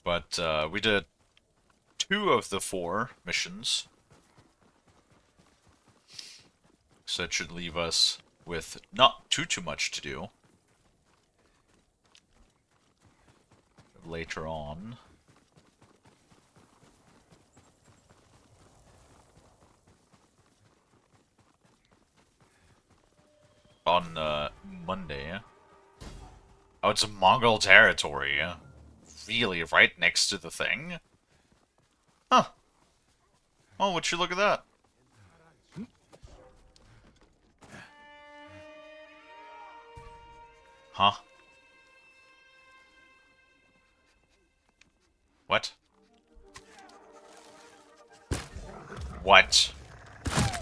But we did 2 of the 4 missions, so it should leave us with not too much to do later on. On Monday. Oh, it's a Mongol territory. Really, right next to the thing? Huh. Oh, would you look at that? Huh? What? What? I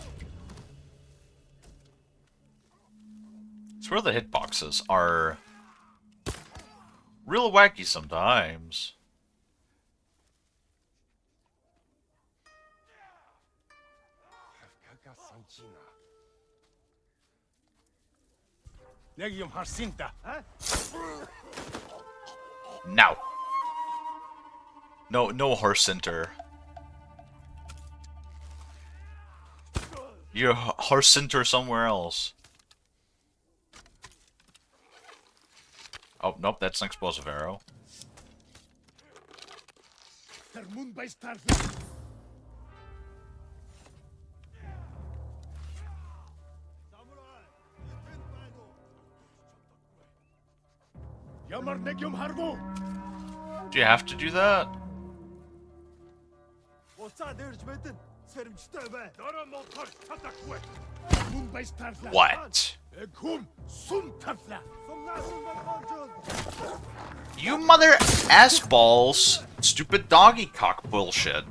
swear the hitboxes are real wacky sometimes. No. No horse center. You horse center somewhere else. Oh, nope, that's an explosive arrow. Do you have to do that? What? You mother ass balls, stupid doggy cock bullshit.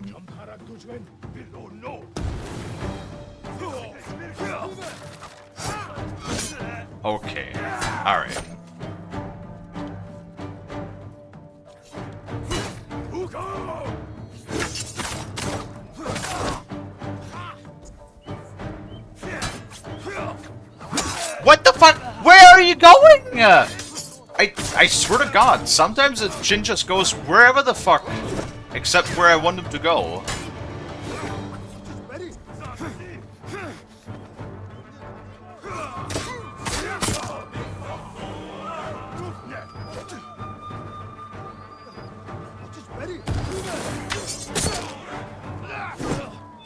Okay, alright. What the fuck? Where are you going? I swear to God, sometimes the Jin just goes wherever the fuck, except where I want him to go.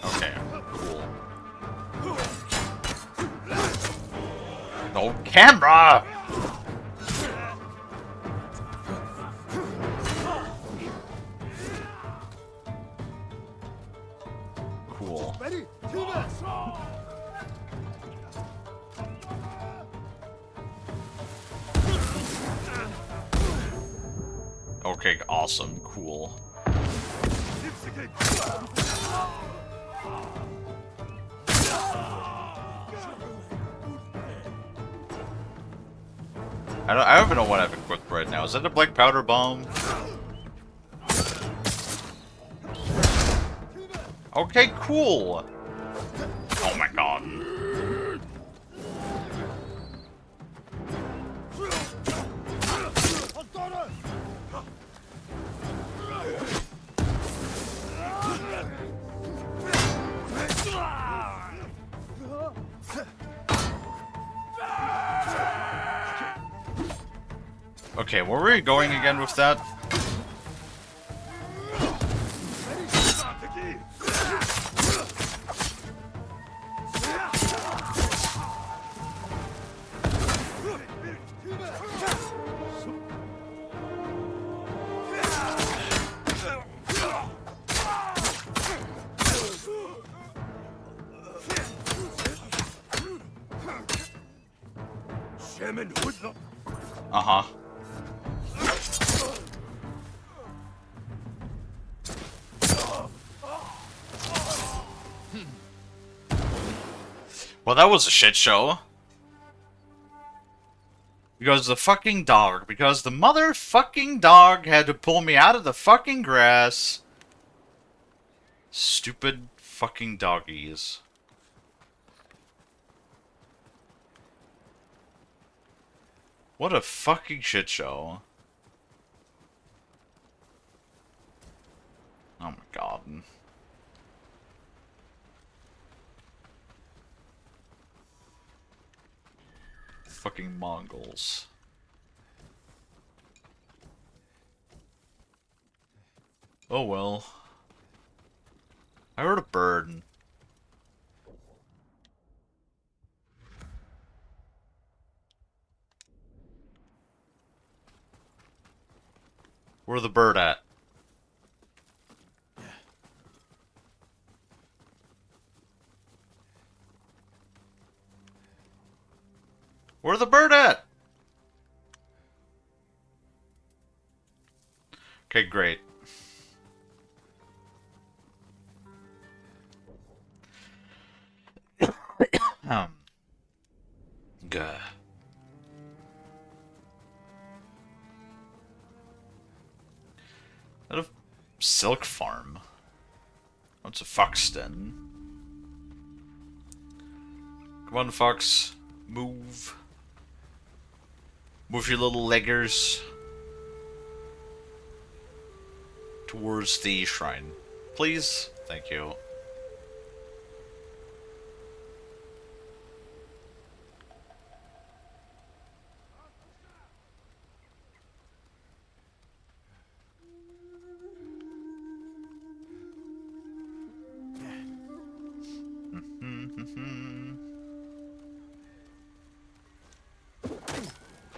Okay, cool. No camera! Cool. Okay, awesome, cool. I don't even know what I've equipped right now. Is that a black powder bomb? Okay, cool. Oh my god. Okay, where were we going again with that? Uh-huh. Well, that was a shit show. Because the fucking dog. Because the motherfucking dog had to pull me out of the fucking grass. Stupid fucking doggies. What a fucking shit show. Oh my god. Fucking Mongols. Oh well. I heard a bird. Where's the bird at? Where's the bird at? Okay, great. Gah. Out of silk farm. What's a fox den? Come on, fox. Move. Move your little leggers towards the shrine. Please? Thank you.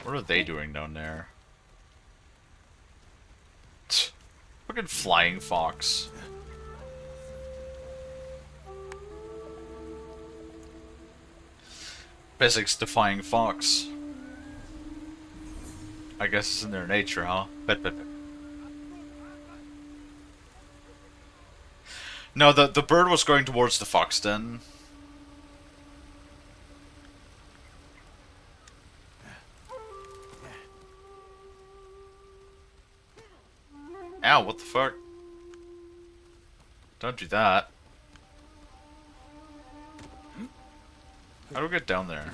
What are they doing down there? Fucking flying fox. Physics defying fox. I guess it's in their nature, huh? Bet. No, the bird was going towards the fox den. Ow, what the fuck? Don't do that. How do we get down there?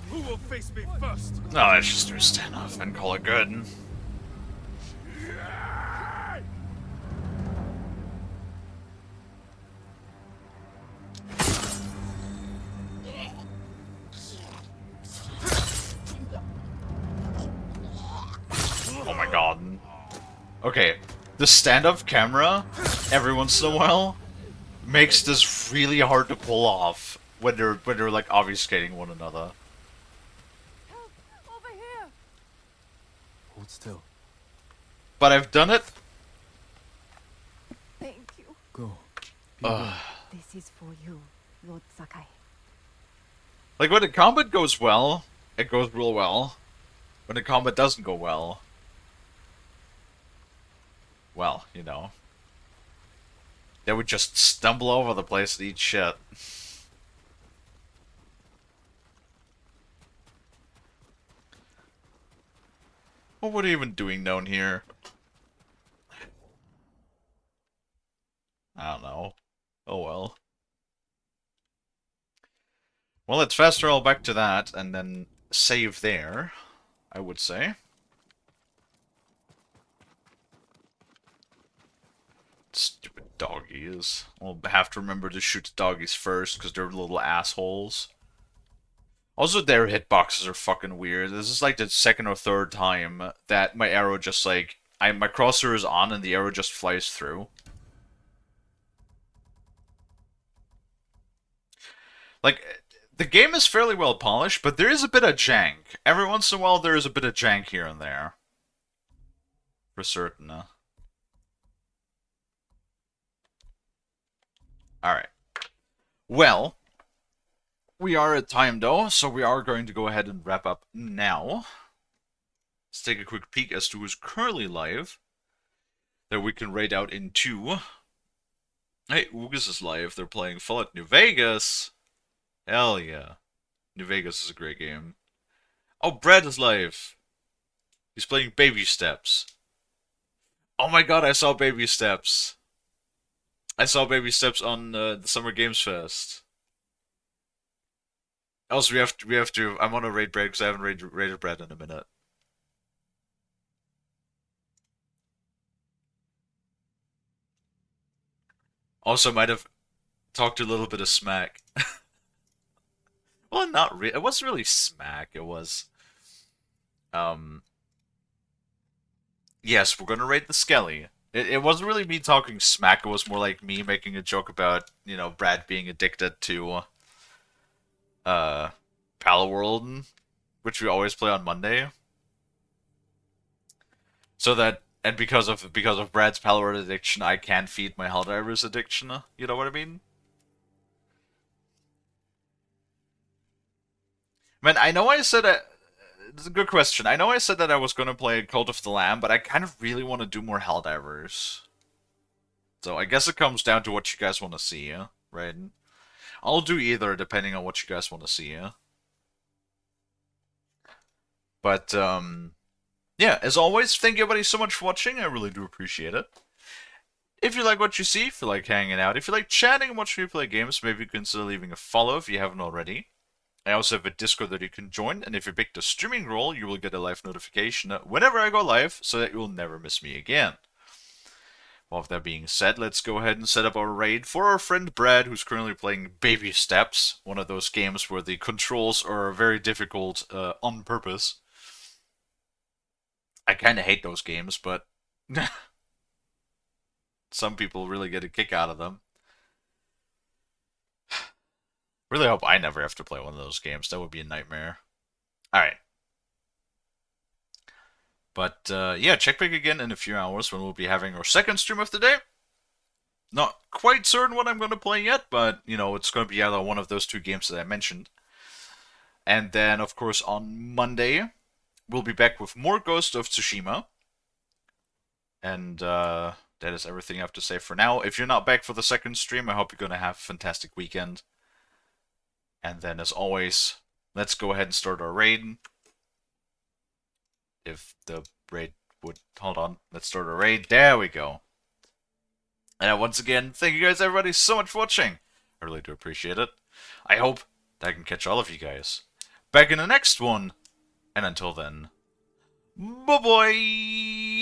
Who will face me first? No, let's just do a standoff and call it good. Oh my god. Okay, the stand-up camera, every once in a while, makes this really hard to pull off when they're like obfuscating one another. Over here! Hold still. But I've done it. Thank you. Go. This is for you, Lord Sakai. Like when the combat goes well, it goes real well. When the combat doesn't go well, you know, they would just stumble over the place and eat shit. What are you even doing down here? I don't know. Oh well. Well, let's fast travel back to that and then save there, I would say. Stupid doggies. We'll have to remember to shoot the doggies first because they're little assholes. Also, their hitboxes are fucking weird. This is like the second or third time that my arrow just like... my crosshair is on and the arrow just flies through. Like, the game is fairly well polished, but there is a bit of jank. Every once in a while, there is a bit of jank here and there. For certain, Alright. Well, we are at time though, so we are going to go ahead and wrap up now. Let's take a quick peek as to who's currently live. That we can raid out into. Hey, Ugas is live. They're playing Fallout New Vegas. Hell yeah. New Vegas is a great game. Oh, Brad is live. He's playing Baby Steps. Oh my god, I saw Baby Steps. I saw Baby Steps on the Summer Games Fest. Also, we have to. I'm on a raid Brad because I haven't raided Brad in a minute. Also, might have talked a little bit of smack. Well, not really. It wasn't really smack. It was, yes, we're gonna raid the Skelly. It wasn't really me talking smack. It was more like me making a joke about, you know, Brad being addicted to, Palaworld, which we always play on Monday. So that, and because of Brad's palette addiction, I can't feed my Helldivers addiction. You know what I mean? Man, I know I said it's a good question. I know I said that I was gonna play Cult of the Lamb, but I kind of really want to do more Helldivers. So I guess it comes down to what you guys want to see, yeah? Right? I'll do either, depending on what you guys want to see, yeah? But, yeah, as always, thank you everybody so much for watching. I really do appreciate it. If you like what you see, if you like hanging out, if you like chatting and watching me play games, maybe consider leaving a follow if you haven't already. I also have a Discord that you can join, and if you pick the streaming role, you will get a live notification whenever I go live, so that you will never miss me again. Well, with that being said, let's go ahead and set up our raid for our friend Brad, who's currently playing Baby Steps, one of those games where the controls are very difficult on purpose. I kind of hate those games, but some people really get a kick out of them. Really hope I never have to play one of those games. That would be a nightmare. Alright. But, yeah, check back again in a few hours when we'll be having our second stream of the day. Not quite certain what I'm going to play yet, but, you know, it's going to be either one of those two games that I mentioned. And then, of course, on Monday, we'll be back with more Ghost of Tsushima. And, that is everything I have to say for now. If you're not back for the second stream, I hope you're going to have a fantastic weekend. And then, as always, let's go ahead and start our raid. If the raid would... Hold on. Let's start our raid. There we go. And once again, thank you guys, everybody, so much for watching. I really do appreciate it. I hope that I can catch all of you guys back in the next one. And until then, bye-bye!